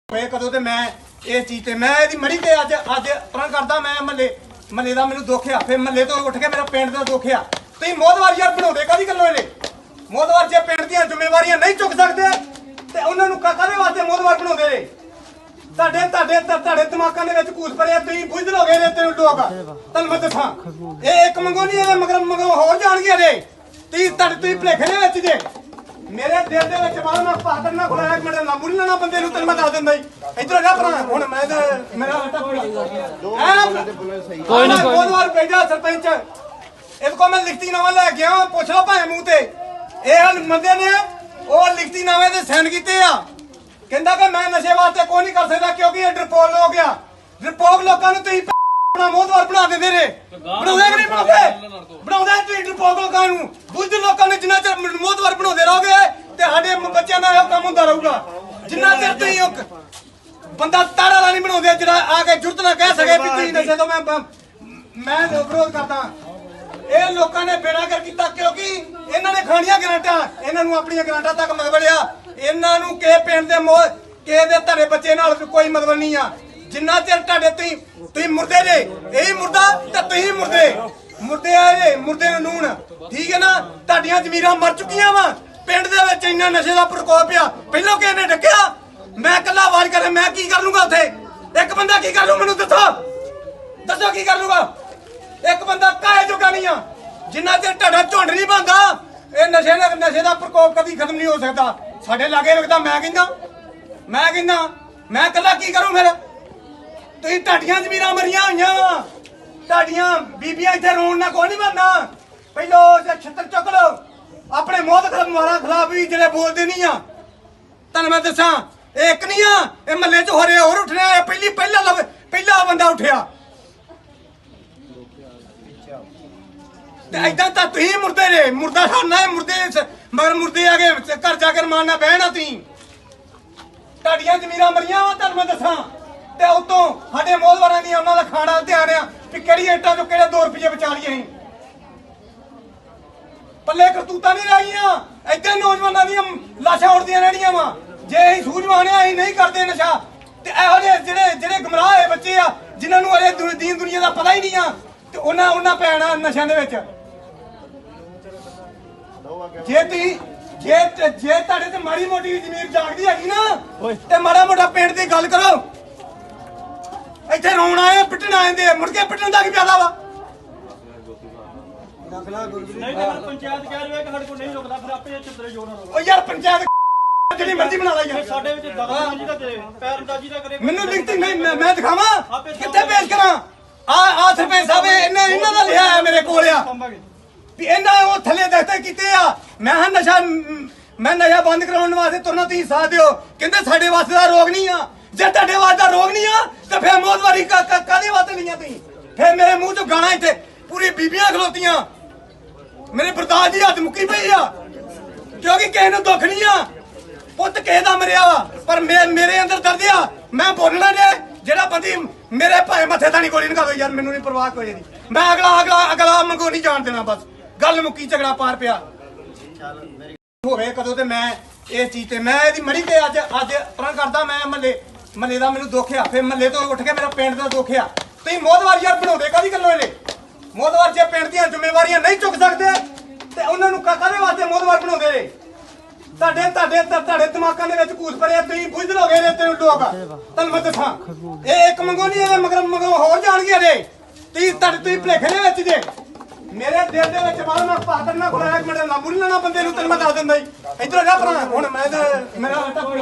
कदों ते मैं इस चीज ते मैं इहदी मड़ी ते अज अज प्रण करदा मैं महल्ले महल्ले दा मैनूं दुख आ फिर महल्ले तो उठ के मेरा पिंड दा दुख आ तुसीं मोहतवार यार बनाउंदे काहदी गल्लों इहदे मोहतवार जे पिंड दीयां जिम्मेवारियां नहीं चुक सकदे ते उन्हां नूं काहदे वास्ते मोहतवार बनाउंदे ने ਤੁਹਾਡੇ ਤੁਹਾਡੇ ਤੁਹਾਡੇ ਦਿਮਾਗਾਂ ਦੇ ਵਿੱਚ ਕੂਸ ਭਰਿਆ ਤੁਸੀਂ ਬੁੱਝ ਲੋਗੇ ਨੇ ਤੇ ਲੋਕ ਤੁਹਾਨੂੰ ਮੈਂ ਦੱਸਾਂ ਇਹ ਇੱਕ ਮੰਗੋ ਨਹੀਂ ਇਹ ਮਗਰ ਮਗਰ ਹੋਰ ਜਾਣ ਗਿਆ ਰੇ ਤੁਸੀਂ ਭਲੇਖੇ ਦੇ ਵਿੱਚ ਜੇ ਮੇਰੇ ਦਿਲ ਦੇ ਵਿੱਚ ਬਾਹਰ ਮੈਂ ਪਾਗਲ ਨਾ ਖੁਲਾਇਆ ਇੱਕ ਮਿੰਟ ਨਾ ਮੁੱਲ ਨਾ ਬੰਦੇ ਨੂੰ ਤੈਨੂੰ ਮੈਂ ਦੱਸ ਦਿੰਦਾ ਇੱਧਰ ਜਾ ਭਰਾ ਹੁਣ ਮੈਂ ਮੇਰਾ ਹੱਟਾ ਕੋਈ ਨਾ ਬਹੁਤ ਵਾਰ ਭੇਜਿਆ ਸਰਪੰਚ ਇਹਦੇ ਕੋਲ ਮੈਂ ਲਿਖਤੀ ਨਾਮਾ ਲੈ ਗਿਆ ਪੁੱਛ ਲਓ ਭਾਵੇਂ ਮੂੰਹ ਤੇ ਇਹ ਬੰਦੇ ਨੇ ਉਹ ਲਿਖਤੀ ਨਾਮੇ ਤੇ ਸਾਈਨ ਕੀਤੇ ਆ ਕਹਿੰਦਾ ਕਿ ਮੈਂ ਨਸ਼ੇ ਵਾਸਤੇ ਕੋਈ ਨਹੀਂ ਕਰ ਸਕਦਾ ਕਿਉਂਕਿ ਇਹ ਡਰਪੋਕ ਹੋ ਗਿਆ ਡਰਪੋਕ ਲੋਕਾਂ ਨੂੰ ਤੁਸੀਂ ਆਪਣਾ ਮੋਹਤਵਾਰ ਬਣਾ ਦਿੰਦੇ ਨੇ ਬਣਾਉਂਦੇ ਕਿ ਨਹੀਂ ਬਣਾਉਂਦੇ ਤੁਸੀਂ ਡਰਪੋਕ ਲੋਕਾਂ ਨੂੰ ਬੁੱਝ ਲੋਕਾਂ ਨੇ ਜਿੰਨਾ ਚਿਰ ਮੋਹਤਵਾਰ ਬਣਾਉਂਦੇ ਰਹੋਗੇ ਤੇ ਸਾਡੇ ਬੱਚਿਆਂ ਦਾ ਇਹ ਕੰਮ ਹੁੰਦਾ ਰਹੂਗਾ ਜਿੰਨਾ ਚਿਰ ਤੁਸੀਂ ਇੱਕ ਬੰਦਾ ਤਾਰਾ ਵਾਲਾ ਨਹੀਂ ਬਣਾਉਂਦੇ ਜਿਹੜਾ ਆ ਕੇ ਜੁਰਤ ਨਾ ਕਹਿ ਸਕੇ ਵੀ ਤੁਸੀਂ ਨਸ਼ੇ ਤੋਂ ਮੈਂ ਵਿਰੋਧ ਕਰਦਾ ਇਹ ਲੋਕਾਂ ਨੇ ਬੇੜਾ ਕਰ ਕੀਤਾ ਕਿਉਂਕਿ ਇਹਨਾਂ ਨੇ ਖਾਣੀਆਂ ਗਰਾਂਟਾਂ ਇਹਨਾਂ ਨੂੰ ਆਪਣੀਆਂ ਗਰਾਂਟਾਂ ਤੱਕ ਮਗਵੜਿਆ ਇਹਨਾਂ ਨੂੰ ਕਿਸੇ ਪਿੰਡ ਦੇ ਕਿਸੇ ਦੇ ਧਰੇ ਬੱਚੇ ਨਾਲ ਕੋਈ ਮਤਲਬ ਨਹੀਂ ਆ ਜਿੰਨਾ ਚਿਰ ਤੁਹਾਡੇ ਤੁਸੀਂ ਮੁਰਦੇ ਜੇ ਇਹੀ ਮੁਰਦਾ ਤੇ ਤੁਸੀਂ ਮੁਰਦੇ ਆ ਜੇ ਮੁਰਦੇ ਨੂੰ ਨੂਣ ਠੀਕ ਹੈ ਨਾ ਤੁਹਾਡੀਆਂ ਜ਼ਮੀਰਾਂ ਮਰ ਚੁੱਕੀਆਂ ਵਾ ਪਿੰਡ ਦੇ ਵਿੱਚ ਇੰਨਾ ਨਸ਼ੇ ਦਾ ਪ੍ਰਕੋਪ ਆ ਪਹਿਲਾਂ ਕਿਸੇ ਨੇ ਡੱਕਿਆ ਮੈਂ ਇਕੱਲਾ ਆਵਾਜ਼ ਕਰਾਂ ਮੈਂ ਕੀ ਕਰ ਲੂੰਗਾ ਉੱਥੇ ਇੱਕ ਬੰਦਾ ਕੀ ਕਰ ਲੂ ਮੈਨੂੰ ਦੱਸੋ ਕੀ ਕਰ ਲੂਗਾ ਇੱਕ ਬੰਦਾ ਕਾਹੇ ਜੋਗਾ ਨਹੀਂ ਆ ਜਿੰਨਾ ਚਿਰ ਤੁਹਾਡਾ ਝੁੰਡ ਨਹੀਂ ਬਣਦਾ ਇਹ ਨਸ਼ੇ ਦਾ ਪ੍ਰਕੋਪ ਕਦੀ ਖਤਮ ਨਹੀਂ ਹੋ ਸਕਦਾ ਸਾਡੇ ਲਾਗੇ ਲੱਗਦਾ ਮੈਂ ਕਹਿੰਦਾ ਮੈਂ ਇਕੱਲਾ ਕੀ ਕਰੂੰ ਫਿਰ ਤੁਸੀਂ ਤੁਹਾਡੀਆਂ ਜ਼ਮੀਰਾਂ ਮਰੀਆਂ ਹੋਈਆਂ ਵਾ ਤੁਹਾਡੀਆਂ ਬੀਬੀਆਂ ਇੱਥੇ ਰੋਣ ਨਾ ਕੋਈ ਨਹੀਂ ਬਣਨਾ ਪਹਿਲੋ ਛੱਤਰ ਚੁੱਕ ਲਓ ਆਪਣੇ ਮੌਤ ਮਾਰਾ ਖਿਲਾਫ ਵੀ ਜਿਹੜੇ ਬੋਲਦੇ ਨਹੀਂ ਆ ਤੁਹਾਨੂੰ ਮੈਂ ਦੱਸਾਂ ਇਹ ਇੱਕ ਨਹੀਂ ਆ ਇਹ ਮਹੱਲੇ 'ਚ ਹੋਰੇ ਹੋਰ ਉੱਠਣਾ ਇਹ ਪਹਿਲਾ ਬੰਦਾ ਉੱਠਿਆ ਤੇ ਏਦਾਂ ਤਾਂ ਤੁਸੀਂ ਮੁਰਦੇ ਨੇ ਮੁਰਦਾ ਖਾਣਾ ਹੈ ਮੁਰਦੇ ਮਗਰ ਮੁਰਦੇ ਆ ਕੇ ਘਰ ਜਾ ਕੇ ਰਮਾਨ ਨਾਲ ਬਹਿਣਾ ਤੁਸੀਂ ਤੁਹਾਡੀਆਂ ਜ਼ਮੀਰਾਂ ਮਰੀਆਂ ਵਾ ਤੁਹਾਨੂੰ ਮੈਂ ਦੱਸਾਂ ਤੇ ਉਤੋਂ ਸਾਡੇ ਮੋਹਤਵਾਰਾਂ ਦੀਆਂ ਉਹਨਾਂ ਦਾ ਖਾਣਾ ਧਿਆਨ ਆ ਵੀ ਕਿਹੜੀ ਇੱਟਾਂ ਚੋਂ ਕਿਹੜੇ 2 ਰੁਪਏ ਬਚਾ ਲਈਏ ਅਸੀਂ ਪੱਲੇ ਕਰਤੂਤਾਂ ਨਹੀਂ ਰਹੀਆਂ ਏਦਾਂ ਨੌਜਵਾਨਾਂ ਦੀਆਂ ਲਾਸ਼ਾਂ ਉੱਡਦੀਆਂ ਰਹਿਣੀਆਂ ਵਾ ਜੇ ਅਸੀਂ ਸੂਝਵਾਨ ਆ ਅਸੀਂ ਨਹੀਂ ਕਰਦੇ ਨਸ਼ਾ ਤੇ ਇਹੋ ਜਿਹੇ ਜਿਹੜੇ ਗੁੰਮਰਾਹ ਹੋਏ ਬੱਚੇ ਆ ਜਿਨ੍ਹਾਂ ਨੂੰ ਅਰੇ ਦੀਨ ਦੁਨੀਆ ਦਾ ਪਤਾ ਹੀ ਨਹੀਂ ਆ ਤੇ ਉਹਨਾਂ ਪੈਣਾ ਨਸ਼ਿਆਂ ਦੇ ਵਿੱਚ ਜੇ ਤੁਹਾਡੇ ਤੇ ਮਾੜੀ ਮੋਟੀ ਜ਼ਮੀਰ ਜਾਗਦੀ ਹੈਗੀ ਨਾ ਤੇ ਮਾੜਾ ਮੋਟਾ ਪਿੰਡ ਦੀ ਗੱਲ ਕਰੋ ਇੱਥੇ ਰੋਣ ਆਏ ਪਿੱਟਣ ਆਏ ਮੁੜ ਕੇ ਪਿੱਟਣ ਦਾ ਕੀ ਫਾਇਦਾ ਵਾ ਨਹੀਂ ਤਾਂ ਪੰਚਾਇਤ ਕਹਿ ਰਿਹਾ ਕਿ ਸਾਡੇ ਕੋਲ ਨਹੀਂ ਰੁਕਦਾ ਫਿਰ ਆਪੇ ਚਿੱਤਰੇ ਜੋੜਨਾ ਉਹ ਯਾਰ ਪੰਚਾਇਤ ਜਿਹੜੀ ਮਰਜ਼ੀ ਬਣਾ ਲਾ ਯਾਰ ਸਾਡੇ ਵਿੱਚ ਦਖਲਅੰਦਾਜ਼ੀ ਦਾ ਕਰੇ ਪੈਰਅੰਦਾਜ਼ੀ ਦਾ ਕਰੇ ਮੈਨੂੰ ਲਿਖਤੀ ਨਹੀਂ ਮੈਂ ਦਿਖਾਵਾਂ ਕਿੱਥੇ ਪੇਸ਼ ਕਰਾਂ ਆ ਸਰਪੰਚ ਸਾਹਿਬ ਇਹਨਾਂ ਦਾ ਲਿਆ ਹੈ ਮੇਰੇ ਕੋਲ ਆ ਵੀ ਇਹਨਾਂ ਉਹ ਥੱਲੇ ਦਸਤੇ ਕੀਤੇ ਆ ਮੈਂ ਨਸ਼ਾ ਬੰਦ ਕਰਾਉਣ ਵਾਸਤੇ ਤੁਰਨਾ ਤੁਸੀਂ ਸਾਥ ਦਿਓ ਕਹਿੰਦੇ ਸਾਡੇ ਵਾਸਤੇ ਦਾ ਰੋਗ ਨਹੀਂ ਆ ਜੇ ਤੁਹਾਡੇ ਵਾਸਤੇ ਦਾ ਰੋਗ ਨਹੀਂ ਆ ਤਾਂ ਫਿਰ ਮੋਹਤਵਾਰੀ ਕਾਹਦੇ ਵਾਸਤੇ ਲਈਆਂ ਤੁਸੀਂ ਫਿਰ ਮੇਰੇ ਮੂੰਹ ਚੋਂ ਗਾਣਾ ਇੱਥੇ ਪੂਰੀ ਬੀਬੀਆਂ ਖਲੋਤੀਆਂ ਮੇਰੇ ਬਰਦਾਸ਼ਤ ਦੀ ਹੱਦ ਮੁੱਕੀ ਪਈ ਆ ਕਿਉਂਕਿ ਕਿਸੇ ਨੂੰ ਦੁੱਖ ਨਹੀਂ ਆ ਪੁੱਤ ਕਿਸੇ ਦਾ ਮਰਿਆ ਵਾ ਪਰ ਮੇਰੇ ਅੰਦਰ ਦਰਦ ਆ ਮੈਂ ਬੋਲਣਾ ਜੇ ਜਿਹੜਾ ਬੰਦੀ ਮੇਰੇ ਭਾਵੇਂ ਮੱਥੇ ਤਾਂ ਨਹੀਂ ਗੋਲੀ ਨਿਕਾ ਦੋ ਯਾਰ ਮੈਨੂੰ ਨਹੀਂ ਪਰਵਾਹ ਕੋਈ ਨਹੀਂ ਮੈਂ ਅਗਲਾ ਮੰਗੋ ਨਹੀਂ ਜਾਣ ਦੇਣਾ ਬਸ ਗੱਲ ਮੁੱਕੀ ਝਗੜਾ ਪਾਰ ਪਿਆ ਹੋਵੇ ਕਦੋਂ ਤੇ ਮੈਂ ਇਸ ਚੀਜ਼ ਤੇ ਮੈਂ ਇਹਦੀ ਮੜੀ ਤੇ ਅੱਜ ਪ੍ਰਣ ਕਰਦਾ ਮੈਂ ਮਹੱਲੇ ਦਾ ਮੈਨੂੰ ਦੁੱਖ ਆ ਫਿਰ ਮਹੱਲੇ ਤੋਂ ਉੱਠ ਕੇ ਮੇਰਾ ਪਿੰਡ ਦਾ ਦੁੱਖ ਆ ਤੁਸੀਂ ਮੋਹਤਵਾਰ ਯਾਰ ਬਣਾਉਂਦੇ ਕਾਹਦੀ ਗੱਲੋਂ ਇਹਦੇ ਮੋਹਤਵਾਰ ਜੇ ਪਿੰਡ ਦੀਆਂ ਜ਼ਿੰਮੇਵਾਰੀਆਂ ਨਹੀਂ ਚੁੱਕ ਸਕਦੇ ਤੇ ਉਹਨਾਂ ਨੂੰ ਕਾਹਦੇ ਵਾਸਤੇ ਮੋਹਤਵਾਰ ਬਣਾਉਂਦੇ ਨੇ ਤੁਹਾਡੇ ਦਿਮਾਗਾਂ ਦੇ ਵਿੱਚ ਕੂਸ ਭਰਿਆ ਤੁਸੀਂ ਬੁੱਝ ਲੋਗੇ ਨੇ ਤੇ ਲੋਕ ਤੁਹਾਨੂੰ ਮੈਂ ਦੱਸਾਂ ਇਹ ਇੱਕ ਮੰਗੋ ਨਹੀਂ ਇਹ ਮਗਰ ਹੋਰ ਜਾਣ ਗਿਆ ਰੇ ਤੁਸੀਂ ਭਲੇਖੇ ਦੇ ਵਿੱਚ ਜੇ ਮੇਰੇ ਦਿਲ ਦੇ ਵਿੱਚ ਬਾਹਰ ਮੈਂ ਪਾਗਲ ਨਾ ਖੁਲਾਇਆ ਇੱਕ ਮਿੰਟ ਨਾ ਮੁੱਲ ਨਾ ਬੰਦੇ ਨੂੰ ਤੈਨੂੰ ਮੈਂ ਦੱਸ ਦਿੰਦਾ ਇੱਧਰ ਜਾ ਭਰਾ ਹੁਣ ਮੈਂ ਮੇਰਾ ਹੱਟਾ ਕੋਈ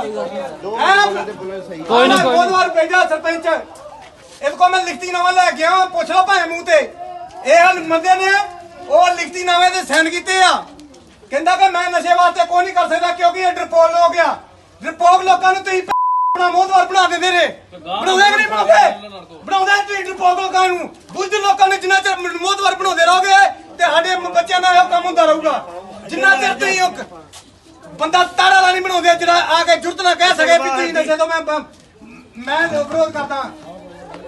ਨਾ ਬਹੁਤ ਵਾਰ ਭੇਜਿਆ ਸਰਪੰਚ ਇਹਦੇ ਕੋਲ ਮੈਂ ਲਿਖਤੀ ਨਾਮਾ ਲੈ ਗਿਆ ਪੁੱਛ ਲਓ ਭਾਵੇਂ ਮੂੰਹ ਤੇ ਇਹ ਬੰਦੇ ਨੇ ਉਹ ਲਿਖਤੀ ਨਾਮੇ ਤੇ ਸਾਈਨ ਕੀਤੇ ਆ ਕਹਿੰਦਾ ਕਿ ਮੈਂ ਨਸ਼ੇ ਵਾਸਤੇ ਕੋਈ ਨਹੀਂ ਕਰ ਸਕਦਾ ਕਿਉਂਕਿ ਇਹ ਡਰਪੋਕ ਹੋ ਗਿਆ ਡਰਪੋਕ ਲੋਕਾਂ ਨੂੰ ਤੁਸੀਂ ਆਪਣਾ ਮੋਹਤਵਾਰ ਬਣਾ ਦਿੰਦੇ ਨੇ ਬਣਾਉਂਦੇ ਕਿ ਨਹੀਂ ਬਣਾਉਂਦੇ ਤੁਸੀਂ ਡਰਪੋਕ ਲੋਕਾਂ ਨੂੰ ਬੁੱਝ ਲੋਕਾਂ ਨੇ ਜਿੰਨਾ ਚਿਰ ਮੋਹਤਵਾਰ ਬਣਾਉਂਦੇ ਰਹੋਗੇ ਤੇ ਸਾਡੇ ਬੱਚਿਆਂ ਦਾ ਇਹ ਕੰਮ ਹੁੰਦਾ ਰਹੂਗਾ ਜਿੰਨਾ ਚਿਰ ਤੁਸੀਂ ਇੱਕ ਬੰਦਾ ਤਾਰਾ ਵਾਲਾ ਨਹੀਂ ਬਣਾਉਂਦੇ ਜਿਹੜਾ ਆ ਕੇ ਜੁਰਤ ਨਾ ਕਹਿ ਸਕੇ ਵੀ ਤੁਸੀਂ ਨਸ਼ੇ ਤੋਂ ਮੈਂ ਵਿਰੋਧ ਕਰਦਾ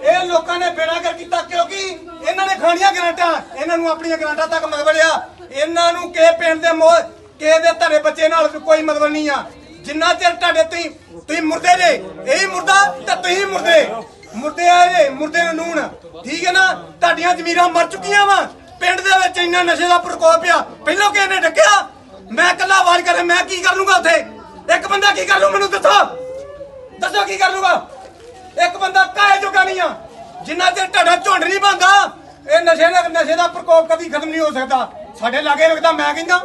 ਇਹ ਲੋਕਾਂ ਨੇ ਬੇੜਾ ਕਰ ਕੀਤਾ ਕਿਉਂਕਿ ਇਹਨਾਂ ਨੇ ਖਾਣੀਆਂ ਗਰਾਂਟਾਂ ਇਹਨਾਂ ਨੂੰ ਆਪਣੀਆਂ ਗਰਾਂਟਾਂ ਤੱਕ ਮਗਵੜਿਆ ਇਹਨਾਂ ਨੂੰ ਕਿਸੇ ਪਿੰਡ ਦੇ ਕਿਸੇ ਦੇ ਧਰੇ ਬੱਚੇ ਨਾਲ ਕੋਈ ਮਤਲਬ ਨਹੀਂ ਆ ਜਿੰਨਾ ਚਿਰ ਤੁਹਾਡੇ ਤੁਸੀਂ ਮੁਰਦੇ ਜੇ ਇਹੀ ਮੁਰਦਾ ਤੇ ਤੁਸੀਂ ਮੁਰਦੇ ਆ ਜੇ ਮੁਰਦੇ ਨੂੰ ਨੂਣ ਠੀਕ ਹੈ ਨਾ। ਤੁਹਾਡੀਆਂ ਜ਼ਮੀਰਾਂ ਮਰ ਚੁੱਕੀਆਂ ਵਾ। ਪਿੰਡ ਦੇ ਵਿੱਚ ਇੰਨਾ ਨਸ਼ੇ ਦਾ ਪ੍ਰਕੋਪ ਆ। ਪਹਿਲਾਂ ਕਿਸੇ ਨੇ ਡੱਕਿਆ, ਮੈਂ ਇਕੱਲਾ ਆਵਾਜ਼ ਕਰੇ ਮੈਂ ਕੀ ਕਰ ਲੂੰਗਾ ਉੱਥੇ? ਇੱਕ ਬੰਦਾ ਕੀ ਕਰ ਲੂ ਮੈਨੂੰ ਦੱਸੋ ਕੀ ਕਰ ਲੂਗਾ? ਇੱਕ ਬੰਦਾ ਕਾਹੇ ਜੋਗਾ ਨਹੀਂ ਆ। ਜਿੰਨਾ ਚਿਰ ਤੁਹਾਡਾ ਝੁੰਡ ਨਹੀਂ ਬਣਦਾ ਇਹ ਨਸ਼ੇ ਦਾ ਪ੍ਰਕੋਪ ਕਦੀ ਖਤਮ ਨਹੀਂ ਹੋ ਸਕਦਾ। ਸਾਡੇ ਲਾਗੇ ਲੱਗਦਾ ਮੈਂ ਕਹਿੰਦਾ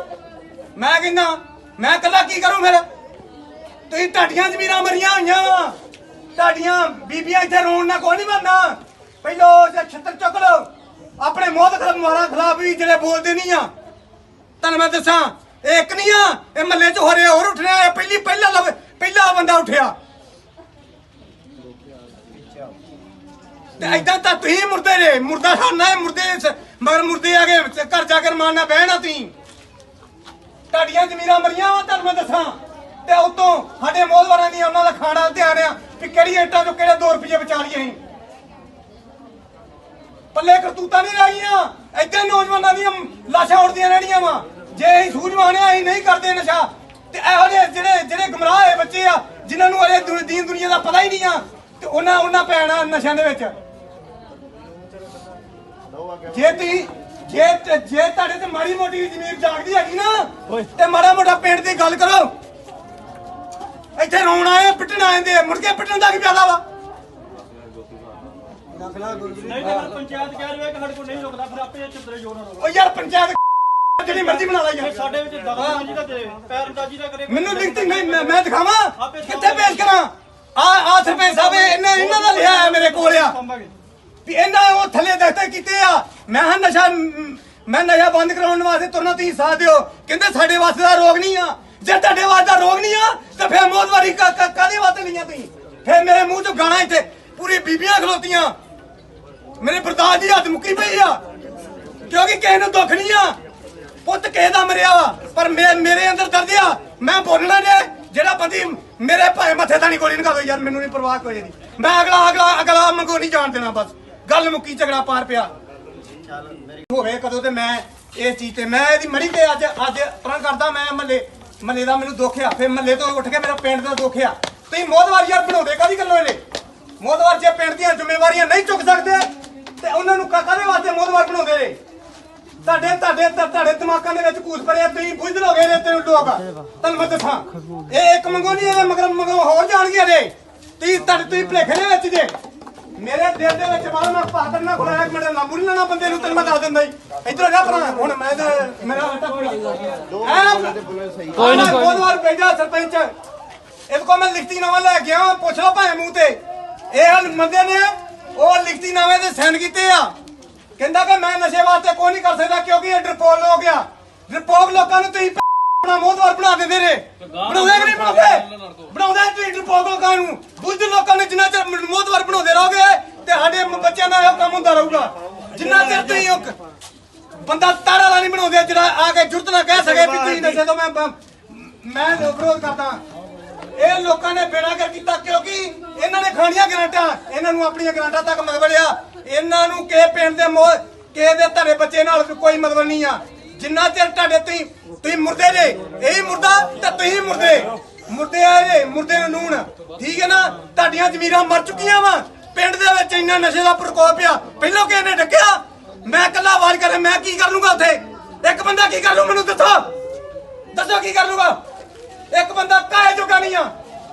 ਮੈਂ ਇਕੱਲਾ ਕੀ ਕਰੂੰ ਫਿਰ? ਤੁਸੀਂ ਤੁਹਾਡੀਆਂ ਜ਼ਮੀਰਾਂ ਮਰੀਆਂ ਹੋਈਆਂ ਵਾ। ਤੁਹਾਡੀਆਂ ਬੀਬੀਆਂ ਇੱਥੇ ਰੋਣ ਨਾਲ ਕੋਈ ਨਹੀਂ ਬਣਨਾ। ਪਹਿਲੋ ਛੱਤਰ ਚੁੱਕ ਲਓ ਆਪਣੇ ਮੋਹਤ ਮਾਰਾ ਖਿਲਾਫ ਵੀ ਜਿਹੜੇ ਬੋਲਦੇ ਨਹੀਂ ਆ। ਤੁਹਾਨੂੰ ਮੈਂ ਦੱਸਾਂ ਇਹ ਇੱਕ ਨਹੀਂ ਆ, ਇਹ ਮਹੱਲੇ 'ਚ ਹੋ ਰਿਹਾ ਹੋਰ ਉੱਠਣਾ। ਪਹਿਲਾ ਬੰਦਾ ਉੱਠਿਆ ਤੇ ਏਦਾਂ ਤਾਂ ਤੁਸੀਂ ਮੁਰਦੇ ਜੇ ਮੁਰਦਾ ਖਾਣਾ ਹੈ। ਮਗਰ ਮੁਰਦੇ ਆ ਗਏ ਘਰ ਜਾ ਕੇ ਰਮਾਨਾ ਬਹਿਣਾ। ਤੁਸੀਂ ਤੁਹਾਡੀਆਂ ਜ਼ਮੀਰਾਂ ਮਰੀਆਂ ਵਾ। ਤੁਹਾਨੂੰ ਮੈਂ ਦੱਸਾਂ ਤੇ ਉਤੋਂ ਸਾਡੇ ਮੋਹਦਵਾਰਾਂ ਦੀ ਉਹਨਾਂ ਦਾ ਖਾਣਾ ਧਿਆਨ ਆ ਕਿ ਕਿਹੜੀ ਇੱਟਾਂ ਚੋਂ ਕਿਹੜੇ 2 ਰੁਪਏ ਬਚਾ ਲਈਏ। ਅਸੀਂ ਪੱਲੇ ਕਰਤੂਤਾਂ ਨਹੀਂ ਰਹੀਆਂ। ਏਦਾਂ ਨੌਜਵਾਨਾਂ ਦੀਆਂ ਲਾਸ਼ਾਂ ਉੱਡਦੀਆਂ ਰਹਿਣੀਆਂ ਵਾ। ਜੇ ਅਸੀਂ ਸੂਝਵਾਨ ਆ ਅਸੀਂ ਨਹੀਂ ਕਰਦੇ ਨਸ਼ਾ ਤੇ ਇਹੋ ਜਿਹੇ ਜਿਹੜੇ ਗੁੰਮਰਾਹ ਹੋਏ ਬੱਚੇ ਆ ਜਿਨ੍ਹਾਂ ਨੂੰ ਅਰੇ ਦੀਨ ਦੁਨੀਆ ਦਾ ਪਤਾ ਹੀ ਨਹੀਂ ਆ ਤੇ ਉਹਨਾਂ ਪੈਣਾ ਨਸ਼ਿਆਂ ਦੇ ਵਿੱਚ। ਜੇ ਤੁਹਾਡੇ ਤੇ ਮਾੜੀ ਮੋਟੀ ਜ਼ਮੀਰ ਜਾਗਦੀ ਹੈਗੀ ਨਾ ਤੇ ਮਾੜਾ ਮੋਟਾ ਪਿੰਡ ਦੀ ਗੱਲ ਕਰੋ। ਇੱਥੇ ਰੋਣ ਆਏ ਪਿੱਟਣ ਆਏ ਦੇ ਮੁੜ ਕੇ ਪਿੱਟਣ ਦਾ ਕੀ ਫਾਇਦਾ ਵਾ? ਨਹੀਂ ਤਾਂ ਪੰਚਾਇਤ ਕਹਿ ਰਹੀ ਹੈ ਕਿ ਸਾਡੇ ਕੋਲ ਨਹੀਂ ਰੁਕਦਾ ਫਿਰ ਆਪੇ ਚੁੱਪਰੇ ਜੋਰ ਨਾਲ ਉਹ ਯਾਰ ਪੰਚਾਇਤ ਜਿਹੜੀ ਮਰਜ਼ੀ ਬਣਾ ਲਾ ਯਾਰ। ਸਾਡੇ ਵਿੱਚ ਦਖਲਅੰਦਾਜ਼ੀ ਦਾ ਤੇ ਪੈਰਅੰਦਾਜ਼ੀ ਦਾ ਕਰੇ। ਮੈਨੂੰ ਲਿਖਤੀ ਨਹੀਂ ਮੈਂ ਦਿਖਾਵਾਂ ਕਿੱਥੇ ਪੇਸ਼ ਕਰਾਂ? ਆ ਸਰਪੰਚ ਸਾਹਿਬ ਇਹਨਾਂ ਦਾ ਲਿਆ ਹੈ ਮੇਰੇ ਕੋਲ ਆ ਵੀ ਇਹਨਾਂ ਉਹ ਥੱਲੇ ਦਸਤੇ ਕੀਤੇ ਆ। ਮੈਂ ਨਸ਼ਾ ਬੰਦ ਕਰਾਉਣ ਵਾਸਤੇ ਤੁਰਨਾ ਤੁਸੀਂ ਸਾਥ ਦਿਓ। ਕਹਿੰਦੇ ਸਾਡੇ ਵਾਸਤੇ ਦਾ ਰੋਗ ਨਹੀਂ ਆ। ਜੇ ਤੁਹਾਡੇ ਵਾਸਤੇ ਦਾ ਰੋਗ ਨਹੀਂ ਆ ਤਾਂ ਫਿਰ ਮੋਹਦਵਾਰੀ ਕਾਹਦੇ ਵਾਸਤੇ ਲਈਆਂ ਤੁਸੀਂ? ਫਿਰ ਮੇਰੇ ਮੂੰਹ ਚੋਂ ਗਾਣਾ ਇੱਥੇ ਪੂਰੀ ਬੀਬੀਆਂ ਖਲੋਤੀਆਂ। ਮੇਰੇ ਬਰਦਾਸ਼ਤ ਦੀ ਹੱਦ ਮੁੱਕੀ ਪਈ ਆ ਕਿਉਂਕਿ ਕਿਸੇ ਨੂੰ ਦੁੱਖ ਨਹੀਂ ਆ। ਪੁੱਤ ਕਿਸੇ ਦਾ ਮਰਿਆ ਵਾ ਪਰ ਮੇਰੇ ਅੰਦਰ ਦਰਦ ਆ। ਮੈਂ ਬੋਲਣਾ ਜੇ ਜਿਹੜਾ ਬੰਦੀ ਮੇਰੇ ਭਾਵੇਂ ਮੱਥੇ ਤਾਂ ਨਹੀਂ ਗੋਲੀ ਨਿਕਾਲੋ ਯਾਰ ਮੈਨੂੰ ਨਹੀਂ ਪਰਵਾਹ ਕੋਈ ਨਹੀਂ। ਮੈਂ ਅਗਲਾ ਮੰਗੋ ਨਹੀਂ ਜਾਣ ਦੇਣਾ। ਬਸ ਗੱਲ ਮੁੱਕੀ ਝਗੜਾ ਪਾਰ ਪਿਆ ਹੋਵੇ ਕਦੋਂ ਤੇ ਮੈਂ ਇਸ ਚੀਜ਼ ਤੇ ਮੈਂ ਇਹਦੀ ਮੜੀ ਤੇ ਅੱਜ ਪਰਾਂ ਕਰਦਾ। ਮੈਂ ਮਹੱਲੇ ਦਾ ਮੈਨੂੰ ਦੁੱਖ ਆ। ਫਿਰ ਮਹੱਲੇ ਤੋਂ ਉੱਠ ਕੇ ਮੇਰਾ ਪਿੰਡ ਦਾ ਦੁੱਖ ਆ। ਤੁਸੀਂ ਮੋਹਦਵਾਰ ਯਾਰ ਬਣਾਉਂਦੇ ਕਾਹਦੀ ਗੱਲੋਂ ਇਹਨੇ? ਮੋਹਦਵਾਰ ਜੇ ਪਿੰਡ ਦੀਆਂ ਜ਼ਿੰਮੇਵਾਰੀਆਂ ਨਹੀਂ ਚੁੱਕ ਸਕਦੇ ਤੇ ਉਹਨਾਂ ਨੂੰ ਕਾਹਦੇ ਵਾਸਤੇ ਮੋਹਦਵਾਰ ਬਣਾਉਂਦੇ ਨੇ? ਤੁਹਾਡੇ ਦਿਮਾਗਾਂ ਦੇ ਵਿੱਚ ਕੂਸ ਭਰਿਆ। ਤੁਸੀਂ ਬੁੱਝ ਲੋਗੇ ਨੇ ਤੈਨੂੰ ਲੋਕ। ਤੁਹਾਨੂੰ ਮੈਂ ਦੱਸਾਂ ਇਹ ਇੱਕ ਮੰਗੋ ਨਹੀਂ ਇਹ ਮਗਰ ਹੋਰ ਜਾਣਗੇ ਨੇ। ਤੁਸੀਂ ਭਲੇਖੇ ਦੇ ਵਿੱਚ ਜੇ ਮੇਰੇ ਦਿਲ ਦੇ ਵਿੱਚ ਮਾਰ ਮੈਂ ਪਾਦਰ ਨਾ ਖੁਲਾਇਆ। ਇੱਕ ਮਿੰਟ ਲਾਂਬੂ ਨਹੀਂ ਲੈਣਾ ਬੰਦੇ ਨੂੰ ਤੈਨੂੰ ਮੈਂ ਦੱਸ ਦਿੰਦਾ ਹੀ। ਇੱਧਰ ਜਾ ਭਰਾ ਹੁਣ ਮੈਂ ਤੇ ਮੇਰਾ ਆਟਾ ਕੋਈ ਨਹੀਂ ਬਹੁਤ ਵਾਰ ਭੇਜਾ ਸਰਪੰਚ ਇਹਦੇ ਕੋਲ ਮੈਂ ਲਿਖਤੀ ਨਾਮਾ ਲੈ ਗਿਆ। ਪੁੱਛ ਲਓ ਭਾਵੇਂ ਮੂੰਹ ਤੇ ਇਹ ਬੰਦੇ ਨੇ ਉਹ ਲਿਖਤੀ ਨਾਮੇ ਤੇ ਸਾਈਨ ਕੀਤੇ ਆ। ਕਹਿੰਦਾ ਕਿ ਮੈਂ ਨਸ਼ੇ ਵਾਸਤੇ ਕੋਈ ਨਹੀਂ ਕਰ ਸਕਦਾ ਕਿਉਂਕਿ ਇਹ ਡਰਪੋਕ ਹੋ ਗਿਆ। ਡਰਪੋਕ ਲੋਕਾਂ ਨੂੰ ਤੁਸੀਂ ਆਪਣਾ ਮੋਹਦਵਾਰ ਬਣਾ ਦਿੰਦੇ ਨੇ। ਬਣਾਉਂਦੇ ਕਿ ਨਹੀਂ ਬਣਾਉਂਦੇ ਤੁਸੀਂ ਡਰਪੋਕ ਲੋਕਾਂ ਨੂੰ। ਬੁੱਝ ਲੋਕਾਂ ਨੇ ਜਿੰਨਾ ਚਿਰ ਮੋਹਦਵਾਰ ਬਣਾਉਂਦੇ ਰਹੋਗੇ ਤੇ ਸਾਡੇ ਬੱਚਿਆਂ ਦਾ ਇਹ ਕੰਮ ਹੁੰਦਾ ਰਹੂਗਾ। ਜਿੰਨਾ ਚਿਰ ਤੁਸੀਂ ਇੱਕ ਬੰਦਾ ਤਾਰਾ ਵਾਲਾ ਨਹੀਂ ਬਣਾਉਂਦੇ ਜਿਹੜਾ ਆ ਕੇ ਜੁਰਤ ਨਾ ਕਹਿ ਸਕੇ ਵੀ ਤੁਸੀਂ ਨਸ਼ੇ ਤੋਂ ਮੈਂ ਵਿਰੋਧ ਕਰਦਾ। ਇਹ ਲੋਕਾਂ ਨੇ ਬੇੜਾ ਕਰ ਕੀਤਾ ਕਿਉਂਕਿ ਇਹਨਾਂ ਨੇ ਖਾਣੀਆਂ ਗਰਾਂਟਾਂ। ਇਹਨਾਂ ਨੂੰ ਆਪਣੀਆਂ ਗਰਾਂਟਾਂ ਤੱਕ ਮਤਲਬ ਆ। ਇਹਨਾਂ ਨੂੰ ਕਿਸੇ ਪਿੰਡ ਦੇ ਕਿਸੇ ਦੇ ਤੁਹਾਡੇ ਬੱਚੇ ਨਾਲ ਕੋਈ ਮਤਲਬ ਨਹੀਂ ਆ। ਜਿੰਨਾ ਚਿਰ ਤੁਹਾਡੇ ਤੁਸੀਂ ਮੁਰਦੇ ਜੇ ਇਹੀ ਮੁਰਦਾ ਤੇ ਤੁਸੀਂ ਮੁਰਦੇ ਆ ਜੇ ਮੁਰਦੇ ਨੂੰ ਨੂਣ ਠੀਕ ਹੈ ਨਾ। ਤੁਹਾਡੀਆਂ ਜ਼ਮੀਰਾਂ ਮਰ ਚੁੱਕੀਆਂ ਵਾ। ਪਿੰਡ ਦੇ ਵਿੱਚ ਇੰਨਾ ਨਸ਼ੇ ਦਾ ਪ੍ਰਕੋਪ ਆ। ਪਹਿਲਾਂ ਕਿਸੇ ਨੇ ਡੱਕਿਆ, ਮੈਂ ਇਕੱਲਾ ਆਵਾਜ਼ ਕਰੇ ਮੈਂ ਕੀ ਕਰ ਲੂੰਗਾ ਉੱਥੇ? ਇੱਕ ਬੰਦਾ ਕੀ ਕਰ ਲੂ ਮੈਨੂੰ ਦੱਸੋ ਕੀ ਕਰ ਲੂਗਾ? ਇੱਕ ਬੰਦਾ ਕਾਹੇ ਜੋਗਾ ਨਹੀਂ ਆ।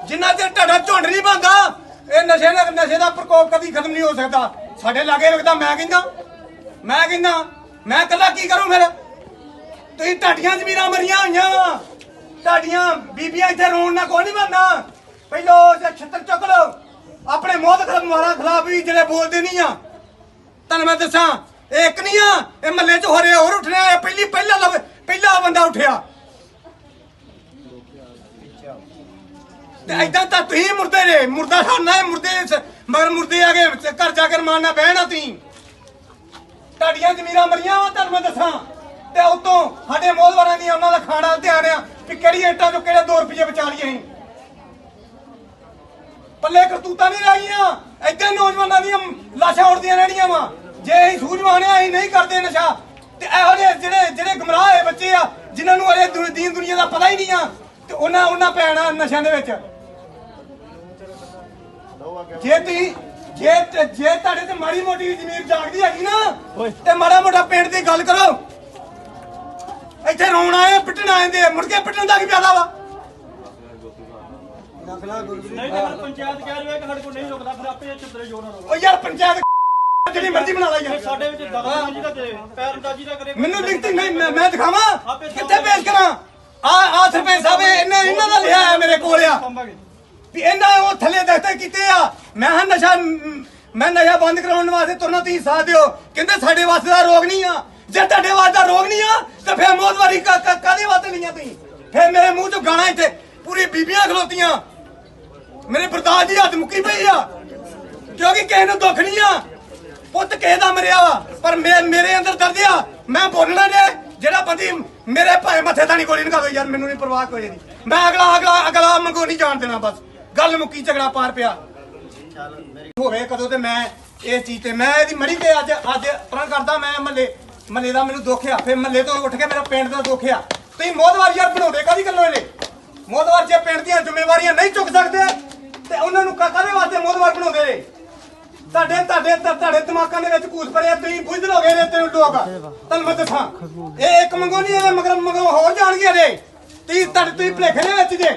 ਜਿੰਨਾ ਚਿਰ ਤੁਹਾਡਾ ਝੁੰਡ ਨਹੀਂ ਬਣਦਾ ਇਹ ਨਸ਼ੇ ਦਾ ਪ੍ਰਕੋਪ ਕਦੀ ਖਤਮ ਨਹੀਂ ਹੋ ਸਕਦਾ। ਸਾਡੇ ਲਾਗੇ ਲੱਗਦਾ ਮੈਂ ਕਹਿੰਦਾ ਮੈਂ ਇਕੱਲਾ ਕੀ ਕਰੂੰ ਫਿਰ? ਤੁਸੀਂ ਤੁਹਾਡੀਆਂ ਜ਼ਮੀਰਾਂ ਮਰੀਆਂ ਹੋਈਆਂ ਵਾ। ਤੁਹਾਡੀਆਂ ਬੀਬੀਆਂ ਇੱਥੇ ਰੋਣ ਨਾਲ ਕੋਈ ਨਹੀਂ ਬਣਨਾ। ਪਹਿਲੋ ਛੱਤਰ ਚੁੱਕ ਲਓ ਆਪਣੇ ਮੋਹਤ ਮਾਰਾ ਖਿਲਾਫ ਵੀ ਜਿਹੜੇ ਬੋਲਦੇ ਨਹੀਂ ਆ। ਤੁਹਾਨੂੰ ਮੈਂ ਦੱਸਾਂ ਇਹ ਇੱਕ ਨਹੀਂ ਆ, ਇਹ ਮਹੱਲੇ 'ਚ ਹੋ ਰਿਹਾ ਹੋਰ ਉੱਠਣਾ। ਪਹਿਲਾ ਬੰਦਾ ਉੱਠਿਆ ਤੇ ਏਦਾਂ ਤਾਂ ਤੁਸੀਂ ਮੁਰਦੇ ਜੇ ਮੁਰਦਾ ਖਾਣਾ ਹੈ। ਮਗਰ ਮੁਰਦੇ ਆ ਗਏ ਘਰ ਜਾ ਕੇ ਰਮਾਨਾ ਬਹਿਣਾ। ਤੁਸੀਂ ਤੁਹਾਡੀਆਂ ਜ਼ਮੀਰਾਂ ਮਰੀਆਂ ਵਾ। ਤੁਹਾਨੂੰ ਮੈਂ ਦੱਸਾਂ ਤੇ ਉਤੋਂ ਸਾਡੇ ਮੋਹਦਵਾਰਾਂ ਦੀ ਉਹਨਾਂ ਦਾ ਖਾਣਾ ਧਿਆਨ ਆ ਕਿ ਕਿਹੜੀ ਇੱਟਾਂ ਚੋਂ ਕਿਹੜੇ 2 ਰੁਪਏ ਬਚਾ ਲਈਏ। ਅਸੀਂ ਪੱਲੇ ਕਰਤੂਤਾਂ ਨਹੀਂ ਰਹੀਆਂ। ਏਦਾਂ ਨੌਜਵਾਨਾਂ ਦੀਆਂ ਲਾਸ਼ਾਂ ਉੱਡਦੀਆਂ ਰਹਿਣੀਆਂ ਵਾ। ਜੇ ਅਸੀਂ ਸੂਝਵਾਨ ਆ ਅਸੀਂ ਨਹੀਂ ਕਰਦੇ ਨਸ਼ਾ ਤੇ ਇਹੋ ਜਿਹੇ ਜਿਹੜੇ ਗੁੰਮਰਾਹ ਹੋਏ ਬੱਚੇ ਆ ਜਿਨ੍ਹਾਂ ਨੂੰ ਅਰੇ ਦੀਨ ਦੁਨੀਆ ਦਾ ਪਤਾ ਹੀ ਨਹੀਂ ਆ ਤੇ ਉਹਨਾਂ ਪੈਣਾ ਨਸ਼ਿਆਂ ਦੇ ਵਿੱਚ। ਜੇ ਤੁਹਾਡੇ ਤੇ ਮਾੜੀ ਮੋਟੀ ਜ਼ਮੀਰ ਜਾਗਦੀ ਹੈਗੀ ਨਾ ਤੇ ਮਾੜਾ ਮੋਟਾ ਪਿੰਡ ਦੀ ਗੱਲ ਕਰੋ। ਇੱਥੇ ਰੋਣ ਆਏ ਪਿੱਟਣ ਆਏ ਦੇ ਮੁੜ ਕੇ ਪਿੱਟਣ ਦਾ ਕੀ ਫਾਇਦਾ ਵਾ? ਨਹੀਂ ਤਾਂ ਪੰਚਾਇਤ ਕਹਿ ਰਹੀ ਹੈ ਕਿ ਸਾਡੇ ਕੋਲ ਨਹੀਂ ਰੁਕਦਾ, ਫਿਰ ਆਪੇ ਚੁੱਤਰੇ ਜੋਰ ਨਾਲ ਉਹ ਯਾਰ ਪੰਚਾਇਤ ਜਿਹੜੀ ਮਰਜ਼ੀ ਬਣਾ ਲਾ ਯਾਰ। ਸਾਡੇ ਵਿੱਚ ਦਖਲਅੰਦਾਜ਼ੀ ਦਾ ਕਰੇ, ਪੈਰਅੰਦਾਜ਼ੀ ਦਾ ਕਰੇ। ਮੈਨੂੰ ਲਿਖਤੀ ਨਹੀਂ ਮੈਂ ਦਿਖਾਵਾਂ ਕਿੱਥੇ ਪੇਸ਼ ਕਰਾਂ? ਆ ਸਰਪੰਚ ਸਾਹਿਬ ਇਹਨਾਂ ਦਾ ਲਿਆ ਹੈ ਮੇਰੇ ਕੋਲ ਆ ਵੀ ਇਹਨਾਂ ਉਹ ਥੱਲੇ ਦਸਤੇ ਕੀਤੇ ਆ। ਮੈਂ ਨਸ਼ਾ ਬੰਦ ਕਰਾਉਣ ਵਾਸਤੇ ਤੁਰਨਾ ਤੁਸੀਂ ਸਾਥ ਦਿਓ। ਕਹਿੰਦੇ ਸਾਡੇ ਵਾਸਤੇ ਦਾ ਰੋਗ ਨਹੀਂ ਆ। ਜੇ ਤੁਹਾਡੇ ਵਾਸਤੇ ਦਾ ਰੋਗ ਨਹੀਂ ਆ ਤਾਂ ਫਿਰ ਮੌਤਵਾਰੀ ਕਾਹਦੇ ਵਾਸਤੇ ਲਈਆਂ ਤੁਸੀਂ? ਫਿਰ ਮੇਰੇ ਮੂੰਹ ਚੋਂ ਗਾਣਾ ਇੱਥੇ ਪੂਰੀ ਬੀਬੀਆਂ ਖਲੋਤੀਆਂ। ਮੇਰੇ ਬਰਦਾਸ਼ਤ ਦੀ ਹੱਦ ਮੁੱਕੀ ਪਈ ਆ ਕਿਉਂਕਿ ਕਿਸੇ ਨੂੰ ਦੁੱਖ ਨਹੀਂ ਆ। ਪੁੱਤ ਕਿਸੇ ਦਾ ਮਰਿਆ ਵਾ ਪਰ ਮੇਰੇ ਅੰਦਰ ਦਰਦ ਆ। ਮੈਂ ਬੋਲਣਾ ਜੇ ਜਿਹੜਾ ਬੰਦੀ ਮੇਰੇ ਭਾਵੇਂ ਮੱਥੇ ਤਾਂ ਨਹੀਂ ਗੋਲੀ ਨਿਕਾ ਦੋ ਯਾਰ, ਮੈਨੂੰ ਨਹੀਂ ਪਰਵਾਹ ਕੋਈ ਨਹੀਂ। ਮੈਂ ਅਗਲਾ ਮੰਗੋ ਨਹੀਂ ਜਾਣ ਦੇਣਾ। ਬਸ ਗੱਲ ਮੁੱਕੀ, ਝਗੜਾ ਪਾਰ ਪਿਆ ਹੋਵੇ ਕਦੋਂ ਤੇ ਮੈਂ ਇਸ ਚੀਜ਼ ਤੇ ਮੈਂ ਇਹਦੀ ਮੜੀ ਤੇ ਅੱਜ ਪਰਾਂ ਕਰਦਾ। ਮੈਂ ਮਹੱਲੇ ਦਾ ਮੈਨੂੰ ਦੁੱਖ ਆ, ਫਿਰ ਮਹੱਲੇ ਤੋਂ ਉੱਠ ਕੇ ਮੇਰਾ ਪਿੰਡ ਦਾ ਦੁੱਖ ਆ। ਤੁਸੀਂ ਮੋਦਵਾਰ ਯਾਰ ਬਣਾਉਂਦੇ ਕਾਹਦੀ ਗੱਲੋਂ ਇਹਨੇ? ਮੋਦਵਾਰ ਜੇ ਪਿੰਡ ਦੀਆਂ ਜ਼ਿੰਮੇਵਾਰੀਆਂ ਨਹੀਂ ਚੁੱਕ ਸਕਦੇ ਤੇ ਉਹਨਾਂ ਨੂੰ ਕਾਹਦੇ ਵਾਸਤੇ ਮੋਦਵਾਰ ਬਣਾਉਂਦੇ ਨੇ? ਤੁਹਾਡੇ ਦਿਮਾਗਾਂ ਦੇ ਵਿੱਚ ਕੂਸ ਪੜਿਆ, ਤੁਸੀਂ ਬੁੱਝਦੇ ਹੋਗੇ ਨੇ ਤੈਨੂੰ ਲੋਕ। ਤੁਹਾਨੂੰ ਮੈਂ ਦੱਸਾਂ ਇਹ ਇੱਕ ਮੰਗੋ ਨਹੀਂ, ਇਹਦੇ ਮਗਰ ਹੋਰ ਜਾਣਗੇ ਨੇ। ਤੁਸੀਂ ਭੁਲੇਖੇ ਦੇ ਵਿੱਚ ਜੇ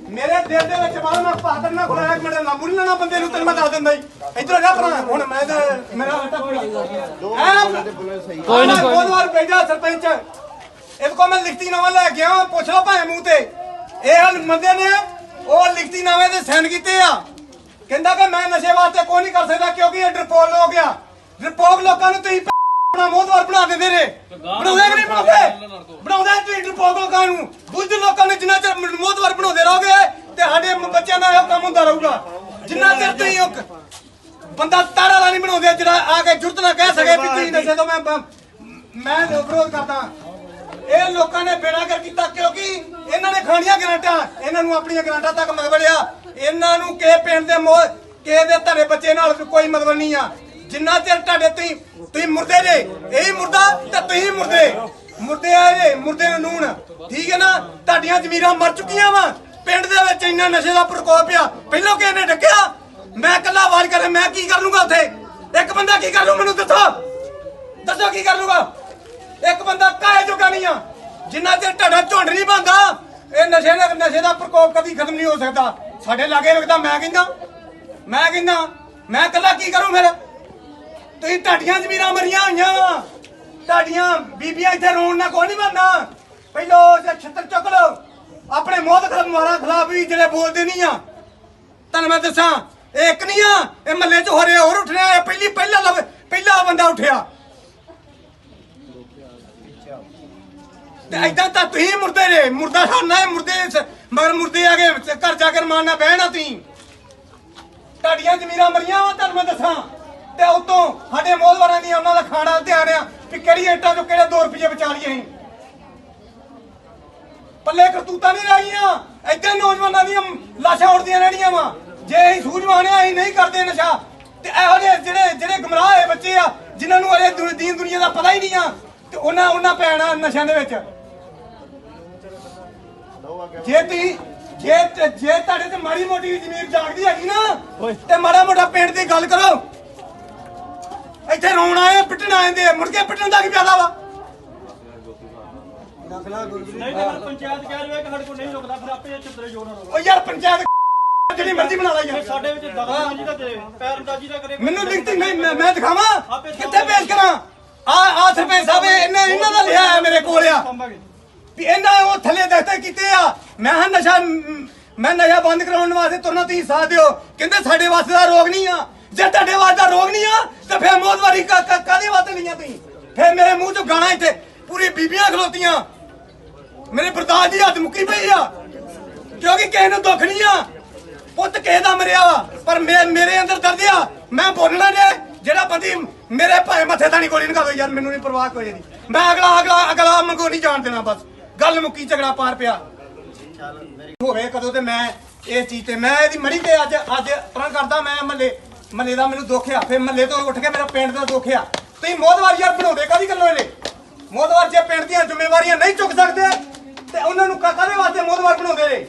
ਮੇਰੇ ਦਿਲ ਦੇ ਵਿੱਚ ਬਾਹਰ ਮੈਂ ਪਾਦਰ ਨਾ ਖੁਲਾਇਆ। ਇੱਕ ਮਿੰਟ ਲਾਂਬੂ ਨਹੀਂ ਲੈਣਾ ਬੰਦੇ ਨੂੰ, ਤੈਨੂੰ ਮੈਂ ਦੱਸ ਦਿੰਦਾ ਹੀ। ਇੱਧਰ ਜਾ ਭਰਾ ਹੁਣ ਮੈਂ ਮੇਰਾ ਕੋਈ ਨਹੀਂ ਬਹੁਤ ਵਾਰ ਭੇਜਾ ਸਰਪੰਚ। ਇਹਦੇ ਕੋਲ ਮੈਂ ਲਿਖਤੀ ਨਾਮਾ ਲੈ ਗਿਆ, ਪੁੱਛ ਲਓ ਭਾਵੇਂ ਮੂੰਹ ਤੇ। ਇਹ ਬੰਦੇ ਨੇ ਉਹ ਲਿਖਤੀ ਨਾਮੇ ਤੇ ਸਾਈਨ ਕੀਤੇ ਆ। ਕਹਿੰਦਾ ਕਿ ਮੈਂ ਨਸ਼ੇ ਵਾਸਤੇ ਕੋਈ ਨਹੀਂ ਕਰ ਸਕਦਾ ਕਿਉਂਕਿ ਇਹ ਡਰਪੋਕ ਹੋ ਗਿਆ। ਡਰਪੋਕ ਲੋਕਾਂ ਨੂੰ ਤੁਸੀਂ ਆਪਣਾ ਮੋਹਦਵਾਰ ਬਣਾ ਦਿੰਦੇ ਨੇ। ਬਣਾਉਂਦੇ ਕਿ ਨਹੀਂ ਬਣਾਉਂਦੇ ਤੁਸੀਂ ਡਰਪੋਕ ਲੋਕਾਂ ਨੂੰ। ਬੁੱਧ ਲੋਕਾਂ ਨੂੰ ਜਿੰਨਾ ਚਿਰ ਮੋਹਦਵਾਰ ਬਣਾਉਂਦੇ ਰਹੋਗੇ ਤੇ ਸਾਡੇ ਬੱਚਿਆਂ ਦਾ ਇਹ ਕੰਮ ਹੁੰਦਾ ਰਹੂਗਾ। ਜਿੰਨਾ ਚਿਰ ਤੁਸੀਂ ਇੱਕ ਬੰਦਾ ਤਾੜਾ ਵਾਲਾ ਨਹੀਂ ਬਣਾਉਂਦੇ ਜਿਹੜਾ ਆ ਕੇ ਜੁਰਤ ਨਾ ਕਹਿ ਸਕੇ ਵੀ ਤੁਸੀਂ ਨਸ਼ੇ ਤੋਂ ਮੈਂ ਵਿਰੋਧ ਕਰਦਾ। ਇਹ ਲੋਕਾਂ ਨੇ ਬੇੜਾ ਕਰ ਕੀਤਾ ਕਿਉਂਕਿ ਇਹਨਾਂ ਨੇ ਖਾਣੀਆਂ ਗਰਾਂਟਾਂ। ਇਹਨਾਂ ਨੂੰ ਆਪਣੀਆਂ ਗਰਾਂਟਾਂ ਤੱਕ ਮਤਲਬ ਆ। ਇਹਨਾਂ ਨੂੰ ਕਿਸੇ ਪਿੰਡ ਦੇ ਕਿਸੇ ਦੇ ਤੁਹਾਡੇ ਬੱਚੇ ਨਾਲ ਕੋਈ ਮਤਲਬ ਨਹੀਂ ਆ। ਜਿੰਨਾ ਚਿਰ ਤੁਹਾਡੇ ਤੁਸੀਂ ਮੁਰਦੇ ਜੇ, ਇਹੀ ਮੁਰਦਾ ਤੇ ਤੁਸੀਂ ਮੁਰਦੇ ਆ ਜੇ ਮੁਰਦੇ ਨੂੰ ਨੂਣ। ਠੀਕ ਹੈ ਨਾ? ਤੁਹਾਡੀਆਂ ਜ਼ਮੀਰਾਂ ਮਰ ਚੁੱਕੀਆਂ ਵਾ। ਪਿੰਡ ਦੇ ਵਿੱਚ ਇੰਨਾ ਨਸ਼ੇ ਦਾ ਪ੍ਰਕੋਪ ਆ। ਪਹਿਲਾਂ ਕਿਸੇ ਨੇ ਡੱਕਿਆ? ਮੈਂ ਇਕੱਲਾ ਆਵਾਜ਼ ਕਰੇ ਮੈਂ ਕੀ ਕਰ ਲੂੰਗਾ ਉੱਥੇ? ਇੱਕ ਬੰਦਾ ਕੀ ਕਰ ਲੂ ਮੈਨੂੰ ਦੱਸੋ ਕੀ ਕਰ ਲੂਗਾ? ਇੱਕ ਬੰਦਾ ਕਾਹੇ ਜੋਗਾ ਨਹੀਂ ਆ। ਜਿੰਨਾ ਚਿਰ ਤੁਹਾਡਾ ਝੁੰਡ ਨਹੀਂ ਬਣਦਾ ਇਹ ਨਸ਼ੇ ਦਾ ਪ੍ਰਕੋਪ ਕਦੀ ਖਤਮ ਨਹੀਂ ਹੋ ਸਕਦਾ। ਸਾਡੇ ਲਾਗੇ ਲੱਗਦਾ ਮੈਂ ਕਹਿੰਦਾ ਮੈਂ ਇਕੱਲਾ ਕੀ ਕਰੂੰ? ਫਿਰ ਤੁਸੀਂ ਤੁਹਾਡੀਆਂ ਜ਼ਮੀਰਾਂ ਮਰੀਆਂ ਹੋਈਆਂ ਵਾ। ਤੁਹਾਡੀਆਂ ਬੀਬੀਆਂ ਇੱਥੇ ਰੋਣ ਨਾਲ ਕੋਈ ਨਹੀਂ ਬਣਨਾ। ਪਹਿਲੋ ਛੱਤਰ ਚੁੱਕ ਲਓ ਆਪਣੇ ਮਾਰਾ ਖਿਲਾਫ ਵੀ ਜਿਹੜੇ ਬੋਲਦੇ ਨਹੀਂ ਆ। ਤੁਹਾਨੂੰ ਮੈਂ ਦੱਸਾਂ ਇਹ ਇੱਕ ਨਹੀਂ ਆ, ਇਹ ਮਹੱਲੇ 'ਚ ਹੋ ਰਿਹਾ ਹੋਰ ਉੱਠਣਾ। ਪਹਿਲਾ ਬੰਦਾ ਉੱਠਿਆ ਤੇ ਏਦਾਂ ਤਾਂ ਤੁਸੀਂ ਮੁਰਦੇ ਜੇ। ਮੁਰਦਾ ਖਾਣਾ ਹੈ ਮਗਰ ਮੁਰਦੇ ਆ ਗਏ ਘਰ ਜਾ ਕੇ ਮਾਰਨਾ ਬਹਿਣਾ। ਤੁਸੀਂ ਤੁਹਾਡੀਆਂ ਜ਼ਮੀਰਾਂ ਮਰੀਆਂ ਵਾ। ਤੁਹਾਨੂੰ ਮੈਂ ਦੱਸਾਂ ਤੇ ਉਤੋਂ ਸਾਡੇ ਮੋਹਦਵਾਰਾਂ ਦੀਆਂ ਉਹਨਾਂ ਦਾ ਖਾਣਾ ਧਿਆਨ ਆ ਵੀ ਕਿਹੜੀ ਇੱਟਾਂ ਚੋਂ ਕਿਹੜੇ 2 ਰੁਪਏ ਬਚਾ ਲਈਏ। ਅਸੀਂ ਪੱਲੇ ਕਰਤੂਤਾਂ ਨਹੀਂ ਲਾਈਆਂ। ਏਦਾਂ ਨੌਜਵਾਨਾਂ ਦੀਆਂ ਲਾਸ਼ਾਂ ਉੱਡਦੀਆਂ ਰਹਿਣੀਆਂ ਵਾ। ਜੇ ਅਸੀਂ ਸੂਝਵਾਨ ਆ ਅਸੀਂ ਨਹੀਂ ਕਰਦੇ ਨਸ਼ਾ ਤੇ ਇਹੋ ਜਿਹੇ ਜਿਹੜੇ ਗੁੰਮਰਾਹ ਹੋਏ ਬੱਚੇ ਆ ਜਿਨ੍ਹਾਂ ਨੂੰ ਅਜੇ ਦੀਨ ਦੁਨੀਆ ਦਾ ਪਤਾ ਹੀ ਨਹੀਂ ਆ ਤੇ ਉਹਨਾਂ ਪੈਣਾ ਨਸ਼ਿਆਂ ਦੇ ਵਿੱਚ। ਜੇ ਤੁਹਾਡੇ ਤੇ ਮਾੜੀ ਮੋਟੀ ਜ਼ਮੀਰ ਜਾਗਦੀ ਹੈਗੀ ਨਾ ਤੇ ਮਾੜਾ ਮੋਟਾ ਪਿੰਡ ਦੀ ਗੱਲ ਕਰੋ। ਇੱਥੇ ਰੋਣ ਆਏ ਪਿੱਟਣ ਆਏ ਦੇ ਮੁੜ ਕੇ ਪਿੱਟਣ ਦਾ ਕੀ ਫਾਇਦਾ ਵਾ? ਨਹੀਂ ਤਾਂ ਪੰਚਾਇਤ ਕਹਿ ਰਹੀ ਹੈ ਕਿ ਸਾਡੇ ਕੋਲ ਨਹੀਂ ਰੁਕਦਾ, ਫਿਰ ਆਪੇ ਚੁੱਤਰੇ ਜੋਰ ਨਾਲ। ਉਹ ਯਾਰ ਪੰਚਾਇਤ ਜਿਹੜੀ ਮਰਜ਼ੀ ਬਣਾ ਲਾ ਯਾਰ। ਸਾਡੇ ਵਿੱਚ ਦਖਲਅੰਦਾਜ਼ੀ ਦਾ ਕਰੇ, ਪੈਰਅੰਦਾਜ਼ੀ ਦਾ ਕਰੇ। ਮੈਨੂੰ ਲਿਖਤੀ ਨਹੀਂ ਮੈਂ ਦਿਖਾਵਾਂ ਕਿੱਥੇ ਪੇਸ਼ ਕਰਾਂ? ਆ ਸਰਪੰਚ ਸਾਹਿਬ ਇਹਨਾਂ ਦਾ ਲਿਆ ਹੈ ਮੇਰੇ ਕੋਲ ਆ ਵੀ ਇਹਨਾਂ ਉਹ ਥੱਲੇ ਦਸਤੇ ਕੀਤੇ ਆ। ਮੈਂ ਨਸ਼ਾ ਬੰਦ ਕਰਾਉਣ ਵਾਸਤੇ ਤੁਰਨਾ ਤੁਸੀਂ ਸਾਥ ਦਿਓ। ਕਹਿੰਦੇ ਸਾਡੇ ਵਾਸਤੇ ਦਾ ਰੋਗ ਨਹੀਂ ਆ। ਜੇ ਤੁਹਾਡੇ ਵਾਸਤੇ ਦਾ ਰੋਗ ਨਹੀਂ ਆ ਤਾਂ ਫਿਰ ਮੌਤਵਾਰੀ ਕਾਹਦੇ ਵਾਸਤੇ ਲਈਆਂ ਤੁਸੀਂ? ਫਿਰ ਮੇਰੇ ਮੂੰਹ ਚੋਂ ਗਾਣਾ ਇੱਥੇ ਪੂਰੀ ਬੀਬੀਆਂ ਖਲੋਤੀਆਂ। ਮੇਰੇ ਬਰਦਾਸ਼ਤ ਦੀ ਹੱਦ ਮੁੱਕੀ ਪਈ ਆ ਕਿਉਂਕਿ ਕਿਸੇ ਨੂੰ ਦੁੱਖ ਨਹੀਂ ਆ। ਪੁੱਤ ਕਿਸੇ ਦਾ ਮਰਿਆ ਵਾ ਪਰ ਮੇਰੇ ਅੰਦਰ ਦਰਦ ਆ। ਮੈਂ ਬੋਲਣਾ ਜੇ ਜਿਹੜਾ ਬੰਦੀ ਮੇਰੇ ਭਾਵੇਂ ਮੱਥੇ ਤਾਂ ਨਹੀਂ ਗੋਲੀ ਨਿਕਾ ਦੋ ਯਾਰ, ਮੈਨੂੰ ਨਹੀਂ ਪਰਵਾਹ ਕੋਈ ਨਹੀਂ। ਮੈਂ ਅਗਲਾ ਮੰਗੋ ਨਹੀਂ ਜਾਣ ਦੇਣਾ। ਬਸ ਗੱਲ ਮੁੱਕੀ, ਝਗੜਾ ਪਾਰ ਪਿਆ ਹੋਵੇ ਕਦੋਂ ਤੇ ਮੈਂ ਇਸ ਚੀਜ਼ ਤੇ ਮੈਂ ਇਹਦੀ ਮੜੀ ਤੇ ਅੱਜ ਪਰਾਂ ਕਰਦਾ। ਮੈਂ ਮਹੱਲੇ ਦਾ ਮੈਨੂੰ ਦੁੱਖ ਆ, ਫਿਰ ਮਹੱਲੇ ਤੋਂ ਉੱਠ ਕੇ ਮੇਰਾ ਪਿੰਡ ਦਾ ਦੁੱਖ ਆ। ਤੁਸੀਂ ਮੋਹਦਵਾਰ ਯਾਰ ਬਣਾਉਂਦੇ ਕਾਹਦੀ ਗੱਲੋਂ ਇਹਨੇ? ਮੋਹਦਵਾਰ ਜੇ ਪਿੰਡ ਦੀਆਂ ਜ਼ਿੰਮੇਵਾਰੀਆਂ ਨਹੀਂ ਚੁੱਕ ਸਕਦੇ ਤੇ ਉਹਨਾਂ ਨੂੰ ਕਾਹਦੇ ਵਾਸਤੇ ਮੋਦਵਾਰ ਬਣਾਉਂਦੇ ਨੇ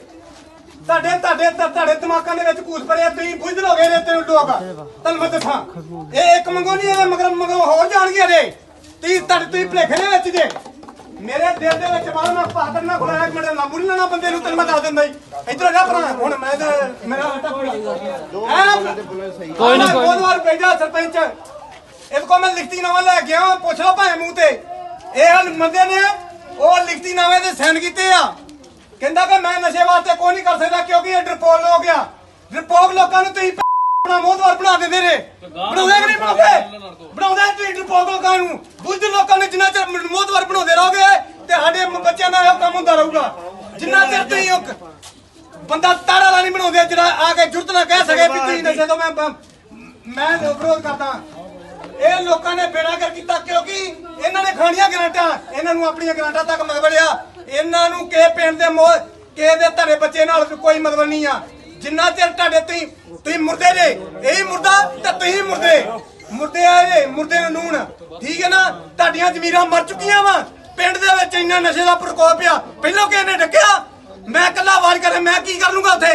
ਤੁਹਾਡੇ ਦਿਮਾਗਾਂ ਦੇ ਵਿੱਚ ਕੂਸ ਭਰਿਆ ਤੁਸੀਂ ਬੁੱਝਲ ਹੋ ਗਏ ਨੇ ਤੈਨੂੰ ਲੋਕ ਤੁਹਾਨੂੰ ਮੈਂ ਦੱਸਾਂ ਇਹ ਇੱਕ ਮੰਗੋ ਨਹੀਂ ਇਹਦੇ ਮਗਰ ਹੋਰ ਜਾਣਗੇ ਨੇ ਤੁਸੀਂ ਭਲੇਖੇ ਦੇ ਵਿੱਚ ਜੇ ਮੇਰੇ ਦਿਲ ਦੇ ਵਿੱਚ ਬਾਹਰ ਮੈਂ ਪਾਤਰ ਨਾ ਖੁਲਾਇਆ ਇੱਕ ਮਿੰਟ ਲਾਂਬੂ ਨਹੀਂ ਲੈਣਾ ਬੰਦੇ ਨੂੰ ਤੈਨੂੰ ਮੈਂ ਦੱਸ ਦਿੰਦਾ ਜੀ ਇੱਧਰ ਜਾ ਭਰਾ ਹੁਣ ਮੈਂ ਤੇ ਮੇਰਾ ਹੱਟਾ ਕੋਈ ਨਹੀਂ ਮੋਦਵਾਰ ਭੇਜਾ ਸਰਪੰਚ ਇਹਦੇ ਕੋਲ ਮੈਂ ਲਿਖਤੀ ਨਾਮਾ ਲੈ ਗਿਆ ਪੁੱਛ ਲਓ ਭਾਵੇਂ ਮੂੰਹ ਤੇ ਇਹ ਬੰਦੇ ਨੇ ਉਹ ਲਿਖਤੀ ਨਾਮੇ ਤੇ ਸਾਈਨ ਕੀਤੇ ਆ ਕਹਿੰਦਾ ਕਿ ਮੈਂ ਨਸ਼ੇ ਵਾਸਤੇ ਕੋਈ ਨਹੀਂ ਕਰ ਸਕਦਾ ਕਿਉਂਕਿ ਇਹ ਡਰਪੋਕ ਹੋ ਗਿਆ ਡਰਪੋਕ ਲੋਕਾਂ ਨੂੰ ਤੁਸੀਂ ਆਪਣਾ ਮੋਦਵਾਰ ਬਣਾ ਦਿੰਦੇ ਨੇ ਬਣਾਉਂਦੇ ਕਿ ਨਹੀਂ ਬਣਾਉਂਦੇ ਤੁਸੀਂ ਡਰਪੋਕ ਲੋਕਾਂ ਨੂੰ ਬੁੱਝ ਲੋਕਾਂ ਨੇ ਜਿੰਨਾ ਚਿਰ ਮੋਦਵਾਰ ਬਣਾਉਂਦੇ ਰਹੋਗੇ ਤੇ ਸਾਡੇ ਬੱਚਿਆਂ ਦਾ ਇਹ ਕੰਮ ਹੁੰਦਾ ਰਹੂਗਾ ਜਿੰਨਾ ਚਿਰ ਤੁਸੀਂ ਇੱਕ ਬੰਦਾ ਤਾੜਾ ਵਾਲਾ ਨਹੀਂ ਬਣਾਉਂਦੇ ਜਿਹੜਾ ਆ ਕੇ ਜੁਰਤ ਨਾ ਕਹਿ ਸਕੇ ਵੀ ਤੁਸੀਂ ਨਸ਼ੇ ਤੋਂ ਮੈਂ ਵਿਰੋਧ ਕਰਦਾ ਇਹ ਲੋਕਾਂ ਨੇ ਬੇੜਾ ਕਰ ਕੀਤਾ ਕਿਉਂਕਿ ਇਹਨਾਂ ਨੇ ਖਾਣੀਆਂ ਗਰਾਂਟਾਂ ਇਹਨਾਂ ਨੂੰ ਆਪਣੀਆਂ ਗਰਾਂਟਾਂ ਤੱਕ ਮਤਲਬਿਆ ਇਹਨਾਂ ਨੂੰ ਕਿਸੇ ਪਿੰਡ ਦੇ ਕਿਸੇ ਦੇ ਤੁਹਾਡੇ ਬੱਚੇ ਨਾਲ ਕੋਈ ਮਤਲਬ ਨਹੀਂ ਆ ਜਿੰਨਾ ਚਿਰ ਤੁਹਾਡੇ ਤੁਸੀਂ ਮੁਰਦੇ ਜੇ ਇਹੀ ਮੁਰਦਾ ਤੇ ਤੁਸੀਂ ਮੁਰਦੇ ਆ ਜੇ ਮੁਰਦੇ ਨੂੰ ਨੂਣ ਠੀਕ ਹੈ ਨਾ ਤੁਹਾਡੀਆਂ ਜ਼ਮੀਰਾਂ ਮਰ ਚੁੱਕੀਆਂ ਵਾ ਪਿੰਡ ਦੇ ਵਿੱਚ ਇੰਨਾ ਨਸ਼ੇ ਦਾ ਪ੍ਰਕੋਪ ਆ ਪਹਿਲਾਂ ਕਿਸੇ ਨੇ ਡੱਕਿਆ ਮੈਂ ਇਕੱਲਾ ਆਵਾਜ਼ ਕਰੇ ਮੈਂ ਕੀ ਕਰ ਲੂੰਗਾ ਉੱਥੇ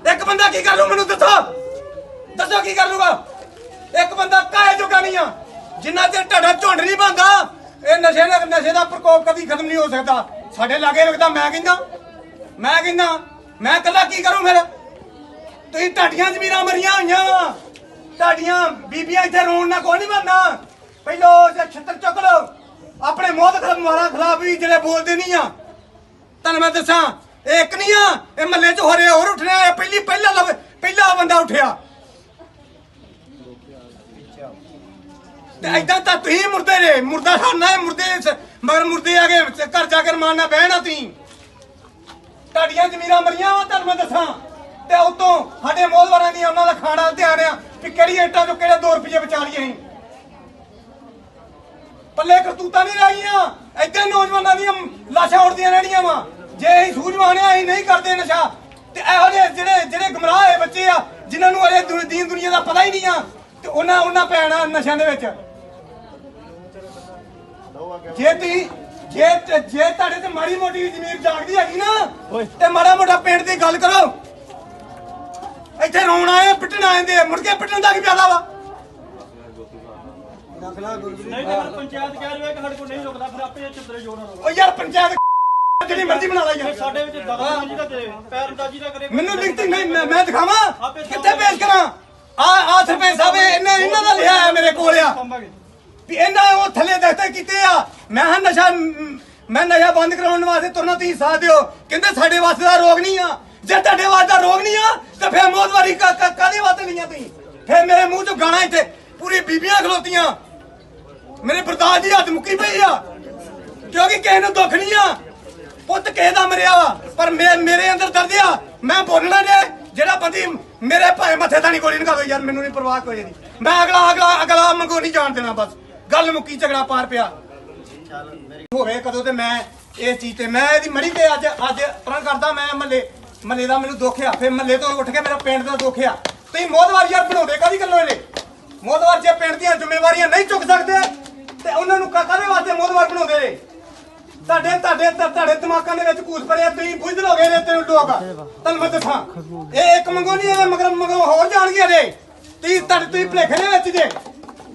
ਇੱਕ ਬੰਦਾ ਕੀ ਕਰ ਲੂ ਮੈਨੂੰ ਦੱਸੋ ਕੀ ਕਰ ਲੂਗਾ ਇੱਕ ਬੰਦਾ ਕਾਹੇ ਜੋਗਾ ਨਹੀਂ ਆ ਜਿੰਨਾ ਚਿਰ ਤੁਹਾਡਾ ਝੁੰਡ ਨਹੀਂ ਬਣਦਾ ਇਹ ਨਸ਼ੇ ਦਾ ਪ੍ਰਕੋਪ ਕਦੀ ਖਤਮ ਨਹੀਂ ਹੋ ਸਕਦਾ ਸਾਡੇ ਲਾਗੇ ਲੱਗਦਾ ਮੈਂ ਕਹਿੰਦਾ ਮੈਂ ਇਕੱਲਾ ਕੀ ਕਰੂੰ ਫਿਰ ਤੁਸੀਂ ਤੁਹਾਡੀਆਂ ਜ਼ਮੀਰਾਂ ਮਰੀਆਂ ਹੋਈਆਂ ਤੁਹਾਡੀਆਂ ਬੀਬੀਆਂ ਇੱਥੇ ਰੋਣ ਨਾਲ ਕੋਈ ਨਹੀਂ ਬਣਨਾ ਪਹਿਲੋ ਛੱਤਰ ਚੁੱਕ ਲਓ ਆਪਣੇ ਮੋਹਤ ਮਾਰਾਂ ਖਿਲਾਫ ਵੀ ਜਿਹੜੇ ਬੋਲਦੇ ਨਹੀਂ ਆ ਤੁਹਾਨੂੰ ਮੈਂ ਦੱਸਾਂ ਇਹ ਇੱਕ ਨਹੀਂ ਆ ਇਹ ਮਹੱਲੇ 'ਚ ਹੋ ਰਿਹਾ ਹੋਰ ਉੱਠਣਾ ਪਹਿਲਾ ਬੰਦਾ ਉੱਠਿਆ ਤੇ ਏਦਾਂ ਤਾਂ ਤੁਸੀਂ ਮੁਰਦੇ ਜੇ ਮੁਰਦਾ ਖਾਣਾ ਹੈ ਮਗਰ ਮੁਰਦੇ ਆ ਗਏ ਘਰ ਜਾ ਕੇ ਮਾਰਨਾ ਬਹਿਣਾ ਤੁਸੀਂ ਤੁਹਾਡੀਆਂ ਜ਼ਮੀਰਾਂ ਮਰੀਆਂ ਵਾ ਤੁਹਾਨੂੰ ਮੈਂ ਦੱਸਾਂ ਤੇ ਉਤੋਂ ਸਾਡੇ ਮੋਹਦਵਾਰਾਂ ਦੀਆਂ ਉਹਨਾਂ ਦਾ ਖਾਣਾ ਧਿਆਨ ਆ ਵੀ ਕਿਹੜੀ ਇੱਟਾਂ ਚੋਂ ਕਿਹੜੇ 2 ਰੁਪਏ ਬਚਾ ਲਈਏ ਅਸੀਂ ਪੱਲੇ ਕਰਤੂਤਾਂ ਨਹੀਂ ਰਹੀਆਂ ਏਦਾਂ ਨੌਜਵਾਨਾਂ ਦੀਆਂ ਲਾਸ਼ਾਂ ਉੱਡਦੀਆਂ ਰਹਿਣੀਆਂ ਵਾ ਜੇ ਅਸੀਂ ਸੂਝਵਾਨ ਆ ਅਸੀਂ ਨਹੀਂ ਕਰਦੇ ਨਸ਼ਾ ਤੇ ਇਹੋ ਜਿਹੇ ਜਿਹੜੇ ਗਮਰਾਹ ਹੋਏ ਬੱਚੇ ਆ ਜਿਨ੍ਹਾਂ ਨੂੰ ਅਜੇ ਦੀਨ ਦੁਨੀਆ ਦਾ ਪਤਾ ਹੀ ਨਹੀਂ ਆ ਤੇ ਉਹਨਾਂ ਪੈਣਾ ਨਸ਼ਿਆਂ ਦੇ ਵਿੱਚ ਜੇ ਤੁਹਾਡੇ ਤੇ ਮਾੜੀ ਮੋਟੀ ਜ਼ਮੀਰ ਜਾਗਦੀ ਹੈਗੀ ਨਾ ਤੇ ਮਾੜਾ ਮੋਟਾ ਪਿੰਡ ਦੀ ਗੱਲ ਕਰੋ ਇੱਥੇ ਰੋਣ ਆਏ ਪਿੱਟਣ ਆਏ ਮੁੜ ਕੇ ਪਿੱਟਣ ਦਾ ਕੀ ਫਾਇਦਾ ਵਾ ਨਹੀਂ ਤੇ ਪੰਚਾਇਤ ਕਹਿ ਰਹੀ ਹੈ ਕਿ ਸਾਡੇ ਕੋਲ ਨਹੀਂ ਰੁਕਦਾ ਫਿਰ ਆਪੇ ਚਿੱਤਰੇ ਜੋੜਨ ਉਹ ਯਾਰ ਪੰਚਾਇਤ ਜਿਹੜੀ ਮਰਜ਼ੀ ਬਣਾ ਲਾ ਯਾਰ ਸਾਡੇ ਵਿੱਚ ਦਖਲਅੰਦਾਜ਼ੀ ਦਾ ਕਰੇ ਪੈਰਅੰਦਾਜ਼ੀ ਦਾ ਕਰੇ ਮੈਨੂੰ ਲਿਖਤੀ ਨਹੀਂ ਮੈਂ ਦਿਖਾਵਾਂ ਕਿੱਥੇ ਪੇਸ਼ ਕਰਾਂ ਆ ਸਰਪੰਚ ਸਾਹਿਬ ਇਹਨਾਂ ਦਾ ਲਿਆ ਹੈ ਮੇਰੇ ਕੋਲ ਆ ਵੀ ਇਹਨਾਂ ਉਹ ਥੱਲੇ ਦਸਤੇ ਕੀਤੇ ਆ ਮੈਂ ਨਸ਼ਾ ਬੰਦ ਕਰਾਉਣ ਵਾਸਤੇ ਤੁਰਨਾ ਤੁਸੀਂ ਸਾਥ ਦਿਓ ਕਹਿੰਦੇ ਸਾਡੇ ਵਾਸਤੇ ਦਾ ਰੋਗ ਨਹੀਂ ਆ ਜੇ ਤੁਹਾਡੇ ਵਾਸਤੇ ਦਾ ਰੋਗ ਨਹੀਂ ਆ ਤਾਂ ਫਿਰ ਮੋਦਵਾਰੀ ਕਾਹਦੇ ਵਾਸਤੇ ਲਈਆਂ ਤੁਸੀਂ ਫਿਰ ਮੇਰੇ ਮੂੰਹ ਚੋਂ ਗਾਣਾ ਇੱਥੇ ਪੂਰੀ ਬੀਬੀਆਂ ਖਲੋਤੀਆਂ ਮੇਰੇ ਬਰਦਾਸ਼ਤ ਦੀ ਹੱਦ ਮੁੱਕੀ ਪਈ ਆ ਕਿਉਂਕਿ ਕਿਸੇ ਨੂੰ ਦੁੱਖ ਨਹੀਂ ਆ ਪੁੱਤ ਕਿਸੇ ਦਾ ਮਰਿਆ ਵਾ ਪਰ ਮੇਰੇ ਅੰਦਰ ਦਰਦ ਆ ਮੈਂ ਬੋਲਣਾ ਜੇ ਜਿਹੜਾ ਬੰਦੀ ਮੇਰੇ ਭਾਵੇਂ ਮੱਥੇ ਤਾਂ ਨਹੀਂ ਗੋਲੀ ਨਿਕਾਲੋ ਯਾਰ ਮੈਨੂੰ ਨਹੀਂ ਪਰਵਾਹ ਕੋਈ ਨਹੀਂ ਮੈਂ ਅਗਲਾ ਮੰਗੋ ਨਹੀਂ ਜਾਣ ਦੇਣਾ ਬਸ ਗੱਲ ਮੁੱਕੀ ਝਗੜਾ ਪਾਰ ਪਿਆ ਹੋਵੇ ਕਦੋਂ ਤੇ ਮੈਂ ਇਸ ਚੀਜ਼ ਤੇ ਮੈਂ ਇਹਦੀ ਮੜੀ ਤੇ ਅੱਜ ਪਰਾਂ ਕਰਦਾ ਮੈਂ ਮਹੱਲੇ ਦਾ ਮੈਨੂੰ ਦੁੱਖ ਆ ਫਿਰ ਮਹੱਲੇ ਤੋਂ ਉੱਠ ਕੇ ਮੇਰਾ ਪਿੰਡ ਦਾ ਦੁੱਖ ਆ ਤੁਸੀਂ ਮੋਦਵਾਰ ਯਾਰ ਬਣਾਉਂਦੇ ਕਾਹਦੀ ਗੱਲੋਂ ਇਹਨੇ ਮੋਦਵਾਰ ਜੇ ਪਿੰਡ ਦੀਆਂ ਜ਼ਿੰਮੇਵਾਰੀਆਂ ਨਹੀਂ ਚੁੱਕ ਸਕਦੇ ਤੇ ਉਹਨਾਂ ਨੂੰ ਕਾਹਦੇ ਵਾਸਤੇ ਮੋਦਵਾਰ ਬਣਾਉਂਦੇ ਨੇ ਤੁਹਾਡੇ ਦਿਮਾਗਾਂ ਦੇ ਵਿੱਚ ਕੂਸ ਭਰਿਆ ਤੁਸੀਂ ਬੁੱਝਲ ਹੋ ਗਏ ਨੇ ਤੈਨੂੰ ਲੋਕ ਤੁਹਾਨੂੰ ਮੈਂ ਦੱਸਾਂ ਇਹ ਇੱਕ ਮੰਗੋ ਨਹੀਂ ਇਹਦੇ ਮਗਰ ਹੋਰ ਜਾਣਗੇ ਨੇ ਤੁਸੀਂ ਭਲੇਖੇ ਦੇ ਵਿੱਚ ਜੇ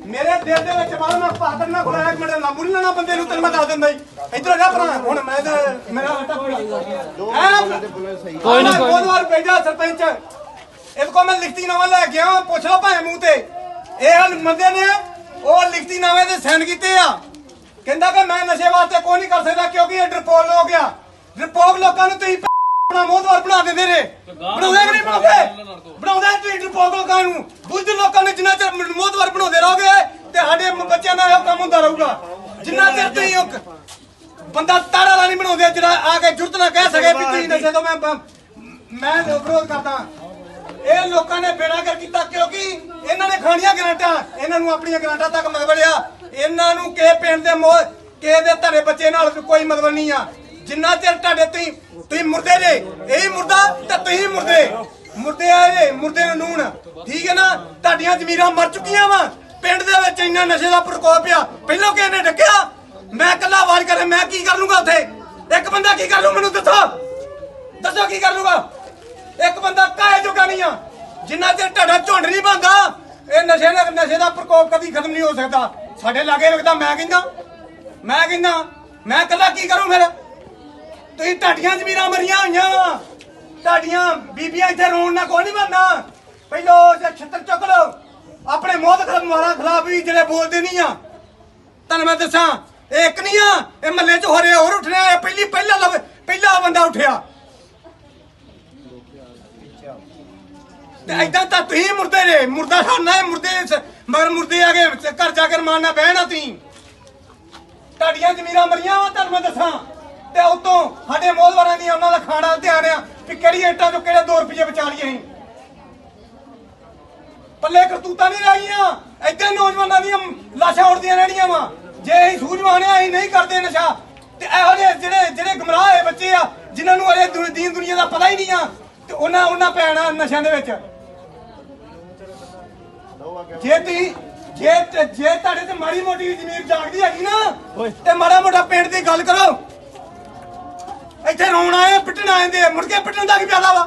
ਮੇਰੇ ਦਿਲ ਦੇ ਵਿੱਚ ਬਾਹਰ ਮੈਂ ਪਾਤਰ ਨਾ ਖੁਲਾਇਆ ਇੱਕ ਮਿੰਟ ਲਾਂਬੂ ਨਹੀਂ ਲੈਣਾ ਬੰਦੇ ਨੂੰ ਤੈਨੂੰ ਮੈਂ ਦੱਸ ਦਿੰਦਾ ਜੀ ਇੱਧਰ ਜਾ ਭਰਾ ਹੁਣ ਮੈਂ ਤੇ ਮੇਰਾ ਹੱਟਾ ਕੋਈ ਨਹੀਂ ਮੋਦਵਾਰ ਭੇਜਾ ਸਰਪੰਚ ਇਹਦੇ ਕੋਲ ਮੈਂ ਲਿਖਤੀ ਨਾਮਾ ਲੈ ਗਿਆ ਪੁੱਛ ਲਓ ਭਾਵੇਂ ਮੂੰਹ ਤੇ ਇਹ ਬੰਦੇ ਨੇ ਉਹ ਲਿਖਤੀ ਨਾਮੇ ਤੇ ਸਾਈਨ ਕੀਤੇ ਆ ਕਹਿੰਦਾ ਕਿ ਮੈਂ ਨਸ਼ੇ ਵਾਸਤੇ ਕੋਈ ਨਹੀਂ ਕਰ ਸਕਦਾ ਕਿਉਂਕਿ ਇਹ ਡਰਪੋਕ ਹੋ ਗਿਆ ਡਰਪੋਕ ਲੋਕਾਂ ਨੂੰ ਤੁਸੀਂ ਆਪਣਾ ਮੋਦਵਾਰ ਬਣਾ ਦਿੰਦੇ ਨੇ ਬਣਾਉਂਦੇ ਕਿ ਨਹੀਂ ਬਣਾਉਂਦੇ ਤੁਸੀਂ ਡਰਪੋਕ ਲੋਕਾਂ ਨੂੰ ਬੁੱਝ ਲੋਕਾਂ ਨੇ ਜਿੰਨਾ ਚਿਰ ਮੋਦਵਾਰ ਬਣਾਉਂਦੇ ਰਹੋਗੇ ਤੇ ਸਾਡੇ ਬੱਚਿਆਂ ਦਾ ਇਹ ਕੰਮ ਹੁੰਦਾ ਰਹੂਗਾ ਜਿੰਨਾ ਚਿਰ ਤੁਸੀਂ ਇੱਕ ਬੰਦਾ ਤਾੜਾ ਵਾਲਾ ਨਹੀਂ ਬਣਾਉਂਦੇ ਜਿਹੜਾ ਆ ਕੇ ਜੁਰਤ ਨਾ ਕਹਿ ਸਕੇ ਵੀ ਤੁਸੀਂ ਨਸ਼ੇ ਤੋਂ ਮੈਂ ਵਿਰੋਧ ਕਰਦਾ ਇਹ ਲੋਕਾਂ ਨੇ ਬੇੜਾ ਕਰ ਕੀਤਾ ਕਿਉਂਕਿ ਇਹਨਾਂ ਨੇ ਖਾਣੀਆਂ ਗਰਾਂਟਾਂ ਇਹਨਾਂ ਨੂੰ ਆਪਣੀਆਂ ਗਰਾਂਟਾਂ ਤੱਕ ਮਤਲਬਿਆ ਇਹਨਾਂ ਨੂੰ ਕਿਸੇ ਪਿੰਡ ਦੇ ਕਿਸੇ ਦੇ ਤੁਹਾਡੇ ਬੱਚੇ ਨਾਲ ਕੋਈ ਮਤਲਬ ਨਹੀਂ ਆ ਜਿੰਨਾ ਚਿਰ ਤੁਹਾਡੇ ਤੁਸੀਂ ਮੁਰਦੇ ਜੇ ਇਹੀ ਮੁਰਦਾ ਤੇ ਤੁਸੀਂ ਮੁਰਦੇ ਆ ਜੇ ਮੁਰਦੇ ਨੂੰ ਨੂਣ ਠੀਕ ਹੈ ਨਾ ਤੁਹਾਡੀਆਂ ਜ਼ਮੀਰਾਂ ਮਰ ਚੁੱਕੀਆਂ ਵਾ ਪਿੰਡ ਦੇ ਵਿੱਚ ਇੰਨਾ ਨਸ਼ੇ ਦਾ ਪ੍ਰਕੋਪ ਆ ਪਹਿਲਾਂ ਕਿਸੇ ਨੇ ਡੱਕਿਆ ਮੈਂ ਇਕੱਲਾ ਆਵਾਜ਼ ਕਰੇ ਮੈਂ ਕੀ ਕਰ ਲੂੰਗਾ ਉੱਥੇ ਇੱਕ ਬੰਦਾ ਕੀ ਕਰ ਲੂ ਮੈਨੂੰ ਦੱਸੋ ਕੀ ਕਰ ਲੂਗਾ। ਇੱਕ ਬੰਦਾ ਕਾਹੇ ਜੋਗਾ ਨਹੀਂ ਆ ਜਿੰਨਾ ਚਿਰ ਤੁਹਾਡਾ ਝੁੰਡ ਨਹੀਂ ਬਣਦਾ ਇਹ ਨਸ਼ੇ ਦਾ ਪ੍ਰਕੋਪ ਕਦੀ ਖਤਮ ਨਹੀਂ ਹੋ ਸਕਦਾ। ਸਾਡੇ ਲਾਗੇ ਲੱਗਦਾ ਮੈਂ ਕਹਿੰਦਾ ਮੈਂ ਇਕੱਲਾ ਕੀ ਕਰੂੰ ਫਿਰ। ਤੁਸੀਂ ਢਾਡੀਆਂ ਜ਼ਮੀਰਾਂ ਮਰੀਆਂ ਹੋਈਆਂ ਵਾ ਢਾਡੀਆਂ ਬੀਬੀਆਂ ਇੱਥੇ ਰੋਣ ਨਾਲ ਕੋਈ ਨਹੀਂ ਬਣਨਾ। ਪਹਿਲੋ ਛੱਤਰ ਚੁੱਕ ਲਓ ਆਪਣੇ ਮੋਹਤ ਮਾਰਾਂ ਖਿਲਾਫ ਵੀ ਜਿਹੜੇ ਬੋਲਦੇ ਨਹੀਂ ਆ। ਤੁਹਾਨੂੰ ਮੈਂ ਦੱਸਾਂ ਇਹ ਇੱਕ ਨਹੀਂ ਆ ਇਹ ਮਹੱਲੇ 'ਚ ਹੋ ਰਿਹਾ ਹੋਰ ਉੱਠਣਾ ਪਹਿਲਾ ਬੰਦਾ ਉੱਠਿਆ ਤੇ ਏਦਾਂ ਤਾਂ ਤੁਸੀਂ ਮੁਰਦੇ ਜੇ ਮੁਰਦਾ ਖਾਣਾ ਹੈ ਮਗਰ ਮੁਰਦੇ ਆ ਗਏ ਘਰ ਜਾ ਕੇ ਮਾਰਨਾ ਬਹਿਣਾ ਤੁਸੀਂ। ਤੁਹਾਡੀਆਂ ਜ਼ਮੀਰਾਂ ਮਰੀਆਂ ਵਾ ਤੁਹਾਨੂੰ ਮੈਂ ਦੱਸਾਂ ਤੇ ਉਤੋਂ ਸਾਡੇ ਮੋਹਦਵਾਰਾਂ ਦੀਆਂ ਉਹਨਾਂ ਦਾ ਖਾਣਾ ਧਿਆਨ ਆ ਵੀ ਕਿਹੜੀ ਇੱਟਾਂ ਚੋਂ ਕਿਹੜੇ 2 ਰੁਪਏ ਬਚਾ ਲਈਏ ਅਸੀਂ। ਪੱਲੇ ਕਰਤੂਤਾਂ ਨਹੀਂ ਰਹੀਆਂ ਏਦਾਂ ਨੌਜਵਾਨਾਂ ਦੀਆਂ ਲਾਸ਼ਾਂ ਉੱਡਦੀਆਂ ਰਹਿਣੀਆਂ ਵਾ। ਜੇ ਅਸੀਂ ਸੂਝਵਾਨ ਆ ਅਸੀਂ ਨਹੀਂ ਕਰਦੇ ਨਸ਼ਾ ਤੇ ਇਹੋ ਜਿਹੇ ਜਿਹੜੇ ਗਮਰਾਹ ਹੋਏ ਬੱਚੇ ਆ ਜਿਨ੍ਹਾਂ ਨੂੰ ਅਜੇ ਦੀਨ ਦੁਨੀਆ ਦਾ ਪਤਾ ਹੀ ਨਹੀਂ ਆ ਤੇ ਉਹਨਾਂ ਪੈਣਾ ਨਸ਼ਿਆਂ ਦੇ ਵਿੱਚ। ਜੇ ਤੁਹਾਡੇ ਤੇ ਮਾੜੀ ਮੋਟੀ ਜ਼ਮੀਰ ਜਾਗਦੀ ਹੈਗੀ ਨਾ ਤੇ ਮਾੜਾ ਮੋਟਾ ਪਿੰਡ ਦੀ ਗੱਲ ਕਰੋ। ਇੱਥੇ ਰੋਣ ਆਏ ਪਿੱਟਣ ਆਏ ਦੇ ਮੁੜ ਕੇ ਪਿੱਟਣ ਦਾ ਕੀ ਫਾਇਦਾ ਵਾ।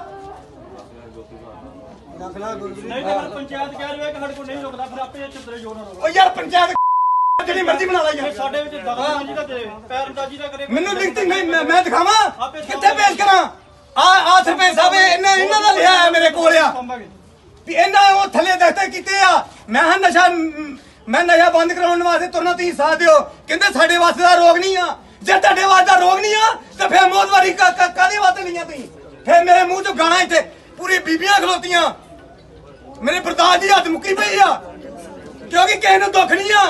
ਨਹੀਂ ਤਾਂ ਪੰਚਾਇਤ ਕਹਿ ਰਹੀ ਹੈ ਕਿ ਸਾਡੇ ਕੋਲ ਨਹੀਂ ਰੁਕਦਾ ਫਿਰ ਆਪੇ ਚਿੱਤਰੇ ਜੋਰ ਨਾਲ ਉਹ ਯਾਰ ਪੰਚਾਇਤ ਜਿਹੜੀ ਮਰਜ਼ੀ ਬਣਾ ਲਾ ਯਾਰ। ਸਾਡੇ ਵਿੱਚ ਦਖਲਅੰਦਾਜ਼ੀ ਦਾ ਕਰੇ ਪੈਰਅੰਦਾਜ਼ੀ ਦਾ ਕਰੇ ਮੈਨੂੰ ਲਿਖਤੀ ਨਹੀਂ ਮੈਂ ਦਿਖਾਵਾਂ ਕਿੱਥੇ ਪੇਸ਼ ਕਰਾਂ। ਆ ਸਰਪੰਚ ਸਾਹਿਬ ਇਹਨਾਂ ਦਾ ਲਿਆ ਹੈ ਮੇਰੇ ਕੋਲ ਆ ਵੀ ਇਹਨਾਂ ਉਹ ਥੱਲੇ ਦਸਤੇ ਕੀਤੇ ਆ। ਮੈਂ ਨਸ਼ਾ ਬੰਦ ਕਰਾਉਣ ਵਾਸਤੇ ਤੁਰਨਾ ਤੁਸੀਂ ਸਾਥ ਦਿਓ। ਕਹਿੰਦੇ ਸਾਡੇ ਵਾਸਤੇ ਦਾ ਰੋਗ ਨਹੀਂ ਆ। ਜੇ ਤੁਹਾਡੇ ਵਾਸਤੇ ਦਾ ਰੋਗ ਨਹੀਂ ਆ ਤਾਂ ਫਿਰ ਮੌਤਵਾਰੀ ਕਾਹਦੇ ਵਾਸਤੇ ਲਈਆਂ ਤੁਸੀਂ। ਫਿਰ ਮੇਰੇ ਮੂੰਹ ਚੋਂ ਗਾਣਾ ਇੱਥੇ ਪੂਰੀ ਬੀਬੀਆਂ ਖਲੋਤੀਆਂ ਮੇਰੇ ਬਰਦਾਸ਼ਤ ਦੀ ਹੱਦ ਮੁੱਕੀ ਪਈ ਆ ਕਿਉਂਕਿ ਕਿਸੇ ਨੂੰ ਦੁੱਖ ਨਹੀਂ ਆ।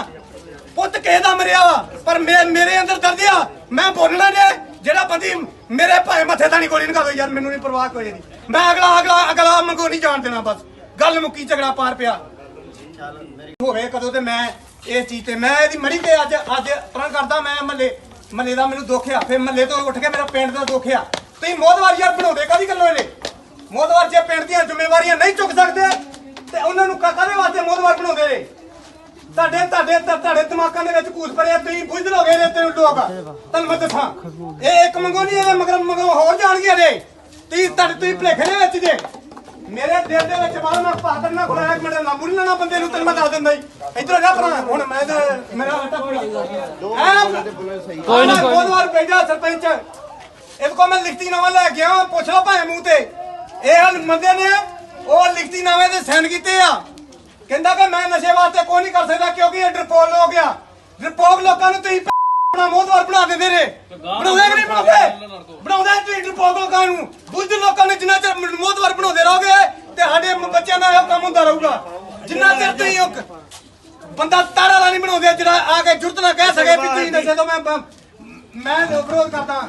ਪੁੱਤ ਕਿਸੇ ਦਾ ਮਰਿਆ ਵਾ ਪਰ ਮੇਰੇ ਅੰਦਰ ਦਰਦ ਆ। ਮੈਂ ਬੋਲਣਾ ਜੇ ਜਿਹੜਾ ਬੰਦੀ ਮੇਰੇ ਭਾਵੇਂ ਮੱਥੇ ਤਾਂ ਨਹੀਂ ਗੋਲੀ ਨਿਕਾਲੋ ਯਾਰ ਮੈਨੂੰ ਨਹੀਂ ਪਰਵਾਹ ਕੋਈ ਨਹੀਂ। ਮੈਂ ਅਗਲਾ ਮੰਗੋ ਨਹੀਂ ਜਾਣ ਦੇਣਾ ਬਸ ਗੱਲ ਮੁੱਕੀ ਝਗੜਾ ਪਾਰ ਪਿਆ ਹੋਵੇ ਕਦੋਂ ਤੇ ਮੈਂ ਇਸ ਚੀਜ਼ ਤੇ ਮੈਂ ਇਹਦੀ ਮੜੀ ਤੇ ਅੱਜ ਪਰਾਂ ਕਰਦਾ। ਮੈਂ ਮਹੱਲੇ ਦਾ ਮੈਨੂੰ ਦੁੱਖ ਆ ਫਿਰ ਮਹੱਲੇ ਤੋਂ ਉੱਠ ਕੇ ਮੇਰਾ ਪਿੰਡ ਦਾ ਦੁੱਖ ਆ। ਤੁਸੀਂ ਮੋਹਦਵਾਰ ਯਾਰ ਬਣਾਉਂਦੇ ਕਾਹਦੀ ਗੱਲੋਂ ਇਹਨੇ ਮੋਹਦਵਾਰ ਜੇ ਪਿੰਡ ਦੀਆਂ ਜ਼ਿੰਮੇਵਾਰੀਆਂ ਨਹੀਂ ਚੁੱਕ ਸਕਦੇ ਤੇ ਉਹਨਾਂ ਨੂੰ ਕਾਹਦੇ ਵਾਸਤੇ ਮੋਹਦਵਾਰ ਬਣਾਉਂਦੇ ਨੇ। ਤੁਹਾਡੇ ਦਿਮਾਗਾਂ ਦੇ ਵਿੱਚ ਕੂਸ ਪੜਿਆ ਤੁਸੀਂ ਬੁੱਝਦੇ ਹੋਗੇ ਨੇ ਤੈਨੂੰ ਲੋਕ ਤੁਹਾਨੂੰ ਮੈਂ ਦੱਸਾਂ ਇਹ ਇੱਕ ਮੰਗੋ ਨਹੀਂ ਇਹ ਮਗਰ ਹੋਰ ਜਾਣਗੇ ਨੇ ਤੁਸੀਂ ਭਲੇਖੇ ਦੇ ਵਿੱਚ ਜੇ ਮੇਰੇ ਦਿਲ ਦੇ ਵਿੱਚ ਬਾਹਰ ਮੈਂ ਪਾਦਰ ਨਾ ਖੁਲਾਇਆ ਇੱਕ ਮਿੰਟ ਲਾਂਬੂ ਨਹੀਂ ਲੈਣਾ ਬੰਦੇ ਨੂੰ ਤੈਨੂੰ ਮੈਂ ਦੱਸ ਦਿੰਦਾ ਜੀ ਇੱਧਰ ਜਾ ਭਰਾ ਹੁਣ ਮੈਂ ਮੇਰਾ ਆਟਾ ਕੋਈ ਨਹੀਂ ਬਹੁਤ ਵਾਰ ਭੇਜਾ ਸਰਪੰਚ ਇਹਦੇ ਕੋਲ ਮੈਂ ਲਿਖਤੀ ਨਾਮਾ ਲੈ ਕੇ ਆਇਆ ਪੁੱਛ ਲਓ ਭਾਵੇਂ ਮੂੰਹ ਤੇ ਇਹ ਬੰਦੇ ਨੇ ਉਹ ਲਿਖਤੀ ਨਾਮੇ ਤੇ ਸਾਈਨ ਕੀਤੇ ਆ। ਕਹਿੰਦਾ ਕਿ ਮੈਂ ਨਸ਼ੇ ਵਾਸਤੇ ਕੋਈ ਨਹੀਂ ਕਰ ਸਕਦਾ ਕਿਉਂਕਿ ਇਹ ਡਰਪੋਕ ਹੋ ਗਿਆ। ਡਰਪੋਕ ਲੋਕਾਂ ਨੂੰ ਤੁਸੀਂ ਆਪਣਾ ਮੋਹਦਵਾਰ ਬਣਾ ਦਿੰਦੇ ਨੇ ਬਣਾਉਂਦੇ ਕਿ ਨਹੀਂ ਬਣਾਉਂਦੇ ਤੁਸੀਂ ਡਰਪੋਕ ਲੋਕਾਂ ਨੂੰ ਬੁੱਧ ਲੋਕਾਂ ਨੇ ਜਿੰਨਾ ਚਿਰ ਮੋਹਦਵਾਰ ਬਣਾਉਂਦੇ ਰਹੋਗੇ ਤੇ ਸਾਡੇ ਬੱਚਿਆਂ ਦਾ ਇਹ ਕੰਮ ਹੁੰਦਾ ਰਹੂਗਾ। ਜਿੰਨਾ ਚਿਰ ਤੁਸੀਂ ਬੰਦਾ ਤਾੜਾ ਵਾਲਾ ਨਹੀਂ ਬਣਾਉਂਦੇ ਜਿਹੜਾ ਆ ਕੇ ਜੁਰਤ ਨਾ ਕਹਿ ਸਕੇ ਵੀ ਤੁਸੀਂ ਨਸ਼ੇ ਤੋਂ ਮੈਂ ਵਿਰੋਧ ਕਰਦਾ।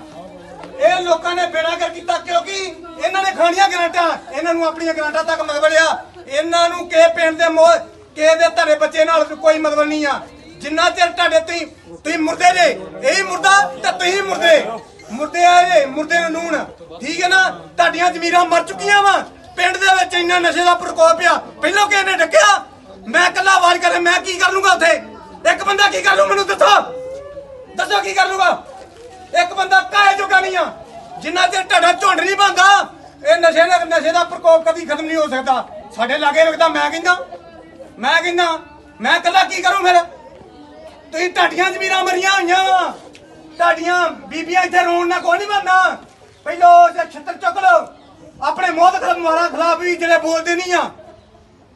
ਇਹ ਲੋਕਾਂ ਨੇ ਬੇੜਾ ਕਰ ਕੀਤਾ ਕਿਉਂਕਿ ਇਹਨਾਂ ਨੇ ਖਾਣੀਆਂ ਗਰਾਂਟਾਂ ਇਹਨਾਂ ਨੂੰ ਆਪਣੀਆਂ ਗਰਾਂਟਾਂ ਤੱਕ ਮਤਲਬ ਆ। ਇਹਨਾਂ ਨੂੰ ਕਿਸੇ ਪਿੰਡ ਦੇ ਕਿਸੇ ਦੇ ਤੁਹਾਡੇ ਬੱਚੇ ਨਾਲ ਕੋਈ ਮਤਲਬ ਨਹੀਂ ਆ। ਜਿੰਨਾ ਚਿਰ ਤੁਹਾਡੇ ਤੁਸੀਂ ਮੁਰਦੇ ਜੇ ਇਹੀ ਮੁਰਦਾ ਤੇ ਤੁਸੀਂ ਮੁਰਦੇ ਆ ਜੇ ਮੁਰਦੇ ਨੂੰ ਨੂਣ ਠੀਕ ਹੈ ਨਾ। ਤੁਹਾਡੀਆਂ ਜ਼ਮੀਰਾਂ ਮਰ ਚੁੱਕੀਆਂ ਵਾ ਪਿੰਡ ਦੇ ਵਿੱਚ ਇੰਨਾ ਨਸ਼ੇ ਦਾ ਪ੍ਰਕੋਪ ਆ। ਪਹਿਲਾਂ ਕਿਸੇ ਨੇ ਡੱਕਿਆ ਮੈਂ ਇਕੱਲਾ ਆਵਾਜ਼ ਕਰੇ ਮੈਂ ਕੀ ਕਰ ਲੂੰਗਾ ਉੱਥੇ ਇੱਕ ਬੰਦਾ ਕੀ ਕਰ ਲੂ ਮੈਨੂੰ ਦੱਸੋ ਕੀ ਕਰ ਲੂਗਾ। ਇੱਕ ਬੰਦਾ ਕਾਹੇ ਜੋਗਾ ਨਹੀਂ ਆ ਜਿੰਨਾ ਚਿਰ ਤੁਹਾਡਾ ਝੁੰਡ ਨਹੀਂ ਬਣਦਾ ਇਹ ਨਸ਼ੇ ਦਾ ਪ੍ਰਕੋਪ ਕਦੀ ਖਤਮ ਨਹੀਂ ਹੋ ਸਕਦਾ। ਸਾਡੇ ਲਾਗੇ ਲੱਗਦਾ ਮੈਂ ਕਹਿੰਦਾ ਮੈਂ ਇਕੱਲਾ ਕੀ ਕਰੂੰ ਫਿਰ। ਤੁਸੀਂ ਢਾਡੀਆਂ ਜ਼ਮੀਰਾਂ ਮਰੀਆਂ ਹੋਈਆਂ ਵਾ ਢਾਡੀਆਂ ਬੀਬੀਆਂ ਇੱਥੇ ਰੋਣ ਨਾਲ ਕੋਈ ਨਹੀਂ ਬਣਨਾ। ਪਹਿਲੋ ਛੱਤਰ ਚੁੱਕ ਲਓ ਆਪਣੇ ਮੋਹਤ ਮਾਰਾਂ ਖਿਲਾਫ ਵੀ ਜਿਹੜੇ ਬੋਲਦੇ ਨਹੀਂ ਆ।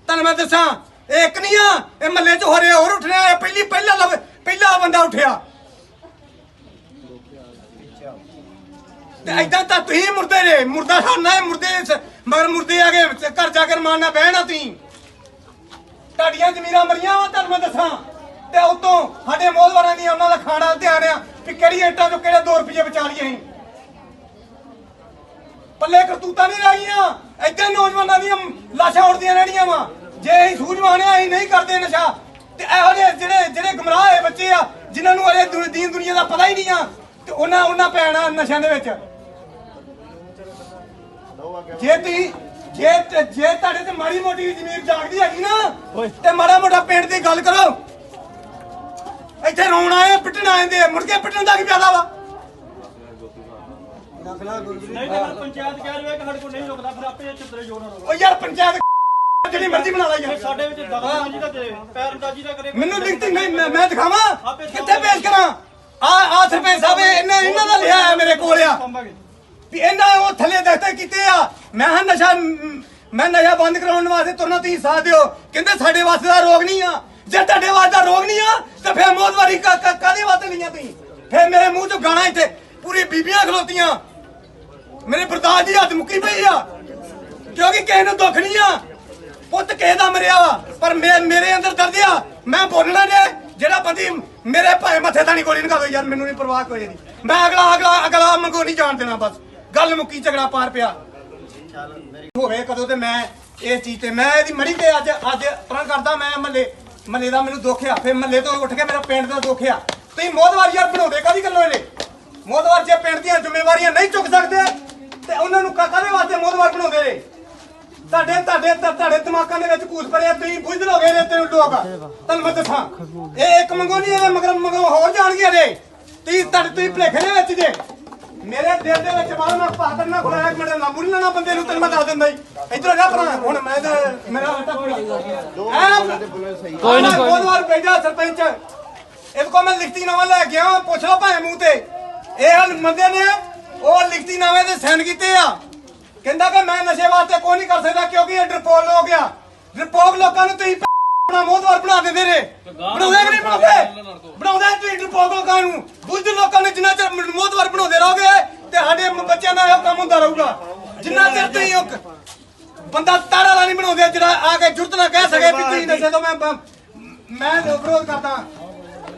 ਤੁਹਾਨੂੰ ਮੈਂ ਦੱਸਾਂ ਇਹ ਇੱਕ ਨਹੀਂ ਆ ਇਹ ਮਹੱਲੇ 'ਚ ਹੋ ਰਿਹਾ ਹੋਰ ਉੱਠਣਾ ਪਹਿਲਾ ਬੰਦਾ ਉੱਠਿਆ ਤੇ ਏਦਾਂ ਤਾਂ ਤੁਸੀਂ ਮੁਰਦੇ ਜੇ ਮੁਰਦਾ ਖਾਣਾ ਹੈ ਮਗਰ ਮੁਰਦੇ ਆ ਗਏ ਘਰ ਜਾ ਕੇ ਮਾਰਨਾ ਬਹਿਣਾ ਤੁਸੀਂ। ਤੁਹਾਡੀਆਂ ਜ਼ਮੀਰਾਂ ਮਰੀਆਂ ਵਾ ਤੁਹਾਨੂੰ ਮੈਂ ਦੱਸਾਂ ਤੇ ਉਤੋਂ ਸਾਡੇ ਮੋਹਦਵਾਰਾਂ ਦੀਆਂ ਉਹਨਾਂ ਦਾ ਖਾਣਾ ਧਿਆਨ ਆ ਵੀ ਕਿਹੜੀ ਇੱਟਾਂ ਚੋਂ ਕਿਹੜੇ 2 ਰੁਪਏ ਬਚਾ ਲਈਏ ਅਸੀਂ। ਪੱਲੇ ਕਰਤੂਤਾਂ ਨਹੀਂ ਰਹੀਆਂ ਏਦਾਂ ਨੌਜਵਾਨਾਂ ਦੀਆਂ ਲਾਸ਼ਾਂ ਉੱਡਦੀਆਂ ਰਹਿਣੀਆਂ ਵਾ। ਜੇ ਅਸੀਂ ਸੂਝਵਾਨ ਆ ਅਸੀਂ ਨਹੀਂ ਕਰਦੇ ਨਸ਼ਾ ਤੇ ਇਹੋ ਜਿਹੇ ਜਿਹੜੇ ਗਮਰਾਹ ਹੋਏ ਬੱਚੇ ਆ ਜਿਨ੍ਹਾਂ ਨੂੰ ਅਜੇ ਦੀਨ ਦੁਨੀਆ ਦਾ ਪਤਾ ਹੀ ਨਹੀਂ ਆ ਤੇ ਉਹਨਾਂ ਪੈਣਾ ਨਸ਼ਿਆਂ ਦੇ ਵਿੱਚ। ਜੇ ਤੁਹਾਡੇ ਤੇ ਮਾੜੀ ਮੋਟੀ ਜ਼ਮੀਰ ਜਾਗਦੀ ਹੈਗੀ ਨਾ ਤੇ ਮਾੜਾ ਮੋਟਾ ਪਿੰਡ ਦੀ ਗੱਲ ਕਰੋ। ਇੱਥੇ ਰੋਣ ਆਏ ਪਿੱਟਣ ਆਏ ਦੇ ਮੁੜ ਕੇ ਪਿੱਟਣ ਦਾ ਕੀ ਫਾਇਦਾ ਵਾ। ਨਹੀਂ ਤਾਂ ਪੰਚਾਇਤ ਕਹਿ ਰਹੀ ਹੈ ਕਿ ਸਾਡੇ ਕੋਲ ਨਹੀਂ ਰੁਕਦਾ ਫਿਰ ਆਪੇ ਚਿੱਤਰੇ ਜੋਰ ਨਾਲ ਉਹ ਯਾਰ ਪੰਚਾਇਤ ਜਿਹੜੀ ਮਰਜ਼ੀ ਬਣਾ ਲੈ ਯਾਰ ਸਾਡੇ ਵਿੱਚ ਦਖਲਅੰਦਾਜ਼ੀ ਦਾ ਕਰੇ ਪੈਰਅੰਦਾਜ਼ੀ ਦਾ ਕਰੇ ਮੈਨੂੰ ਲਿਖਤੀ ਨਹੀਂ ਮੈਂ ਦਿਖਾਵਾਂ ਕਿੱਥੇ ਪੇਸ਼ ਕਰਾਂ ਆ ਸਰਪੰਚ ਸਾਹਿਬ ਇਹਨਾਂ ਦਾ ਲਿਆ ਹੈ ਮੇਰੇ ਕੋਲ ਆ ਵੀ ਇਹਨਾਂ ਉਹ ਥੱਲੇ ਦਸਤੇ ਕੀਤੇ ਆ ਮੈਂ ਨਸ਼ਾ ਬੰਦ ਕਰਾਉਣ ਵਾਸਤੇ ਤੁਰਨਾ ਤੁਸੀਂ ਸਾਥ ਦਿਓ ਕਹਿੰਦੇ ਸਾਡੇ ਵਾਸਤੇ ਦਾ ਰੋਗ ਨਹੀਂ ਆ ਜੇ ਤੁਹਾਡੇ ਵਾਸਤੇ ਦਾ ਰੋਗ ਨਹੀਂ ਆ ਤਾਂ ਫਿਰ ਮੌਤਵਾਰੀ ਕਾਹਦੇ ਵਾਸਤੇ ਲਈਆਂ ਤੁਸੀਂ ਫਿਰ ਮੇਰੇ ਮੂੰਹ ਚੋਂ ਗਾਣਾ ਇੱਥੇ ਪੂਰੀ ਬੀਬੀਆਂ ਖਲੋਤੀਆਂ ਮੇਰੇ ਬਰਦਾਸ਼ਤ ਦੀ ਹੱਦ ਮੁੱਕੀ ਪਈ ਆ ਕਿਉਂਕਿ ਕਿਸੇ ਨੂੰ ਦੁੱਖ ਨਹੀਂ ਆ ਪੁੱਤ ਕਿਸੇ ਦਾ ਮਰਿਆ ਵਾ ਪਰ ਮੇਰੇ ਅੰਦਰ ਦਰਦ ਆ ਮੈਂ ਬੋਲਣਾ ਜੇ ਜਿਹੜਾ ਬੰਦੀ ਮੇਰੇ ਭਾਵੇਂ ਮੱਥੇ ਤਾਂ ਨਹੀਂ ਗੋਲੀ ਨਿਕਾ ਦੋ ਯਾਰ ਮੈਨੂੰ ਨਹੀਂ ਪਰਵਾਹ ਕੋਈ ਨਹੀਂ ਮੈਂ ਅਗਲਾ ਮੰਗੋ ਨਹੀਂ ਜਾਣ ਦੇਣਾ ਬਸ ਗੱਲ ਮੁੱਕੀ ਝਗੜਾ ਪਾਰ ਪਿਆ ਹੋਵੇ ਕਦੋਂ ਤੇ ਮੈਂ ਇਹ ਚੀਜ਼ ਤੇ ਮੈਂ ਇਹਦੀ ਮੜੀ ਤੇ ਅੱਜ ਪਰਾਂ ਕਰਦਾ ਮੈਂ ਮੱਲੇ ਦਾ ਮੈਨੂੰ ਦੁੱਖ ਆ ਫਿਰ ਮੱਲੇ ਤੋਂ ਉੱਠ ਕੇ ਮੇਰਾ ਪਿੰਡ ਦਾ ਦੁੱਖ ਆ ਤੁਸੀਂ ਮੋਦਵਾਰ ਯਾਰ ਬਣਾਉਂਦੇ ਕਾਹਦੀ ਗੱਲੋਂ ਇਹਨੇ ਮੋਦਵਾਰ ਜੇ ਪਿੰਡ ਦੀਆਂ ਜ਼ਿੰਮੇਵਾਰੀਆਂ ਨਹੀਂ ਚੁੱਕ ਸਕਦੇ ਤੇ ਉਹਨਾਂ ਨੂੰ ਕਾਹਦੇ ਵਾਸਤੇ ਮੋਦਵਾਰ ਬਣਾਉਂਦੇ ਨੇ ਤੁਹਾਡੇ ਦਿਮਾਗਾਂ ਦੇ ਵਿੱਚ ਕੂਸ ਪਰਿਆ ਤੁਸੀਂ ਬੁੱਝ ਲੋਗੇ ਨੇ ਤੈਨੂੰ ਲੋਕ ਤੁਹਾਨੂੰ ਮੈਂ ਦੱਸਾਂ ਇਹ ਇੱਕ ਮੰਗੋ ਨਹੀਂ ਇਹ ਮਗਰ ਹੋਰ ਜਾਣਗੇ ਨੇ ਤੁਸੀਂ ਭਲੇਖੇ ਦੇ ਵਿੱਚ ਜੇ ਮੇਰੇ ਦਿਲ ਦੇ ਵਿੱਚ ਬਾਹਰ ਮੈਂ ਪਾਦਰ ਨਾ ਖੁਲਾਇਆ ਇੱਕ ਮਿੰਟ ਲਾਂਬੂ ਨਹੀਂ ਲੈਣਾ ਬੰਦੇ ਨੂੰ ਤੈਨੂੰ ਮੈਂ ਦੱਸ ਦਿੰਦਾ ਜੀ ਇੱਧਰ ਜਾ ਭਰਾ ਹੁਣ ਮੈਂ ਤਾਂ ਮੇਰਾ ਕੋਈ ਨਹੀਂ ਬਹੁਤ ਵਾਰ ਭੇਜਾ ਸਰਪੰਚ ਇਹਦੇ ਕੋਲ ਮੈਂ ਲਿਖਤੀ ਨਾਮਾ ਲੈ ਕੇ ਆਇਆ ਪੁੱਛ ਲਓ ਭਾਵੇਂ ਮੂੰਹ ਤੇ ਇਹ ਬੰਦੇ ਨੇ ਉਹ ਲਿਖਤੀ ਨਾਮੇ ਤੇ ਸਾਈਨ ਕੀਤੇ ਆ ਕਹਿੰਦਾ ਕਿ ਮੈਂ ਨਸ਼ੇ ਵਾਸਤੇ ਕੋਈ ਨਹੀਂ ਕਰ ਸਕਦਾ ਕਿਉਂਕਿ ਇਹ ਡਰਪੋਕ ਹੋ ਗਿਆ ਡਰਪੋਕ ਲੋਕਾਂ ਨੂੰ ਤੁਸੀਂ ਆਪਣਾ ਮੋਦਵਾਰ ਬਣਾ ਦਿੰਦੇ ਨੇ ਬਣਾਉਂਦੇ ਕਿ ਨਹੀਂ ਬਣਾਉਂਦੇ ਤੁਸੀਂ ਡਰਪੋਕ ਲੋਕਾਂ ਨੂੰ ਬੁੱਝ ਲੋਕਾਂ ਨੇ ਜਿੰਨਾ ਚਿਰ ਮੋਦਵਾਰ ਬਣਾਉਂਦੇ ਰਹੋਗੇ ਤੇ ਸਾਡੇ ਬੱਚਿਆਂ ਦਾ ਇਹ ਕੰਮ ਹੁੰਦਾ ਰਹੂਗਾ ਜਿੰਨਾ ਚਿਰ ਤੁਸੀਂ ਇੱਕ ਬੰਦਾ ਤਾੜਾ ਵਾਲਾ ਨਹੀਂ ਬਣਾਉਂਦੇ ਜਿਹੜਾ ਆ ਕੇ ਜੁਰਤ ਨਾ ਕਹਿ ਸਕੇ ਵੀ ਤੁਸੀਂ ਨਸ਼ੇ ਤੋਂ ਮੈਂ ਵਿਰੋਧ ਕਰਦਾ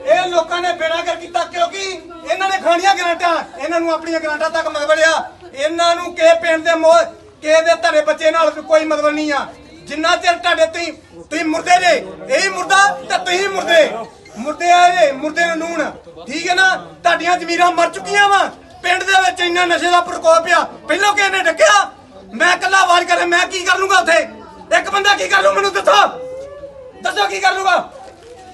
ਇਹ ਲੋਕਾਂ ਨੇ ਬੇੜਾ ਕਰ ਕੀਤਾ ਕਿਉਂਕਿ ਇਹਨਾਂ ਨੇ ਖਾਣੀਆਂ ਗਰਾਂਟਾਂ ਇਹਨਾਂ ਨੂੰ ਆਪਣੀਆਂ ਗਰਾਂਟਾਂ ਤੱਕ ਮਤਲਬੜਿਆ ਇਹਨਾਂ ਨੂੰ ਕਿਸੇ ਪਿੰਡ ਦੇ ਕਿਸੇ ਦੇ ਤੁਹਾਡੇ ਬੱਚੇ ਨਾਲ ਕੋਈ ਮਤਲਬ ਨਹੀਂ ਆ ਜਿੰਨਾ ਚਿਰ ਤੁਹਾਡੇ ਤੁਸੀਂ ਮੁਰਦੇ ਜੇ ਇਹੀ ਮੁਰਦਾ ਤੇ ਤੁਸੀਂ ਮੁਰਦੇ ਆ ਜੇ ਮੁਰਦੇ ਨੂੰ ਨੂਣ ਠੀਕ ਹੈ ਨਾ ਤੁਹਾਡੀਆਂ ਜ਼ਮੀਰਾਂ ਮਰ ਚੁੱਕੀਆਂ ਵਾ ਪਿੰਡ ਦੇ ਵਿੱਚ ਇੰਨਾ ਨਸ਼ੇ ਦਾ ਪ੍ਰਕੋਪ ਆ ਪਹਿਲਾਂ ਕਿਸੇ ਨੇ ਡੱਕਿਆ ਮੈਂ ਇਕੱਲਾ ਆਵਾਜ਼ ਕਰਾਂ ਮੈਂ ਕੀ ਕਰ ਲੂੰਗਾ ਉੱਥੇ ਇੱਕ ਬੰਦਾ ਕੀ ਕਰ ਲੂ ਮੈਨੂੰ ਦੱਸੋ ਕੀ ਕਰ ਲੂਗਾ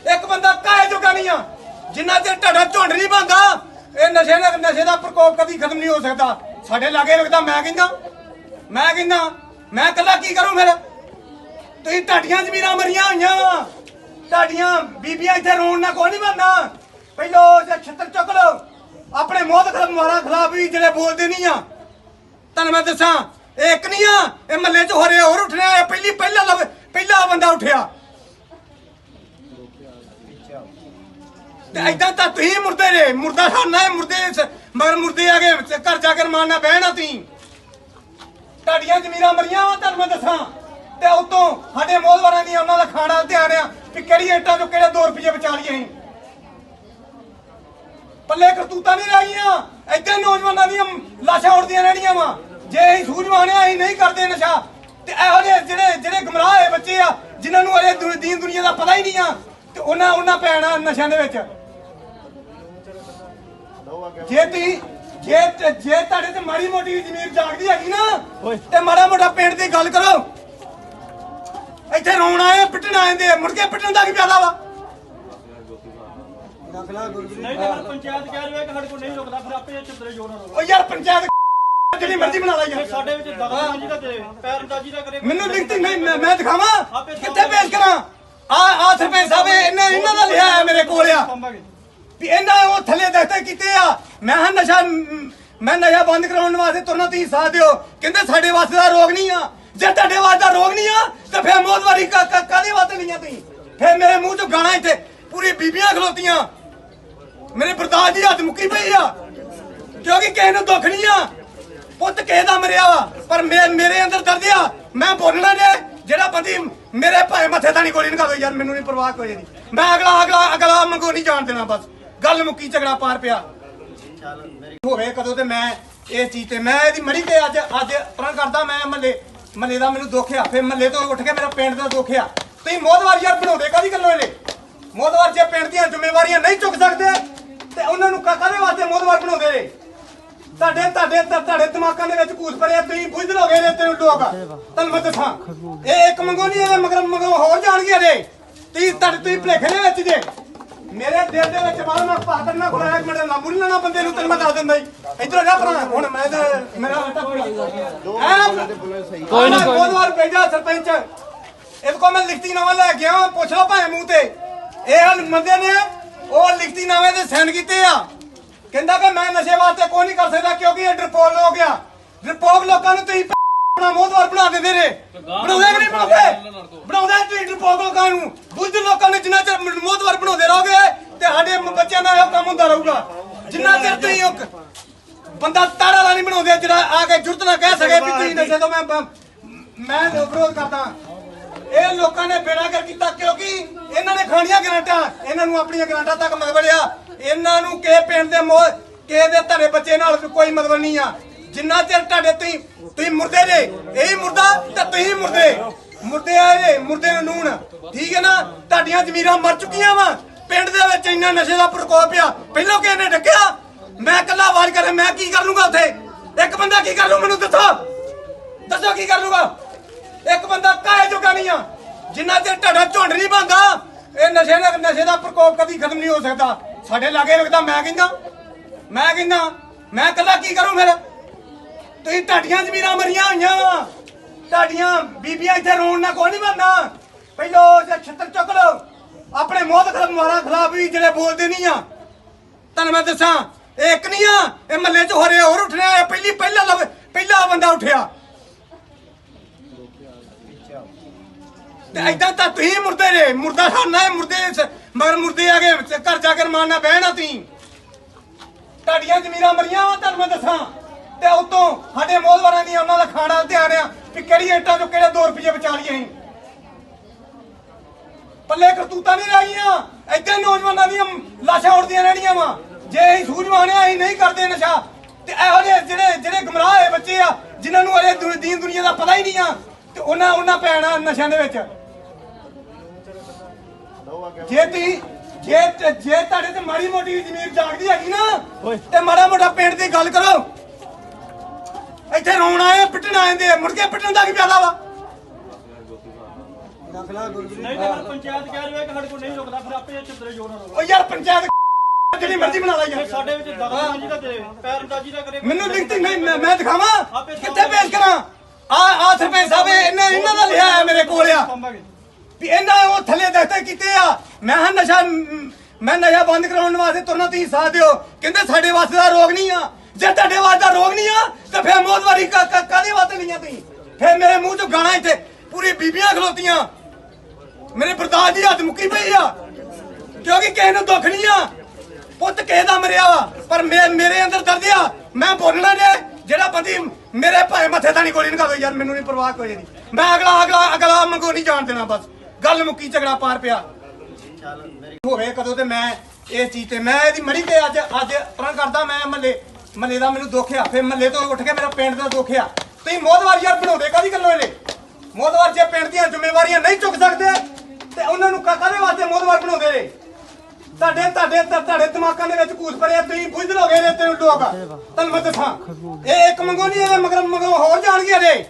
ਇੱਕ ਬੰਦਾ ਕਾਹੇ ਜੋਗਾ ਨਹੀਂ ਆ ਜਿੰਨਾ ਚਿਰ ਤੁਹਾਡਾ ਝੁੰਡ ਨਹੀਂ ਬਣਦਾ ਇਹ ਨਸ਼ੇ ਦਾ ਪ੍ਰਕੋਪ ਕਦੀ ਖਤਮ ਨਹੀਂ ਹੋ ਸਕਦਾ ਸਾਡੇ ਲਾਗੇ ਲੱਗਦਾ ਮੈਂ ਕਹਿੰਦਾ ਮੈਂ ਇਕੱਲਾ ਕੀ ਕਰੂੰ ਫਿਰ ਤੁਸੀਂ ਤੁਹਾਡੀਆਂ ਜ਼ਮੀਰਾਂ ਮਰੀਆਂ ਹੋਈਆਂ ਤੁਹਾਡੀਆਂ ਬੀਬੀਆਂ ਇੱਥੇ ਰੋਣ ਨਾਲ ਕੋਈ ਨਹੀਂ ਬਣਦਾ ਪਹਿਲੋ ਛੱਤਰ ਚੁੱਕ ਲਓ ਆਪਣੇ ਮੋਹਤ ਖਿਲਾਫ ਵੀ ਜਿਹੜੇ ਬੋਲਦੇ ਨਹੀਂ ਆ ਤੁਹਾਨੂੰ ਮੈਂ ਦੱਸਾਂ ਇਹ ਇੱਕ ਨਹੀਂ ਆ ਇਹ ਮਹੱਲੇ 'ਚ ਹੋ ਰਿਹਾ ਹੋਰ ਉੱਠਣਾ ਪਹਿਲਾ ਬੰਦਾ ਉੱਠਿਆ ਤੇ ਏਦਾਂ ਤਾਂ ਤੁਸੀਂ ਮੁਰਦੇ ਨੇ ਮੁਰਦਾ ਖਾਣਾ ਮਗਰ ਮੁਰਦੇ ਆ ਗਏ ਘਰ ਜਾ ਕੇ ਰਮਾਨਾ ਬਹਿਣਾ ਤੁਸੀਂ ਤੁਹਾਡੀਆਂ ਜ਼ਮੀਰਾਂ ਮਰੀਆਂ ਵਾ ਤੁਹਾਨੂੰ ਮੈਂ ਦੱਸਾਂ ਤੇ ਉਤੋਂ ਸਾਡੇ ਮੋਹਦਵਾਰਾਂ ਦੀਆਂ ਉਹਨਾਂ ਦਾ ਖਾਣਾ ਧਿਆਨ ਆ ਵੀ ਕਿਹੜੀ ਇੱਟਾਂ ਚੋਂ ਕਿਹੜੇ 2 ਰੁਪਏ ਬਚਾ ਲਈਏ ਅਸੀਂ ਪੱਲੇ ਕਰਤੂਤਾਂ ਨਹੀਂ ਰਹੀਆਂ ਏਦਾਂ ਨੌਜਵਾਨਾਂ ਦੀਆਂ ਲਾਸ਼ਾਂ ਉੱਡਦੀਆਂ ਰਹਿਣੀਆਂ ਵਾ ਜੇ ਅਸੀਂ ਸੂਝਵਾਨ ਆ ਅਸੀਂ ਨਹੀਂ ਕਰਦੇ ਨਸ਼ਾ ਤੇ ਇਹੋ ਜਿਹੇ ਜਿਹੜੇ ਗਮਰਾਹ ਹੋਏ ਬੱਚੇ ਆ ਜਿਨ੍ਹਾਂ ਨੂੰ ਅਜੇ ਦੀਨ ਦੁਨੀਆ ਦਾ ਪਤਾ ਹੀ ਨਹੀਂ ਆ ਤੇ ਉਹਨਾਂ ਪੈਣਾ ਨਸ਼ਿਆਂ ਦੇ ਵਿੱਚ ਜੇ ਤੁਹਾਡੇ ਤੇ ਮਾੜੀ ਮੋਟੀ ਜ਼ਮੀਰ ਜਾਗਦੀ ਹੈਗੀ ਨਾ ਤੇ ਮਾੜਾ ਮੋਟਾ ਪਿੰਡ ਦੀ ਗੱਲ ਕਰੋ ਇੱਥੇ ਰੋਣ ਆਏ ਪਿੱਟਣ ਆਏ ਮੁੜ ਕੇ ਪਿੱਟਣ ਦਾ ਕੀ ਫਾਇਦਾ ਵਾ ਨਹੀਂ ਤਾਂ ਪੰਚਾਇਤ ਕਹਿ ਰਹੀ ਹੈ ਕਿ ਸਾਡੇ ਕੋਲ ਨਹੀਂ ਰੁਕਦਾ ਫਿਰ ਆਪੇ ਚਿੱਤਰੇ ਜੋਰ ਨਾਲ ਉਹ ਯਾਰ ਪੰਚਾਇਤ ਜਿਹੜੀ ਮਰਜ਼ੀ ਬਣਾ ਲੈ ਯਾਰ ਸਾਡੇ ਵਿੱਚ ਦਖਲਅੰਦਾਜ਼ੀ ਦਾ ਕਰੇ ਪੈਰਅੰਦਾਜ਼ੀ ਦਾ ਕਰੇ ਮੈਨੂੰ ਲਿਖਤੀ ਨਹੀਂ ਮੈਂ ਦਿਖਾਵਾਂ ਕਿੱਥੇ ਪੇਸ਼ ਕਰਾਂ ਆ ਸਰਪੰਚ ਸਾਹਿਬ ਇਹਨਾਂ ਦਾ ਲਿਆ ਹੈ ਮੇਰੇ ਕੋਲ ਆ ਵੀ ਇਹਨਾਂ ਉਹ ਥੱਲੇ ਦਸਤੇ ਕੀਤੇ ਆ ਮੈਂ ਨਸ਼ਾ ਬੰਦ ਕਰਾਉਣ ਵਾਸਤੇ ਤੁਰਨਾ ਤੁਸੀਂ ਸਾਥ ਦਿਓ ਕਹਿੰਦੇ ਸਾਡੇ ਵਾਸਤੇ ਦਾ ਰੋਗ ਨਹੀਂ ਆ ਜੇ ਤੁਹਾਡੇ ਵਾਸਤੇ ਦਾ ਰੋਗ ਨਹੀਂ ਆ ਤਾਂ ਫਿਰ ਮੌਤਵਾਰੀ ਕਾਹਦੇ ਵਾਸਤੇ ਲਈਆਂ ਤੁਸੀਂ ਫਿਰ ਮੇਰੇ ਮੂੰਹ ਚੋਂ ਗਾਣਾ ਇੱਥੇ ਪੂਰੀ ਬੀਬੀਆਂ ਖਲੋਤੀਆਂ ਮੇਰੇ ਬਰਦਾਸ਼ਤ ਦੀ ਹੱਦ ਮੁੱਕੀ ਪਈ ਆ ਕਿਉਂਕਿ ਕਿਸੇ ਨੂੰ ਦੁੱਖ ਨਹੀਂ ਆ ਪੁੱਤ ਕਿਸੇ ਦਾ ਮਰਿਆ ਵਾ ਪਰ ਮੇਰੇ ਅੰਦਰ ਦਰਦ ਆ ਮੈਂ ਬੋਲਣਾ ਜੇ ਜਿਹੜਾ ਬੰਦੀ ਮੇਰੇ ਭਾਵੇਂ ਮੱਥੇ ਤਾਂ ਨਹੀਂ ਗੋਲੀ ਨਿਕਾ ਦੋ ਯਾਰ ਮੈਨੂੰ ਨਹੀਂ ਪਰਵਾਹ ਕੋਈ ਨਹੀਂ ਮੈਂ ਅਗਲਾ ਮੰਗੋ ਨਹੀਂ ਜਾਣ ਦੇਣਾ ਬਸ ਗੱਲ ਮੁੱਕੀ ਝਗੜਾ ਪਾਰ ਪਿਆ ਹੋਵੇ ਕਦੋਂ ਤੇ ਮੈਂ ਇਹ ਚੀਜ਼ ਤੇ ਮੈਂ ਇਹਦੀ ਮੜੀ ਤੇ ਅੱਜ ਪਰਾਂ ਕਰਦਾ ਮੈਂ ਮਹੱਲੇ ਦਾ ਮੈਨੂੰ ਦੁੱਖ ਆ ਫਿਰ ਮਹੱਲੇ ਤੋਂ ਉੱਠ ਕੇ ਮੇਰਾ ਪਿੰਡ ਦਾ ਦੁੱਖ ਆ ਤੁਸੀਂ ਮੋਦਵਾਰ ਯਾਰ ਬਣਾਉਂਦੇ ਕਾਹਦੀ ਗੱਲੋਂ ਇਹਨੇ ਮੋਦਵਾਰ ਜੇ ਪਿੰਡ ਦੀਆਂ ਜ਼ਿੰਮੇਵਾਰੀਆਂ ਨਹੀਂ ਚੁੱਕ ਸਕਦੇ ਤੇ ਉਹਨਾਂ ਨੂੰ ਕਾਹਦੇ ਵਾਸਤੇ ਮੋਦਵਾਰ ਬਣਾਉਂਦੇ ਨੇ ਤੁਹਾਡੇ ਦਿਮਾਗਾਂ ਦੇ ਵਿੱਚ ਕੂਸ ਪਰਿਆ ਤੁਸੀਂ ਬੁੱਝ ਲੋਗੇ ਨੇ ਤੈਨੂੰ ਲੋਕ ਤੁਹਾਨੂੰ ਮੈਂ ਦੱਸਾਂ ਇਹ ਇੱਕ ਮੰਗੋ ਨਹੀਂ ਮਗਰ ਹੋਰ ਜਾਣਗੇ ਨੇ ਤੁਸੀਂ ਭਲੇਖੇ ਦੇ ਵਿੱਚ ਜੇ ਮੇਰੇ ਦਿਲ ਦੇ ਵਿੱਚ ਬਾਹਰ ਮੈਂ ਪਾਤਰ ਨਾ ਖੁਲਾਇਆ ਇੱਕ ਮਿੰਟ ਲਾਂਬੂ ਨਹੀਂ ਲੈਣਾ ਬੰਦੇ ਨੂੰ ਤੈਨੂੰ ਮੈਂ ਦੱਸ ਦਿੰਦਾ ਜੀ ਇਧਰੋਂ ਜਾ ਭਰਾ ਹੁਣ ਮੈਂ ਤੇ ਮੇਰਾ ਕੋਈ ਨਹੀਂ ਬਹੁਤ ਵਾਰ ਭੇਜਿਆ ਸਰਪੰਚ ਇਹਦੇ ਕੋਲ ਮੈਂ ਲਿਖਤੀ ਨਾਮਾ ਲੈ ਕੇ ਆਇਆ ਪੁੱਛ ਲਓ ਭਾਵੇਂ ਮੂੰਹ ਤੇ ਇਹ ਬੰਦੇ ਨੇ ਉਹ ਲਿਖਤੀ ਨਾਮੇ ਤੇ ਸਾਈਨ ਕੀਤੇ ਆ ਕਹਿੰਦਾ ਕਿ ਮੈਂ ਨਸ਼ੇ ਵਾਸਤੇ ਕੋਈ ਨਹੀਂ ਕਰ ਸਕਦਾ ਕਿਉਂਕਿ ਇਹ ਡਰਪੋਕ ਹੋ ਗਿਆ ਡਰਪੋਕ ਲੋਕਾਂ ਨੂੰ ਤੁਸੀਂ ਆਪਣਾ ਮੋਹਦਵਾਰ ਬਣਾ ਦਿੰਦੇ ਨੇ ਬਣਾਉਂਦੇ ਕਿ ਨਹੀਂ ਬਣਾਉਂਦੇ ਤੁਸੀਂ ਡਰਪੋਕ ਲੋਕਾਂ ਨੂੰ ਬੁੱਧ ਲੋਕਾਂ ਨੇ ਜਿੰਨਾ ਚਿਰ ਮੋਹਦਵਾਰ ਬਣਾਉਂਦੇ ਰਹੋਗੇ ਤੇ ਸਾਡੇ ਬੱਚਿਆਂ ਦਾ ਇਹ ਕੰਮ ਹੁੰਦਾ ਰਹੂਗਾ ਜਿੰਨਾ ਚਿਰ ਤੁਸੀਂ ਇੱਕ ਬੰਦਾ ਤਾੜਾ ਵਾਲਾ ਨਹੀਂ ਬਣਾਉਂਦੇ ਜਿਹੜਾ ਆ ਕੇ ਜੁਰਤ ਨਾ ਕਹਿ ਸਕੇ ਵੀ ਤੁਸੀਂ ਨਸ਼ੇ ਤੋਂ ਮੈਂ ਵਿਰੋਧ ਕਰਦਾ ਇਹ ਲੋਕਾਂ ਨੇ ਬੇੜਾ ਕਰ ਕੀਤਾ ਕਿਉਂਕਿ ਇਹਨਾਂ ਨੇ ਖਾਣੀਆਂ ਗਰਾਂਟਾਂ ਇਹਨਾਂ ਨੂੰ ਆਪਣੀਆਂ ਗਰਾਂਟਾਂ ਤੱਕ ਮਤਲਬੜਿਆ ਇਹਨਾਂ ਨੂੰ ਕਿਸੇ ਪਿੰਡ ਦੇ ਕਿਸੇ ਦੇ ਤੁਹਾਡੇ ਬੱਚੇ ਨਾਲ ਕੋਈ ਮਤਲਬ ਨਹੀਂ ਆ ਜਿੰਨਾ ਚਿਰ ਤੁਹਾਡੇ ਤੁਸੀਂ ਮੁਰਦੇ ਜੇ ਇਹੀ ਮੁਰਦਾ ਤੇ ਤੁਸੀਂ ਮੁਰਦੇ ਆ ਜੇ ਮੁਰਦੇ ਨੂੰ ਨੂਣ ਠੀਕ ਹੈ ਨਾ ਤੁਹਾਡੀਆਂ ਜ਼ਮੀਰਾਂ ਮਰ ਚੁੱਕੀਆਂ ਵਾ ਪਿੰਡ ਦੇ ਵਿੱਚ ਇੰਨਾ ਨਸ਼ੇ ਦਾ ਪ੍ਰਕੋਪ ਆ ਪਹਿਲਾਂ ਕਿਸੇ ਨੇ ਡੱਕਿਆ ਮੈਂ ਇਕੱਲਾ ਆਵਾਜ਼ ਕਰੇ ਮੈਂ ਕੀ ਕਰ ਲੂੰਗਾ ਉੱਥੇ ਇੱਕ ਬੰਦਾ ਕੀ ਕਰ ਲੂ ਮੈਨੂੰ ਦੱਸੋ ਕੀ ਕਰ ਲੂਗਾ ਇੱਕ ਬੰਦਾ ਕਾਹੇ ਜੋਗਾ ਨਹੀਂ ਆ ਜਿੰਨਾ ਚਿਰ ਤੁਹਾਡਾ ਝੁੰਡ ਨਹੀਂ ਬਣਦਾ ਇਹ ਨਸ਼ੇ ਦਾ ਪ੍ਰਕੋਪ ਕਦੀ ਖਤਮ ਨਹੀਂ ਹੋ ਸਕਦਾ ਸਾਡੇ ਲਾਗੇ ਲੱਗਦਾ ਮੈਂ ਕਹਿੰਦਾ ਮੈਂ ਇਕੱਲਾ ਕੀ ਕਰੂੰ ਫਿਰ ਤੁਸੀਂ ਤੁਹਾਡੀਆਂ ਜ਼ਮੀਰਾਂ ਮਰੀਆਂ ਹੋਈਆਂ ਵਾ ਤੁਹਾਡੀਆਂ ਬੀਬੀਆਂ ਇੱਥੇ ਰੋਣ ਨਾਲ ਕੋਈ ਨਹੀਂ ਬਣਦਾ ਪਹਿਲੋ ਛੱਤਰ ਚੁੱਕ ਲਓ ਆਪਣੇ ਮੋਹਤ ਖਿਲਾਫ ਵੀ ਜਿਹੜੇ ਬੋਲਦੇ ਨਹੀਂ ਆ ਤੁਹਾਨੂੰ ਮੈਂ ਦੱਸਾਂ ਇਹ ਇੱਕ ਨਹੀਂ ਆ ਇਹ ਮਹੱਲੇ 'ਚ ਹੋ ਰਿਹਾ ਹੋਰ ਉੱਠਣਾ ਪਹਿਲਾ ਬੰਦਾ ਉੱਠਿਆ ਤੇ ਏਦਾਂ ਤਾਂ ਤੁਸੀਂ ਮੁਰਦੇ ਜੇ ਮੁਰਦਾ ਖਾਣਾ ਮਗਰ ਮੁਰਦੇ ਆ ਗਏ ਘਰ ਜਾ ਕੇ ਰਮਾਨਾ ਬਹਿਣਾ ਤੁਸੀਂ ਤੁਹਾਡੀਆਂ ਜ਼ਮੀਰਾਂ ਮਰੀਆਂ ਵਾ ਤੁਹਾਨੂੰ ਮੈਂ ਦੱਸਾਂ ਤੇ ਉਤੋਂ ਸਾਡੇ ਮੋਹਦਵਾਰਾਂ ਦੀਆਂ ਉਹਨਾਂ ਦਾ ਖਾਣਾ ਧਿਆਨ ਆ ਵੀ ਕਿਹੜੀ ਇੱਟਾਂ ਚੋਂ ਕਿਹੜੇ 2 ਰੁਪਏ ਬਚਾ ਲਈਏ ਅਸੀਂ ਪੱਲੇ ਕਰਤੂਤਾਂ ਨਹੀਂ ਰਹੀਆਂ ਏਦਾਂ ਨੌਜਵਾਨਾਂ ਦੀਆਂ ਲਾਸ਼ਾਂ ਉੱਡਦੀਆਂ ਰਹਿਣੀਆਂ ਵਾ ਜੇ ਅਸੀਂ ਸੂਝਵਾਨ ਆ ਅਸੀਂ ਨਹੀਂ ਕਰਦੇ ਨਸ਼ਾ ਤੇ ਇਹੋ ਜਿਹੇ ਜਿਹੜੇ ਗਮਰਾਹ ਹੋਏ ਬੱਚੇ ਆ ਜਿਨ੍ਹਾਂ ਨੂੰ ਅਜੇ ਦੀਨ ਦੁਨੀਆ ਦਾ ਪਤਾ ਹੀ ਨਹੀਂ ਆ ਤੇ ਉਹਨਾਂ ਪੈਣਾ ਨਸ਼ਿਆਂ ਦੇ ਵਿੱਚ ਜੇ ਤੁਹਾਡੇ ਤੇ ਮਾੜੀ ਮੋਟੀ ਜ਼ਮੀਰ ਜਾਗਦੀ ਹੈਗੀ ਨਾ ਤੇ ਮਾੜਾ ਮੋਟਾ ਪਿੰਡ ਦੀ ਗੱਲ ਕਰੋ ਇੱਥੇ ਰੋਣ ਆਏ ਪਿੱਟਣ ਆਏ ਮੁੜ ਕੇ ਪਿੱਟਣ ਦਾ ਕੀ ਫਾਇਦਾ ਵਾ ਨਹੀਂ ਤਾਂ ਪੰਚਾਇਤ ਕਹਿ ਰਹੀ ਹੈ ਕਿ ਸਾਡੇ ਕੋਲ ਨਹੀਂ ਰੁਕਦਾ ਫਿਰ ਆਪੇ ਚਿੱਤਰੇ ਜੋੜਨ ਉਹ ਯਾਰ ਪੰਚਾਇਤ ਜਿਹੜੀ ਮਰਜ਼ੀ ਬਣਾ ਲੈ ਯਾਰ ਸਾਡੇ ਵਿੱਚ ਦਖਲਅੰਦਾਜ਼ੀ ਦਾ ਤੇ ਪੈਰਅੰਦਾਜ਼ੀ ਦਾ ਕਰੇ ਮੈਨੂੰ ਲਿਖਤੀ ਨਹੀਂ ਮੈਂ ਦਿਖਾਵਾਂ ਕਿੱਥੇ ਪੇਸ਼ ਕਰਾਂ ਆ ਸਰਪੰਚ ਸਾਹਿਬ ਇਹਨਾਂ ਦਾ ਲਿਆ ਮੇਰੇ ਕੋਲ ਆ ਵੀ ਇਹਨਾਂ ਉਹ ਥੱਲੇ ਦਸਤੇ ਕੀਤੇ ਆ ਮੈਂ ਨਸ਼ਾ ਬੰਦ ਕਰਾਉਣ ਵਾਸਤੇ ਤੁਰਨਾ ਤੁਸੀਂ ਸਾਥ ਦਿਓ ਕਹਿੰਦੇ ਸਾਡੇ ਵਾਸਤੇ ਦਾ ਰੋਗ ਨਹੀਂ ਆ ਜੇ ਤੁਹਾਡੇ ਵਾਸਤੇ ਦਾ ਰੋਗ ਨਹੀਂ ਆ ਤਾਂ ਫਿਰ ਮੋਹਦਵਾਰੀ ਕਾਹਦੇ ਵਾਸਤੇ ਲਈਆਂ ਤੁਸੀਂ ਫਿਰ ਮੇਰੇ ਮੂੰਹ ਚੋਂ ਗਾਣਾ ਇੱਥੇ ਪੂਰੀ ਬੀਬੀਆਂ ਖਲੋਤੀਆਂ ਮੇਰੇ ਬਰਦਾਸ਼ਤ ਦੀ ਹੱਦ ਮੁੱਕੀ ਪਈ ਆ ਕਿਉਂਕਿ ਕਿਸੇ ਨੂੰ ਦੁੱਖ ਨਹੀਂ ਆ ਪੁੱਤ ਕਿਸੇ ਦਾ ਮਰਿਆ ਵਾ ਪਰ ਮੇਰੇ ਅੰਦਰ ਦਰਦ ਆ ਮੈਂ ਬੋਲਣਾ ਜੇ ਜਿਹੜਾ ਬੰਦੀ ਮੇਰੇ ਭਾਵੇਂ ਮੱਥੇ ਤਾਂ ਨਹੀਂ ਗੋਲੀ ਨਿਕਾਲੋ ਯਾਰ ਮੈਨੂੰ ਨਹੀਂ ਪਰਵਾਹ ਕੋਈ ਨਹੀਂ ਮੈਂ ਅਗਲਾ ਮੰਗੋ ਨਹੀਂ ਜਾਣ ਦੇਣਾ ਬਸ ਗੱਲ ਮੁੱਕੀ ਝਗੜਾ ਪਾਰ ਪਿਆ ਹੋਵੇ ਕਦੋਂ ਤੇ ਮੈਂ ਇਸ ਚੀਜ਼ ਤੇ ਮੈਂ ਇਹਦੀ ਮੜੀ ਤੇ ਅੱਜ ਪਰਾਂ ਕਰਦਾ ਮੈਂ ਮਹੱਲੇ ਦਾ ਮੈਨੂੰ ਦੁੱਖ ਆ ਫਿਰ ਮਹੱਲੇ ਤੋਂ ਉੱਠ ਕੇ ਮੇਰਾ ਪਿੰਡ ਦਾ ਦੁੱਖ ਆ ਤੁਸੀਂ ਮੋਹਦਵਾਰ ਯਾਰ ਬਣਾਉਂਦੇ ਕਾਹਦੀ ਗੱਲੋਂ ਇਹਨੇ ਮੋਹਦਵਾਰ ਜੇ ਪਿੰਡ ਦੀਆਂ ਜ਼ਿੰਮੇਵਾਰੀਆਂ ਨਹੀਂ ਚੁੱਕ ਸਕਦੇ ਤੇ ਉਹਨਾਂ ਨੂੰ ਕਾਹਦੇ ਵਾਸਤੇ ਮੋਹਦਵਾਰ ਬਣਾਉਂਦੇ ਨੇ ਤੁਹਾਡੇ ਦਿਮਾਗਾਂ ਦੇ ਵਿੱਚ ਕੂਸ ਭਰਿਆ ਤੁਸੀਂ ਬੁੱਝ ਲੋਗੇ ਨੇ ਤੈਨੂੰ ਲੋਕ ਤੁਹਾਨੂੰ ਮੈਂ ਦੱਸਾਂ ਇਹ ਇੱਕ ਮੰਗੋ ਨਹੀਂ ਇਹ ਮਗਰ ਹੋਰ ਜਾਣਗੇ ਜੇ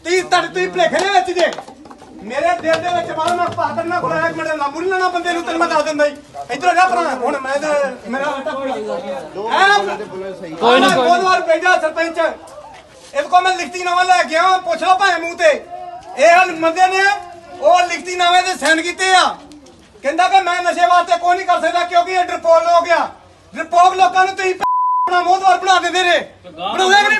ਤੁਸੀਂ ਭਲੇਖੇ ਦੇ ਵਿੱਚ ਜੇ ਮੇਰੇ ਦਿਲ ਦੇ ਵਿੱਚ ਬਾਹਰ ਮੈਂ ਪਾਤਰ ਨਾ ਖੁਲਾਇਆ ਇੱਕ ਮਿੰਟ ਲਾਂਬੂ ਨਹੀਂ ਲੈਣਾ ਬੰਦੇ ਨੂੰ ਤੈਨੂੰ ਮੈਂ ਦੱਸ ਦਿੰਦਾ ਜੀ ਇਧਰੋਂ ਜਾ ਭਰਾ ਹੁਣ ਮੈਂ ਤੇ ਮੇਰਾ ਕੋਈ ਨਹੀਂ ਬਹੁਤ ਵਾਰ ਭੇਜਿਆ ਸਰਪੰਚ ਇਹਦੇ ਕੋਲ ਮੈਂ ਲਿਖਤੀ ਨਾਮਾ ਲੈ ਕੇ ਆਇਆ ਪੁੱਛ ਲਓ ਭਾਵੇਂ ਮੂੰਹ ਤੇ ਇਹ ਬੰਦੇ ਨੇ ਉਹ ਲਿਖਤੀ ਨਾਮੇ ਤੇ ਸਾਈਨ ਕੀਤੇ ਆ ਕਹਿੰਦਾ ਕਿ ਮੈਂ ਨਸ਼ੇ ਵਾਸਤੇ ਕੋਈ ਨਹੀਂ ਕਰ ਸਕਦਾ ਕਿਉਂਕਿ ਇਹ ਡਰਪੋਕ ਹੋ ਗਿਆ ਡਰਪੋਕ ਲੋਕਾਂ ਨੂੰ ਤੁਸੀਂ ਆਪਣਾ ਮੋਹਦਵਾਰ ਬਣਾ ਦਿੰਦੇ ਨੇ ਬਣਾਉਂਦੇ ਕਿ ਨਹੀਂ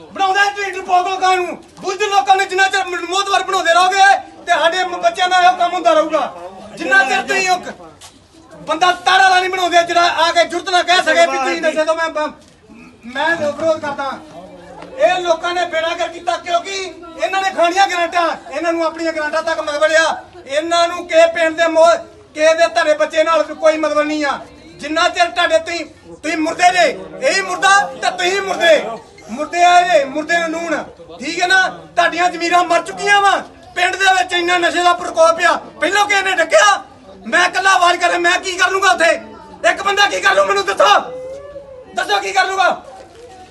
ਬਣਾਉਂਦੇ ਤੁਸੀਂ ਡਰਪੋਕ ਲੋਕਾਂ ਨੂੰ ਬੁੱਧ ਲੋਕਾਂ ਨੇ ਜਿੰਨਾ ਚਿਰ ਮੋਹਦਵਾਰ ਬਣਾਉਂਦੇ ਰਹੋਗੇ ਤੇ ਸਾਡੇ ਬੱਚਿਆਂ ਦਾ ਇਹ ਕੰਮ ਹੁੰਦਾ ਰਹੂਗਾ ਜਿੰਨਾ ਚਿਰ ਤੁਸੀਂ ਇੱਕ ਬੰਦਾ ਤਾੜਾ ਵਾਲਾ ਨਹੀਂ ਬਣਾਉਂਦੇ ਜਿਹੜਾ ਆ ਕੇ ਜੁਰਤ ਨਾ ਕਹਿ ਸਕੇ ਵੀ ਤੁਸੀਂ ਨਸ਼ੇ ਤੋਂ ਮੈਂ ਵਿਰੋਧ ਕਰਦਾ ਇਹ ਲੋਕਾਂ ਨੇ ਬੇੜਾ ਕਰ ਕੀਤਾ ਕਿਉਂਕਿ ਇਹਨਾਂ ਨੇ ਖਾਣੀਆਂ ਗਰਾਂਟਾਂ ਇਹਨਾਂ ਨੂੰ ਆਪਣੀਆਂ ਗਰਾਂਟਾਂ ਤੱਕ ਮਤਲਬੜਿਆ ਇਹਨਾਂ ਨੂੰ ਕਿਸੇ ਪਿੰਡ ਦੇ ਕਿਸੇ ਦੇ ਤੁਹਾਡੇ ਬੱਚੇ ਨਾਲ ਕੋਈ ਮਤਲਬ ਨਹੀਂ ਆ ਜਿੰਨਾ ਚਿਰ ਤੁਹਾਡੇ ਤੁਸੀਂ ਮੁਰਦੇ ਜੇ ਇਹੀ ਮੁਰਦਾ ਤੇ ਤੁਸੀਂ ਮੁਰਦੇ ਆ ਜੇ ਮੁਰਦੇ ਨੂੰ ਨੂਣ ਠੀਕ ਹੈ ਨਾ ਤੁਹਾਡੀਆਂ ਜ਼ਮੀਰਾਂ ਮਰ ਚੁੱਕੀਆਂ ਵਾ ਪਿੰਡ ਦੇ ਵਿੱਚ ਇੰਨਾ ਨਸ਼ੇ ਦਾ ਪ੍ਰਕੋਪ ਆ ਪਹਿਲਾਂ ਕਿਸੇ ਨੇ ਡੱਕਿਆ ਮੈਂ ਇਕੱਲਾ ਆਵਾਜ਼ ਕਰੇ ਮੈਂ ਕੀ ਕਰ ਲੂੰਗਾ ਉੱਥੇ ਇੱਕ ਬੰਦਾ ਕੀ ਕਰ ਲੂ ਮੈਨੂੰ ਦੱਸੋ ਕੀ ਕਰ ਲੂਗਾ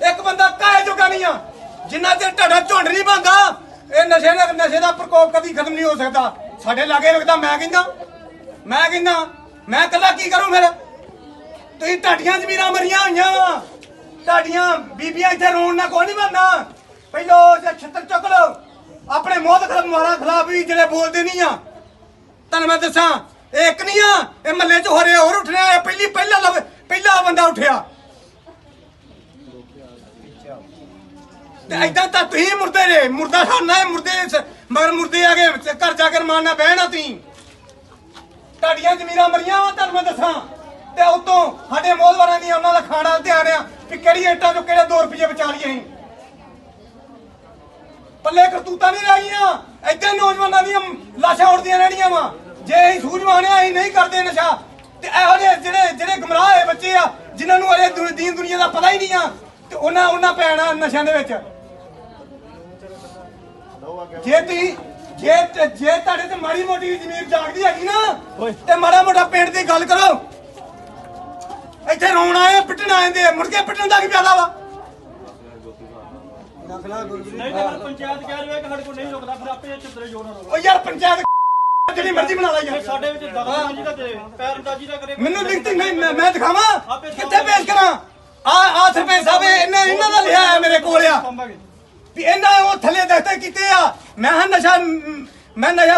ਇੱਕ ਬੰਦਾ ਕਾਹੇ ਜੋਗਾ ਨਹੀਂ ਆ ਜਿੰਨਾ ਚਿਰ ਤੁਹਾਡਾ ਝੁੰਡ ਨਹੀਂ ਬਣਦਾ ਇਹ ਨਸ਼ੇ ਦਾ ਪ੍ਰਕੋਪ ਕਦੀ ਖਤਮ ਨਹੀਂ ਹੋ ਸਕਦਾ ਸਾਡੇ ਲਾਗੇ ਲੱਗਦਾ ਮੈਂ ਕਹਿੰਦਾ ਮੈਂ ਕੱਲਾ ਕੀ ਕਰੂੰ ਫਿਰ? ਤੁਸੀਂ ਢਾਡੀਆਂ ਜ਼ਮੀਰਾਂ ਮਰੀਆਂ ਹੋਈਆਂ ਵਾ, ਢਾਡੀਆਂ ਬੀਬੀਆਂ ਇੱਥੇ ਰੋਣ ਨਾਲ ਕੋਈ ਨਹੀਂ ਬਣਨਾ। ਪਹਿਲੋ ਛੱਤਰ ਚੁੱਕ ਲਓ ਆਪਣੇ ਮੋਹਤ ਖਿਲਾਫ ਖਿਲਾਫ ਵੀ ਜਿਹੜੇ ਬੋਲਦੇ ਨਹੀਂ ਆ। ਤੁਹਾਨੂੰ ਮੈਂ ਦੱਸਾਂ ਇਹ ਇੱਕ ਨਹੀਂ ਆ, ਇਹ ਮਹੱਲੇ 'ਚ ਹੋ ਰਿਹਾ ਹੋਰ ਉੱਠਣਾ। ਇਹ ਪਹਿਲਾ ਬੰਦਾ ਉੱਠਿਆ ਤੇ ਏਦਾਂ ਤਾਂ ਤੁਸੀਂ ਮੁਰਦੇ ਜੇ ਮੁਰਦਾ ਖਾਣਾ ਹੈ। ਮਗਰ ਮੁਰਦੇ ਆ ਗਏ ਘਰ ਜਾ ਕੇ ਰਮਾਨਾ ਬਹਿਣਾ। ਤੁਸੀਂ ਤੁਹਾਡੀਆਂ ਜ਼ਮੀਰਾਂ ਮਰੀਆਂ ਵਾ, ਤੁਹਾਨੂੰ ਮੈਂ ਦੱਸਾਂ। ਤੇ ਉਤੋਂ ਸਾਡੇ ਮੋਹਦਵਾਰਾਂ ਦੀਆਂ ਉਹਨਾਂ ਦਾ ਖਾਣਾ ਧਿਆਨ ਆ ਵੀ ਕਿਹੜੀ ਇੱਟਾਂ ਚੋਂ ਕਿਹੜੇ 2 ਰੁਪਏ ਬਚਾ ਲਈਏ ਅਸੀਂ। ਪੱਲੇ ਕਰਤੂਤਾਂ ਨਹੀਂ ਰਹੀਆਂ। ਏਦਾਂ ਨੌਜਵਾਨਾਂ ਦੀਆਂ ਲਾਸ਼ਾਂ ਉੱਡਦੀਆਂ ਰਹਿਣੀਆਂ ਵਾ। ਜੇ ਅਸੀਂ ਸੂਝਵਾਨ ਆ ਅਸੀਂ ਨਹੀਂ ਕਰਦੇ ਨਸ਼ਾ ਤੇ ਇਹੋ ਜਿਹੇ ਜਿਹੜੇ ਗਮਰਾਹ ਹੋਏ ਬੱਚੇ ਆ ਜਿਨ੍ਹਾਂ ਨੂੰ ਅਜੇ ਦੀਨ ਦੁਨੀਆ ਦਾ ਪਤਾ ਹੀ ਨਹੀਂ ਆ ਤੇ ਉਹਨਾਂ ਪੈਣਾ ਨਸ਼ਿਆਂ ਦੇ ਵਿੱਚ। ਜੇ ਤੁਹਾਡੇ ਤੇ ਮਾੜੀ ਮੋਟੀ ਜ਼ਮੀਰ ਜਾਗਦੀ ਹੈਗੀ ਨਾ ਤੇ ਮਾੜਾ ਮੋਟਾ ਪਿੰਡ ਦੀ ਗੱਲ ਕਰੋ। ਇੱਥੇ ਰੋਣ ਆਏ ਪਿੱਟਣ ਆਏ ਮੁੜ ਕੇ ਪਿੱਟਣ ਦਾ ਕੀ ਫਾਇਦਾ ਵਾ? ਨਹੀਂ ਤਾਂ ਪੰਚਾਇਤ ਕਹਿ ਰਹੀ ਹੈ ਕਿ ਸਾਡੇ ਕੋਲ ਨਹੀਂ ਰੁਕਦਾ, ਫਿਰ ਆਪੇ ਚਿੱਤਰੇ ਜੋੜਨ ਉਹ ਯਾਰ ਪੰਚਾਇਤ ਜਿਹੜੀ ਮਰਜ਼ੀ ਬਣਾ ਲੈ ਯਾਰ। ਸਾਡੇ ਵਿੱਚ ਦਖਲਅੰਦਾਜ਼ੀ ਦਾ ਤੇ ਪੈਰਅੰਦਾਜ਼ੀ ਦਾ ਕਰੇ। ਮੈਨੂੰ ਲਿਖਤੀ ਨਹੀਂ ਮੈਂ ਦਿਖਾਵਾਂ ਕਿੱਥੇ ਪੇਸ਼ ਕਰਾਂ? ਆ ਸਰਪੰਚ ਸਾਹਿਬ ਇਹਨਾਂ ਦਾ ਲਿਆ ਹੈ ਮੇਰੇ ਕੋਲ ਆ ਵੀ ਇਹਨਾਂ ਉਹ ਥੱਲੇ ਦਸਤੇ ਕੀਤੇ ਆ। ਮੈਂ ਨਸ਼ਾ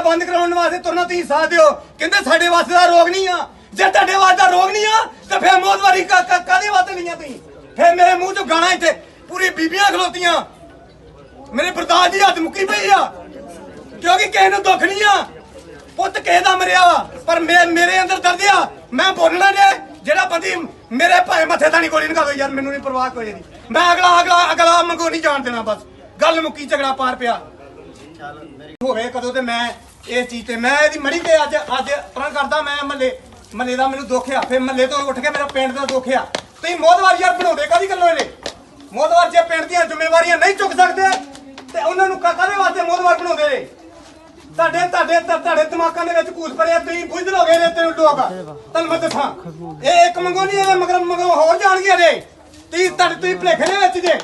ਬੰਦ ਕਰਾਉਣ ਵਾਸਤੇ ਤੁਰਨਾ ਤੁਸੀਂ ਸਾਥ ਦਿਓ। ਕਹਿੰਦੇ ਸਾਡੇ ਵਾਸਤੇ ਦਾ ਰੋਗ ਨਹੀਂ ਆ। ਜੇ ਤੁਹਾਡੇ ਵਾਸਤੇ ਦਾ ਰੋਗ ਨਹੀਂ ਆ ਤਾਂ ਫਿਰ ਮੌਤਵਾਰੀ ਕਾਹਦੇ ਵਾਸਤੇ ਲਈਆਂ ਤੁਸੀਂ? ਫਿਰ ਮੇਰੇ ਮੂੰਹ ਚੋਂ ਗਾਣਾ ਇੱਥੇ ਪੂਰੀ ਬੀਬੀਆਂ ਖਲੋਤੀਆਂ। ਮੇਰੇ ਬਰਦਾਸ਼ਤ ਦੀ ਹੱਦ ਮੁੱਕੀ ਪਈ ਆ ਕਿਉਂਕਿ ਕਿਸੇ ਨੂੰ ਦੁੱਖ ਨਹੀਂ ਆ। ਪੁੱਤ ਕਿਸੇ ਦਾ ਮਰਿਆ ਵਾ ਪਰ ਮੇਰੇ ਅੰਦਰ ਦਰਦ ਆ। ਮੈਂ ਬੋਲਣਾ ਜੇ ਜਿਹੜਾ ਬੰਦੀ ਮੇਰੇ ਭਾਵੇਂ ਮੱਥੇ ਤਾਂ ਨਹੀਂ ਗੋਲੀ ਨਿਕਲ ਦੋ ਯਾਰ, ਮੈਨੂੰ ਨਹੀਂ ਪਰਵਾਹ ਕੋਈ ਨਹੀਂ। ਮੈਂ ਅਗਲਾ ਮੰਗੋ ਨਹੀਂ ਜਾਣ ਦੇਣਾ। ਬਸ ਗੱਲ ਮੁੱਕੀ, ਝਗੜਾ ਪਾਰ ਪਿਆ ਹੋਵੇ ਕਦੋਂ ਤੇ ਮੈਂ ਇਸ ਚੀਜ਼ ਤੇ ਮੈਂ ਇਹਦੀ ਮੜੀ ਤੇ ਅੱਜ ਪਰਾਂ ਕਰਦਾ। ਮੈਂ ਮਹੱਲੇ ਦਾ ਮੈਨੂੰ ਦੁੱਖ ਆ। ਫਿਰ ਮਹੱਲੇ ਤੋਂ ਉੱਠ ਕੇ ਮੇਰਾ ਪਿੰਡ ਦਾ ਦੁੱਖ ਆ। ਤੁਸੀਂ ਮੋਹਦਵਾਰ ਯਾਰ ਬਣਾਉਂਦੇ ਕਾਹਦੀ ਗੱਲੋਂ ਇਹਨੇ? ਮੋਹਦਵਾਰ ਜੇ ਪਿੰਡ ਦੀਆਂ ਜ਼ਿੰਮੇਵਾਰੀਆਂ ਨਹੀਂ ਚੁੱਕ ਸਕਦੇ ਤੇ ਉਹਨਾਂ ਨੂੰ ਕਾਹਦੇ ਵਾਸਤੇ ਮੋਹਦਵਾਰ ਬਣਾਉਂਦੇ ਨੇ? ਤੁਹਾਡੇ ਦਿਮਾਗਾਂ ਦੇ ਵਿੱਚ ਕੂਸ ਭਰਿਆ। ਤੁਸੀਂ ਬੁੱਝ ਲੋਗੇ ਨੇ ਤੈਨੂੰ ਲੋਕ। ਤੁਹਾਨੂੰ ਮੈਂ ਦੱਸਾਂ ਇਹ ਇੱਕ ਮੰਗੋ ਨਹੀਂ ਇਹ ਮਗਰ ਹੋਰ ਜਾਣਗੇ ਜੇ ਤੁਸੀਂ ਭਲੇਖੇ ਦੇ ਵਿੱਚ ਜੇ।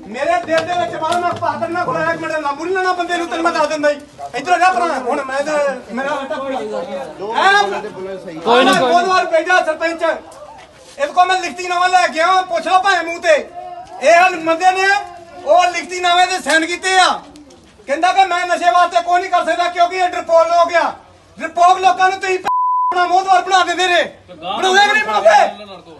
ਮੇਰੇ ਦਿਲ ਦੇ ਵਿੱਚ ਬਾਹਰ ਮੈਂ ਪਾਦਰ ਨਾ ਖੁਲਾਇਆ ਇੱਕ ਮਿੰਟ ਲਾਂਬੂ ਨਹੀਂ ਲੈਣਾ ਬੰਦੇ ਨੂੰ। ਤੈਨੂੰ ਮੈਂ ਦੱਸ ਦਿੰਦਾ ਜੀ ਇੱਧਰ ਜਾ ਭਰਾ। ਹੁਣ ਮੈਂ ਮੇਰਾ ਕੋਈ ਨਾ ਬਹੁਤ ਵਾਰ ਭੇਜਾ ਸਰਪੰਚ ਇਹਦੇ ਕੋਲ ਮੈਂ ਲਿਖਤੀ ਨਾਮਾ ਲੈ ਕੇ ਆਵਾਂ। ਪੁੱਛ ਲਓ ਭਾਵੇਂ ਮੂੰਹ ਤੇ। ਇਹ ਬੰਦੇ ਨੇ ਉਹ ਲਿਖਤੀ ਨਾਮੇ ਦੇ ਸਾਈਨ ਕੀਤੇ ਆ। ਕਹਿੰਦਾ ਕਿ ਮੈਂ ਨਸ਼ੇ ਵਾਸਤੇ ਕੋਈ ਨਹੀਂ ਕਰ ਸਕਦਾ ਕਿਉਂਕਿ ਇਹ ਡਰਪੋਕ ਹੋ ਗਿਆ। ਡਰਪੋਕ ਲੋਕਾਂ ਨੂੰ ਤੁਸੀਂ ਆਪਣਾ ਮੋਹਦਵਾਰ ਬਣਾ ਦਿੰਦੇ ਨੇ। ਬਣਾਉਂਦੇ ਕਿ ਨਹੀਂ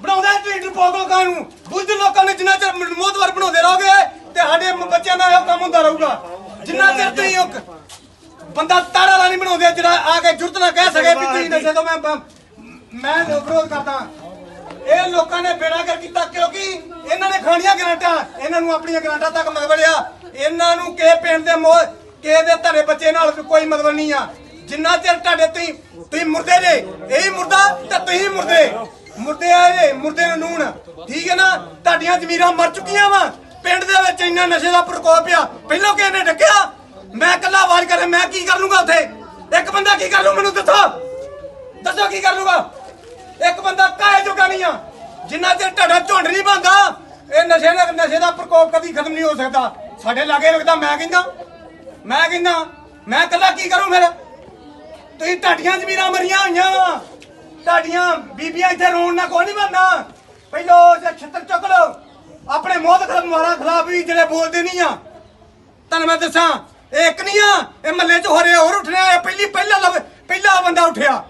ਬਣਾਉਂਦੇ ਤੁਸੀਂ ਡਰਪੋਕ ਲੋਕਾਂ ਨੂੰ। ਬੁੱਝ ਲੋਕਾਂ ਨੇ ਜਿੰਨਾ ਚਿਰ ਮੋਹਦਵਾਰ ਬਣਾਉਂਦੇ ਰਹੋਗੇ ਤੇ ਸਾਡੇ ਬੱਚਿਆਂ ਦਾ ਇਹ ਕੰਮ ਹੁੰਦਾ ਰਹੂਗਾ। ਜਿੰਨਾ ਚਿਰ ਤੁਸੀਂ ਬੰਦਾ ਤਾੜਾ ਵਾਲਾ ਨਹੀਂ ਬਣਾਉਂਦੇ ਜਿਹੜਾ ਆ ਕੇ ਜੁਰਤ ਨਾ ਕਹਿ ਸਕੇ ਵੀ ਤੁਸੀਂ ਨਸ਼ੇ ਤੋਂ ਮੈਂ ਵਿਰੋਧ ਕਰਦਾ। ਇਹ ਲੋਕਾਂ ਨੇ ਬੇੜਾ ਕਰ ਕੀਤਾ ਕਿਉਂਕਿ ਇਹਨਾਂ ਨੇ ਖਾਣੀਆਂ ਗਰਾਂਟਾਂ। ਇਹਨਾਂ ਨੂੰ ਆਪਣੀਆਂ ਗਰਾਂਟਾਂ ਤੱਕ ਮਤਲਬ ਇਹਨਾਂ ਨੂੰ ਕਿਸੇ ਪਿੰਡ ਦੇ ਕਿਸੇ ਦੇ ਤੁਹਾਡੇ ਬੱਚੇ ਨਾਲ ਕੋਈ ਮਤਲਬ ਨਹੀਂ ਆ। ਜਿੰਨਾ ਚਿਰ ਤੁਹਾਡੇ ਤੁਸੀਂ ਮੁਰਦੇ ਜੇ ਇਹੀ ਮੁਰਦਾ ਤੇ ਤੁਸੀਂ ਮੁਰਦੇ ਆ ਜੇ ਮੁਰਦੇ ਨੂੰ ਨੂਣ। ਠੀਕ ਹੈ ਨਾ? ਤੁਹਾਡੀਆਂ ਜ਼ਮੀਰਾਂ ਮਰ ਚੁੱਕੀਆਂ ਵਾ। ਪਿੰਡ ਦੇ ਵਿੱਚ ਇੰਨਾ ਨਸ਼ੇ ਦਾ ਪ੍ਰਕੋਪ ਆ। ਪਹਿਲਾਂ ਕਿਸੇ ਨੇ ਡੱਕਿਆ ਮੈਂ ਇਕੱਲਾ ਆਵਾਜ਼ ਕਰੇ ਮੈਂ ਕੀ ਕਰ ਲੂੰਗਾ ਉੱਥੇ? ਇੱਕ ਬੰਦਾ ਕੀ ਕਰ ਲੂ ਮੈਨੂੰ ਦੱਸੋ ਕੀ ਕਰ ਲੂਗਾ? ਇੱਕ ਬੰਦਾ ਕਾਹੇ ਜੋਗਾ ਨਹੀਂ ਆ। ਜਿੰਨਾ ਚਿਰ ਤੁਹਾਡਾ ਝੁੰਡ ਨਹੀਂ ਬਣਦਾ ਇਹ ਨਸ਼ੇ ਦਾ ਪ੍ਰਕੋਪ ਕਦੀ ਖਤਮ ਨਹੀਂ ਹੋ ਸਕਦਾ। ਸਾਡੇ ਲਾਗੇ ਲੱਗਦਾ ਮੈਂ ਕਹਿੰਦਾ ਮੈਂ ਇਕੱਲਾ ਕੀ ਕਰੂੰ ਫਿਰ? ਤੁਸੀਂ ਢਾਡੀਆਂ ਜ਼ਮੀਰਾਂ ਮਰੀਆਂ ਹੋਈਆਂ ਵਾ, ਢਾਡੀਆਂ ਬੀਬੀਆਂ ਇੱਥੇ ਰੋਣ ਨਾਲ ਕੋਈ ਨਹੀਂ ਬਣਨਾ। ਪਹਿਲੋ ਛੱਤਰ ਚੁੱਕ ਲਓ ਆਪਣੇ ਮੋਹਤ ਖਿਲਾਫ ਵੀ ਜਿਹੜੇ ਬੋਲਦੇ ਨਹੀਂ ਆ। ਤੁਹਾਨੂੰ ਮੈਂ ਦੱਸਾਂ ਇਹ ਇੱਕ ਨਹੀਂ ਆ, ਇਹ ਮਹੱਲੇ 'ਚ ਹੋ ਰਿਹਾ ਹੋਰ ਉੱਠਣਾ। ਇਹ ਪਹਿਲਾ ਬੰਦਾ ਉੱਠਿਆ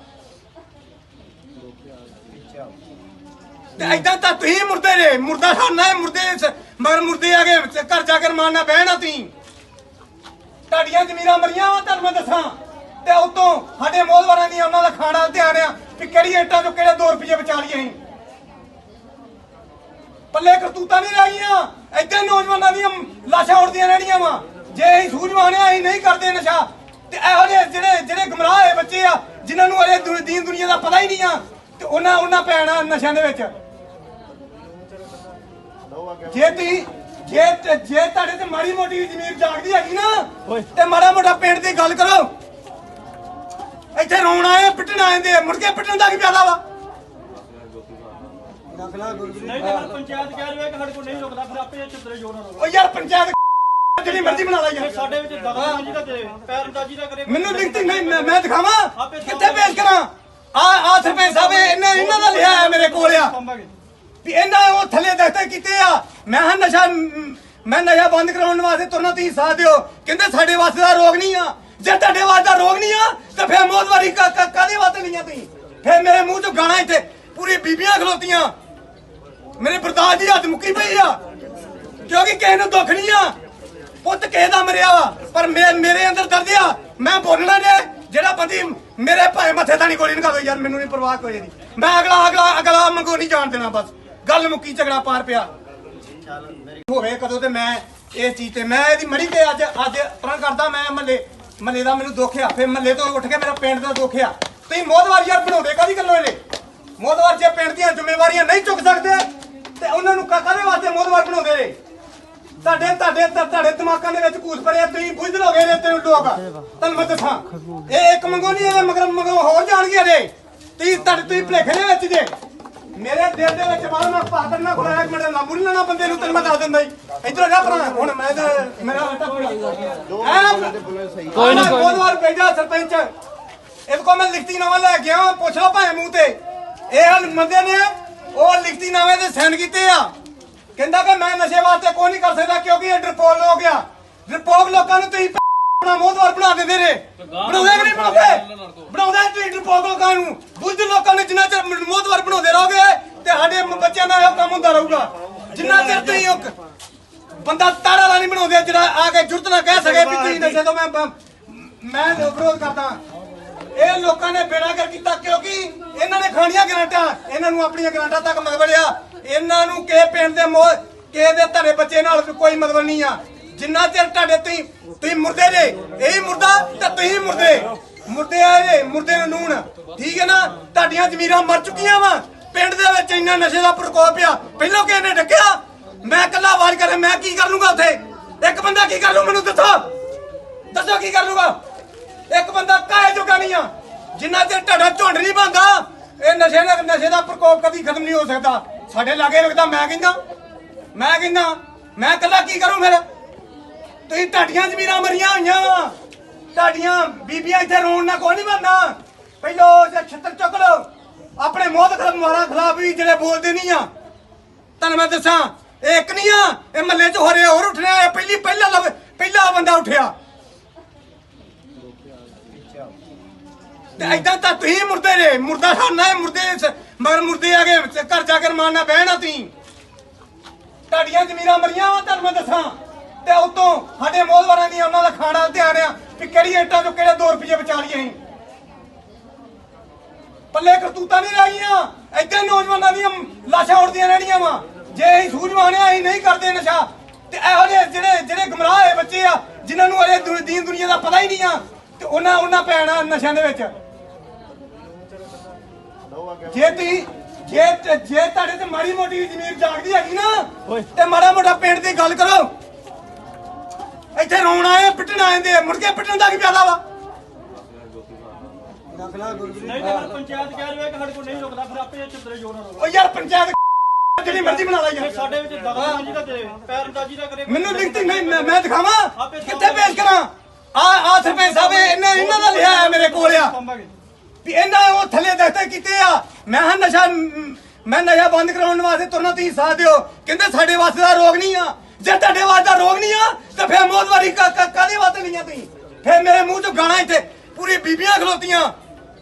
ਤੇ ਏਦਾਂ ਤਾਂ ਤੁਸੀਂ ਮੁਰਦੇ ਜੇ ਮੁਰਦਾ ਖਾਣਾ ਹੈ। ਮਗਰ ਮੁਰਦੇ ਆ ਗਏ ਘਰ ਜਾ ਕੇ ਰਮਾਨਾ ਬਹਿਣਾ। ਤੁਸੀਂ ਤੁਹਾਡੀਆਂ ਜ਼ਮੀਰਾਂ ਮਰੀਆਂ ਵਾ, ਤੁਹਾਨੂੰ ਮੈਂ ਦੱਸਾਂ। ਤੇ ਉਤੋਂ ਸਾਡੇ ਮੋਹਦਵਾਰਾਂ ਦੀਆਂ ਉਹਨਾਂ ਦਾ ਖਾਣਾ ਧਿਆਨ ਆ ਵੀ ਕਿਹੜੀ ਇੱਟਾਂ ਚੋਂ ਕਿਹੜੇ 2 ਰੁਪਏ ਬਚਾ ਲਈਏ ਅਸੀਂ। ਪੱਲੇ ਕਰਤੂਤਾਂ ਨਹੀਂ ਰਹੀਆਂ। ਏਦਾਂ ਨੌਜਵਾਨਾਂ ਦੀਆਂ ਲਾਸ਼ਾਂ ਉੱਡਦੀਆਂ ਰਹਿਣੀਆਂ ਵਾ। ਜੇ ਅਸੀਂ ਸੂਝਵਾਨ ਆ ਅਸੀਂ ਨਹੀਂ ਕਰਦੇ ਨਸ਼ਾ ਤੇ ਇਹੋ ਜਿਹੇ ਜਿਹੜੇ ਗਮਰਾਹ ਹੋਏ ਬੱਚੇ ਆ ਜਿਨ੍ਹਾਂ ਨੂੰ ਅਜੇ ਦੀਨ ਦੁਨੀਆ ਦਾ ਪਤਾ ਹੀ ਨਹੀਂ ਆ ਤੇ ਉਹਨਾਂ ਪੈਣਾ ਨਸ਼ਿਆਂ ਦੇ ਵਿੱਚ। ਜੇ ਤੁਹਾਡੇ ਤੇ ਮਾੜੀ ਮੋਟੀ ਜ਼ਮੀਰ ਜਾਗਦੀ ਹੈਗੀ ਨਾ ਤੇ ਮਾੜਾ ਮੋਟਾ ਪਿੰਡ ਦੀ ਗੱਲ ਕਰੋ। ਇੱਥੇ ਰੋਣ ਆਏ ਪਿੱਟਣ ਆਏ ਮੁੜ ਕੇ ਪਿੱਟਣ ਦਾ ਕੀ ਫਾਇਦਾ ਵਾ? ਨਹੀਂ ਤਾਂ ਪੰਚਾਇਤ ਕਹਿ ਰਹੀ ਹੈ ਕਿ ਸਾਡੇ ਕੋਲ ਨਹੀਂ ਰੁਕਦਾ, ਫਿਰ ਆਪੇ ਚਿੱਤਰੇ ਜੋੜਨ। ਉਹ ਯਾਰ ਪੰਚਾਇਤ ਜਿਹੜੀ ਮਰਜ਼ੀ ਬਣਾ ਲੈ ਯਾਰ। ਸਾਡੇ ਵਿੱਚ ਦਖਲਅੰਦਾਜ਼ੀ ਦਾ ਤੇ ਪੈਰਅੰਦਾਜ਼ੀ ਦਾ ਕਰੇ। ਮੈਨੂੰ ਲਿਖਤੀ ਨਹੀਂ ਮੈਂ ਦਿਖਾਵਾਂ ਕਿੱਥੇ ਪੇਸ਼ ਕਰਾਂ? ਆ ਸਰਪੰਚ ਸਾਹਿਬ ਇਹਨਾਂ ਦਾ ਲਿਆ ਮੇਰੇ ਕੋਲ ਆ ਵੀ ਇਹਨਾਂ ਉਹ ਥੱਲੇ ਦਸਤੇ ਕੀਤੇ ਆ। ਮੈਂ ਨਸ਼ਾ ਬੰਦ ਕਰਾਉਣ ਵਾਸਤੇ ਤੁਰਨਾ ਤੁਸੀਂ ਸਾਥ ਦਿਓ। ਕਹਿੰਦੇ ਸਾਡੇ ਵਾਸਤੇ ਦਾ ਰੋਗ ਨਹੀਂ ਆ। ਜੇ ਤੁਹਾਡੇ ਵਾਸਤੇ ਦਾ ਰੋਗ ਨਹੀਂ ਆ ਤਾਂ ਫਿਰ ਮੌਤਵਾਰੀ ਕਾਹਦੇ ਵਾਸਤੇ ਲਈਆਂ ਤੁਸੀਂ? ਫਿਰ ਮੇਰੇ ਮੂੰਹ ਚੋਂ ਗਾਣਾ ਇੱਥੇ ਪੂਰੀ ਬੀਬੀਆਂ ਖਲੋਤੀਆਂ। ਮੇਰੇ ਬਰਦਾਸ਼ਤ ਦੀ ਹੱਦ ਮੁੱਕੀ ਪਈ ਆ ਕਿਉਂਕਿ ਕਿਸੇ ਨੂੰ ਦੁੱਖ ਨਹੀਂ ਆ। ਪੁੱਤ ਕਿਸੇ ਦਾ ਮਰਿਆ ਵਾ ਪਰ ਮੇਰੇ ਅੰਦਰ ਦਰਦ ਆ। ਮੈਂ ਬੋਲਣਾ ਜੇ ਜਿਹੜਾ ਬੰਦੀ ਮੇਰੇ ਭਾਵੇਂ ਮੱਥੇ ਤਾਂ ਨਹੀਂ ਗੋਲੀ ਨਿਕਲ ਦੋ ਯਾਰ, ਮੈਨੂੰ ਨਹੀਂ ਪਰਵਾਹ ਕੋਈ ਨਹੀਂ। ਮੈਂ ਅਗਲਾ ਮੰਗੋ ਨਹੀਂ ਜਾਣ ਦੇਣਾ। ਬਸ ਗੱਲ ਮੁੱਕੀ, ਝਗੜਾ ਪਾਰ ਪਿਆ ਹੋਵੇ ਕਦੋਂ ਤੇ ਮੈਂ ਇਸ ਚੀਜ਼ ਤੇ ਮੈਂ ਇਹਦੀ ਮੜੀ ਤੇ ਅੱਜ ਪਰਾਂ ਕਰਦਾ। ਮੈਂ ਮੱਲੇ ਦਾ ਮੈਨੂੰ ਦੁੱਖ ਆ। ਫਿਰ ਮੱਲੇ ਤੋਂ ਉੱਠ ਕੇ ਮੇਰਾ ਪਿੰਡ ਦਾ ਦੁੱਖ ਆ। ਤੁਸੀਂ ਮੋਦਵਾਰ ਯਾਰ ਬਣਾਉਂਦੇ ਕਾਹਦੀ ਗੱਲੋਂ ਇਹਨੇ? ਮੋਦਵਾਰ ਜੇ ਪਿੰਡ ਦੀਆਂ ਜ਼ਿੰਮੇਵਾਰੀਆਂ ਨਹੀਂ ਚੁੱਕ ਸਕਦੇ ਤੇ ਉਹਨਾਂ ਨੂੰ ਕਾਹਦੇ ਵਾਸਤੇ ਮੋਦਵਾਰ ਬਣਾਉਂਦੇ ਨੇ? ਤੁਹਾਡੇ ਦਿਮਾਗਾਂ ਦੇ ਵਿੱਚ ਕੂਸ ਭਰਿਆ। ਤੁਸੀਂ ਬੁੱਝ ਲੋਗੇ ਨੇ ਤੈਨੂੰ ਲੋਕ। ਤੁਹਾਨੂੰ ਮੈਂ ਦੱਸਾਂ ਇਹ ਇੱਕ ਮੰਗੋ ਨਹੀਂ, ਇਹ ਮਗਰ ਹੋਰ ਜਾਣਗੇ ਨੇ। ਤੁਸੀਂ ਭਲੇਖੇ ਦੇ ਵਿੱਚ ਜੇ ਮੇਰੇ ਦਿਲ ਦੇ ਵਿੱਚ ਬਾਹਰ ਮੈਂ ਪਾਤਰ ਨਾ ਖੁਲਾਇਆ। ਇੱਕ ਮਿੰਟ ਲਾਂਬੂ ਨਹੀਂ ਲੈਣਾ ਬੰਦੇ ਨੂੰ, ਤੈਨੂੰ ਮੈਂ ਦੱਸ ਦਿੰਦਾ ਜੀ। ਇੱਧਰ ਜਾ ਭਰਾ ਹੁਣ ਮੈਂ ਮੇਰਾ ਕੋਈ ਨਾ ਬਹੁਤ ਵਾਰ ਭੇਜਾ ਸਰਪੰਚ। ਇਹਦੇ ਕੋਲ ਮੈਂ ਲਿਖਤੀ ਨਾਮਾ ਲੈ ਕੇ ਆਇਆ। ਪੁੱਛ ਲਓ ਭਾਵੇਂ ਮੂੰਹ ਤੇ। ਇਹ ਬੰਦੇ ਨੇ ਉਹ ਲਿਖਤੀ ਨਾਮੇ ਤੇ ਸਾਈਨ ਕੀਤੇ ਆ। ਕਹਿੰਦਾ ਕਿ ਮੈਂ ਨਸ਼ੇ ਵਾਸਤੇ ਕੋਈ ਨਹੀਂ ਕਰ ਸਕਦਾ ਕਿਉਂਕਿ ਇਹ ਡਰਪੋਕ ਹੋ ਗਿਆ। ਡਰਪੋਕ ਲੋਕਾਂ ਨੂੰ ਤੁਸੀਂ ਮੋਦਵਾਰ ਬਣਾ ਦਿੰਦੇ ਨੇ। ਬਣਾਉਂਦੇ ਕਿ ਨਹੀਂ ਬਣਾਉਂਦੇ ਤੁਸੀਂ ਡਰਪੋਕ ਲੋਕਾਂ ਨੂੰ। ਬੁੱਝ ਲੋਕਾਂ ਨੇ ਜਿੰਨਾ ਚਿਰ ਮੋਦਵਾਰ ਬਣਾਉਂਦੇ ਰਹੋਗੇ ਤੇ ਸਾਡੇ ਬੱਚਿਆਂ ਦਾ ਇਹ ਕੰਮ ਹੁੰਦਾ ਰਹੂਗਾ। ਜਿੰਨਾ ਚਿਰ ਤੁਸੀਂ ਬੰਦਾ ਤਾੜਾ ਵਾਲਾ ਨਹੀਂ ਬਣਾਉਂਦੇ ਜਿਹੜਾ ਆ ਕੇ ਜੁਰਤ ਨਾ ਕਹਿ ਸਕੇ ਵੀ ਤੁਸੀਂ ਨਸ਼ੇ ਤੋਂ ਮੈਂ ਵਿਰੋਧ ਕਰਦਾ। ਇਹ ਲੋਕਾਂ ਨੇ ਬੇੜਾ ਕਰ ਕੀਤਾ ਕਿਉਂਕਿ ਇਹਨਾਂ ਨੇ ਖਾਣੀਆਂ ਗਰਾਂਟਾਂ। ਇਹਨਾਂ ਨੂੰ ਆਪਣੀਆਂ ਗਰਾਂਟਾਂ ਤੱਕ ਮਤਲਬ ਆ। ਇਹਨਾਂ ਨੂੰ ਕਿਸੇ ਪਿੰਡ ਦੇ ਕਿਸੇ ਦੇ ਤੁਹਾਡੇ ਬੱਚੇ ਨਾਲ ਕੋਈ ਮਤਲਬ ਨਹੀਂ ਆ। ਜਿੰਨਾ ਚਿਰ ਤੁਹਾਡੇ ਤੁਸੀਂ ਮੁਰਦੇ ਜੇ, ਇਹੀ ਮੁਰਦਾ ਤੇ ਤੁਸੀਂ ਮੁਰਦੇ ਆ ਜੇ ਮੁਰਦੇ ਨੂੰ ਨੂਣ। ਠੀਕ ਹੈ ਨਾ? ਤੁਹਾਡੀਆਂ ਜ਼ਮੀਰਾਂ ਮਰ ਚੁੱਕੀਆਂ ਵਾ। ਪਿੰਡ ਦੇ ਵਿੱਚ ਇੰਨਾ ਨਸ਼ੇ ਦਾ ਪ੍ਰਕੋਪ ਆ। ਪਹਿਲਾਂ ਕਿਸੇ ਨੇ ਡੱਕਿਆ? ਮੈਂ ਇਕੱਲਾ ਆਵਾਜ਼ ਕਰੇ ਮੈਂ ਕੀ ਕਰ ਲੂੰਗਾ ਉੱਥੇ? ਇੱਕ ਬੰਦਾ ਕੀ ਕਰ ਲੂ? ਮੈਨੂੰ ਦੱਸੋ ਕੀ ਕਰ ਲੂਗਾ? ਇੱਕ ਬੰਦਾ ਕਾਹੇ ਜੋਗਾ ਨਹੀਂ ਆ। ਜਿੰਨਾ ਚਿਰ ਤੁਹਾਡਾ ਝੁੰਡ ਨਹੀਂ ਬਣਦਾ ਇਹ ਨਸ਼ੇ ਦਾ ਪ੍ਰਕੋਪ ਕਦੀ ਖਤਮ ਨਹੀਂ ਹੋ ਸਕਦਾ। ਸਾਡੇ ਲਾਗੇ ਲੱਗਦਾ। ਮੈਂ ਕਹਿੰਦਾ ਮੈਂ ਇਕੱਲਾ ਕੀ ਕਰੂੰ? ਫਿਰ ਤੁਸੀਂ ਤੁਹਾਡੀਆਂ ਜ਼ਮੀਰਾਂ ਮਰੀਆਂ ਹੋਈਆਂ ਵਾ। ਤੁਹਾਡੀਆਂ ਬੀਬੀਆਂ ਇੱਥੇ ਰੋਣ ਨਾਲ ਕੋਈ ਨਹੀਂ ਬਣਦਾ। ਪਹਿਲੋਂ ਛੱਤਰ ਚੁੱਕ ਲਓ ਆਪਣੇ ਮੋਹਤ ਖਿਲਾਫ ਵੀ ਜਿਹੜੇ ਬੋਲਦੇ ਨਹੀਂ ਆ। ਤੁਹਾਨੂੰ ਮੈਂ ਦੱਸਾਂ ਇਹ ਇੱਕ ਨਹੀਂ ਆ, ਇਹ ਮਹੱਲੇ 'ਚ ਹੋਰ ਉੱਠਣਾ। ਇਹ ਪਹਿਲਾ ਬੰਦਾ ਉੱਠਿਆ ਤੇ ਏਦਾਂ ਤਾਂ ਤੁਸੀਂ ਮੁਰਦੇ ਨੇ। ਮੁਰਦਾ ਖਾਣਾ ਮੁਰਦੇ ਮਗਰ ਮੁਰਦੇ ਆ ਗਏ ਘਰ ਜਾ ਕੇ ਮਾਰਨਾ ਬਹਿਣਾ। ਤੁਸੀਂ ਤੁਹਾਡੀਆਂ ਜ਼ਮੀਰਾਂ ਮਰੀਆਂ ਵਾ। ਤੁਹਾਨੂੰ ਮੈਂ ਦੱਸਾਂ ਤੇ ਉਤੋਂ ਸਾਡੇ ਮੋਹਦਵਾਰਾਂ ਦੀਆਂ ਉਹਨਾਂ ਦਾ ਖਾਣਾ ਧਿਆਨ ਆ ਵੀ ਕਿਹੜੀ ਇੱਟਾਂ ਚੋਂ ਕਿਹੜੇ 2 ਰੁਪਏ ਬਚਾ ਲਈਏ। ਅਸੀਂ ਪੱਲੇ ਕਰਤੂਤਾਂ ਨਹੀਂ ਲਾਈਆਂ। ਏਦਾਂ ਨੌਜਵਾਨਾਂ ਦੀਆਂ ਲਾਸ਼ਾਂ ਉੱਡਦੀਆਂ ਰਹਿਣੀਆਂ ਵਾ। ਜੇ ਅਸੀਂ ਸੂਝਵਾਨ ਆ ਅਸੀਂ ਨਹੀਂ ਕਰਦੇ ਨਸ਼ਾ ਤੇ ਇਹੋ ਜਿਹੇ ਜਿਹੜੇ ਗੁੰਮਰਾਹ ਹੋਏ ਬੱਚੇ ਆ ਜਿਨ੍ਹਾਂ ਨੂੰ ਅਜੇ ਦੀਨ ਦੁਨੀਆ ਦਾ ਪਤਾ ਹੀ ਨਹੀਂ ਆ ਤੇ ਉਹਨਾਂ ਪੈਣਾ ਨਸ਼ਿਆਂ ਦੇ ਵਿੱਚ। ਜੇ ਤੁਹਾਡੇ ਤੇ ਮਾੜੀ ਮੋਟੀ ਜ਼ਮੀਰ ਜਾਗਦੀ ਹੈਗੀ ਨਾ ਤੇ ਮਾੜਾ ਮੋਟਾ ਪਿੰਡ ਦੀ ਗੱਲ ਕਰੋ। ਇੱਥੇ ਰੋਣ ਆਏ ਪਿੱਟਣ ਆਏ ਮੁੜ ਕੇ ਪਿੱਟਣ ਦਾ ਕੀ ਫਾਇਦਾ ਵਾ? ਨਹੀਂ ਤਾਂ ਪੰਚਾਇਤ ਕਹਿ ਰਹੀ ਹੈ ਕਿ ਸਾਡੇ ਕੋਲ ਨਹੀਂ ਰੁਕਦਾ। ਫਿਰ ਆਪੇ ਚਿੱਤਰੇ ਜੋੜ ਨਾਲ ਉਹ ਯਾਰ ਪੰਚਾਇਤ ਜਿਹੜੀ ਮਰਜ਼ੀ ਬਣਾ ਲਾ ਯਾਰ। ਸਾਡੇ ਵਿੱਚ ਦਖਲਅੰਦਾਜ਼ੀ ਦਾ ਕਰੇ, ਪੈਰਅੰਦਾਜ਼ੀ ਦਾ ਕਰੇ। ਮੈਨੂੰ ਲਿਖਤੀ ਨਹੀਂ ਮੈਂ ਦਿਖਾਵਾਂ ਕਿੱਥੇ ਪੇਸ਼ ਕਰਾਂ? ਆ ਸਰਪੰਚ ਸਾਹਿਬ ਇਹਨਾਂ ਦਾ ਲਿਆ ਮੇਰੇ ਕੋਲ ਆ ਵੀ ਇਹਨਾਂ ਉਹ ਥੱਲੇ ਦਸਤੇ ਕੀਤੇ ਆ। ਮੈਂ ਨਸ਼ਾ ਬੰਦ ਕਰਾਉਣ ਵਾਸਤੇ ਤੁਰਨਾ ਤੁਸੀਂ ਸਾਥ ਦਿਓ। ਕਹਿੰਦੇ ਸਾਡੇ ਵਾਸਤੇ ਦਾ ਰੋਗ ਨਹੀਂ ਆ। ਜੇ ਤੁਹਾਡੇ ਵਾਸਤੇ ਦਾ ਰੋਗ ਨਹੀਂ ਆ ਤਾਂ ਫਿਰ ਮੌਤਵਾਰੀ ਕਾਹਦੇ ਵਾਸਤੇ ਲਈਆਂ ਤੁਸੀਂ? ਫਿਰ ਮੇਰੇ ਮੂੰਹ ਚੋਂ ਗਾਣਾ ਇੱਥੇ ਪੂਰੀ ਬੀਬੀਆਂ ਖਲੋਤੀਆਂ।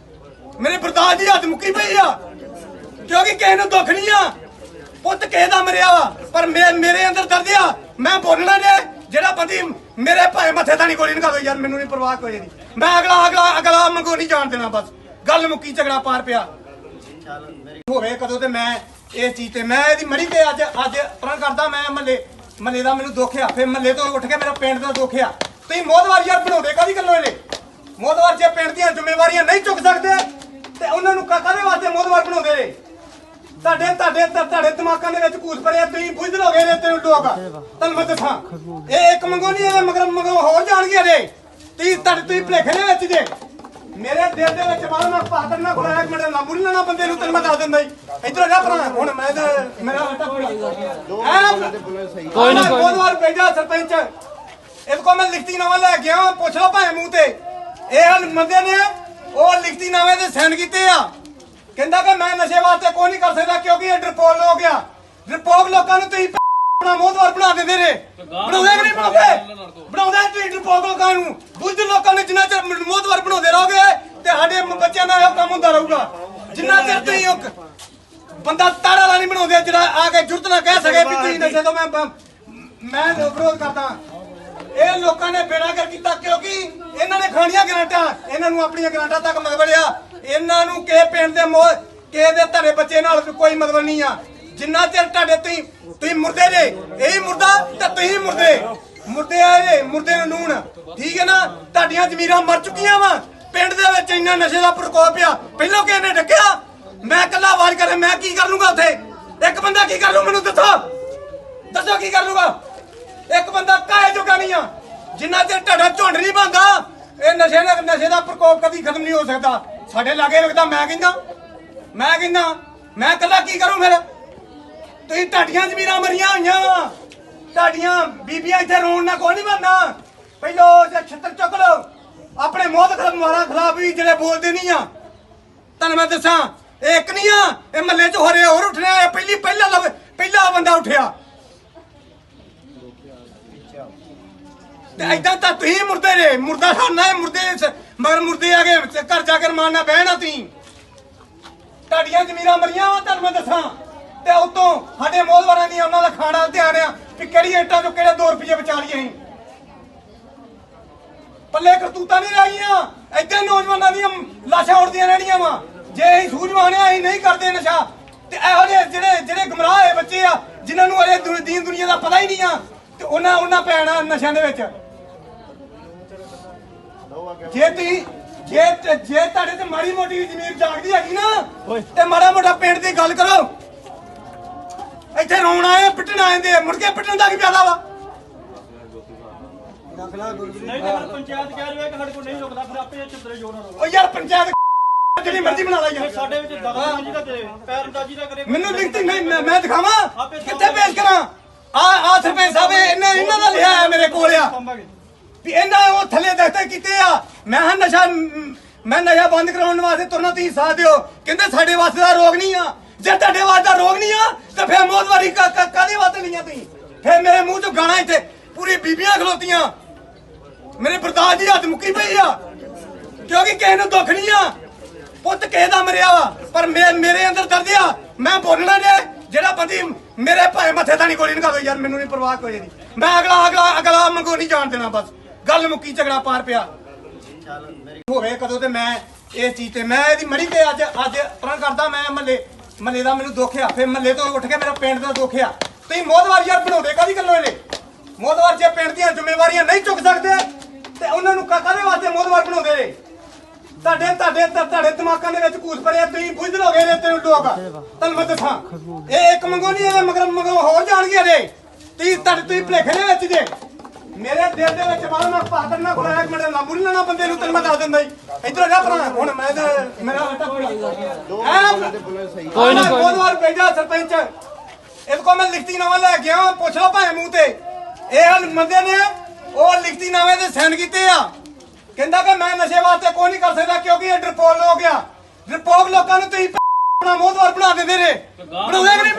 ਮੇਰੇ ਬਰਦਾਸ਼ਤ ਦੀ ਹੱਦ ਮੁੱਕੀ ਪਈ ਆ ਕਿਉਂਕਿ ਕਿਸੇ ਨੂੰ ਦੁੱਖ ਨਹੀਂ ਆ। ਪੁੱਤ ਕਿਸੇ ਦਾ ਮਰਿਆ ਵਾ ਪਰ ਮੇਰੇ ਅੰਦਰ ਦਰਦ ਆ। ਮੈਂ ਬੋਲਣਾ ਜੇ ਜਿਹੜਾ ਬੰਦੀ ਮੇਰੇ ਭਾਵੇਂ ਮੱਥੇ ਤਾਂ ਨਹੀਂ ਗੋਲੀ ਨਿਕਲ ਦੋ ਯਾਰ, ਮੈਨੂੰ ਨਹੀਂ ਪਰਵਾਹ ਕੋਈ ਨਹੀਂ। ਮੈਂ ਅਗਲਾ ਮੰਗੋ ਨਹੀਂ ਜਾਣ ਦੇਣਾ। ਬਸ ਗੱਲ ਮੁੱਕੀ, ਝਗੜਾ ਪਾਰ ਪਿਆ ਹੋਵੇ ਕਦੋਂ ਤੇ ਮੈਂ ਇਸ ਚੀਜ਼ ਤੇ ਮੈਂ ਇਹਦੀ ਮੜੀ ਤੇ ਅੱਜ ਪਰਾਂ ਕਰਦਾ। ਮੈਂ ਮੱਲੇ ਦਾ ਮੈਨੂੰ ਦੁੱਖ ਆ। ਫਿਰ ਮੱਲੇ ਤੋਂ ਉੱਠ ਕੇ ਮੇਰਾ ਪਿੰਡ ਦਾ ਦੁੱਖ ਆ। ਤੁਸੀਂ ਮੋਦਵਾਰ ਯਾਰ ਬਣਾਉਂਦੇ ਕਾਹਦੀ ਗੱਲੋਂ ਇਹਨੇ? ਮੋਦਵਾਰ ਜੇ ਪਿੰਡ ਦੀਆਂ ਜ਼ਿੰਮੇਵਾਰੀਆਂ ਨਹੀਂ ਚੁੱਕ ਸਕਦੇ ਤੇ ਉਹਨਾਂ ਨੂੰ ਕਾਹਦੇ ਵਾਸਤੇ ਮੋਦਵਾਰ ਬਣਾਉਂਦੇ ਨੇ? ਤੁਹਾਡੇ ਦਿਮਾਗਾਂ ਦੇ ਵਿੱਚ ਕੂਸ ਭਰਿਆ। ਤੁਸੀਂ ਬੁੱਝ ਲੋਗੇ ਨੇ ਤੈਨੂੰ ਲੋਕ। ਤੁਹਾਨੂੰ ਮੈਂ ਦੱਸਾਂ ਇਹ ਇੱਕ ਮੰਗੋ ਨਹੀਂ, ਇਹ ਮਗਰ ਹੋਰ ਜਾਣਗੇ ਨੇ। ਤੁਸੀਂ ਭਲੇਖੇ ਦੇ ਵਿੱਚ ਜੇ ਮੇਰੇ ਦਿਲ ਦੇ ਵਿੱਚ ਬਾਹਰ ਮੈਂ ਪਾਤਰ ਨਾ ਖੁਲਾਇਆ। ਇੱਕ ਮਿੰਟ ਲਾਂਬੂ ਨਹੀਂ ਲੈਣਾ ਬੰਦੇ ਨੂੰ, ਤੈਨੂੰ ਮੈਂ ਦੱਸ ਦਿੰਦਾ ਜੀ। ਇੱਧਰ ਜਾ ਭਰਾ ਹੁਣ ਮੈਂ ਮੇਰਾ ਕੋਈ ਨਾ ਬਹੁਤ ਵਾਰ ਭੇਜਾ ਸਰਪੰਚ। ਇਹਦੇ ਕੋਲ ਮੈਂ ਲਿਖਤੀ ਨਾਮਾ ਲੈ ਕੇ ਆਇਆ। ਪੁੱਛ ਲਓ ਭਾਵੇਂ ਮੂੰਹ ਤੇ। ਇਹ ਬੰਦੇ ਨੇ ਉਹ ਲਿਖਤੀਨਾਮੇ ਤੇ ਸਾਈਨ ਕੀਤੇ ਆ। ਕਹਿੰਦਾ ਕਿ ਮੈਂ ਨਸ਼ੇ ਵਾਸਤੇ ਕੋਈ ਨਹੀਂ ਕਰ ਸਕਦਾ ਕਿਉਂਕਿ ਇਹ ਡਰਪੋਕ ਲੋਕ ਆ। ਡਰਪੋਕ ਲੋਕਾਂ ਨੂੰ ਤੁਸੀਂ ਆਪਣਾ ਮੋਹਦਵਾਰ ਬਣਾ ਦਿੰਦੇ ਨੇ। ਬਣਾਉਂਦੇ ਕਿ ਨਹੀਂ ਬਣਾਉਂਦੇ ਤੁਸੀਂ ਡਰਪੋਕ ਲੋਕਾਂ ਨੂੰ। ਬੁੱਝ ਲੋਕਾਂ ਨੇ ਜਿੰਨਾ ਚਿਰ ਮੋਹਦਵਾਰ ਬਣਾਉਂਦੇ ਰਹੋਗੇ ਤੇ ਸਾਡੇ ਬੱਚਿਆਂ ਦਾ ਇਹ ਕੰਮ ਹੁੰਦਾ ਰਹੂਗਾ। ਜਿੰਨਾ ਚਿਰ ਤੁਸੀਂ ਇੱਕ ਬੰਦਾ ਤਾੜਾ ਵਾਲਾ ਨਹੀਂ ਬਣਾਉਂਦੇ ਜਿਹੜਾ ਆ ਕੇ ਜੁਰਤ ਨਾ ਕਹਿ ਸਕੇ ਵੀ ਤੁਸੀਂ ਨਸ਼ੇ ਤੋਂ ਮੈਂ ਵਿਰੋਧ ਕਰਦਾ। ਇਹ ਲੋਕਾਂ ਨੇ ਬੇੜਾ ਕਰ ਕੀਤਾ ਕਿਉਂਕਿ ਇਹਨਾਂ ਨੇ ਖਾਣੀਆਂ ਗਰਾਂਟਾਂ। ਇਹਨਾਂ ਨੂੰ ਆਪਣੀਆਂ ਗਰਾਂਟਾਂ ਤੱਕ ਮਤਲਬ ਆ। ਇਹਨਾਂ ਨੂੰ ਕਿਸੇ ਪਿੰਡ ਦੇ ਕਿਸੇ ਦੇ ਧੜੇ ਬੱਚੇ ਨਾਲ ਕੋਈ ਮਤਲਬ ਨਹੀਂ ਆ। ਜਿੰਨਾ ਚਿਰ ਤੁਹਾਡੇ ਤੁਸੀਂ ਮੁਰਦੇ ਜੇ ਇਹੀ ਮੁਰਦਾ ਤੇ ਤੁਸੀਂ ਮੁਰਦੇ ਆ ਜੇ ਮੁਰਦੇ ਨੂੰ ਨੂਣ। ਠੀਕ ਹੈ ਨਾ। ਤੁਹਾਡੀਆਂ ਜ਼ਮੀਰਾਂ ਮਰ ਚੁੱਕੀਆਂ ਵਾ। ਪਿੰਡ ਦੇ ਵਿੱਚ ਇੰਨਾ ਨਸ਼ੇ ਦਾ ਪ੍ਰਕੋਪ ਆ। ਪਹਿਲਾਂ ਕਿਸੇ ਨੇ ਡੱਕਿਆ ਮੈਂ ਇਕੱਲਾ ਆਵਾਜ਼ ਕਰੇ ਮੈਂ ਕੀ ਕਰ ਲੂੰਗਾ ਉੱਥੇ। ਇੱਕ ਬੰਦਾ ਕੀ ਕਰ ਲੂ ਮੈਨੂੰ ਦੱਸੋ ਕੀ ਕਰ ਲੂਗਾ। ਇੱਕ ਬੰਦਾ ਕਾਹੇ ਜੋਗਾ ਨਹੀਂ ਆ। ਜਿੰਨਾ ਚਿਰ ਤੁਹਾਡਾ ਝੁੰਡ ਨਹੀਂ ਬਣਦਾ ਇਹ ਨਸ਼ੇ ਦਾ ਪ੍ਰਕੋਪ ਕਦੀ ਖਤਮ ਨਹੀਂ ਹੋ ਸਕਦਾ। ਸਾਡੇ ਲਾਗੇ ਲੱਗਦਾ ਮੈਂ ਕਹਿੰਦਾ ਮੈਂ ਇਕੱਲਾ ਕੀ ਕਰੂੰ ਫਿਰ। ਤੁਸੀਂ ਤੁਹਾਡੀਆਂ ਜ਼ਮੀਰਾਂ ਮਰੀਆਂ ਹੋਈਆਂ। ਤੁਹਾਡੀਆਂ ਬੀਬੀਆਂ ਇੱਥੇ ਰੋਣ ਨਾਲ ਕੋਈ ਨਹੀਂ ਬਣਦਾ। ਪਹਿਲਾਂ ਛੱਤਰ ਚੁੱਕ ਲਓ ਆਪਣੇ ਮੋਹਤ ਖਿਲਾਫ ਵੀ ਜਿਹੜੇ ਬੋਲਦੇ ਨਹੀਂ ਆ। ਤੁਹਾਨੂੰ ਮੈਂ ਦੱਸਾਂ ਇਹ ਇੱਕ ਨਹੀਂ ਆ ਇਹ ਮਹੱਲੇ 'ਚ ਹੋਰ ਉੱਠਣਾ। ਇਹ ਪਹਿਲਾ ਬੰਦਾ ਉੱਠਿਆ ਤੇ ਏਦਾਂ ਤਾਂ ਤੁਸੀਂ ਮੁਰਦੇ ਜੇ ਮੁਰਦਾ ਖਾਣਾ ਮੁਰਦੇ ਮਗਰ ਮੁਰਦੇ ਆ ਗਏ ਘਰ ਜਾ ਕੇ ਮਾਰਨਾ ਬਹਿਣਾ। ਤੁਸੀਂ ਤੁਹਾਡੀਆਂ ਜ਼ਮੀਰਾਂ ਮਰੀਆਂ ਵਾ। ਤੁਹਾਨੂੰ ਮੈਂ ਦੱਸਾਂ ਤੇ ਉਤੋਂ ਸਾਡੇ ਮੋਹਦਵਾਰਾਂ ਦੀ ਉਹਨਾਂ ਦਾ ਖਾਣਾ ਧਿਆਨ ਆ ਵੀ ਕਿਹੜੀ ਇੱਟਾਂ ਚੋਂ ਕਿਹੜੇ 2 ਰੁਪਏ ਬਚਾ ਲਈਏ। ਅਸੀਂ ਪੱਲੇ ਕਰਤੂਤਾਂ ਨਹੀਂ ਲਾਈਆਂ। ਏਦਾਂ ਨੌਜਵਾਨਾਂ ਦੀਆਂ ਲਾਸ਼ਾਂ ਉੱਡਦੀਆਂ ਰਹਿਣੀਆਂ ਵਾ। ਜੇ ਅਸੀਂ ਸੂਝਵਾਨ ਆ ਅਸੀਂ ਨਹੀਂ ਕਰਦੇ ਨਸ਼ਾ ਤੇ ਇਹੋ ਜਿਹੇ ਜਿਹੜੇ ਗੁੰਮਰਾਹ ਹੋਏ ਬੱਚੇ ਆ ਜਿਨ੍ਹਾਂ ਨੂੰ ਅਜੇ ਦੀਨ ਦੁਨੀਆ ਦਾ ਪਤਾ ਹੀ ਨਹੀਂ ਆ ਤੇ ਉਹਨਾਂ ਪੈਣਾ ਨਸ਼ਿਆਂ ਦੇ ਵਿੱਚ। ਜੇ ਤੁਹਾਡੇ ਤੇ ਮਾੜੀ ਮੋਟੀ ਜ਼ਮੀਰ ਜਾਗਦੀ ਹੈਗੀ ਨਾ ਤੇ ਮਾੜਾ ਮੋਟਾ ਪਿੰਡ ਦੀ ਗੱਲ ਕਰੋ। ਇੱਥੇ ਰੋਣ ਆਏ ਪਿੱਟਣ ਆਏ ਮੁੜ ਕੇ ਪਿੱਟਣ ਦਾ ਕੀ ਫਾਇਦਾ ਵਾ। ਨਹੀਂ ਤਾਂ ਪੰਚਾਇਤ ਕਹਿ ਰਹੀ ਹੈ ਕਿ ਸਾਡੇ ਕੋਲ ਨਹੀਂ ਰੁਕਦਾ ਫਿਰ ਆਪੇ ਚਿੱਤਰੇ ਜੋੜ ਨਾਲ। ਉਹ ਯਾਰ ਪੰਚਾਇਤ ਜਿਹੜੀ ਮਰਜ਼ੀ ਬਣਾ ਲਾ ਯਾਰ। ਸਾਡੇ ਵਿੱਚ ਦਖਲਅੰਦਾਜ਼ੀ ਦਾ ਤੇ ਪੈਰਅੰਦਾਜ਼ੀ ਦਾ ਕਰੇ। ਮੈਨੂੰ ਲਿਖਤੀ ਨਹੀਂ ਮੈਂ ਦਿਖਾਵਾਂ ਕਿੱਥੇ ਪੇਸ਼ ਕਰਾਂ। ਆ ਸਰਪੰਚ ਸਾਹਿਬ ਇਹਨਾਂ ਦਾ ਲਿਆ ਹੈ ਮੇਰੇ ਕੋਲ ਆ ਵੀ ਇਹਨਾਂ ਉਹ ਥੱਲੇ ਦਸਤੇ ਕੀਤੇ ਆ। ਮੈਂ ਨਸ਼ਾ ਬੰਦ ਕਰਾਉਣ ਵਾਸਤੇ ਤੁਰਨਾ ਤੁਸੀਂ ਸਾਥ ਦਿਓ। ਕਹਿੰਦੇ ਸਾਡੇ ਵਾਸਤੇ ਦਾ ਰੋਗ ਨਹੀਂ ਆ। ਜੇ ਤੁਹਾਡੇ ਵਾਸਤੇ ਦਾ ਰੋਗ ਨਹੀਂ ਆ ਤਾਂ ਫਿਰ ਮੋਹਦਵਾਰੀ ਕਾਹਦੇ ਵਾਸਤੇ ਲਈਆਂ ਤੁਸੀਂ। ਫਿਰ ਮੇਰੇ ਮੂੰਹ ਚੋਂ ਗਾਣਾ ਇੱਥੇ ਪੂਰੀ ਬੀਬੀਆਂ ਖਲੋਤੀਆਂ। ਮੇਰੇ ਬਰਦਾਸ਼ਤ ਦੀ ਹੱਦ ਮੁੱਕੀ ਪਈ ਆ ਕਿਉਂਕਿ ਕਿਸੇ ਨੂੰ ਦੁੱਖ ਨਹੀਂ ਆ। ਪੁੱਤ ਕਿਸੇ ਦਾ ਮਰਿਆ ਵਾ ਪਰ ਮੇਰੇ ਅੰਦਰ ਦਰਦ ਆ। ਮੈਂ ਬੋਲਣਾ ਜੇ ਜਿਹੜਾ ਬੰਦੀ ਮੇਰੇ ਭਾਵੇਂ ਮੱਥੇ ਤਾਂ ਨਹੀਂ ਗੋਲੀ ਨਿਕਾ ਦੋ ਯਾਰ ਮੈਨੂੰ ਨਹੀਂ ਪਰਵਾਹ ਕੋਈ ਨਹੀਂ। ਮੈਂ ਅਗਲਾ ਮੰਗੋ ਨਹੀਂ ਜਾਣ ਦੇਣਾ। ਬਸ ਗੱਲ ਮੁੱਕੀ ਝਗੜਾ ਪਾਰ ਪਿਆ ਹੋਵੇ ਕਦੋਂ ਤੇ ਮੈਂ ਇਸ ਚੀਜ਼ ਤੇ ਮੈਂ ਇਹਦੀ ਮੜੀ ਤੇ ਅੱਜ ਪਰਾਂ ਕਰਦਾ। ਮੈਂ ਮਹੱਲੇ ਦਾ ਮੈਨੂੰ ਦੁੱਖ ਆ। ਫਿਰ ਮਹੱਲੇ ਤੋਂ ਉੱਠ ਕੇ ਮੇਰਾ ਪਿੰਡ ਦਾ ਦੁੱਖ ਆ। ਤੁਸੀਂ ਮੋਹਦਵਾਰ ਯਾਰ ਬਣਾਉਂਦੇ ਕਾਹਦੀ ਗੱਲੋਂ ਇਹਨੇ। ਮੋਹਦਵਾਰ ਜੇ ਪਿੰਡ ਦੀਆਂ ਜ਼ਿੰਮੇਵਾਰੀਆਂ ਨਹੀਂ ਚੁੱਕ ਸਕਦੇ ਤੇ ਉਹਨਾਂ ਨੂੰ ਕਾਹਦੇ ਵਾਸਤੇ ਮੋਹਦਵਾਰ ਬਣਾਉਂਦੇ ਨੇ। ਤੁਹਾਡੇ ਦਿਮਾਗਾਂ ਦੇ ਵਿੱਚ ਕੂਸ ਭਰਿਆ। ਤੁਸੀਂ ਬੁੱਝ ਲੋਗੇ ਨੇ ਤੈਨੂੰ ਲੋਕ। ਤੁਹਾਨੂੰ ਮੈਂ ਦੱਸਾਂ ਇਹ ਇੱਕ ਮੰਗੋ ਨਹੀਂ ਇਹ ਮਗਰ ਹੋਰ ਜਾਣਗੇ ਜੇ ਤੁਸੀਂ ਭਲੇਖੇ ਦੇ ਵਿੱਚ ਜੇ। ਮੇਰੇ ਦਿਲ ਦੇ ਵਿੱਚ ਬਾਹਰ ਮੈਂ ਪਾਤਰ ਨਾ ਖੁਲਾਇਆ ਇੱਕ ਮਿੰਟ ਲਾਂਬੂ ਨਹੀਂ ਲੈਣਾ ਬੰਦੇ ਨੂੰ। ਤੈਨੂੰ ਮੈਂ ਦੱਸ ਦਿੰਦਾ ਜੀ ਇੱਧਰ ਜਾ ਭਰਾ ਹੁਣ ਮੈਂ ਮੇਰਾ ਕੋਈ ਨਾ ਮੋਹਦਵਾਰ ਭੇਜਾ ਸਰਪੰਚ ਇਹਦੇ ਕੋਲ ਮੈਂ ਲਿਖਤੀਨਾਮਾ ਲੈ ਕੇ ਆਵਾਂ। ਪੁੱਛ ਲਓ ਭਾਵੇਂ ਮੂੰਹ ਤੇ ਇਹ ਬੰਦੇ ਨੇ ਉਹ ਲਿਖਤੀਨਾਮੇ ਤੇ ਸਾਈਨ ਕੀਤੇ ਆ। ਕਹਿੰਦਾ ਕਿ ਮੈਂ ਨਸ਼ੇ ਵਾਸਤੇ ਕੋਈ ਨਹੀਂ ਕਰ ਸਕਦਾ ਕਿਉਂਕਿ ਇਹ ਡਰਪੋਕ ਲੋਕ ਆ। ਡਰਪੋਕ ਲੋਕਾਂ ਨੂੰ ਤੁਸੀਂ ਆਪਣਾ ਮੋਹਦਵਾਰ ਬਣਾ ਦਿੰਦੇ ਨੇ। ਬਣਾਉਂਦੇ ਕਿ ਨਹੀਂ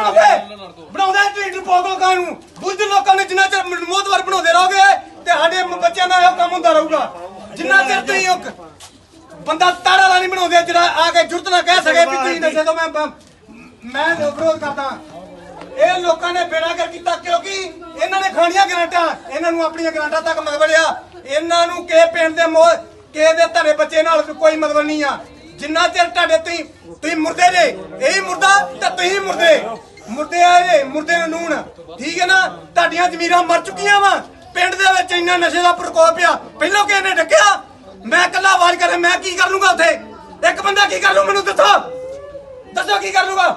ਬਣਾਉਂਦੇ ਤੁਸੀਂ ਡਰਪੋਕ ਲੋਕਾਂ ਨੂੰ। ਬੁੱਝ ਲੋਕਾਂ ਨੇ ਜਿੰਨਾ ਚਿਰ ਮੋਹਦਵਾਰ ਬਣਾਉਂਦੇ ਰਹੋਗੇ ਤੇ ਸਾਡੇ ਬੱਚਿਆਂ ਦਾ ਇਹ ਕੰਮ ਹੁੰਦਾ ਰਹੂਗਾ। ਜਿੰਨਾ ਚਿਰ ਤੁਸੀਂ ਇੱਕ ਬੰਦਾ ਤਾੜਾ ਵਾਲਾ ਨਹੀਂ ਬਣਾਉਂਦੇ ਜਿਹੜਾ ਆ ਕੇ ਜੁਰਤ ਨਾ ਕਹਿ ਸਕੇ ਵੀ ਤੁਸੀਂ ਨਸ਼ੇ ਤੋਂ ਮੈਂ ਵਿਰੋਧ ਕਰਦਾ। ਇਹ ਲੋਕਾਂ ਨੇ ਬੇੜਾ ਕਰ ਕੀਤਾ ਕਿਉਂਕਿ ਇਹਨਾਂ ਨੇ ਖਾਣੀਆਂ ਗਰਾਂਟਾਂ। ਇਹਨਾਂ ਨੂੰ ਆਪਣੀਆਂ ਗਰਾਂਟਾਂ ਤੱਕ ਮਤਲਬ ਆ। ਇਹਨਾਂ ਨੂੰ ਕਿਸੇ ਪਿੰਡ ਦੇ ਕਿਸੇ ਦੇ ਧੜੇ ਬੱਚੇ ਨਾਲ ਕੋਈ ਮਤਲਬ ਨਹੀਂ ਆ। ਜਿੰਨਾ ਚਿਰ ਤੁਹਾਡੇ ਤੁਸੀਂ ਮੁਰਦੇ ਜੇ ਇਹੀ ਮੁਰਦਾ ਤੇ ਤੁਸੀਂ ਮੁਰਦੇ ਆ ਜੇ ਮੁਰਦੇ ਨੂੰ ਨੂਣ। ਠੀਕ ਹੈ ਨਾ। ਤੁਹਾਡੀਆਂ ਜ਼ਮੀਰਾਂ ਮਰ ਚੁੱਕੀਆਂ ਵਾ। ਪਿੰਡ ਦੇ ਵਿੱਚ ਇੰਨਾ ਨਸ਼ੇ ਦਾ ਪ੍ਰਕੋਪ ਆ। ਪਹਿਲਾਂ ਕਿਸੇ ਨੇ ਡੱਕਿਆ ਮੈਂ ਇਕੱਲਾ ਆਵਾਜ਼ ਕਰੇ ਮੈਂ ਕੀ ਕਰ ਲੂੰਗਾ ਉੱਥੇ। ਇੱਕ ਬੰਦਾ ਕੀ ਕਰ ਲੂ ਮੈਨੂੰ ਦੱਸੋ ਕੀ ਕਰ ਲੂਗਾ।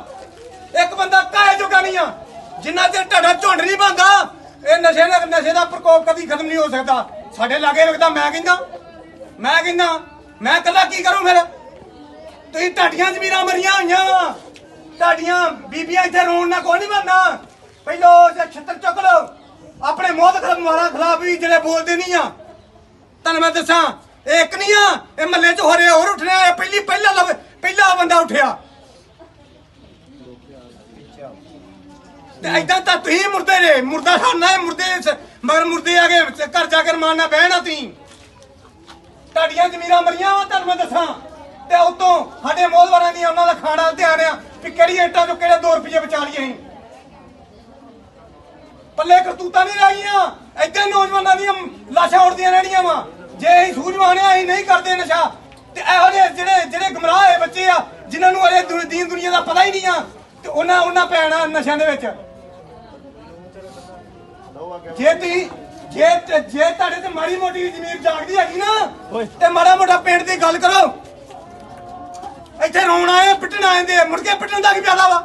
ਇੱਕ ਬੰਦਾ ਕਾਹੇ ਜੋਗਾ ਨਹੀਂ ਆ। ਜਿੰਨਾ ਚਿਰ ਤੁਹਾਡਾ ਝੁੰਡ ਨਹੀਂ ਬਣਦਾ ਇਹ ਨਸ਼ੇ ਦਾ ਪ੍ਰਕੋਪ ਕਦੀ ਖਤਮ ਨਹੀਂ ਹੋ ਸਕਦਾ। ਸਾਡੇ ਲਾਗੇ ਲੱਗਦਾ ਮੈਂ ਕਹਿੰਦਾ ਮੈਂ ਇਕੱਲਾ ਕੀ ਕਰੂੰ ਫਿਰ। ਤੁਸੀਂ ਤੁਹਾਡੀਆਂ ਜ਼ਮੀਰਾਂ ਮਰੀਆਂ ਹੋਈਆਂ। ਤੁਹਾਡੀਆਂ ਬੀਬੀਆਂ ਇੱਥੇ ਰੋਣ ਨਾਲ ਕੋਈ ਨਹੀਂ ਬਣਦਾ। ਪਹਿਲਾਂ ਛੱਤਰ ਚੁੱਕ ਲਓ ਆਪਣੇ ਮੋਹਤ ਖਿਲਾਫ ਵੀ ਜਿਹੜੇ ਬੋਲਦੇ ਨਹੀਂ ਆ। ਤੁਹਾਨੂੰ ਮੈਂ ਦੱਸਾਂ ਇਹ ਇੱਕ ਨਹੀਂ ਆ, ਇਹ ਮਹੱਲੇ 'ਚ ਹੋਰੇ ਹੋਰ ਉੱਠਣਾ। ਇਹ ਪਹਿਲਾ ਬੰਦਾ ਉੱਠਿਆ ਤੇ ਏਦਾਂ ਤਾਂ ਤੁਸੀਂ ਮੁਰਦੇ ਜੇ। ਮੁਰਦਾ ਖਾਣਾ ਹੈ, ਮਗਰ ਮੁਰਦੇ ਆ ਗਏ ਘਰ ਜਾ ਕੇ ਰਮਾਨਾ ਬਹਿਣਾ। ਤੁਸੀਂ ਤੁਹਾਡੀਆਂ ਜ਼ਮੀਰਾਂ ਮਰੀਆਂ ਵਾ, ਤੁਹਾਨੂੰ ਮੈਂ ਦੱਸਾਂ। ਤੇ ਉਤੋਂ ਸਾਡੇ ਮੋਹਲਵਾਰਾਂ ਦੀਆਂ ਉਹਨਾਂ ਦਾ ਖਾਣਾ ਧਿਆਨ ਆ ਵੀ ਕਿਹੜੀ ਇੱਟਾਂ ਚੋਂ ਕਿਹੜੇ 2 ਰੁਪਏ ਬਚਾ ਲਈਏ। ਅਸੀਂ ਪੱਲੇ ਕਰਤੂਤਾਂ ਨਹੀਂ ਰਹੀਆਂ। ਏਦਾਂ ਨੌਜਵਾਨਾਂ ਦੀਆਂ ਲਾਸ਼ਾਂ ਉੱਡਦੀਆਂ ਰਹਿਣੀਆਂ ਵਾ। ਜੇ ਅਸੀਂ ਸੂਝਵਾਨ ਆ, ਅਸੀਂ ਨਹੀਂ ਕਰਦੇ ਨਸ਼ਾ। ਤੇ ਇਹੋ ਜਿਹੇ ਜਿਹੜੇ ਗੁੰਮਰਾਹ ਹੋਏ ਬੱਚੇ ਆ, ਜਿਨ੍ਹਾਂ ਨੂੰ ਅਜੇ ਦੀਨ ਦੁਨੀਆ ਦਾ ਪਤਾ ਹੀ ਨਹੀਂ ਆ, ਤੇ ਉਹਨਾਂ ਪੈਣਾ ਨਸ਼ਿਆਂ ਦੇ ਵਿੱਚ। ਜੇ ਤੁਹਾਡੇ ਤੇ ਮਾੜੀ ਮੋਟੀ ਜ਼ਮੀਨ ਜਾਗਦੀ ਹੈਗੀ ਨਾ, ਤੇ ਮਾੜਾ ਮੋਟਾ ਪਿੰਡ ਦੀ ਗੱਲ ਕਰੋ। ਇੱਥੇ ਰੋਣ ਆਏ, ਪਿੱਟਣ ਆਏ, ਮੁੜ ਕੇ ਪਿੱਟਣ ਦਾ ਕੀ ਫਾਇਦਾ ਵਾ?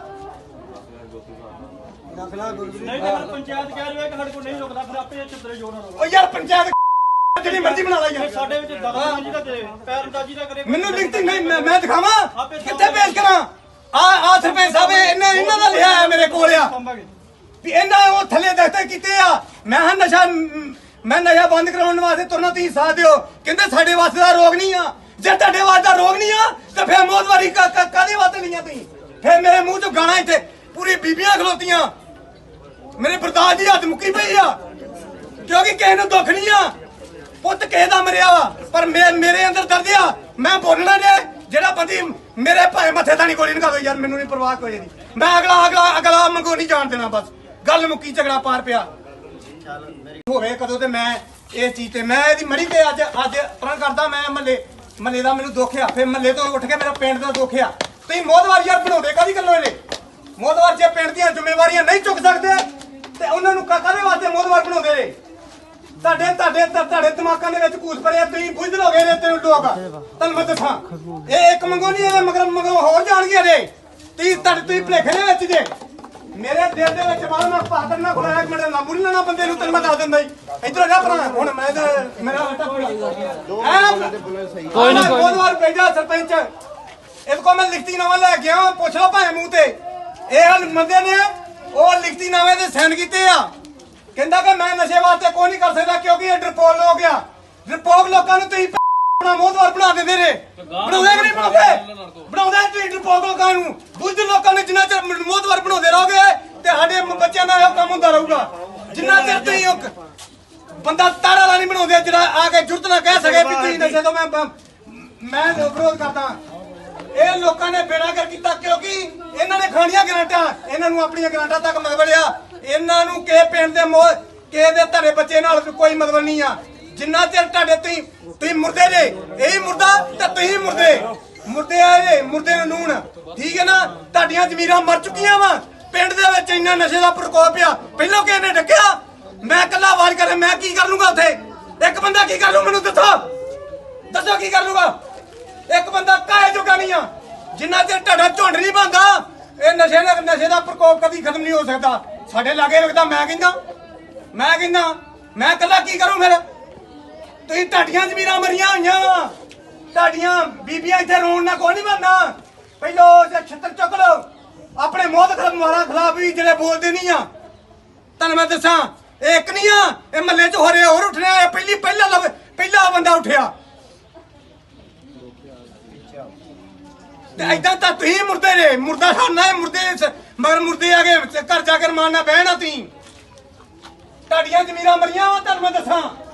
ਨਹੀਂ ਤਾਂ ਪੰਚਾਇਤ ਕਹਿ ਰਹੀ ਹੈ ਕਿ ਸਾਡੇ ਕੋਲ ਨਹੀਂ ਰੁਕਦਾ, ਫਿਰ ਆਪੇ ਚਿੱਤਰੇ ਜੋੜਨ। ਉਹ ਯਾਰ ਪੰਚਾਇਤ ਜਿਹੜੀ ਮਰਜ਼ੀ ਬਣਾ ਲਾ ਯਾਰ। ਸਾਡੇ ਵਿੱਚ ਦਖਲਅੰਦਾਜ਼ੀ ਦਾ ਤੇ ਪੈਰਅੰਦਾਜ਼ੀ ਦਾ ਕਰੇ। ਮੈਨੂੰ ਲਿਖਤੀ ਨਹੀਂ, ਮੈਂ ਦਿਖਾਵਾਂ ਕਿੱਥੇ ਪੇਸ਼ ਕਰਾਂ? ਆ ਸਰਪੰਚ ਸਾਹਿਬ ਇਹਨਾਂ ਦਾ ਲਿਆ ਹੈ ਮੇਰੇ ਕੋਲ ਆ ਵੀ ਇਹਨਾਂ ਉਹ ਥੱਲੇ ਦਖਤੇ ਕੀਤੇ ਆ। ਮੈਂ ਨਸ਼ਾ ਬੰਦ ਕਰਾਉਣ ਵਾਸਤੇ ਤੁਰਨਾ, ਤੁਸੀਂ ਸਾਥ ਦਿਓ। ਕਹਿੰਦੇ ਸਾਡੇ ਵਾਸਤੇ ਦਾ ਰੋਗ ਨਹੀਂ ਆ। ਜੇ ਤੁਹਾਡੇ ਵਾਸਤੇ ਦਾ ਰੋਗ ਨਹੀਂ ਆ ਤਾਂ ਫਿਰ ਮੋਦਵਾਰੀ ਕਾਹਦੇ ਵਾਸਤੇ ਲਈਆਂ ਤੁਸੀਂ? ਫਿਰ ਮੇਰੇ ਮੂੰਹ ਚੋਂ ਗਾਣਾ ਇੱਥੇ ਪੂਰੀ ਬੀਬੀਆਂ ਖਲੋਤੀਆਂ। ਮੇਰੇ ਬਰਦਾਸ਼ਤ ਦੀ ਹੱਦ ਮੁੱਕੀ ਪਈ ਆ, ਕਿਉਂਕਿ ਕਿਸੇ ਨੂੰ ਦੁੱਖ ਨਹੀਂ ਆ। ਪੁੱਤ ਕਿਸੇ ਦਾ ਮਰਿਆ ਵਾ, ਪਰ ਮੇਰੇ ਅੰਦਰ ਦਰਦ ਆ। ਮੈਂ ਬੋਲਣਾ ਜੇ ਜਿਹੜਾ ਬੰਦੀ ਮੇਰੇ ਭਾਵੇਂ ਮੱਥੇ ਤਾਂ ਨਹੀਂ ਗੋਲੀ ਨਿਕਾ ਦੋ ਯਾਰ, ਮੈਨੂੰ ਨਹੀਂ ਪਰਵਾਹ ਕੋਈ ਨਹੀਂ। ਮੈਂ ਅਗਲਾ ਮੰਗੋ ਨਹੀਂ ਜਾਣ ਦੇਣਾ। ਬਸ ਗੱਲ ਮੁੱਕੀ, ਝਗੜਾ ਪਾਰ ਪਿਆ ਹੋਵੇ ਕਦੋਂ। ਤੇ ਮੈਂ ਇਸ ਚੀਜ਼ ਤੇ ਮੈਂ ਇਹਦੀ ਮੜੀ ਤੇ ਅੱਜ ਪਰਾਂ ਕਰਦਾ। ਮੈਂ ਮਹੱਲੇ ਦਾ ਮੈਨੂੰ ਦੁੱਖ ਆ, ਫਿਰ ਮਹੱਲੇ ਤੋਂ ਉੱਠ ਕੇ ਮੇਰਾ ਪਿੰਡ ਦਾ ਦੁੱਖ ਆ। ਤੁਸੀਂ ਮੋਦਵਾਰ ਯਾਰ ਬਣਾਉਂਦੇ ਕਾਹਦੀ ਗੱਲੋਂ ਇਹਨੇ? ਮੋਦਵਾਰ ਜੇ ਪਿੰਡ ਦੀਆਂ ਜ਼ਿੰਮੇਵਾਰੀਆਂ ਨਹੀਂ ਚੁੱਕ ਸਕਦੇ ਤੇ ਉਹਨਾਂ ਨੂੰ ਕਾਹਦੇ ਵਾਸਤੇ ਮੋਦਵਾਰ ਬਣਾਉਂਦੇ ਨੇ? ਤੁਹਾਡੇ ਦਿਮਾਗਾਂ ਦੇ ਵਿੱਚ ਕੂਸ ਭਰਿਆ। ਤੁਸੀਂ ਬੁੱਝ ਲੋਗੇ ਨੇ ਤੈਨੂੰ ਲੋਕ। ਤੁਹਾਨੂੰ ਮੈਂ ਦੱਸਾਂ, ਇਹ ਇੱਕ ਮੰਗੋ ਨਹੀਂ, ਇਹ ਮਗਰ ਹੋਰ ਜਾਣਗੇ ਜੇ। ਤੁਸੀਂ ਭਲੇਖੇ ਦੇ ਵਿੱਚ ਜੇ। ਮੇਰੇ ਦਿਲ ਦੇ ਵਿੱਚ ਮੈਂ ਪਾਦਰ ਨਾ ਖੁਲਾਇਆ। ਇੱਕ ਮਿੰਟ ਨਾਮੂ ਨਹੀਂ ਲੈਣਾ ਬੰਦੇ ਨੂੰ, ਤੈਨੂੰ ਮੈਂ ਦੱਸ ਦਿੰਦਾ ਜੀ। ਇੱਧਰ ਜਾ ਭਰਾ। ਹੁਣ ਮੈਂ ਮੇਰਾ ਕੋਈ ਨਾ ਮੋਦਵਾਰ ਭੇਜਾ ਸਰਪੰਚ। ਇਹਦੇ ਕੋਲ ਮੈਂ ਲਿਖਤੀ ਨਾਮਾ ਲੈ ਕੇ ਆਵਾਂ, ਪੁੱਛ ਲਓ ਭਾਵੇਂ ਮੂੰਹ ਤੇ। ਇਹ ਬੰਦੇ ਨੇ ਉਹ ਲਿਖਤੀ ਨਾਮੇ ਤੇ ਸਾਈਨ ਕੀਤੇ ਆ। ਕਹਿੰਦਾ ਕਿ ਮੈਂ ਨਸ਼ੇ ਵਾਸਤੇ ਕੋਈ ਨਹੀਂ ਕਰ ਸਕਦਾ, ਕਿਉਂਕਿ ਇਹ ਡਰਪੋਕ ਲੋਕ ਆ। ਡਰਪੋਕ ਲੋਕਾਂ ਨੂੰ ਤੁਸੀਂ ਆਪਣਾ ਮੋਦਵਾਰ ਬਣਾ ਦਿੰਦੇ ਨੇ। ਬਣਾਉਂਦੇ ਕਿ ਨਹੀਂ ਬਣਾਉਂਦੇ ਤੁਸੀਂ ਡਰਪੋਕ ਲੋਕਾਂ ਨੂੰ। ਬੁੱਝ ਲੋਕਾਂ ਨੇ ਜਿੰਨਾ ਚਿਰ ਮੋਦਵਾਰ ਬਣਾਉਂਦੇ ਰਹੋਗੇ ਤੇ ਸਾਡੇ ਬੱਚਿਆਂ ਦਾ ਇਹ ਕੰਮ ਹੁੰਦਾ ਰਹੂਗਾ। ਜਿੰਨਾ ਚਿਰ ਤੁਸੀਂ ਬੰਦਾ ਤਾਰਾ ਵਾਲਾ ਨਹੀਂ ਬਣਾਉਂਦੇ, ਜਿਹੜਾ ਆ ਕੇ ਜੁਰਤ ਨਾ ਕਹਿ ਸਕੇ ਵੀ ਤੁਸੀਂ ਨਸ਼ੇ ਤੋਂ ਮੈਂ ਵਿਰੋਧ ਕਰਦਾ। ਇਹ ਲੋਕਾਂ ਨੇ ਬੇੜਾ ਕਰ ਕੀਤਾ, ਕਿਉਂਕਿ ਇਹਨਾਂ ਨੇ ਖਾਣੀਆਂ ਗਰਾਂਟਾਂ। ਇਹਨਾਂ ਨੂੰ ਆਪਣੀਆਂ ਗਰਾਂਟਾਂ ਤੱਕ ਮਤਲਬ ਆ। ਇਹਨਾਂ ਨੂੰ ਕਿਸੇ ਪਿੰਡ ਦੇ ਕਿਸੇ ਦੇ ਤੁਹਾਡੇ ਬੱਚੇ ਨਾਲ ਕੋਈ ਮਤਲਬ ਨਹੀਂ ਆ। ਜਿੰਨਾ ਚਿਰ ਤੁਹਾਡੇ ਤੁਸੀਂ ਮੁਰਦੇ ਜੇ, ਇਹੀ ਮੁਰਦਾ ਤੇ ਤੁਸੀਂ ਮੁਰਦੇ ਆ ਜੇ। ਮੁਰਦੇ ਨੂੰ ਨੂਣ, ਠੀਕ ਹੈ ਨਾ? ਤੁਹਾਡੀਆਂ ਜ਼ਮੀਰਾਂ ਮਰ ਚੁੱਕੀਆਂ ਵਾ। ਪਿੰਡ ਦੇ ਵਿੱਚ ਇੰਨਾ ਨਸ਼ੇ ਦਾ ਪ੍ਰਕੋਪ ਆ। ਪਹਿਲਾਂ ਕਿਸੇ ਨੇ ਡੱਕਿਆ, ਮੈਂ ਇਕੱਲਾ ਆਵਾਜ਼ ਕਰੇ ਮੈਂ ਕੀ ਕਰ ਲੂੰਗਾ ਉੱਥੇ? ਇੱਕ ਬੰਦਾ ਕੀ ਕਰ ਲੂ? ਮੈਨੂੰ ਦੱਸੋ ਕੀ ਕਰ ਲੂਗਾ? ਇੱਕ ਬੰਦਾ ਕਾਹੇ ਜੋਗਾ ਨਹੀਂ ਆ। ਜਿੰਨਾ ਚਿਰ ਤੁਹਾਡਾ ਝੁੰਡ ਨਹੀਂ ਬਣਦਾ, ਇਹ ਨਸ਼ੇ ਦਾ ਪ੍ਰਕੋਪ ਕਦੀ ਖਤਮ ਨਹੀਂ ਹੋ ਸਕਦਾ। ਸਾਡੇ ਲਾਗੇ ਲੱਗਦਾ। ਮੈਂ ਕਹਿੰਦਾ ਮੈਂ ਇਕੱਲਾ ਕੀ ਕਰੂੰ? ਫਿਰ ਤੁਸੀਂ ਤੁਹਾਡੀਆਂ ਜ਼ਮੀਰਾਂ ਮਰੀਆਂ ਹੋਈਆਂ ਵਾ। ਤੁਹਾਡੀਆਂ ਬੀਬੀਆਂ ਇੱਥੇ ਰੋਣ ਨਾਲ ਕੋਈ ਨਹੀਂ ਬਣਨਾ। ਪਹਿਲੋ ਛੱਤਰ ਚੁੱਕ ਲਓ ਆਪਣੇ ਮੋਹਤਖਲਾਮਾਂ ਖਿਲਾਫ ਵੀ, ਜਿਹੜੇ ਬੋਲਦੇ ਨਹੀਂ ਆ। ਤੁਹਾਨੂੰ ਮੈਂ ਦੱਸਾਂ, ਇਹ ਇੱਕ ਨਹੀਂ ਆ, ਇਹ ਮਹੱਲੇ 'ਚ ਹੋਰੇ ਹੋਰ ਉੱਠਣਾ। ਇਹ ਪਹਿਲਾ ਬੰਦਾ ਉੱਠਿਆ। ਤੇ ਏਦਾਂ ਤਾਂ ਤੁਸੀਂ ਮੁਰਦੇ ਜੇ। ਮੁਰਦਾ ਖਾਣਾ ਹੈ, ਮਗਰ ਮੁਰਦੇ ਆ ਗਏ ਘਰ ਜਾ ਕੇ ਰਮਾਨਾ ਬਹਿਣਾ। ਤੁਸੀਂ ਤੁਹਾਡੀਆਂ ਜ਼ਮੀਰਾਂ ਮਰੀਆਂ ਵਾ, ਤੁਹਾਨੂੰ ਮੈਂ ਦੱਸਾਂ।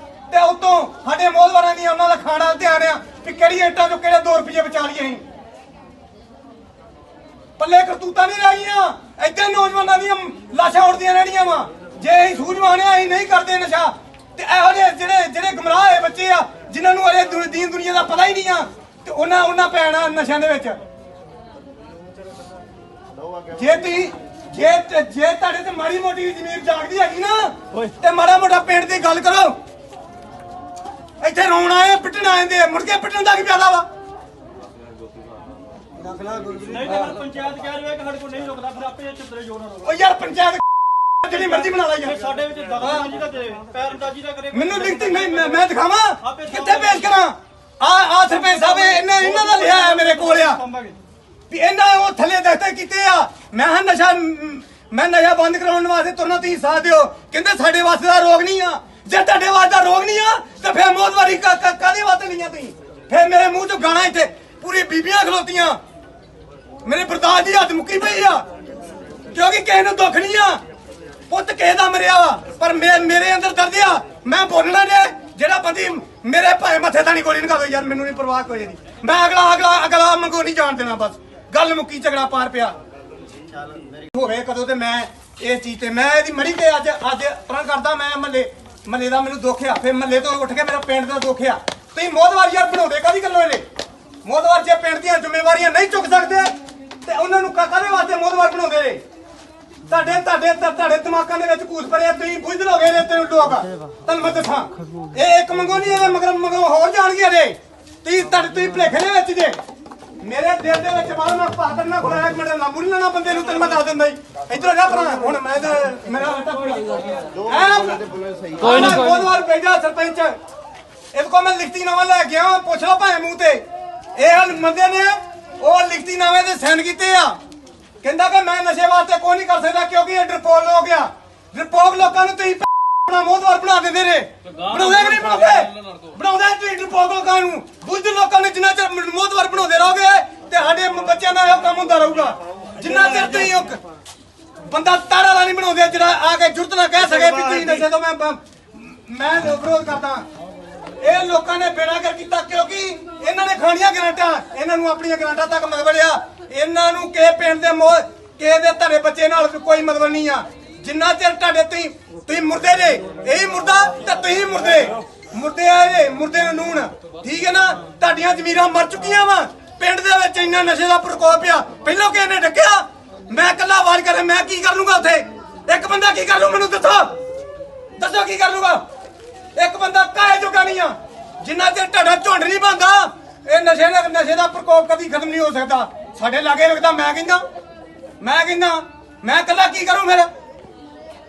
ਤੇ ਉਤੋਂ ਸਾਡੇ ਮੋਹਲਵਾਰਾਂ ਦੀਆਂ ਉਹਨਾਂ ਦਾ ਖਾਣਾ ਧਿਆਨ ਆ ਵੀ ਕਿਹੜੀ ਇੱਟਾਂ ਚੋਂ ਕਿਹੜੇ 2 ਰੁਪਏ ਬਚਾ ਲਈਏ। ਅਸੀਂ ਪੱਲੇ ਕਰਤੂਤਾਂ ਨਹੀਂ ਰਹੀਆਂ। ਏਦਾਂ ਨੌਜਵਾਨਾਂ ਦੀਆਂ ਲਾਸ਼ਾਂ ਉੱਡਦੀਆਂ ਰਹਿਣੀਆਂ ਵਾ। ਜੇ ਅਸੀਂ ਸੂਝਵਾਨ ਆ, ਅਸੀਂ ਨਹੀਂ ਕਰਦੇ ਨਸ਼ਾ। ਤੇ ਇਹੋ ਜਿਹੜੇ ਗੁੰਮਰਾਹ ਹੋਏ ਬੱਚੇ ਆ, ਜਿਨ੍ਹਾਂ ਨੂੰ ਅਜੇ ਦੀਨ ਦੁਨੀਆ ਦਾ ਪਤਾ ਹੀ ਨਹੀਂ ਆ, ਤੇ ਉਹਨਾਂ ਪੈਣਾ ਨਸ਼ਿਆਂ ਦੇ ਵਿੱਚ। ਜੇ ਤੁਹਾਡੇ ਤੇ ਮਾੜੀ ਮੋਟੀ ਜ਼ਮੀਨ ਜਾਗਦੀ ਹੈਗੀ ਨਾ, ਤੇ ਮਾੜਾ ਮੋਟਾ ਪਿੰਡ ਦੀ ਗੱਲ ਕਰੋ। ਇੱਥੇ ਰੋਣ ਆਏ, ਪਿੱਟਣ ਆਏ, ਮੁੜ ਕੇ ਪਿੱਟਣ ਦਾ ਕੀ ਫਾਇਦਾ ਵਾ? ਨਹੀਂ ਤਾਂ ਪੰਚਾਇਤ ਕਹਿ ਰਹੀ ਹੈ ਕਿ ਸਾਡੇ ਕੋਲ ਨਹੀਂ ਰੁਕਦਾ, ਫਿਰ ਆਪੇ ਚਿੱਤਰੇ ਜੋੜਨ। ਉਹ ਯਾਰ ਪੰਚਾਇਤ ਜਿਹੜੀ ਮਰਜ਼ੀ ਬਣਾ ਲਾ ਯਾਰ। ਸਾਡੇ ਵਿੱਚ ਦਖਲਅੰਦਾਜ਼ੀ ਦਾ ਤੇ ਪੈਰਅੰਦਾਜ਼ੀ ਦਾ ਕਰੇ। ਮੈਨੂੰ ਲਿਖਤੀ ਨਹੀਂ, ਮੈਂ ਦਿਖਾਵਾਂ ਕਿੱਥੇ ਪੇਸ਼ ਕਰਾਂ? ਆ ਸਰਪੰਚ ਸਾਹਿਬ ਇਹਨਾਂ ਦਾ ਲਿਆ ਹੈ ਮੇਰੇ ਕੋਲ ਆ ਵੀ ਇਹਨਾਂ ਉਹ ਥੱਲੇ ਦਖਤੇ ਕੀਤੇ ਆ। ਮੈਂ ਨਸ਼ਾ ਬੰਦ ਕਰਾਉਣ ਵਾਸਤੇ ਤੁਰਨਾ, ਤੁਸੀਂ ਸਾਥ ਦਿਓ। ਕਹਿੰਦੇ ਸਾਡੇ ਵਾਸਤੇ ਦਾ ਰੋਗ ਨਹੀਂ ਆ। ਜੇ ਤੁਹਾਡੇ ਵਾਸਤੇ ਰੋਗ ਨਹੀਂ ਆ ਤੇ ਫਿਰ ਮੋਦਵਾਰੀ ਕਾਹਦੇ ਵਾਸਤੇ ਲਈਆਂ ਤੁਸੀਂ ਫਿਰ ਮੇਰੇ ਮੂੰਹ ਚੋਂ ਗਾਣਾ ਇੱਥੇ ਪੂਰੀ ਬੀਬੀਆਂ ਖਲੋਤੀਆਂ ਮੇਰੇ ਬਰਦਾਸ਼ਤ ਦੀ ਹੱਦ ਮੁੱਕੀ ਪਈ ਆ ਕਿਉਂਕਿ ਕਿਸੇ ਨੂੰ ਦੁੱਖ ਨਹੀਂ ਆ ਪੁੱਤ ਕਿਸੇ ਦਾ ਮਰਿਆ ਵਾ ਪਰ ਮੇਰੇ ਅੰਦਰ ਦਰਦ ਆ ਮੈਂ ਬੋਲਣਾ ਨੇ ਜਿਹੜਾ ਬੰਦੀ ਮੇਰੇ ਭਾਵੇਂ ਮੱਥੇ ਤਾਂ ਨਹੀਂ ਗੋਲੀ ਨਿਕਾ ਦੋ ਯਾਰ ਮੈਨੂੰ ਨਹੀਂ ਪਰਵਾਹ ਕੋਈ ਨਹੀਂ ਮੈਂ ਅਗਲਾ ਮੰਗੋ ਨਹੀਂ ਜਾਣ ਦੇਣਾ ਬਸ ਗੱਲ ਮੁੱਕੀ ਝਗੜਾ ਪਾਰ ਪਿਆ ਹੋਵੇ ਕਦੋਂ ਤੇ ਮੈਂ ਇਸ ਚੀਜ਼ ਤੇ ਮੈਂ ਇਹਦੀ ਮੜੀ ਤੇ ਅੱਜ ਪਰਾਂ ਕਰਦਾ ਮੈਂ ਮੱਲੇ ਦਾ ਮੈਨੂੰ ਦੁੱਖ ਆ ਫਿਰ ਮੱਲੇ ਤੋਂ ਉੱਠ ਕੇ ਮੇਰਾ ਪਿੰਡ ਦਾ ਦੁੱਖ ਆ ਤੁਸੀਂ ਮੋਦਵਾਰ ਯਾਰ ਬਣਾਉਂਦੇ ਕਾਹਦੀ ਗੱਲੋਂ ਇਹਨੇ ਮੋਦਵਾਰ ਜੇ ਪਿੰਡ ਦੀਆਂ ਜ਼ਿੰਮੇਵਾਰੀਆਂ ਨਹੀਂ ਚੁੱਕ ਸਕਦੇ ਤੇ ਉਹਨਾਂ ਨੂੰ ਕਾਹਦੇ ਵਾਸਤੇ ਮੋਦਵਾਰ ਬਣਾਉਂਦੇ ਨੇ ਤੁਹਾਡੇ ਦਿਮਾਗਾਂ ਦੇ ਵਿੱਚ ਕੂਸ ਭਰਿਆ ਤੁਸੀਂ ਬੁੱਝ ਲੋਗੇ ਨੇ ਤੈਨੂੰ ਲੋਕ ਤੁਹਾਨੂੰ ਮੈਂ ਦੱਸਾਂ ਇਹ ਇੱਕ ਮੰਗੋ ਨਹੀਂ ਇਹ ਮਗਰ ਹੋਰ ਜਾਣਗੇ ਜੇ ਤੁਸੀਂ ਭਲੇਖੇ ਦੇ ਵਿੱਚ ਜੇ ਮੇਰੇ ਦਿਲ ਦੇ ਵਿੱਚ ਬਾਹਰ ਮੈਂ ਪਾਦਰ ਨਾ ਖੁਲਾਇਆ ਇੱਕ ਮਿੰਟ ਨਾ ਮੁੱਲ ਲੈਣਾ ਬੰਦੇ ਨੂੰ ਤੈਨੂੰ ਮੈਂ ਦੱਸ ਦਿੰਦਾ ਜੀ ਇੱਧਰ ਜਾ ਭਰਾ ਹੁਣ ਮੈਂ ਤਾਂ ਮੇਰਾ ਹੱਟਾ ਕੋਈ ਨਹੀਂ ਬਹੁਤ ਵਾਰ ਭੇਜਿਆ ਸਰਪੰਚ ਇਹਦੇ ਕੋਲ ਮੈਂ ਲਿਖਤੀ ਨਾਮਾ ਲੈ ਕੇ ਆਇਆ ਪੁੱਛ ਲਓ ਭਾਵੇਂ ਮੂੰਹ ਤੇ ਇਹ ਬੰਦੇ ਨੇ ਉਹ ਲਿਖਤੀ ਨਾਮੇ ਦੇ ਸਾਈਨ ਕੀਤੇ ਆ ਕਹਿੰਦਾ ਕਿ ਮੈਂ ਨਸ਼ੇ ਵਾਸਤੇ ਕੋਈ ਨਹੀਂ ਕਰ ਸਕਦਾ ਕਿਉਂਕਿ ਇਹ ਡਰਪੋਕ ਲੋਕ ਆ ਡਰਪੋਕ ਲੋਕਾਂ ਨੂੰ ਤੁਸੀਂ ਆਪਣਾ ਮੋਦਵਾਰ ਬਣਾ ਦਿੰਦੇ ਨੇ ਬਣਾਉਂਦੇ ਕਿ ਨਹੀਂ ਬਣਾਉਂਦੇ ਤੁਸੀਂ ਡਰਪੋਕ ਲੋਕਾਂ ਨੂੰ ਬੁੱਝ ਲੋਕਾਂ ਨੇ ਜਿੰਨਾ ਚਿਰ ਮੋਦਵਾਰ ਬਣਾਉਂਦੇ ਰਹੋਗੇ ਤੇ ਸਾਡੇ ਬੱਚਿਆਂ ਦਾ ਇਹ ਕੰਮ ਹੁੰਦਾ ਰਹੂਗਾ ਜਿੰਨਾ ਚਿਰ ਤੁਸੀਂ ਬੰਦਾ ਤਾਰਾ ਵਾਲਾ ਨਹੀਂ ਬਣਾਉਂਦੇ ਜਿਹੜਾ ਆ ਕੇ ਜੁਰਤ ਨਾ ਕਹਿ ਸਕੇ ਵੀ ਤੁਸੀਂ ਨਸ਼ੇ ਤੋਂ ਮੈਂ ਵਿਰੋਧ ਕਰਦਾ ਇਹ ਲੋਕਾਂ ਨੇ ਬੇੜਾ ਕਰ ਕੀਤਾ ਕਿਉਂਕਿ ਇਹਨਾਂ ਨੇ ਖਾਣੀਆਂ ਗਰਾਂਟਾਂ ਇਹਨਾਂ ਨੂੰ ਆਪਣੀਆਂ ਗਰਾਂਟਾਂ ਤੱਕ ਮਤਲਬ ਆ ਇਹਨਾਂ ਨੂੰ ਕਿਸੇ ਪਿੰਡ ਦੇ ਕਿਸੇ ਦੇ ਤੁਹਾਡੇ ਬੱਚੇ ਨਾਲ ਕੋਈ ਮਤਲਬ ਨਹੀਂ ਆ ਜਿੰਨਾ ਚਿਰ ਤੁਹਾਡੇ ਤੁਸੀਂ ਮੁਰਦੇ ਜੇ ਇਹੀ ਮੁਰਦਾ ਤੇ ਤੁਸੀਂ ਮੁਰਦੇ ਆ ਜੇ ਮੁਰਦੇ ਨੂੰ ਨੂਣ ਠੀਕ ਹੈ ਨਾ ਤੁਹਾਡੀਆਂ ਜ਼ਮੀਰਾਂ ਮਰ ਚੁੱਕੀਆਂ ਵਾ ਪਿੰਡ ਦੇ ਵਿੱਚ ਇੰਨਾ ਨਸ਼ੇ ਦਾ ਪ੍ਰਕੋਪ ਆ ਪਹਿਲਾਂ ਕਿਸੇ ਨੇ ਡੱਕਿਆ ਮੈਂ ਇਕੱਲਾ ਆਵਾਜ਼ ਕਰੇ ਮੈਂ ਕੀ ਕਰ ਲੂੰਗਾ ਉੱਥੇ ਇੱਕ ਬੰਦਾ ਕੀ ਕਰ ਲੂ ਮੈਨੂੰ ਦੱਸੋ ਕੀ ਕਰ ਲੂਗਾ ਇੱਕ ਬੰਦਾ ਕਾਹੇ ਜੋਗਾ ਨਹੀਂ ਆ ਜਿੰਨਾ ਚਿਰ ਤੁਹਾਡਾ ਝੁੰਡ ਨਹੀਂ ਬਣਦਾ ਇਹ ਨਸ਼ੇ ਦਾ ਪ੍ਰਕੋਪ ਕਦੀ ਖਤਮ ਨਹੀਂ ਹੋ ਸਕਦਾ ਸਾਡੇ ਲਾਗੇ ਲੱਗਦਾ ਮੈਂ ਕਹਿੰਦਾ ਮੈਂ ਇਕੱਲਾ ਕੀ ਕਰੂੰ ਫਿਰ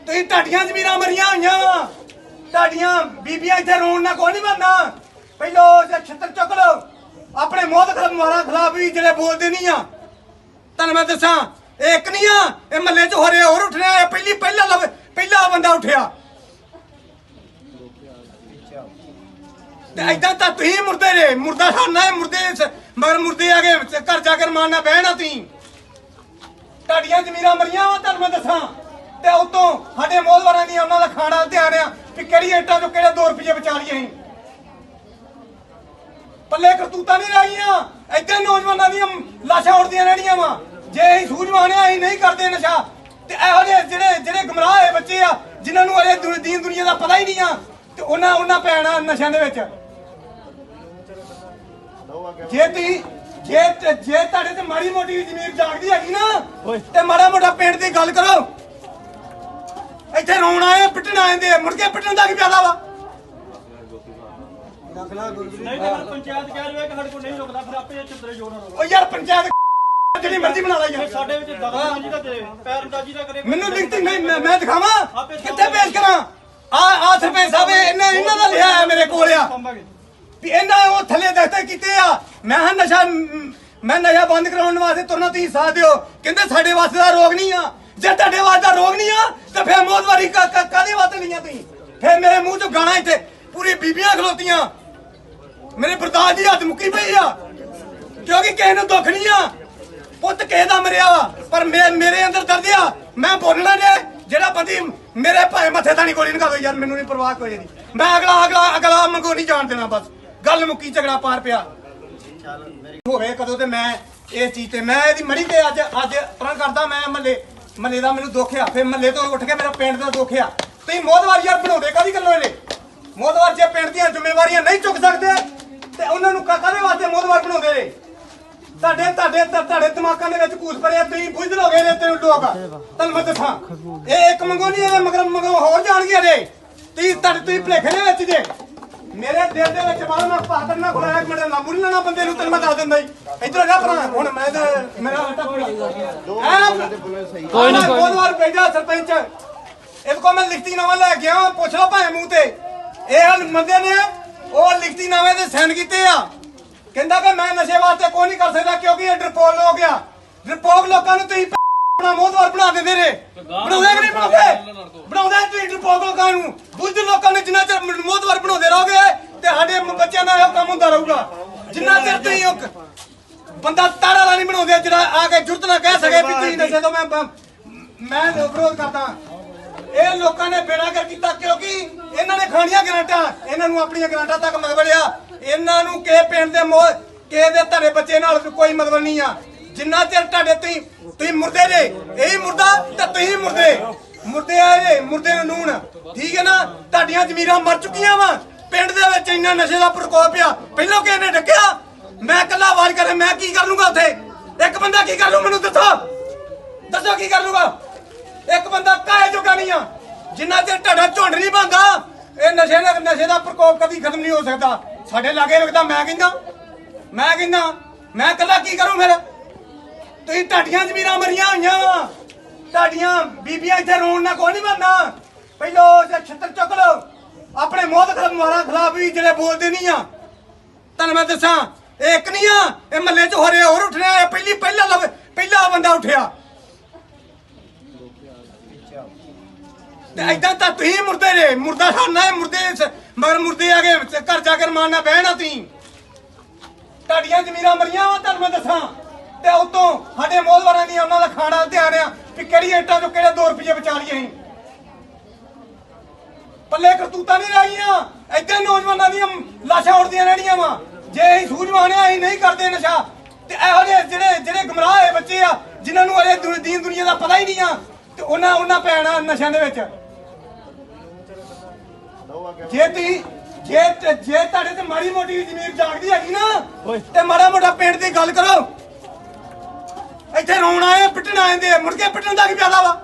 ਤੁਸੀਂ ਤੁਹਾਡੀਆਂ ਜ਼ਮੀਰਾਂ ਮਰੀਆਂ ਹੋਈਆਂ ਤੁਹਾਡੀਆਂ ਬੀਬੀਆਂ ਇੱਥੇ ਰੋਣ ਨਾਲ ਕੋਈ ਨਹੀਂ ਬਣਦਾ ਪਹਿਲੋ ਛੱਤਰ ਚੁੱਕ ਲਓ ਆਪਣੇ ਮੋਹਤ ਖਿਲਾਫ ਵੀ ਜਿਹੜੇ ਬੋਲਦੇ ਨਹੀਂ ਆ ਤੁਹਾਨੂੰ ਮੈਂ ਦੱਸਾਂ ਇਹ ਇੱਕ ਨਹੀਂ ਆ ਇਹ ਮਹੱਲੇ 'ਚ ਹੋਰ ਉੱਠਣਾ ਪਹਿਲਾ ਬੰਦਾ ਉੱਠਿਆ ਤੇ ਏਦਾਂ ਤਾਂ ਤੁਸੀਂ ਮੁਰਦੇ ਨੇ ਮੁਰਦਾ ਖਾਣਾ ਮੁਰਦੇ ਮਗਰ ਮੁਰਦੇ ਆ ਗਏ ਘਰ ਜਾ ਕੇ ਮਾਰਨਾ ਬਹਿਣਾ ਤੁਸੀਂ ਤੁਹਾਡੀਆਂ ਜ਼ਮੀਰਾਂ ਮਰੀਆਂ ਵਾ ਤੁਹਾਨੂੰ ਮੈਂ ਦੱਸਾਂ ਤੇ ਉਤੋਂ ਸਾਡੇ ਮੋਹਦਵਾਰਾਂ ਦੀਆਂ ਉਹਨਾਂ ਦਾ ਖਾਣਾ ਧਿਆਨ ਆ ਵੀ ਕਿਹੜੀ ਇੱਟਾਂ ਚੋਂ ਕਿਹੜੇ 2 ਰੁਪਏ ਬਚਾ ਲਈਏ ਅਸੀਂ ਪੱਲੇ ਕਰਤੂਤਾਂ ਨਹੀਂ ਰਹੀਆਂ ਏਦਾਂ ਨੌਜਵਾਨਾਂ ਦੀਆਂ ਲਾਸ਼ਾਂ ਉੱਡਦੀਆਂ ਰਹਿਣੀਆਂ ਵਾ ਜੇ ਅਸੀਂ ਸੂਝਵਾਨ ਆ ਅਸੀਂ ਨਹੀਂ ਕਰਦੇ ਨਸ਼ਾ ਤੇ ਇਹੋ ਜਿਹੇ ਜਿਹੜੇ ਗਮਰਾਹ ਹੋਏ ਬੱਚੇ ਆ ਜਿਨ੍ਹਾਂ ਨੂੰ ਅਰੇ ਦੀਨ ਦੁਨੀਆ ਦਾ ਪਤਾ ਹੀ ਨਹੀਂ ਆ ਤੇ ਉਹਨਾਂ ਪੈਣਾ ਨਸ਼ਿਆਂ ਦੇ ਵਿੱਚ ਜੇ ਤੁਹਾਡੇ ਤੇ ਮਾੜੀ ਮੋਟੀ ਜ਼ਮੀਰ ਜਾਗਦੀ ਹੈਗੀ ਨਾ ਤੇ ਮਾੜਾ ਮੋਟਾ ਪਿੰਡ ਦੀ ਗੱਲ ਕਰੋ ਇੱਥੇ ਰੋਣ ਆਏ ਪਿੱਟਣ ਆਏ ਮੁੜ ਕੇ ਪਿੱਟਣ ਦਾ ਕੀ ਫਾਇਦਾ ਵਾ ਨਹੀਂ ਤਾਂ ਪੰਚਾਇਤ ਕਹਿ ਰਹੀ ਹੈ ਕਿ ਸਾਡੇ ਕੋਲ ਨਹੀਂ ਰੁਕਦਾ ਫਿਰ ਆਪੇ ਚਿੱਤਰੇ ਜੋੜਨਾ ਓ ਯਾਰ ਪੰਚਾਇਤ ਜਿਹੜੀ ਮਰਜ਼ੀ ਬਣਾ ਲਾ ਯਾਰ ਸਾਡੇ ਵਿੱਚ ਦਖਲਅੰਦਾਜ਼ੀ ਦਾ ਤੇ ਪੈਰਅੰਦਾਜ਼ੀ ਦਾ ਕਰੇ ਮੈਨੂੰ ਲਿਖਤੀ ਨਹੀਂ ਮੈਂ ਦਿਖਾਵਾਂ ਕਿੱਥੇ ਪੇਸ਼ ਕਰਾਂ ਆ ਸਰਪੰਚ ਸਾਹਿਬ ਇਹਨਾਂ ਦਾ ਲਿਆ ਹੈ ਮੇਰੇ ਕੋਲ ਆ ਵੀ ਇਹਨਾਂ ਉਹ ਥੱਲੇ ਦਖਤੇ ਕੀਤੇ ਆ ਮੈਂ ਨਸ਼ਾ ਬੰਦ ਕਰਾਉਣ ਵਾਸਤੇ ਤੁਰਨਾ ਤੁਸੀਂ ਸਾਥ ਦਿਓ ਕਹਿੰਦੇ ਸਾਡੇ ਵਾਸਤੇ ਦਾ ਰੋਗ ਨਹੀਂ ਆ ਜੇ ਤੁਹਾਡੇ ਵਾਸਤੇ ਦਾ ਰੋਗ ਨਹੀਂ ਆ ਤਾਂ ਫਿਰ ਮੋਦਵਾਰੀ ਕਾਹਦੇ ਵਾਸਤੇ ਲਈਆਂ ਤੁਸੀਂ ਫਿਰ ਮੇਰੇ ਮੂੰਹ ਚੋਂ ਗਾਣਾ ਇੱਥੇ ਪੂਰੀ ਬੀਬੀਆਂ ਖਲੋਤੀਆਂ ਮੇਰੇ ਬਰਦਾਸ਼ਤ ਦੀ ਹੱਦ ਮੁੱਕੀ ਪਈ ਆ ਕਿਉਂਕਿ ਕਿਸੇ ਨੂੰ ਦੁੱਖ ਨਹੀਂ ਆ ਪੁੱਤ ਕਿਸੇ ਦਾ ਮਰਿਆ ਵਾ ਪਰ ਮੇਰੇ ਅੰਦਰ ਦਰਦ ਆ ਮੈਂ ਬੋਲਣਾ ਨੇ ਜਿਹੜਾ ਬੰਦੀ ਮੇਰੇ ਭਾਵੇਂ ਮੱਥੇ ਤਾਂ ਨਹੀਂ ਗੋਲੀ ਨਿਕਾ ਦੋ ਯਾਰ ਮੈਨੂੰ ਨਹੀਂ ਪਰਵਾਹ ਕੋਈ ਨਹੀਂ ਮੈਂ ਅਗਲਾ ਮੰਗੋ ਨਹੀਂ ਜਾਣ ਦੇਣਾ ਬਸ ਗੱਲ ਮੁੱਕੀ ਝਗੜਾ ਪਾਰ ਪਿਆ ਹੋਵੇ ਕਦੋਂ ਤੇ ਮੈਂ ਇਸ ਚੀਜ਼ ਤੇ ਮੈਂ ਇਹਦੀ ਮੜੀ ਤੇ ਅੱਜ ਪਰਾਂ ਕਰਦਾ ਮੈਂ ਮੱਲੇ ਦਾ ਮੈਨੂੰ ਦੁੱਖ ਆ ਫਿਰ ਮੱਲੇ ਤੋਂ ਉੱਠ ਕੇ ਮੇਰਾ ਪਿੰਡ ਦਾ ਦੁੱਖ ਆ ਤੁਸੀਂ ਮੋਦਵਾਰ ਯਾਰ ਬਣਾਉਂਦੇ ਕਾਹਦੀ ਗੱਲੋਂ ਇਹਨੇ ਮੋਦਵਾਰ ਜੇ ਪਿੰਡ ਦੀਆਂ ਜ਼ਿੰਮੇਵਾਰੀਆਂ ਨਹੀਂ ਚੁੱਕ ਸਕਦੇ ਤੇ ਉਹਨਾਂ ਨੂੰ ਕਾਹਦੇ ਵਾਸਤੇ ਮੋਦਵਾਰ ਬਣਾਉਂਦੇ ਨੇ ਤੁਹਾਡੇ ਦਿਮਾਗਾਂ ਦੇ ਵਿੱਚ ਕੂਸ ਭਰਿਆ ਤੁਸੀਂ ਬੁੱਝ ਲੋਗੇ ਨੇ ਤੈਨੂੰ ਲੋਕ ਤੁਹਾਨੂੰ ਮੈਂ ਦੱਸਾਂ ਇਹ ਇੱਕ ਮੰਗੋ ਨਹੀਂ ਇਹ ਮਗਰ ਹੋਰ ਜਾਣਗੇ ਜੇ ਤੁਸੀਂ ਭਲੇਖੇ ਦੇ ਵਿੱਚ ਜੇ ਮੇਰੇ ਦਿਲ ਦੇ ਵਿੱਚ ਬਾਹਰ ਮੈਂ ਪਾਦਰ ਨਾ ਖੁਲਾਇਆ ਇੱਕ ਮਿੰਟ ਨਾ ਮੁੱਲ ਲੈਣਾ ਬੰਦੇ ਨੂੰ ਤੈਨੂੰ ਮੈਂ ਦੱਸ ਦਿੰਦਾ ਜੀ ਇੱਧਰ ਜਾ ਭਰਾ ਹੁਣ ਮੈਂ ਤਾਂ ਮੇਰਾ ਹੱਟਾ ਕੋਈ ਨਹੀਂ ਬਹੁਤ ਵਾਰ ਭੇਜਿਆ ਸਰਪੰਚ ਇਹਦੇ ਕੋਲ ਮੈਂ ਲਿਖਤੀ ਨਾਮਾ ਲੈ ਕੇ ਆਇਆ ਪੁੱਛ ਲਓ ਭਾਵੇਂ ਮੂੰਹ ਤੇ ਇਹ ਬੰਦੇ ਨੇ ਉਹ ਲਿਖਤੀ ਨਾਮੇ ਦੇ ਸਾਈਨ ਕੀਤੇ ਆ ਕਹਿੰਦਾ ਕਿ ਮੈਂ ਨਸ਼ੇ ਵਾਸਤੇ ਕੋਈ ਨਹੀਂ ਕਰ ਸਕਦਾ ਕਿਉਂਕਿ ਇਹ ਡਰਪੋਕ ਲੋਕ ਆ ਡਰਪੋਕ ਲੋਕਾਂ ਨੂੰ ਤੁਸੀਂ ਆਪਣਾ ਮੋਹਦਵਾਰ ਬਣਾ ਦਿੰਦੇ ਨੇ ਬਣਾਉਂਦੇ ਕਿ ਨਹੀਂ ਬਣਾਉਂਦੇ ਤੁਸੀਂ ਡਰਪੋਕ ਲੋਕਾਂ ਨੂੰ ਬੁੱਝ ਲੋਕਾਂ ਨੇ ਜਿੰਨਾ ਚਿਰ ਮੋਹਦਵਾਰ ਬਣਾਉਂਦੇ ਰਹੋਗੇ ਤੇ ਸਾਡੇ ਬੱਚਿਆਂ ਦਾ ਇਹ ਕੰਮ ਹੁੰਦਾ ਰਹੂਗਾ ਜਿੰਨਾ ਚਿਰ ਤੁਸੀਂ ਉਹ ਬੰਦਾ ਤਾਰਾ ਵਾਲਾ ਨਹੀਂ ਬਣਾਉਂਦੇ ਜਿਹੜਾ ਆ ਕੇ ਜੁਰਤ ਨਾ ਕਹਿ ਸਕੇ ਵੀ ਤੁਸੀਂ ਨਸ਼ੇ ਤੋਂ ਮੈਂ ਵਿਰੋਧ ਕਰਦਾ ਇਹ ਲੋਕਾਂ ਨੇ ਬੇੜਾਗਰ ਕੀਤਾ ਕਿਉਂਕਿ ਇਹਨਾਂ ਨੇ ਖਾਣੀਆਂ ਗਰਾਂਟਾਂ ਇਹਨਾਂ ਨੂੰ ਆਪਣੀਆਂ ਗਰਾਂਟਾਂ ਤੱਕ ਮਤਲਬ ਇਹਨਾਂ ਨੂੰ ਕਿਸੇ ਪਿੰਡ ਦੇ ਕਿਸੇ ਦੇ ਤੁਹਾਡੇ ਬੱਚੇ ਨਾਲ ਕੋਈ ਮਤਲਬ ਨਹੀਂ ਆ ਜਿੰਨਾ ਚਿਰ ਤੁਹਾਡੇ ਤੁਸੀਂ ਮੁਰਦੇ ਜੇ ਇਹੀ ਮੁਰਦਾ ਤੇ ਤੁਸੀਂ ਮੁਰਦੇ ਆ ਜੇ ਮੁਰਦੇ ਨੂੰ ਨੂਣ ਠੀਕ ਹੈ ਨਾ ਤੁਹਾਡੀਆਂ ਜ਼ਮੀਰਾਂ ਮਰ ਚੁੱਕੀਆਂ ਵਾ ਪਿੰਡ ਦੇ ਵਿੱਚ ਇੰਨਾ ਨਸ਼ੇ ਦਾ ਪ੍ਰਕੋਪ ਆ ਪਹਿਲਾਂ ਕਿਸੇ ਨੇ ਡੱਕਿਆ ਮੈਂ ਇਕੱਲਾ ਆਵਾਜ਼ ਕਰੇ ਮੈਂ ਕੀ ਕਰ ਲੂੰਗਾ ਉੱਥੇ ਇੱਕ ਬੰਦਾ ਕੀ ਕਰ ਲੂ ਮੈਨੂੰ ਦੱਸੋ ਕੀ ਕਰ ਲੂਗਾ ਇੱਕ ਬੰਦਾ ਕਾਹੇ ਜੋਗਾ ਨਹੀਂ ਆ ਜਿੰਨਾ ਚਿਰ ਤੁਹਾਡਾ ਝੁੰਡ ਨਹੀਂ ਬਣਦਾ ਇਹ ਨਸ਼ੇ ਦਾ ਪ੍ਰਕੋਪ ਕਦੀ ਖਤਮ ਨਹੀਂ ਹੋ ਸਕਦਾ ਸਾਡੇ ਲਾਗੇ ਲੱਗਦਾ ਮੈਂ ਕਹਿੰਦਾ ਮੈਂ ਇਕੱਲਾ ਕੀ ਕਰੂੰ ਫਿਰ ਤੁਸੀਂ ਤੁਹਾਡੀਆਂ ਜ਼ਮੀਰਾਂ ਮਰੀਆਂ ਹੋਈਆਂ ਤੁਹਾਡੀਆਂ ਬੀਬੀਆਂ ਇੱਥੇ ਰੋਣ ਨਾਲ ਕੋਈ ਨਹੀਂ ਬਣਨਾ ਪਹਿਲੋ ਛੱਤਰ ਚੁੱਕ ਲਓ ਆਪਣੇ ਮੌਤ ਖਿਲਾਫ ਵੀ ਜਿਹੜੇ ਬੋਲਦੇ ਨਹੀਂ ਆ ਤੁਹਾਨੂੰ ਮੈਂ ਦੱਸਾਂ ਇਹ ਇੱਕ ਨਹੀਂ ਆ ਇਹ ਮਹੱਲੇ 'ਚ ਹੋਰ ਉੱਠਣਾ ਪਹਿਲਾ ਬੰਦਾ ਉੱਠਿਆ ਤੇ ਏਦਾਂ ਤਾਂ ਤੁਸੀਂ ਮੁਰਦੇ ਜੇ ਮੁਰਦਾ ਖਾਣਾ ਮਗਰ ਮੁਰਦੇ ਆ ਕੇ ਘਰ ਜਾ ਕੇ ਮਾਰਨਾ ਬਹਿਣਾ ਤੁਸੀਂ ਤੁਹਾਡੀਆਂ ਜ਼ਮੀਰਾਂ ਮਰੀਆਂ ਵਾ ਤੁਹਾਨੂੰ ਮੈਂ ਦੱਸਾਂ ਤੇ ਉਤੋਂ ਸਾਡੇ ਮੋਹਦਵਾਰਾਂ ਦੀ ਉਹਨਾਂ ਦਾ ਖਾਣਾ ਧਿਆਨ ਆ ਵੀ ਕਿਹੜੀ ਇੱਟਾਂ ਚੋਂ ਕਿਹੜੇ 2 ਰੁਪਏ ਬਚਾ ਲਈਏ ਅਸੀਂ ਪੱਲੇ ਕਰਤੂਤਾਂ ਨਹੀਂ ਰਹੀਆਂ ਏਦਾਂ ਨੌਜਵਾਨਾਂ ਦੀਆਂ ਲਾਸ਼ਾਂ ਉੱਡਦੀਆਂ ਰਹਿਣੀਆਂ ਵਾ ਜੇ ਅਸੀਂ ਸੂਝਵਾਨ ਆ ਅਸੀਂ ਨਹੀਂ ਕਰਦੇ ਨਸ਼ਾ ਤੇ ਇਹੋ ਜਿਹੇ ਜਿਹੜੇ ਗੁੰਮਰਾਹ ਹੋਏ ਬੱਚੇ ਆ ਜਿਨ੍ਹਾਂ ਨੂੰ ਅਰੇ ਦੀਨ ਦੁਨੀਆ ਦਾ ਪਤਾ ਹੀ ਨਹੀਂ ਆ ਤੇ ਉਹਨਾਂ ਪੈਣਾ ਨਸ਼ਿਆਂ ਦੇ ਵਿੱਚ ਜੇ ਤੁਹਾਡੇ ਤੇ ਮਾੜੀ ਮੋਟੀ ਜ਼ਮੀਨ ਜਾਗਦੀ ਹੈਗੀ ਨਾ ਤੇ ਮਾੜਾ ਮੋਟਾ ਪਿੰਡ ਦੀ ਗੱਲ ਕਰੋ ਇੱਥੇ ਰੋਣ ਆਏ ਪਿੱਟਣ ਆਏ ਮੁੜ ਕੇ ਪਿੱਟਣ ਦਾ ਕੀ ਫਾਇਦਾ ਵਾ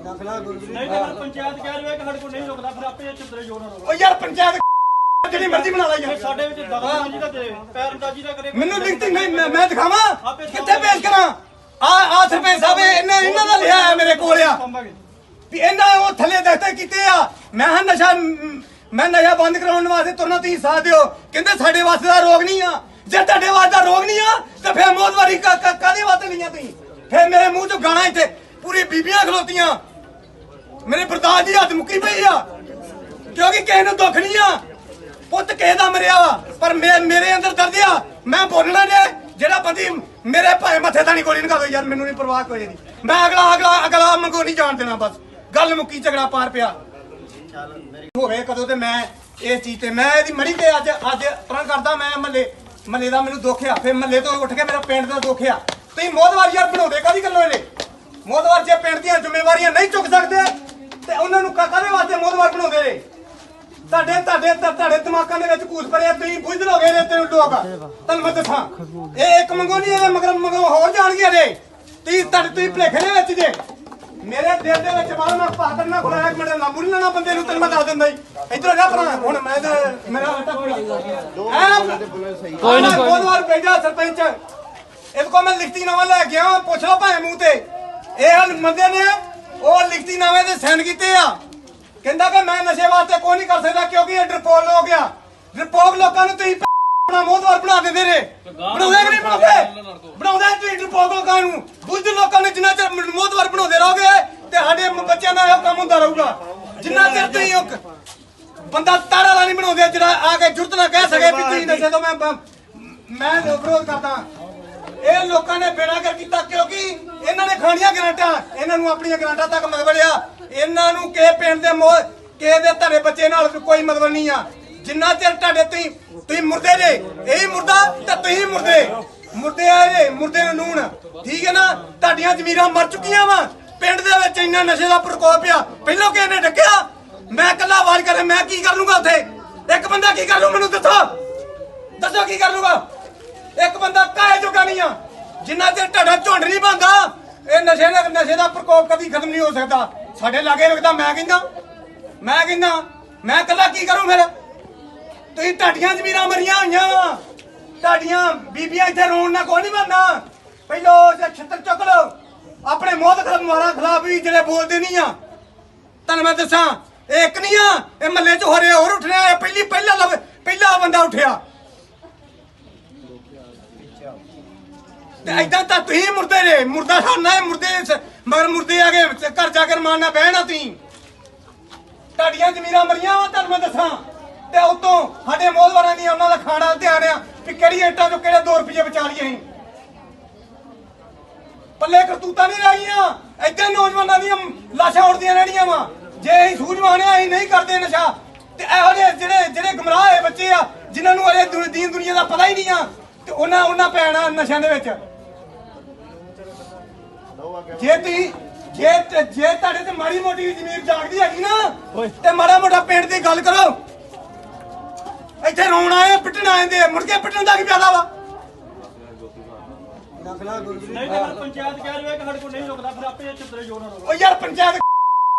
ਨਹੀਂ ਤਾਂ ਪੰਚਾਇਤ ਕਹਿ ਰਹੀ ਹੈ ਕਿ ਸਾਡੇ ਕੋਲ ਨਹੀਂ ਰੁਕਦਾ ਫਿਰ ਆਪੇ ਚਿੱਤਰੇ ਜੋੜਨਾ ਓ ਯਾਰ ਪੰਚਾਇਤ ਜਿਹੜੀ ਮਰਜ਼ੀ ਬਣਾ ਲਾ ਯਾਰ ਸਾਡੇ ਵਿੱਚ ਦਖਲਅੰਦਾਜ਼ੀ ਦਾ ਤੇ ਪੈਰਅੰਦਾਜ਼ੀ ਦਾ ਕਰੇ ਮੈਨੂੰ ਲਿਖਤੀ ਨਹੀਂ ਮੈਂ ਦਿਖਾਵਾਂ ਕਿੱਥੇ ਪੇਸ਼ ਕਰਾਂ ਆ ਸਰਪੰਚ ਸਾਹਿਬ ਇਹਨਾਂ ਦਾ ਲਿਆ ਹੈ ਮੇਰੇ ਕੋਲ ਆ ਵੀ ਇਹਨਾਂ ਉਹ ਥੱਲੇ ਦਖਤੇ ਕੀਤੇ ਆ ਮੈਂ ਨਸ਼ਾ ਬੰਦ ਕਰਾਉਣ ਵਾਸਤੇ ਤੁਰਨਾ ਤੁਸੀਂ ਸਾਥ ਦਿਓ ਕਹਿੰਦੇ ਸਾਡੇ ਵਾਸਤੇ ਦਾ ਰੋਗ ਨਹੀਂ ਆ ਜੇ ਤੁਹਾਡੇ ਵਾਸਤੇ ਦਾ ਰੋਗ ਨਹੀਂ ਆ ਤਾਂ ਫਿਰ ਮੋਹਦਵਾਰੀ ਕਾਹਦੇ ਵਾਸਤੇ ਲਈਆਂ ਤੁਸੀਂ ਫਿਰ ਮੇਰੇ ਮੂੰਹ ਚੋਂ ਗਾਣਾ ਇੱਥੇ ਪੂਰੀ ਬੀਬੀਆਂ ਖਲੋਤੀਆਂ ਮੇਰੇ ਬਰਦਾਸ਼ਤ ਦੀ ਹੱਦ ਮੁੱਕੀ ਪਈ ਆ ਕਿਉਂਕਿ ਕਿਸੇ ਨੂੰ ਦੁੱਖ ਨਹੀਂ ਆ ਪੁੱਤ ਕਿਸੇ ਦਾ ਮਰਿਆ ਵਾ ਪਰ ਮੇਰੇ ਅੰਦਰ ਦਰਦ ਆ ਮੈਂ ਬੋਲਣਾ ਜੇ ਜਿਹੜਾ ਬੰਦੀ ਮੇਰੇ ਭਾਵੇਂ ਮੱਥੇ ਤਾਂ ਨਹੀਂ ਗੋਲੀ ਨਿਕਾ ਦੋ ਯਾਰ ਮੈਨੂੰ ਨਹੀਂ ਪਰਵਾਹ ਕੋਈ ਨਹੀਂ ਮੈਂ ਅਗਲਾ ਮੰਗੋ ਨਹੀਂ ਜਾਣ ਦੇਣਾ ਬਸ ਗੱਲ ਮੁੱਕੀ ਝਗੜਾ ਪਾਰ ਪਿਆ ਹੋਵੇ ਕਦੋਂ ਤੇ ਮੈਂ ਇਸ ਚੀਜ਼ ਤੇ ਮੈਂ ਇਹਦੀ ਮੜੀ ਤੇ ਅੱਜ ਪਰਾਂ ਕਰਦਾ ਮੈਂ ਮਹੱਲੇ ਦਾ ਮੈਨੂੰ ਦੁੱਖ ਆ ਫਿਰ ਮਹੱਲੇ ਤੋਂ ਉੱਠ ਕੇ ਮੇਰਾ ਪਿੰਡ ਦਾ ਦੁੱਖ ਆ ਤੁਸੀਂ ਮੋਹਦਵਾਰ ਯਾਰ ਬਣਾਉਂਦੇ ਕਾਹਦੀ ਗੱਲੋਂ ਇਹਨੇ ਮੋਹਦਵਾਰ ਜੇ ਪਿੰਡ ਦੀਆਂ ਜ਼ਿੰਮੇਵਾਰੀਆਂ ਨਹੀਂ ਚੁੱਕ ਸਕਦੇ ਤੇ ਉਹਨਾਂ ਨੂੰ ਕਾਹਦੇ ਵਾਸਤੇ ਮੋਹਦਵਾਰ ਬਣਾਉਂਦੇ ਨੇ ਤੁਹਾਡੇ ਦਿਮਾਗਾਂ ਦੇ ਵਿੱਚ ਘੂਸ ਭਰਿਆ ਤੁਸੀਂ ਬੁੱਝ ਲੋਗੇ ਨੇ ਤੈਨੂੰ ਲੋਕ ਤੁਹਾਨੂੰ ਮੈਂ ਦੱਸਾਂ ਇਹ ਇੱਕ ਮੰਗੋ ਨਹੀਂ ਇਹ ਮਗਰ ਹੋਰ ਜਾਣਗੇ ਜੇ ਤੁਸੀਂ ਭਲੇਖੇ ਦੇ ਵਿੱਚ ਜੇ ਮੇਰੇ ਦਿਲ ਦੇ ਵਿੱਚ ਬਾਹਰ ਮੈਂ ਪਾਤਰ ਨਾ ਖੁਲਾਇਆ ਇੱਕ ਮਿੰਟ ਨਾ ਮੁੱਲਣਾ ਬੰਦੇ ਨੂੰ ਤੈਨੂੰ ਮੈਂ ਦੱਸ ਦਿੰਦਾ ਜੀ ਇੱਧਰ ਜਾ ਭਰਾ ਹੁਣ ਮੈਂ ਤੇ ਮੇਰਾ ਕੋਈ ਨਾ ਮੋਹਦਵਾਰ ਭੇਜਾ ਸਰਪੰਚ ਇਹਦੇ ਕੋਲ ਮੈਂ ਲਿਖਤੀ ਨਾਮਾ ਲੈ ਕੇ ਆਵਾਂ ਪੁੱਛ ਲਓ ਭਾਵੇਂ ਮੂੰਹ ਤੇ ਇਹ ਬੰਦੇ ਨੇ ਉਹ ਲਿਖਤੀ ਨਾਮੇ ਦੇ ਸਾਈਨ ਕੀਤੇ ਆ ਕਹਿੰਦਾ ਕਿ ਮੈਂ ਨਸ਼ੇ ਵਾਸਤੇ ਕੋਈ ਨਹੀਂ ਕਰ ਸਕਦਾ ਕਿਉਂਕਿ ਇਹ ਡਰਪੋਕ ਲੋਕ ਆ ਡਰਪੋਕ ਲੋਕਾਂ ਨੂੰ ਤੁਸੀਂ ਆਪਣਾ ਮੋਹਦਵਾਰ ਬਣਾ ਦਿੰਦੇ ਨੇ ਬਣਾਉਂਦੇ ਕਿ ਨਹੀਂ ਬਣਾਉਂਦੇ ਤੁਸੀਂ ਡਰਪੋਕ ਲੋਕਾਂ ਨੂੰ ਬੁੱਝ ਲੋਕਾਂ ਨੇ ਜਿੰਨਾ ਚਿਰ ਮੋਹਦਵਾਰ ਬਣਾਉਂਦੇ ਰਹੋਗੇ ਤੇ ਸਾਡੇ ਬੱਚਿਆਂ ਦਾ ਇਹ ਕੰਮ ਹੁੰਦਾ ਰਹੂਗਾ ਜਿੰਨਾ ਚਿਰ ਤੁਸੀਂ ਉਹ ਬੰਦਾ ਤਾਰਾ ਵਾਲਾ ਨਹੀਂ ਬਣਾਉਂਦੇ ਜਿਹੜਾ ਆ ਕੇ ਜੁਰਤ ਨਾ ਕਹਿ ਸਕੇ ਵੀ ਤੁਸੀਂ ਨਸ਼ੇ ਤੋਂ ਮੈਂ ਵਿਰੋਧ ਕਰਦਾ ਇਹ ਲੋਕਾਂ ਨੇ ਬੇੜਾਗਰ ਕੀਤਾ ਕਿਉਂਕਿ ਇਹਨਾਂ ਨੇ ਖਾਣੀਆਂ ਗਰਾਂਟਾਂ ਇਹਨਾਂ ਨੂੰ ਆਪਣੀਆਂ ਗਰਾਂਟਾਂ ਤੱਕ ਮਤਲਬ ਇਹਨਾਂ ਨੂੰ ਕਿਸੇ ਪਿੰਡ ਦੇ ਕਿਸੇ ਦੇ ਤੁਹਾਡੇ ਬੱਚੇ ਨਾਲ ਕੋਈ ਮਤਲਬ ਨਹੀਂ ਆ ਜਿੰਨਾ ਚਿਰ ਤੁਹਾਡੇ ਤੁਸੀਂ ਮੁਰਦੇ ਜੇ ਇਹੀ ਮੁਰਦਾ ਤੇ ਤੁਸੀਂ ਮੁਰਦੇ ਆ ਜੇ ਮੁਰਦੇ ਨੂੰ ਨੂਣ ਠੀਕ ਹੈ ਨਾ ਤੁਹਾਡੀਆਂ ਜ਼ਮੀਰਾਂ ਮਰ ਚੁੱਕੀਆਂ ਵਾ ਪਿੰਡ ਦੇ ਵਿੱਚ ਇੰਨਾ ਨਸ਼ੇ ਦਾ ਪ੍ਰਕੋਪ ਆ ਪਹਿਲਾਂ ਕਿਸੇ ਨੇ ਡੱਕਿਆ ਮੈਂ ਇਕੱਲਾ ਆਵਾਜ਼ ਕਰੇ ਮੈਂ ਕੀ ਕਰ ਲੂੰਗਾ ਉੱਥੇ ਇੱਕ ਬੰਦਾ ਕੀ ਕਰ ਲੂ ਮੈਨੂੰ ਦੱਸੋ ਕੀ ਕਰ ਲੂਗਾ ਇੱਕ ਬੰਦਾ ਕਾਹੇ ਜੋਗਾ ਨਹੀਂ ਆ ਜਿੰਨਾ ਚਿਰ ਤੁਹਾਡਾ ਝੁੰਡ ਨਹੀਂ ਬਣਦਾ ਇਹ ਨਸ਼ੇ ਦਾ ਪ੍ਰਕੋਪ ਕਦੀ ਖਤਮ ਨਹੀਂ ਹੋ ਸਕਦਾ ਸਾਡੇ ਲਾਗੇ ਲੱਗਦਾ ਮੈਂ ਕਹਿੰਦਾ ਮੈਂ ਇਕੱਲਾ ਕੀ ਕਰੂੰ ਫਿਰ ਤੁਸੀਂ ਤੁਹਾਡੀਆਂ ਜ਼ਮੀਰਾਂ ਮਰੀਆਂ ਹੋਈਆਂ ਤੁਹਾਡੀਆਂ ਬੀਬੀਆਂ ਇੱਥੇ ਰੋਣ ਨਾਲ ਕੋਈ ਨਹੀਂ ਬਣਨਾ ਪਹਿਲੋ ਛੱਤਰ ਚੁੱਕ ਲਓ ਆਪਣੇ ਮੌਤ ਖਿਲਾਫ ਵੀ ਜਿਹੜੇ ਬੋਲਦੇ ਨਹੀਂ ਆ ਤੁਹਾਨੂੰ ਮੈਂ ਦੱਸਾਂ ਇਹ ਇੱਕ ਨਹੀਂ ਆ ਇਹ ਮਹੱਲੇ 'ਚ ਹੋਰ ਉੱਠਣਾ ਪਹਿਲਾ ਬੰਦਾ ਉੱਠਿਆ ਤੇ ਐਦਾਂ ਤਾਂ ਤੁਸੀਂ ਮੁਰਦੇ ਨੇ ਮੁਰਦਾ ਖਾਣਾ ਮੁਰਦੇ ਮਗਰ ਮੁਰਦੇ ਆ ਗਏ ਘਰ ਜਾ ਕੇ ਮਾਰਨਾ ਬਹਿਣਾ ਤੁਸੀਂ ਤੁਹਾਡੀਆਂ ਜ਼ਮੀਰਾਂ ਮਰੀਆਂ ਵਾ ਤੁਹਾਨੂੰ ਮੈਂ ਦੱਸਾਂ ਤੇ ਉਤੋਂ ਸਾਡੇ ਮੋਹਦਵਾਰਾਂ ਦੀ ਉਹਨਾਂ ਦਾ ਖਾਣਾ ਧਿਆਨ ਆ ਵੀ ਕਿਹੜੀ ਇੱਟਾਂ ਚੋਂ ਕਿਹੜੇ 2 ਰੁਪਏ ਬਚਾ ਲਈਏ ਅਸੀਂ ਪੱਲੇ ਕਰਤੂਤਾਂ ਨਹੀਂ ਰਹੀਆਂ ਏਦਾਂ ਨੌਜਵਾਨਾਂ ਦੀਆਂ ਲਾਸ਼ਾਂ ਉੜਦੀਆਂ ਰਹਿਣੀਆਂ ਵਾ ਜੇ ਅਸੀਂ ਸੂਝਵਾਨ ਆ ਅਸੀਂ ਨਹੀਂ ਕਰਦੇ ਨਸ਼ਾ ਤੇ ਇਹੋ ਜਿਹੇ ਜਿਹੜੇ ਗਮਰਾਹ ਹੋਏ ਬੱਚੇ ਆ ਜਿਨ੍ਹਾਂ ਨੂੰ ਅਰੇ ਦੀਨ ਦੁਨੀਆ ਦਾ ਪਤਾ ਹੀ ਨਹੀਂ ਆ ਤੇ ਉਹਨਾਂ ਪੈਣਾ ਨਸ਼ਿਆਂ ਦੇ ਵਿੱਚ ਜੇ ਤੁਹਾਡੇ ਤੇ ਮਾੜੀ ਮੋਟੀ ਜ਼ਮੀਰ ਜਾਗਦੀ ਹੈਗੀ ਨਾ ਤੇ ਮਾੜਾ ਮੋਟਾ ਪਿੰਡ ਦੀ ਗੱਲ ਕਰੋ ਇੱਥੇ ਰੋਣ ਆਏ ਪਿੱਟਣ ਆਏ ਮੁੜ ਕੇ ਪਿੱਟਣ ਦਾ ਕੀ ਫਾਇਦਾ ਵਾ ਨਹੀਂ ਤੇ ਫਿਰ ਪੰਚਾਇਤ ਕਹਿ ਰਹੀ ਹੈ ਕਿ ਸਾਡੇ ਕੋਲ ਨਹੀਂ ਰੁਕਦਾ ਫਿਰ ਆਪੇ ਚਿੱਤਰੇ ਜੋੜਨਾ ਰਹੋ ਓ ਯਾਰ ਪੰਚਾਇਤ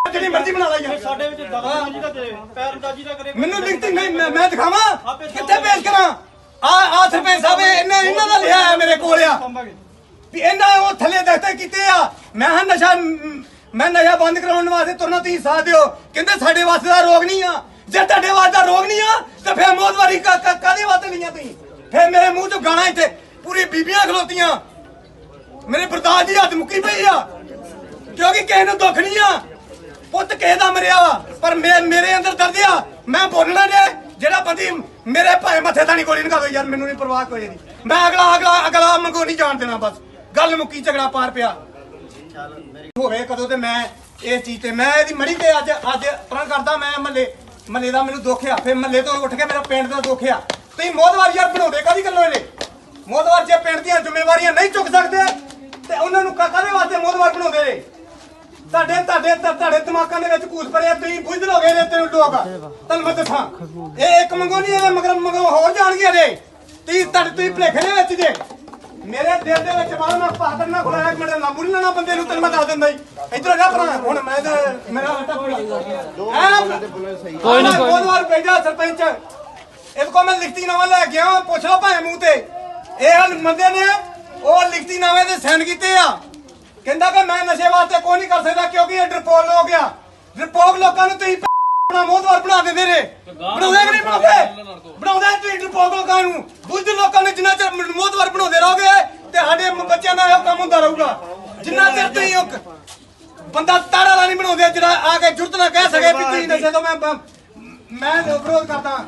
ਜਿਹੜੀ ਮਰਜ਼ੀ ਬਣਾ ਲਾ ਯਾਰ ਸਾਡੇ ਵਿੱਚ ਦਖਲਅੰਦਾਜ਼ੀ ਦਾ ਤੇ ਪੈਰਅੰਦਾਜ਼ੀ ਦਾ ਕਰੇ ਮੈਨੂੰ ਲਿਖਤੀ ਨਹੀਂ ਮੈਂ ਦਿਖਾਵਾਂ ਕਿੱਥੇ ਪੇਸ਼ ਕਰਾਂ ਆ ਸਰਪੰਚ ਸਾਹਿਬ ਇਹਨਾਂ ਦਾ ਲਿਆ ਹੈ ਮੇਰੇ ਕੋਲ ਆ ਵੀ ਇਹਨਾਂ ਉਹ ਥੱਲੇ ਦਖਤੇ ਕੀਤੇ ਆ ਮੈਂ ਨਸ਼ਾ ਬੰਦ ਕਰਾਉਣ ਵਾਸਤੇ ਤੁਰਨਾ ਤੁਸੀਂ ਸਾਥ ਦਿਓ ਕਹਿੰਦੇ ਸਾਡੇ ਵਾਸਤੇ ਦਾ ਰੋਗ ਨਹੀਂ ਆ ਜੇ ਤੁਹਾਡੇ ਵਾਸਤੇ ਦਾ ਰੋਗ ਨਹੀਂ ਆ ਤਾਂ ਫਿਰ ਮੌਤਵਾਰੀ ਕਾਹਦੇ ਵਾਸਤੇ ਲਈਆਂ ਤੁਸੀਂ ਫਿਰ ਮੇਰੇ ਮੂੰਹ ਚੋਂ ਗਾਣਾ ਇੱਥੇ ਪੂਰੀ ਬੀਬੀਆਂ ਖਲੋਤੀਆਂ ਮੇਰੇ ਬਰਦਾਸ਼ਤ ਦੀ ਹੱਦ ਮੁੱਕੀ ਪਈ ਆ ਕਿਉਂਕਿ ਕਿਸੇ ਨੂੰ ਦੁੱਖ ਨਹੀਂ ਆ ਪੁੱਤ ਕਿਸੇ ਦਾ ਮਰਿਆ ਵਾ ਪਰ ਮੇਰੇ ਅੰਦਰ ਦਰਦ ਆ ਮੈਂ ਬੋਲਣਾ ਨੇ ਜਿਹੜਾ ਬੰਦੀ ਮੇਰੇ ਭਾਵੇਂ ਮੱਥੇ ਤਾਂ ਨਹੀਂ ਗੋਲੀ ਨਿਕਾ ਦੋ ਯਾਰ ਮੈਨੂੰ ਨਹੀਂ ਪਰਵਾਹ ਕੋਈ ਨਹੀਂ ਮੈਂ ਅਗਲਾ ਮੰਗੋ ਨਹੀਂ ਜਾਣ ਦੇਣਾ ਬਸ ਗੱਲ ਮੁੱਕੀ ਝਗੜਾ ਪਾਰ ਪਿਆ ਹੋਵੇ ਕਦੋਂ ਤੇ ਮੈਂ ਇਸ ਚੀਜ਼ ਤੇ ਮੈਂ ਇਹਦੀ ਮੜੀ ਤੇ ਅੱਜ ਪਰਾਂ ਕਰਦਾ ਮੈਂ ਮੱਲੇ ਦਾ ਮੈਨੂੰ ਦੁੱਖ ਆ ਫਿਰ ਮੱਲੇ ਤੋਂ ਉੱਠ ਕੇ ਮੇਰਾ ਪਿੰਡ ਦਾ ਦੁੱਖ ਆ ਤੁਸੀਂ ਮੋਹਦਵਾਰ ਯਾਰ ਬਣਾਉਂਦੇ ਕਾਹਦੀ ਗੱਲੋਂ ਇਹਨੇ ਮੋਹਦਵਾਰ ਜੇ ਪਿੰਡ ਦੀਆਂ ਜ਼ਿੰਮੇਵਾਰੀਆਂ ਨਹੀਂ ਚੁੱਕ ਸਕਦੇ ਤੇ ਉਹਨਾਂ ਨੂੰ ਕਾਹਦੇ ਵਾਸਤੇ ਮੋਹਦਵਾਰ ਬਣਾਉਂਦੇ ਨੇ ਤੁਹਾਡੇ ਦਿਮਾਗਾਂ ਦੇ ਵਿੱਚ ਕੂਸ ਪਰੇ ਤੁਸੀਂ ਬੁੱਝ ਲੋਗੇ ਨੇ ਤੈਨੂੰ ਲੋਕ ਤੁਹਾਨੂੰ ਮੈਂ ਦੱਸਾਂ ਇਹ ਇੱਕ ਮੰਗੋ ਨਹੀਂ ਇਹਦੇ ਮਗਰ ਹੋਰ ਜਾਣਗੇ ਨੇ ਤੁਸੀਂ ਭਲੇਖੇ ਦੇ ਵਿੱਚ ਜੇ ਮੇਰੇ ਦਿਲ ਦੇ ਵਿੱਚ ਬਾਹਰ ਮੈਂ ਪਾਦਰ ਨਾ ਖੁਲਾਇਆ ਇੱਕ ਮਿੰਟ ਨਾ ਮੁੱਲਣਾ ਬੰਦੇ ਨੂੰ ਤੈਨੂੰ ਮੈਂ ਦੱਸ ਦਿੰਦਾ ਜੀ ਇੱਧਰ ਜਾ ਭਰਾ ਹੁਣ ਮੈਂ ਮੇਰਾ ਕੋਈ ਨਾ ਮੋਹਦਵਾਰ ਭੇਜਾ ਸਰਪੰਚ ਇਹਦੇ ਕੋਲ ਮੈਂ ਲਿਖਤੀ ਨਾਮਾ ਲੈ ਕੇ ਆਇਆ ਪੁੱਛ ਲਓ ਭਾਵੇਂ ਮੂੰਹ ਤੇ ਇਹ ਬੰਦੇ ਨੇ ਉਹ ਲਿਖਤੀ ਨਾਮੇ ਦੇ ਸਾਈਨ ਕੀਤੇ ਆ ਕਹਿੰਦਾ ਕਿ ਮੈਂ ਨਸ਼ੇ ਵਾਸਤੇ ਕੋਈ ਨਹੀਂ ਕਰ ਸਕਦਾ ਕਿਉਂਕਿ ਇਹ ਡਰਪੋਕ ਲੋਕ ਆ ਡਰਪੋਕ ਲੋਕਾਂ ਨੂੰ ਤੁਸੀਂ ਆਪਣਾ ਮੋਹਦਵਾਰ ਬਣਾ ਦਿੰਦੇ ਨੇ ਬਣਾਉਂਦੇ ਕਿ ਨਹੀਂ ਬਣਾਉਂਦੇ ਤੁਸੀਂ ਡਰਪੋਕ ਲੋਕਾਂ ਨੂੰ ਬੁੱਝ ਲੋਕਾਂ ਨੇ ਜਿੰਨਾ ਚਿਰ ਮੋਹਦਵਾਰ ਬਣਾਉਂਦੇ ਰਹੋਗੇ ਤੇ ਸਾਡੇ ਬੱਚਿਆਂ ਦਾ ਇਹ ਕੰਮ ਹੁੰਦਾ ਰਹੂਗਾ ਜਿੰਨਾ ਚਿਰ ਤੁਸੀਂ ਬੰਦਾ ਤਾਰਾ ਵਾਲਾ ਨਹੀਂ ਬਣਾਉਂਦੇ ਜਿਹੜਾ ਆ ਕੇ ਜੁਰਤ ਨਾ ਕਹਿ ਸਕੇ ਵੀ ਤੁਸੀਂ ਨਸ਼ੇ ਤੋਂ ਮੈਂ ਵਿਰੋਧ ਕਰਦਾ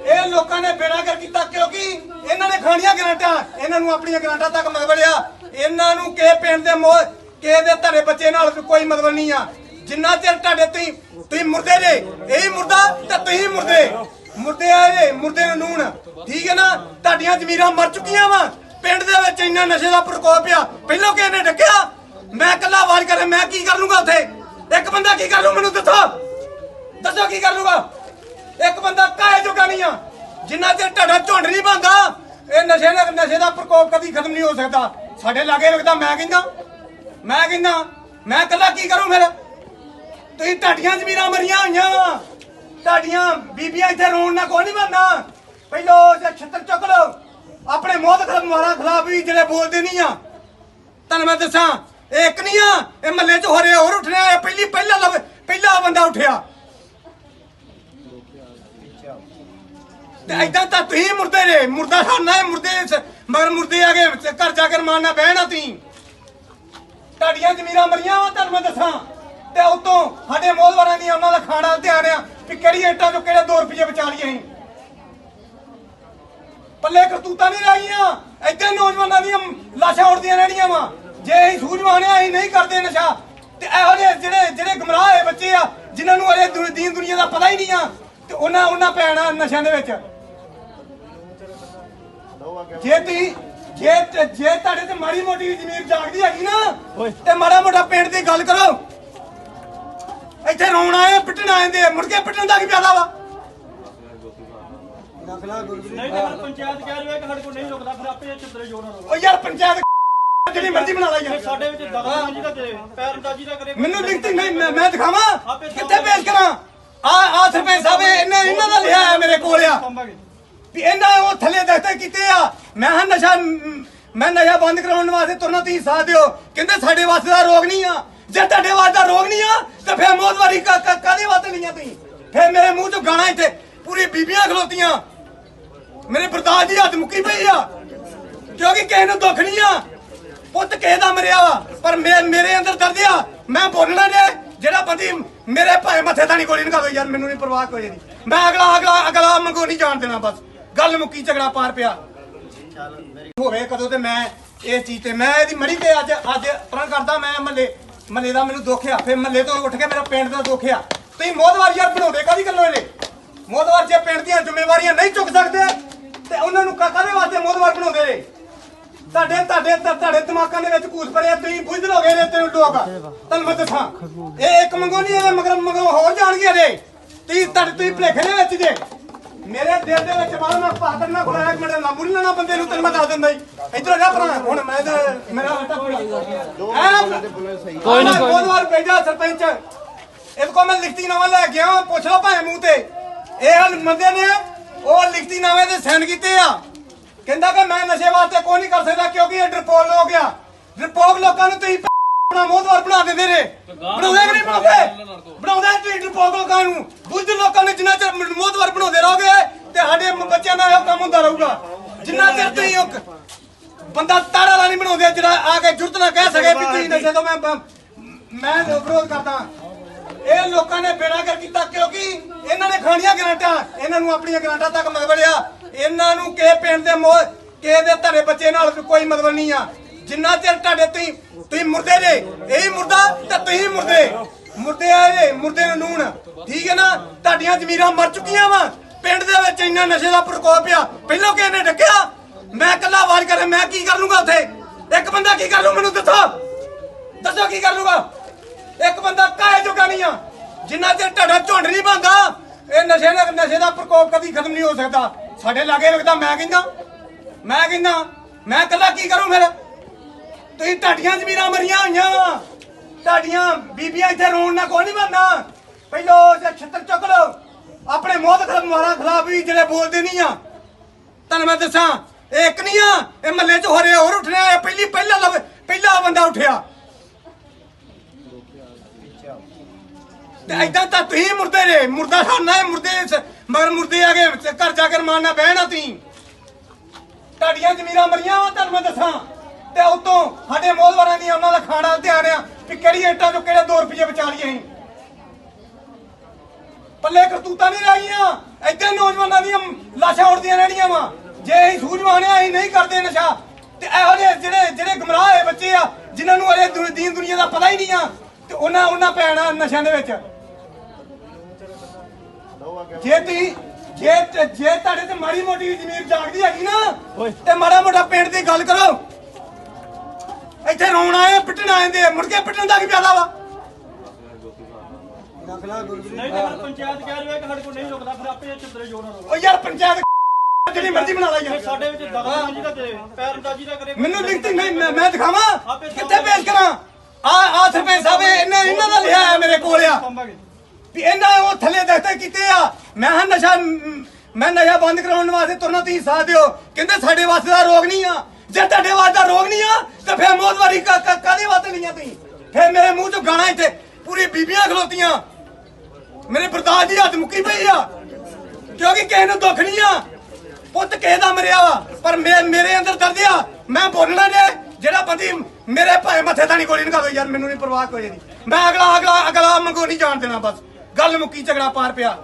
ਇਹ ਲੋਕਾਂ ਨੇ ਬੇੜਾਗਰ ਕੀਤਾ ਕਿਉਂਕਿ ਇਹਨਾਂ ਨੇ ਖਾਣੀਆਂ ਗਰਾਂਟਾਂ ਇਹਨਾਂ ਨੂੰ ਆਪਣੀਆਂ ਗਰਾਂਟਾਂ ਤੱਕ ਮਤਲਬ ਇਹਨਾਂ ਨੂੰ ਕਿਸੇ ਪਿੰਡ ਦੇ ਕਿਸੇ ਦੇ ਤੁਹਾਡੇ ਬੱਚੇ ਨਾਲ ਕੋਈ ਮਤਲਬ ਨਹੀਂ ਆ ਜਿੰਨਾ ਚਿਰ ਤੁਹਾਡੇ ਤੁਸੀਂ ਮੁਰਦੇ ਜੇ ਇਹੀ ਮੁਰਦਾ ਤੇ ਤੁਸੀਂ ਮੁਰਦੇ ਆ ਜੇ ਮੁਰਦੇ ਨੂੰ ਨੂਣ ਠੀਕ ਹੈ ਨਾ ਤੁਹਾਡੀਆਂ ਜ਼ਮੀਰਾਂ ਮਰ ਚੁੱਕੀਆਂ ਵਾ ਪਿੰਡ ਦੇ ਵਿੱਚ ਇੰਨਾ ਨਸ਼ੇ ਦਾ ਪ੍ਰਕੋਪ ਆ ਪਹਿਲਾਂ ਕਿਸੇ ਨੇ ਡੱਕਿਆ ਮੈਂ ਇਕੱਲਾ ਆਵਾਜ਼ ਕਰਾਂ ਮੈਂ ਕੀ ਕਰ ਲੂੰਗਾ ਉੱਥੇ ਇੱਕ ਬੰਦਾ ਕੀ ਕਰ ਲੂ ਮੈਨੂੰ ਦੱਸੋ ਕੀ ਕਰ ਲੂਗਾ ਇੱਕ ਬੰਦਾ ਕਾਹੇ ਜੋਗਾ ਨਹੀਂ ਆ ਜਿੰਨਾ ਚਿਰ ਤੁਹਾਡਾ ਝੁੰਡ ਨਹੀਂ ਬਣਦਾ ਇਹ ਨਸ਼ੇ ਦਾ ਪ੍ਰਕੋਪ ਕਦੀ ਖਤਮ ਨਹੀਂ ਹੋ ਸਕਦਾ ਸਾਡੇ ਲਾਗੇ ਲੱਗਦਾ ਮੈਂ ਕਹਿੰਦਾ ਮੈਂ ਇਕੱਲਾ ਕੀ ਕਰੂੰ ਫਿਰ ਤੁਸੀਂ ਤੁਹਾਡੀਆਂ ਜ਼ਮੀਰਾਂ ਮਰੀਆਂ ਹੋਈਆਂ ਵਾ ਤੁਹਾਡੀਆਂ ਬੀਬੀਆਂ ਇੱਥੇ ਰੋਣ ਨਾਲ ਕੋਈ ਨਹੀਂ ਬਣਨਾ ਪਹਿਲੋ ਛੱਤਰ ਚੁੱਕ ਲਓ ਆਪਣੇ ਮੋਹਦਵਾਰਾਂ ਖਿਲਾਫ ਵੀ ਜਿਹੜੇ ਬੋਲਦੇ ਨਹੀਂ ਆ ਤੁਹਾਨੂੰ ਮੈਂ ਦੱਸਾਂ ਇਹ ਇੱਕ ਨਹੀਂ ਆ ਇਹ ਮੱਲੇ 'ਚ ਹੋਰ ਉੱਠਣਾ ਪਹਿਲਾ ਬੰਦਾ ਉੱਠਿਆ ਤੇ ਐਦਾਂ ਤਾਂ ਤੁਸੀਂ ਮੁਰਦੇ ਨੇ ਮੁਰਦਾ ਖਾਣਾ ਮੁਰਦੇ ਮਗਰ ਮੁਰਦੇ ਆ ਗਏ ਘਰ ਜਾ ਕੇ ਮਾਰਨਾ ਬਹਿਣਾ ਤੁਸੀਂ ਤੁਹਾਡੀਆਂ ਜ਼ਮੀਰਾਂ ਮਰੀਆਂ ਵਾ ਤੁਹਾਨੂੰ ਮੈਂ ਦੱਸਾਂ ਤੇ ਉਤੋਂ ਸਾਡੇ ਮੋਹਦਵਾਰਾਂ ਦੀ ਉਹਨਾਂ ਦਾ ਖਾਣਾ ਧਿਆਨ ਆ ਵੀ ਕਿਹੜੀ ਇੱਟਾਂ ਚੋਂ ਕਿਹੜੇ 2 ਰੁਪਏ ਬਚਾ ਲਈਏ ਅਸੀਂ ਪੱਲੇ ਕਰਤੂਤਾਂ ਨਹੀਂ ਰਹੀਆਂ ਏਦਾਂ ਨੌਜਵਾਨਾਂ ਦੀਆਂ ਲਾਸ਼ਾਂ ਉੜਦੀਆਂ ਰਹਿਣੀਆਂ ਵਾ ਜੇ ਅਸੀਂ ਸੂਝਵਾਨ ਆ ਅਸੀਂ ਨਹੀਂ ਕਰਦੇ ਨਸ਼ਾ ਤੇ ਇਹੋ ਜਿਹੇ ਜਿਹੜੇ ਗਮਰਾਹ ਹੋਏ ਬੱਚੇ ਆ ਜਿਨ੍ਹਾਂ ਨੂੰ ਅਰੇ ਦੀਨ ਦੁਨੀਆ ਦਾ ਪਤਾ ਹੀ ਨਹੀਂ ਆ ਤੇ ਉਹਨਾਂ ਪੈਣਾ ਨਸ਼ਿਆਂ ਦੇ ਵਿੱਚ ਜੇ ਤੁਹਾਡੇ ਤੇ ਮਾੜੀ ਮੋਟੀ ਜ਼ਮੀਰ ਜਾਗਦੀ ਹੈਗੀ ਨਾ ਤੇ ਮਾੜਾ ਮੋਟਾ ਪਿੰਡ ਦੀ ਗੱਲ ਕਰੋ ਇੱਥੇ ਰੋਣ ਆਏ ਪਿੱਟਣ ਆਏ ਮੁੜ ਕੇ ਪਿੱਟਣ ਦਾ ਕੀ ਫਾਇਦਾ ਵਾ ਨਹੀਂ ਤੇ ਫਿਰ ਪੰਚਾਇਤ ਕਹਿ ਰਹੀ ਹੈ ਕਿ ਸਾਡੇ ਕੋਲ ਨਹੀਂ ਰੁਕਦਾ ਫਿਰ ਆਪੇ ਚਿੱਤਰੇ ਜੋੜਨਾ ਰਹੋ ਓ ਯਾਰ ਪੰਚਾਇਤ ਜਿਹੜੀ ਮਰਜ਼ੀ ਬਣਾ ਲਾ ਯਾਰ ਸਾਡੇ ਵਿੱਚ ਦਖਲਅੰਦਾਜ਼ੀ ਦਾ ਤੇ ਪੈਰਅੰਦਾਜ਼ੀ ਦਾ ਕਰੇ ਮੈਨੂੰ ਲਿਖਤੀ ਨਹੀਂ ਮੈਂ ਦਿਖਾਵਾਂ ਕਿੱਥੇ ਪੇਸ਼ ਕਰਾਂ ਆ ਸਰਪੰਚ ਸਾਹਿਬ ਇਹਨਾਂ ਦਾ ਲਿਆ ਹੈ ਮੇਰੇ ਕੋਲ ਆ ਵੀ ਇਹਨਾਂ ਉਹ ਥੱਲੇ ਦਖਤੇ ਕੀਤੇ ਆ ਮੈਂ ਨਸ਼ਾ ਬੰਦ ਕਰਾਉਣ ਵਾਸਤੇ ਤੁਰਨਾ ਤੁਸੀਂ ਸਾਥ ਦਿਓ ਕਹਿੰਦੇ ਸਾਡੇ ਵਾਸਤੇ ਦਾ ਰੋਗ ਨਹੀਂ ਆ ਜੇ ਤੁਹਾਡੇ ਵਾਸਤੇ ਦਾ ਰੋਗ ਨਹੀਂ ਆ ਤਾਂ ਫਿਰ ਮੌਤਵਾਰੀ ਕਾਹਦੇ ਵਾਸਤੇ ਲਈਆਂ ਤੁਸੀਂ ਫਿਰ ਮੇਰੇ ਮੂੰਹ ਚੋਂ ਗਾਣਾ ਇੱਥੇ ਪੂਰੀ ਬੀਬੀਆਂ ਖਲੋਤੀਆਂ ਮੇਰੇ ਬਰਦਾਸ਼ਤ ਦੀ ਹੱਦ ਮੁੱਕੀ ਪਈ ਆ ਕਿਉਂਕਿ ਕਿਸੇ ਨੂੰ ਦੁੱਖ ਨਹੀਂ ਆ ਪੁੱਤ ਕਿਸੇ ਦਾ ਮਰਿਆ ਵਾ ਪਰ ਮੇਰੇ ਅੰਦਰ ਦਰਦ ਆ ਮੈਂ ਬੋਲਣਾ ਜੇ ਜਿਹੜਾ ਬੰਦੀ ਮੇਰੇ ਭਾਵੇਂ ਮੱਥੇ ਤਾਂ ਨਹੀਂ ਗੋਲੀ ਨਿਕਾਲੋ ਯਾਰ ਮੈਨੂੰ ਨਹੀਂ ਪਰਵਾਹ ਕੋਈ ਨਹੀਂ ਮੈਂ ਅਗਲਾ ਮੰਗੋ ਨਹੀਂ ਜਾਣ ਦੇਣਾ ਬਸ ਗੱਲ ਮੁੱਕੀ ਝਗੜਾ ਪਾਰ ਪਿਆ ਹੋਵੇ ਕਦੋਂ ਤੇ ਮੈਂ ਇਹ ਚੀਜ਼ ਤੇ ਮੈਂ ਇਹਦੀ ਮੜੀ ਤੇ ਅੱਜ ਪਰਾਂ ਕਰਦਾ ਮੈਂ ਮੱਲੇ ਦਾ ਮੈਨੂੰ ਦੁੱਖ ਆ ਫਿਰ ਮੱਲੇ ਤੋਂ ਉੱਠ ਕੇ ਮੇਰਾ ਪਿੰਡ ਦਾ ਦੁੱਖ ਆ ਤੁਸੀਂ ਮੋਦਵਾਰ ਯਾਰ ਬਣਾਉਂਦੇ ਕਾਹਦੀ ਗੱਲੋਂ ਇਹਨੇ ਮੋਦਵਾਰ ਜੇ ਪਿੰਡ ਦੀਆਂ ਜ਼ਿੰਮੇਵਾਰੀਆਂ ਨਹੀਂ ਚੁੱਕ ਸਕਦੇ ਤੇ ਉਹਨਾਂ ਨੂੰ ਕਾਹਦੇ ਵਾਸਤੇ ਮੋਦਵਾਰ ਬਣਾਉਂਦੇ ਨੇ ਤੁਹਾਡੇ ਦਿਮਾਗਾਂ ਦੇ ਵਿੱਚ ਕੂਸ ਪਰੇ ਤੁਸੀਂ ਬੁੱਝ ਲੋਗੇ ਨੇ ਤੈਨੂੰ ਲੋਕ ਤੁਹਾਨੂੰ ਮੈਂ ਦੱਸਾਂ ਇਹ ਇੱਕ ਮੰਗੋ ਨਹੀਂ ਇਹਦੇ ਮਗਰ ਹੋਰ ਜਾਣਗੇ ਜੇ ਤੁਸੀਂ ਭਲੇਖੇ ਦੇ ਵਿੱਚ ਜੇ ਮੇਰੇ ਦਿਲ ਦੇ ਵਿੱਚ ਬਾਹਰ ਮੈਂ ਪਾਤਰ ਨਾ ਖੁਲਾਇਆ ਇੱਕ ਮਿੰਟ ਨਾ ਮੁੱਲਣਾ ਬੰਦੇ ਨੂੰ ਤੈਨੂੰ ਮੈਂ ਦੱਸ ਦਿੰਦਾ ਇੱਧਰ ਜਾ ਭਰਾ ਹੁਣ ਮੈਂ ਤਾਂ ਮੇਰਾ ਕੋਈ ਨਾ ਬਹੁਤ ਵਾਰ ਭੇਜਿਆ ਸਰਪੰਚ ਇਹਦੇ ਕੋਲ ਮੈਂ ਲਿਖਤੀ ਨਾਮਾ ਲੈ ਕੇ ਆਇਆ ਪੁੱਛ ਲਓ ਭਾਵੇਂ ਮੂੰਹ ਤੇ ਇਹ ਬੰਦੇ ਨੇ ਉਹ ਲਿਖਤੀ ਨਾਮੇ ਤੇ ਸਾਈਨ ਕੀਤੇ ਆ ਕਹਿੰਦਾ ਕਿ ਮੈਂ ਨਸ਼ੇ ਵਾਸਤੇ ਕੋਈ ਨਹੀਂ ਕਰ ਸਕਦਾ ਕਿਉਂਕਿ ਇਹ ਡਰਪੋਕ ਲੋਕ ਆ ਡਰਪੋਕ ਲੋਕਾਂ ਨੂੰ ਤੁਸੀਂ ਆਪਣਾ ਮੋਦਵਾਰ ਬਣਾ ਦਿੰਦੇ ਨੇ ਬਣਾਉਂਦੇ ਕਿ ਨਹੀਂ ਬਣਾਉਂਦੇ ਤੁਸੀਂ ਡਰਪੋਕ ਲੋਕਾਂ ਨੂੰ ਬੁੱਝ ਲੋਕਾਂ ਨੇ ਜਿੰਨਾ ਚਿਰ ਮੋਦਵਾਰ ਬਣਾਉਂਦੇ ਰਹੋਗੇ ਤੇ ਸਾਡੇ ਬੱਚਿਆਂ ਦਾ ਇਹ ਕੰਮ ਹੁੰਦਾ ਰਹੂਗਾ ਜਿੰਨਾ ਚਿਰ ਤੁਸੀਂ ਬੰਦਾ ਤਾੜਾ ਵਾਲਾ ਨਹੀਂ ਬਣਾਉਂਦੇ ਜਿਹੜਾ ਆ ਕੇ ਜੁਰਤ ਨਾ ਕਹਿ ਸਕੇ ਵੀ ਤੁਸੀਂ ਨਸ਼ੇ ਤੋਂ ਮੈਂ ਵਿਰੋਧ ਕਰਦਾ ਇਹ ਲੋਕਾਂ ਨੇ ਬੇੜਾਗਰ ਕੀਤਾ ਕਿਉਂਕਿ ਇਹਨਾਂ ਨੇ ਖਾਣੀਆਂ ਗਰਾਂਟਾਂ ਇਹਨਾਂ ਨੂੰ ਆਪਣੀਆਂ ਗਰਾਂਟਾਂ ਤੱਕ ਮਤਲਬ ਆ ਇਹਨਾਂ ਨੂੰ ਕਿਸੇ ਪਿੰਡ ਦੇ ਕਿਸੇ ਦੇ ਤੁਹਾਡੇ ਬੱਚੇ ਨਾਲ ਕੋਈ ਮਤਲਬ ਨਹੀਂ ਆ ਜਿੰਨਾ ਚਿਰ ਤੁਹਾਡੇ ਤੁਸੀਂ ਮੁਰਦੇ ਜੇ ਇਹੀ ਮੁਰਦਾ ਤੇ ਤੁਸੀਂ ਮੁਰਦੇ ਆ ਜੇ ਮੁਰਦੇ ਨੂੰ ਨੂਣ ਠੀਕ ਹੈ ਨਾ ਤੁਹਾਡੀਆਂ ਜ਼ਮੀਰਾਂ ਮਰ ਚੁੱਕੀਆਂ ਵਾ ਪਿੰਡ ਦੇ ਵਿੱਚ ਇੰਨਾ ਨਸ਼ੇ ਦਾ ਪ੍ਰਕੋਪ ਆ ਪਹਿਲਾਂ ਕਿਸੇ ਨੇ ਡੱਕਿਆ ਮੈਂ ਇਕੱਲਾ ਆਵਾਜ਼ ਕਰਾਂ ਮੈਂ ਕੀ ਕਰ ਲੂੰਗਾ ਉੱਥੇ ਇੱਕ ਬੰਦਾ ਕੀ ਕਰ ਲੂ ਮੈਨੂੰ ਦੱਸੋ ਕੀ ਕਰ ਲੂਗਾ ਇੱਕ ਬੰਦਾ ਕਾਹੇ ਜੋਗਾ ਨਹੀਂ ਆ ਜਿੰਨਾ ਚਿਰ ਤੁਹਾਡਾ ਝੁੰਡ ਨਹੀਂ ਬਣਦਾ ਇਹ ਨਸ਼ੇ ਦਾ ਪ੍ਰਕੋਪ ਕਦੀ ਖਤਮ ਨਹੀਂ ਹੋ ਸਕਦਾ ਸਾਡੇ ਲਾਗੇ ਵੇਖਦਾ ਮੈਂ ਕਹਿੰਦਾ ਮੈਂ ਇਕੱਲਾ ਕੀ ਕਰੂੰ ਫਿਰ ਤੁਸੀਂ ਤੁਹਾਡੀਆਂ ਜ਼ਮੀਰਾਂ ਮਰੀਆਂ ਹੋਈਆਂ ਵਾ ਤੁਹਾਡੀਆਂ ਬੀਬੀਆਂ ਇੱਥੇ ਰੋਣ ਨਾਲ ਕੋਈ ਨਹੀਂ ਬਣਨਾ ਪਹਿਲੋ ਛੱਤਰ ਚੁੱਕ ਲਓ ਆਪਣੇ ਮੋਹਤ ਖਿਲਾਫ ਵੀ ਜਿਹੜੇ ਬੋਲਦੇ ਨਹੀਂ ਆ ਤੁਹਾਨੂੰ ਮੈਂ ਦੱਸਾਂ ਇਹ ਇੱਕ ਨਹੀਂ ਆ ਇਹ ਮਹੱਲੇ 'ਚ ਹੋਰ ਉੱਠਣਾ ਇਹ ਪਹਿਲਾ ਬੰਦਾ ਉੱਠਿਆ ਤੇ ਏਦਾਂ ਤਾਂ ਤੁਸੀਂ ਮੁਰਦੇ ਜੇ ਮੁਰਦਾ ਖਾਣਾ ਮੁਰਦੇ ਮਗਰ ਮੁਰਦੇ ਆ ਕੇ ਘਰ ਜਾ ਕੇ ਮਾਰਨਾ ਬਹਿਣਾ ਤੁਸੀਂ ਤੁਹਾਡੀਆਂ ਜ਼ਮੀਰਾਂ ਮਰੀਆਂ ਵਾ ਤੁਹਾਨੂੰ ਮੈਂ ਦੱਸਾਂ ਤੇ ਉਤੋਂ ਸਾਡੇ ਮੋਹਦਵਾਰਾਂ ਦੀਆਂ ਉਹਨਾਂ ਦਾ ਖਾਣਾ ਧਿਆਨ ਆ ਵੀ ਕਿਹੜੀ ਇੱਟਾਂ ਚੋਂ ਕਿਹੜੇ 2 ਰੁਪਏ ਬਚਾ ਲਈਏ ਅਸੀਂ ਪੱਲੇ ਕਰਤੂਤਾਂ ਨਹੀਂ ਰਹੀਆਂ ਏਦਾਂ ਨੌਜਵਾਨਾਂ ਦੀਆਂ ਲਾਸ਼ਾਂ ਉੱਡਦੀਆਂ ਰਹਿਣੀਆਂ ਵਾ ਜੇ ਅਸੀਂ ਸੂਝਵਾਨ ਆ ਅਸੀਂ ਨਹੀਂ ਕਰਦੇ ਨਸ਼ਾ ਤੇ ਇਹੋ ਜਿਹੇ ਜਿਹੜੇ ਗੁੰਮਰਾਹ ਹੋਏ ਬੱਚੇ ਆ ਜਿਨ੍ਹਾਂ ਨੂੰ ਅਰੇ ਦੀਨ ਦੁਨੀਆ ਦਾ ਪਤਾ ਹੀ ਨਹੀਂ ਆ ਤੇ ਉਹਨਾਂ ਪੈਣਾ ਨਸ਼ਿਆਂ ਦੇ ਵਿੱਚ ਜੇ ਤੁਹਾਡੇ ਤੇ ਮਾੜੀ ਮੋਟੀ ਜ਼ਮੀਨ ਜਾਗਦੀ ਹੈਗੀ ਨਾ ਤੇ ਮਾੜਾ ਮੋਟਾ ਪਿੰਡ ਦੀ ਗੱਲ ਕਰੋ ਇੱਥੇ ਰੋਣ ਆਏ ਪਿੱਟਣ ਆਏ ਮੁੜ ਕੇ ਪਿੱਟਣ ਦਾ ਕੀ ਫਾਇਦਾ ਵਾ ਨਹੀਂ ਤਾਂ ਪੰਚਾਇਤ ਕਹਿ ਰਹੀ ਹੈ ਕਿ ਸਾਡੇ ਕੋਲ ਨਹੀਂ ਰੁਕਦਾ ਫਿਰ ਆਪੇ ਚਿੱਤਰੇ ਜੋੜਨਾ ਰਹੋ ਓ ਯਾਰ ਪੰਚਾਇਤ ਜਿਹੜੀ ਮਰਜ਼ੀ ਬਣਾ ਲਾ ਯਾਰ ਸਾਡੇ ਵਿੱਚ ਦਖਲਅੰਦਾਜ਼ੀ ਦਾ ਤੇ ਪੈਰਅੰਦਾਜ਼ੀ ਦਾ ਕਰੇ ਮੈਨੂੰ ਲਿਖਤੀ ਨਹੀਂ ਮੈਂ ਦਿਖਾਵਾਂ ਕਿੱਥੇ ਪੇਸ਼ ਕਰਾਂ ਆ ਸਰਪੰਚ ਸਾਹਿਬ ਇਹਨਾਂ ਦਾ ਲਿਆ ਹੈ ਮੇਰੇ ਕੋਲ ਆ ਵੀ ਇਹਨਾਂ ਉਹ ਥੱਲੇ ਦਖਤੇ ਕੀਤੇ ਆ ਮੈਂ ਨਸ਼ਾ ਬੰਦ ਕਰਾਉਣ ਵਾਸਤੇ ਤੁਰਨਾ ਤੁਸੀਂ ਸਾਥ ਦਿਓ ਕਹਿੰਦੇ ਸਾਡੇ ਵਾਸਤੇ ਦਾ ਰੋਗ ਨਹੀਂ ਆ ਜੇ ਤੁਹਾਡੇ ਵਾਸਤੇ ਦਾ ਰੋਗ ਨਹੀਂ ਆ ਤੇ ਫਿਰ ਮੋਦਵਾਰੀ ਕਾਹਦੇ ਵਾਸਤੇ ਲਈਆਂ ਤੁਸੀਂ ਫਿਰ ਮੇਰੇ ਮੂੰਹ ਚੋਂ ਗਾਣਾ ਇੱਥੇ ਪੂਰੀ ਬੀਬੀਆਂ ਖਲੋਤੀਆਂ ਮੇਰੇ ਬਰਦਾਸ਼ਤ ਦੀ ਹੱਦ ਮੁੱਕੀ ਪਈ ਆ ਕਿਉਂਕਿ ਕਿਸੇ ਨੂੰ ਦੁੱਖ ਨਹੀਂ ਆ ਪੁੱਤ ਕਿਸੇ ਦਾ ਮਰਿਆ ਵਾ ਪਰ ਮੇਰੇ ਅੰਦਰ ਦਰਦ ਆ ਮੈਂ ਬੋਲਣਾ ਜੇ ਜਿਹੜਾ ਬੰਦੀ ਮੇਰੇ ਭਾਵੇਂ ਮੱਥੇ ਤਾਂ ਨਹੀਂ ਗੋਲੀ ਨਿਕਾਲੋ ਯਾਰ ਮੈਨੂੰ ਨਹੀਂ ਪਰਵਾਹ ਕੋਈ ਨਹੀਂ ਮੈਂ ਅਗਲਾ ਮੰਗੋ ਨਹੀਂ ਜਾਣ ਦੇਣਾ ਬਸ ਗੱਲ ਮੁੱਕੀ ਝਗੜਾ ਪਾਰ ਪਿਆ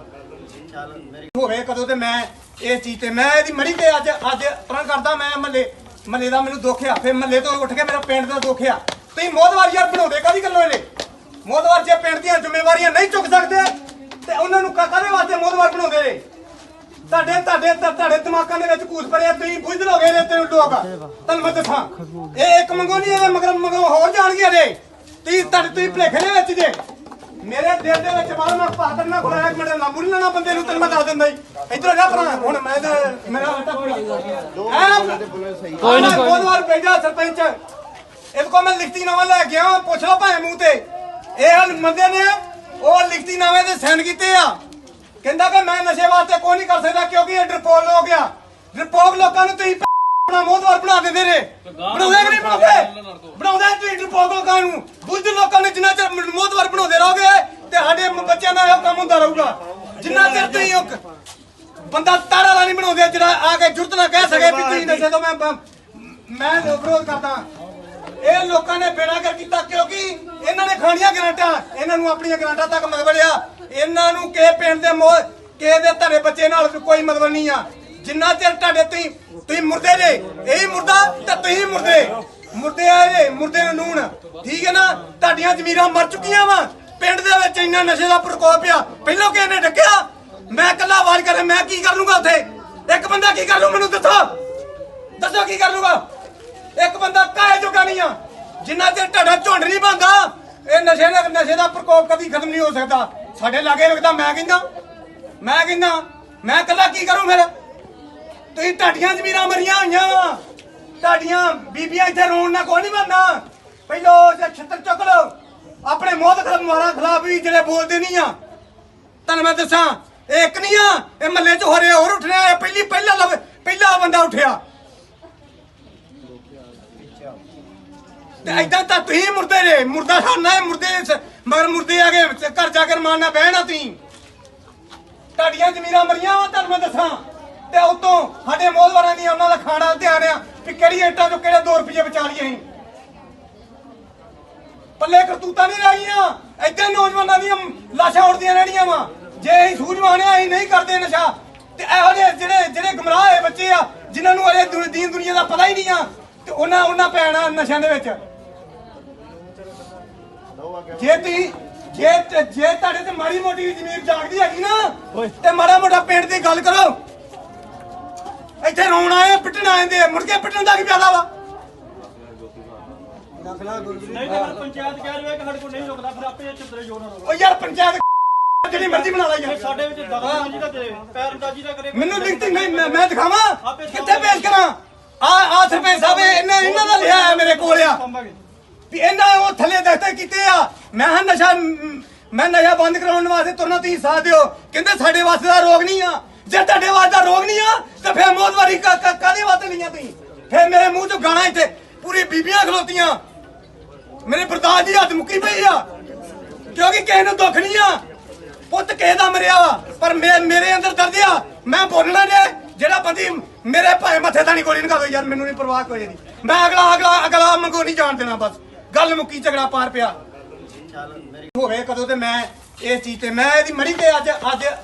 ਹੋਵੇ ਕਦੋਂ ਤੇ ਮੈਂ ਇਹ ਚੀਜ਼ ਤੇ ਮੈਂ ਇਹਦੀ ਮੜੀ ਤੇ ਅੱਜ ਪਰਾਂ ਕਰਦਾ ਮੈਂ ਮਹੱਲੇ ਦਾ ਮੈਨੂੰ ਦੁੱਖ ਆ ਫਿਰ ਮਹੱਲੇ ਤੋਂ ਉੱਠ ਕੇ ਮੇਰਾ ਪਿੰਡ ਦਾ ਦੁੱਖ ਆ ਤੁਸੀਂ ਮੋਦਵਾਰ ਯਾਰ ਬਣਾਉਂਦੇ ਕਾਹਦੀ ਗੱਲੋਂ ਇਹਨੇ ਮੋਦਵਾਰ ਜੇ ਪਿੰਡ ਦੀਆਂ ਜ਼ਿੰਮੇਵਾਰੀਆਂ ਨਹੀਂ ਚੁੱਕ ਸਕਦੇ ਤੇ ਉਹਨਾਂ ਨੂੰ ਕਾਹਦੇ ਵਾਸਤੇ ਮੋਦਵਾਰ ਬਣਾਉਂਦੇ ਨੇ ਤੁਹਾਡੇ ਦਿਮਾਗਾਂ ਦੇ ਵਿੱਚ ਕੂਸ ਪਰੇ ਤੁਸੀਂ ਬੁੱਝ ਲੋਗੇ ਨੇ ਤੈਨੂੰ ਲੋਕ ਤੁਹਾਨੂੰ ਮੈਂ ਦੱਸਾਂ ਇਹ ਇੱਕ ਮੰਗੋ ਨਹੀਂ ਇਹਦੇ ਮਗਰ ਹੋਰ ਜਾਣਗੇ ਜੇ ਤੁਸੀਂ ਭਲੇਖੇ ਦੇ ਵਿੱਚ ਜੇ ਮੇਰੇ ਦਿਲ ਦੇ ਵਿੱਚ ਬਾਹਰ ਮੈਂ ਪਾਤਰ ਨਾ ਖੁਲਾਇਆ ਇੱਕ ਮਿੰਟ ਨਾ ਮੁੱਲਣਾ ਬੰਦੇ ਨੂੰ ਤੈਨੂੰ ਮੈਂ ਦੱਸ ਦਿੰਦਾ ਇੱਧਰ ਜਾ ਭਰਾ ਹੁਣ ਮੈਂ ਤਾਂ ਮੇਰਾ ਕੋਈ ਨਾ ਬਹੁਤ ਵਾਰ ਭੇਜਿਆ ਸਰਪੰਚ ਇਹਦੇ ਕੋਲ ਮੈਂ ਲਿਖਤੀ ਨਾਮਾ ਲੈ ਕੇ ਆਇਆ ਪੁੱਛ ਲਓ ਭਾਵੇਂ ਮੂੰਹ ਤੇ ਇਹ ਬੰਦੇ ਨੇ ਉਹ ਲਿਖਤੀ ਨਾਮੇ ਤੇ ਸਾਈਨ ਕੀਤੇ ਆ ਕਹਿੰਦਾ ਕਿ ਮੈਂ ਨਸ਼ੇ ਵਾਸਤੇ ਕੋਈ ਨਹੀਂ ਕਰ ਸਕਦਾ ਕਿਉਂਕਿ ਇਹ ਡਰਪੋਕ ਲੋਕ ਆ ਡਰਪੋਕ ਲੋਕਾਂ ਨੂੰ ਤੁਸੀਂ ਆਪਣਾ ਮੋਦਵਾਰ ਬਣਾ ਦਿੰਦੇ ਨੇ ਬਣਾਉਂਦੇ ਕਿ ਨਹੀਂ ਬਣਾਉਂਦੇ ਤੁਸੀਂ ਡਰਪੋਕ ਲੋਕਾਂ ਨੂੰ ਬੁੱਝ ਲੋਕਾਂ ਨੇ ਜਿੰਨਾ ਚਿਰ ਮੋਦਵਾਰ ਬਣਾਉਂਦੇ ਰਹੋਗੇ ਤੇ ਸਾਡੇ ਬੱਚਿਆਂ ਦਾ ਇਹ ਕੰਮ ਹੁੰਦਾ ਰਹੂਗਾ ਜਿੰਨਾ ਚਿਰ ਤੁਸੀਂ ਬੰਦਾ ਤਾੜਾ ਵਾਲਾ ਨਹੀਂ ਬਣਾਉਂਦੇ ਜਿਹੜਾ ਆ ਕੇ ਜੁਰਤ ਨਾ ਕਹਿ ਸਕੇ ਵੀ ਤੁਸੀਂ ਨਸ਼ੇ ਤੋਂ ਮੈਂ ਵਿਰੋਧ ਕਰਦਾ ਇਹ ਲੋਕਾਂ ਨੇ ਬੇੜਾਗਰ ਕੀਤਾ ਕਿਉਂਕਿ ਇਹਨਾਂ ਨੇ ਖਾਣੀਆਂ ਗਰਾਂਟਾਂ, ਇਹਨਾਂ ਨੂੰ ਆਪਣੀਆਂ ਗਰਾਂਟਾਂ ਤੱਕ ਮਤਲਬ ਆ। ਇਹਨਾਂ ਨੂੰ ਕਿਸੇ ਪਿੰਡ ਦੇ ਕਿਸੇ ਦੇ ਧਰੇ ਬੱਚੇ ਨਾਲ ਕੋਈ ਮਤਲਬ ਨਹੀਂ ਆ। ਜਿੰਨਾ ਚਿਰ ਤੁਹਾਡੇ ਤੁਸੀਂ ਮੁਰਦੇ ਜੇ, ਇਹੀ ਮੁਰਦਾ ਤੇ ਤੁਸੀਂ ਮੁਰਦੇ ਆ ਜੇ, ਮੁਰਦੇ ਨੂੰ ਨੂਣ, ਠੀਕ ਹੈ ਨਾ। ਤੁਹਾਡੀਆਂ ਜ਼ਮੀਰਾਂ ਮਰ ਚੁੱਕੀਆਂ ਵਾ। ਪਿੰਡ ਦੇ ਵਿੱਚ ਇੰਨਾ ਨਸ਼ੇ ਦਾ ਪ੍ਰਕੋਪ ਆ, ਪਹਿਲਾਂ ਕਿਸੇ ਨੇ ਡੱਕਿਆ, ਮੈਂ ਇਕੱਲਾ ਆਵਾਜ਼ ਕਰੇ ਮੈਂ ਕੀ ਕਰ ਲੂੰਗਾ ਉੱਥੇ? ਇੱਕ ਬੰਦਾ ਕੀ ਕਰ ਲੂ ਮੈਨੂੰ ਦੱਸੋ ਕੀ ਕਰ ਲੂਗਾ? ਇੱਕ ਬੰਦਾ ਕਾਹੇ ਜੋਗਾ ਨਹੀਂ ਆ। ਜਿੰਨਾ ਚਿਰ ਤੁਹਾਡਾ ਝੁੰਡ ਨਹੀਂ ਬਣਦਾ ਇਹ ਨਸ਼ੇ ਦਾ ਪ੍ਰਕੋਪ ਕਦੀ ਖਤਮ ਨਹੀਂ ਹੋ ਸਕਦਾ। ਸਾਡੇ ਲਾਗੇ ਵੇਖਦਾ ਮੈਂ ਕਹਿੰਦਾ ਮੈਂ ਇਕੱਲਾ ਕੀ ਕਰੂੰ ਫਿਰ? ਤੁਸੀਂ ਤੁਹਾਡੀਆਂ ਜ਼ਮੀਰਾਂ ਮਰੀਆਂ ਹੋਈਆਂ ਵਾ, ਤੁਹਾਡੀਆਂ ਬੀਬੀਆਂ ਇੱਥੇ ਰੋਣ ਨਾਲ ਕੋਈ ਨਹੀਂ ਬਣਨਾ। ਪਹਿਲੋਂ ਛੱਤਰ ਚੁੱਕ ਲਓ ਆਪਣੇ ਮੋਹਤ ਖਿਲਾਫ ਵੀ ਜਿਹੜੇ ਬੋਲਦੇ ਨਹੀਂ ਆ। ਤੁਹਾਨੂੰ ਮੈਂ ਦੱਸਾਂ ਇਹ ਇੱਕ ਨਹੀਂ ਆ, ਇਹ ਮਹੱਲੇ 'ਚ ਹੋਰ ਉੱਠਣਾ। ਇਹ ਪਹਿਲਾ ਬੰਦਾ ਉੱਠਿਆ ਤੇ ਏਦਾਂ ਤਾਂ ਤੁਸੀਂ ਮੁਰਦੇ ਜੇ, ਮੁਰਦਾ ਖਾਣਾ ਮੁਰਦੇ ਮਗਰ ਮੁਰਦੇ ਆ ਗਏ ਘਰ ਜਾ ਕੇ ਮਾਰਨਾ ਬਹਿਣਾ। ਤੁਸੀਂ ਤੁਹਾਡੀਆਂ ਜ਼ਮੀਰਾਂ ਮਰੀਆਂ ਵਾ, ਤੁਹਾਨੂੰ ਮੈਂ ਦੱਸਾਂ। ਤੇ ਉਤੋਂ ਸਾਡੇ ਮੋਹਦਵਾਰਾਂ ਦੀ ਉਹਨਾਂ ਦਾ ਖਾਣਾ ਧਿਆਨ ਆ ਵੀ ਕਿਹੜੀ ਇੱਟਾਂ ਚੋਂ ਕਿਹੜੇ 2 ਰੁਪਏ ਬਚਾ ਲਈਏ। ਅਸੀਂ ਪੱਲੇ ਕਰਤੂਤਾਂ ਨਹੀਂ ਰਹੀਆਂ, ਏਦਾਂ ਨੌਜਵਾਨਾਂ ਦੀਆਂ ਲਾਸ਼ਾਂ ਉੱਡਦੀਆਂ ਰਹਿਣੀਆਂ ਵਾ। ਜੇ ਅਸੀਂ ਸੂਝਵਾਨ ਆ, ਅਸੀਂ ਨਹੀਂ ਕਰਦੇ ਨਸ਼ਾ ਤੇ ਇਹੋ ਜਿਹੇ ਜਿਹੜੇ ਗੁੰਮਰਾਹ ਹੋਏ ਬੱਚੇ ਆ ਜਿਨ੍ਹਾਂ ਨੂੰ ਅਰੇ ਦੀਨ ਦੁਨੀਆ ਦਾ ਪਤਾ ਹੀ ਨਹੀਂ ਆ ਤੇ ਉਹਨਾਂ ਪੈਣਾ ਨਸ਼ਿਆਂ ਦੇ ਵਿੱਚ। ਜੇ ਤੁਹਾਡੇ ਤੇ ਮਾੜੀ ਮੋਟੀ ਜ਼ਮੀਨ ਜਾਗਦੀ ਹੈਗੀ ਨਾ ਤੇ ਮਾੜਾ ਮੋਟਾ ਪਿੰਡ ਦੀ ਗੱਲ ਕਰੋ। ਇੱਥੇ ਰੋਣ ਆਏ ਪਿੱਟਣ ਆਏ ਮੁੜ ਕੇ ਪਿੱਟਣ ਦਾ ਕੀ ਫਾਇਦਾ ਵਾ? ਨਹੀਂ ਤਾਂ ਪੰਚਾਇਤ ਕਹਿ ਰਹੀ ਹੈ ਕਿ ਸਾਡੇ ਕੋਲ ਨਹੀਂ ਰੁਕਦਾ, ਫਿਰ ਆਪੇ ਚਿੱਤਰੇ ਜੋੜਨਾ ਰਹੋ। ਓ ਯਾਰ ਪੰਚਾਇਤ ਜਿਹੜੀ ਮਰਜ਼ੀ ਬਣਾ ਲਾ ਯਾਰ। ਸਾਡੇ ਵਿੱਚ ਦਾਦਾਜੀ ਦਾ ਤੇ ਪੈਰਦਾਜੀ ਦਾ ਕਰੇ। ਮੈਨੂੰ ਲਿਖਤੀ ਨਹੀਂ, ਮੈਂ ਦਿਖਾਵਾਂ ਕਿੱਥੇ ਪੇਸ਼ ਕਰਾਂ? ਆ ਸਰਪੰਚ ਸਾਹਿਬ ਇਹਨਾਂ ਦਾ ਲਿਆ ਹੈ ਮੇਰੇ ਕੋਲ ਆ ਵੀ ਇਹਨਾਂ ਉਹ ਥੱਲੇ ਦਸਤੇ ਕੀਤੇ ਆ। ਮੈਂ ਨਸ਼ਾ ਬੰਦ ਕਰਾਉਣ ਵਾਸਤੇ ਤੁਰਨਾ ਤੁਸੀਂ ਸਾਥ ਦਿਓ। ਕਹਿੰਦੇ ਸਾਡੇ ਵਾਸਤੇ ਦਾ ਰੋਗ ਨਹੀਂ ਆ। ਜੇ ਤੁਹਾਡੇ ਵਾਸਤੇ ਦਾ ਰੋਗ ਨਹੀਂ ਆ ਤਾਂ ਫਿਰ ਮੋਹਦਵਾਰੀ ਕਾਹਦੇ ਵਾਸਤੇ ਲਈਆਂ ਤੁਸੀਂ? ਫਿਰ ਮੇਰੇ ਮੂੰਹ ਚੋਂ ਗਾਣਾ ਇੱਥੇ ਪੂਰੀ ਬੀਬੀਆਂ ਖਲੋਤੀਆਂ, ਮੇਰੇ ਬਰਦਾਸ਼ਤ ਦੀ ਹੱਦ ਮੁੱਕੀ ਪਈ ਆ ਕਿਉਂਕਿ ਕਿਸੇ ਨੂੰ ਦੁੱਖ ਨਹੀਂ ਆ। ਪੁੱਤ ਕਿਸੇ ਦਾ ਮਰਿਆ ਵਾ ਪਰ ਮੇਰੇ ਅੰਦਰ ਦਰਦ ਆ। ਮੈਂ ਬੋਲਣਾ ਜੇ ਜਿਹੜਾ ਬੰਦੀ ਮੇਰੇ ਭਾਵੇਂ ਮੱਥੇ ਤਾਂ ਨਹੀਂ ਗੋਲੀ ਨਿਕਾਲੋ ਯਾਰ, ਮੈਨੂੰ ਨਹੀਂ ਪਰਵਾਹ ਕੋਈ ਨਹੀਂ। ਮੈਂ ਅਗਲਾ ਮੰਗੋ ਨਹੀਂ ਜਾਣ ਦੇਣਾ। ਬਸ ਗੱਲ ਮੁੱਕੀ, ਝਗੜਾ ਪਾਰ ਪਿਆ ਹੋਵੇ ਕਦੋਂ ਤੇ ਮੈਂ ਇਸ ਚੀਜ਼ ਤੇ ਮੈਂ ਇਹਦੀ ਮੜੀ ਤੇ ਅੱਜ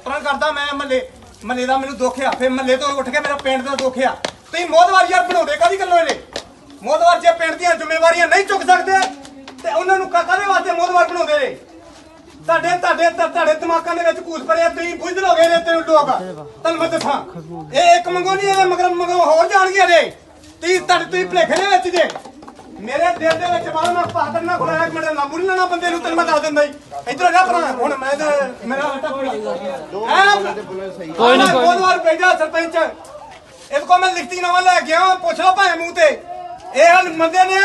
ਪਰਾਂ ਕਰਦਾ। ਮੈਂ ਮਹੱਲੇ ਦਾ ਮੈਨੂੰ ਦੁੱਖ ਆ, ਫਿਰ ਮਹੱਲੇ ਤੋਂ ਉੱਠ ਕੇ ਮੇਰਾ ਪਿੰਡ ਦਾ ਦੁੱਖ ਆ। ਤੁਸੀਂ ਮੋਹਦਵਾਰ ਯਾਰ ਬਣਾਉਂਦੇ ਕਾਹਦੀ ਗੱਲੋਂ ਇਹਨੇ? ਮੋਹਦਵਾਰ ਜੇ ਪਿੰਡ ਦੀਆਂ ਜ਼ਿੰਮੇਵਾਰੀਆਂ ਨਹੀਂ ਚੁੱਕ ਸਕਦੇ ਤੇ ਉਹਨਾਂ ਨੂੰ ਕਾਹਦੇ ਵਾਸਤੇ ਮੋਹਦਵਾਰ ਬਣਾਉਂਦੇ ਨੇ? ਤੁਹਾਡੇ ਦਿਮਾਗਾਂ ਦੇ ਵਿੱਚ ਘੂਸ ਭਰਿਆ, ਤੁਸੀਂ ਬੁੱਝ ਲੋਗੇ ਨੇ ਤੈਨੂੰ ਲੋਕ। ਤੁਹਾਨੂੰ ਮੈਂ ਦੱਸਾਂ ਇਹ ਇੱਕ ਮੰਗੋ ਨਹੀਂ, ਇਹਦੇ ਮਗਰ ਹੋਰ ਜਾਣਗੇ ਜੇ। ਤੁਸੀਂ ਭਲੇਖੇ ਦੇ ਵਿੱਚ ਜੇ। ਮੇਰੇ ਦਿਲ ਦੇ ਵਿੱਚ ਬਾਹਰ ਮੈਂ ਪਾਤਰ ਨਾ ਖੁਲਾਇਆ ਇੱਕ ਮਿੰਟ ਨਾ ਮੁੱਲ ਲੈਣਾ ਬੰਦੇ ਨੂੰ। ਤੈਨੂੰ ਮੈਂ ਦੱਸ ਦਿੰਦਾ ਇੱਧਰ ਜਾ ਭਰਾ। ਹੁਣ ਮੈਂ ਮੇਰਾ ਕੋਈ ਨਾ ਬਹੁਤ ਵਾਰ ਭੇਜਾ ਸਰਪੰਚ, ਇਹਦੇ ਕੋਲ ਮੈਂ ਲਿਖਤੀ ਨਾਮਾ ਲੈ ਕੇ ਆਇਆ। ਪੁੱਛ ਲਓ ਭਾਵੇਂ ਮੂੰਹ ਤੇ। ਇਹ ਬੰਦੇ ਨੇ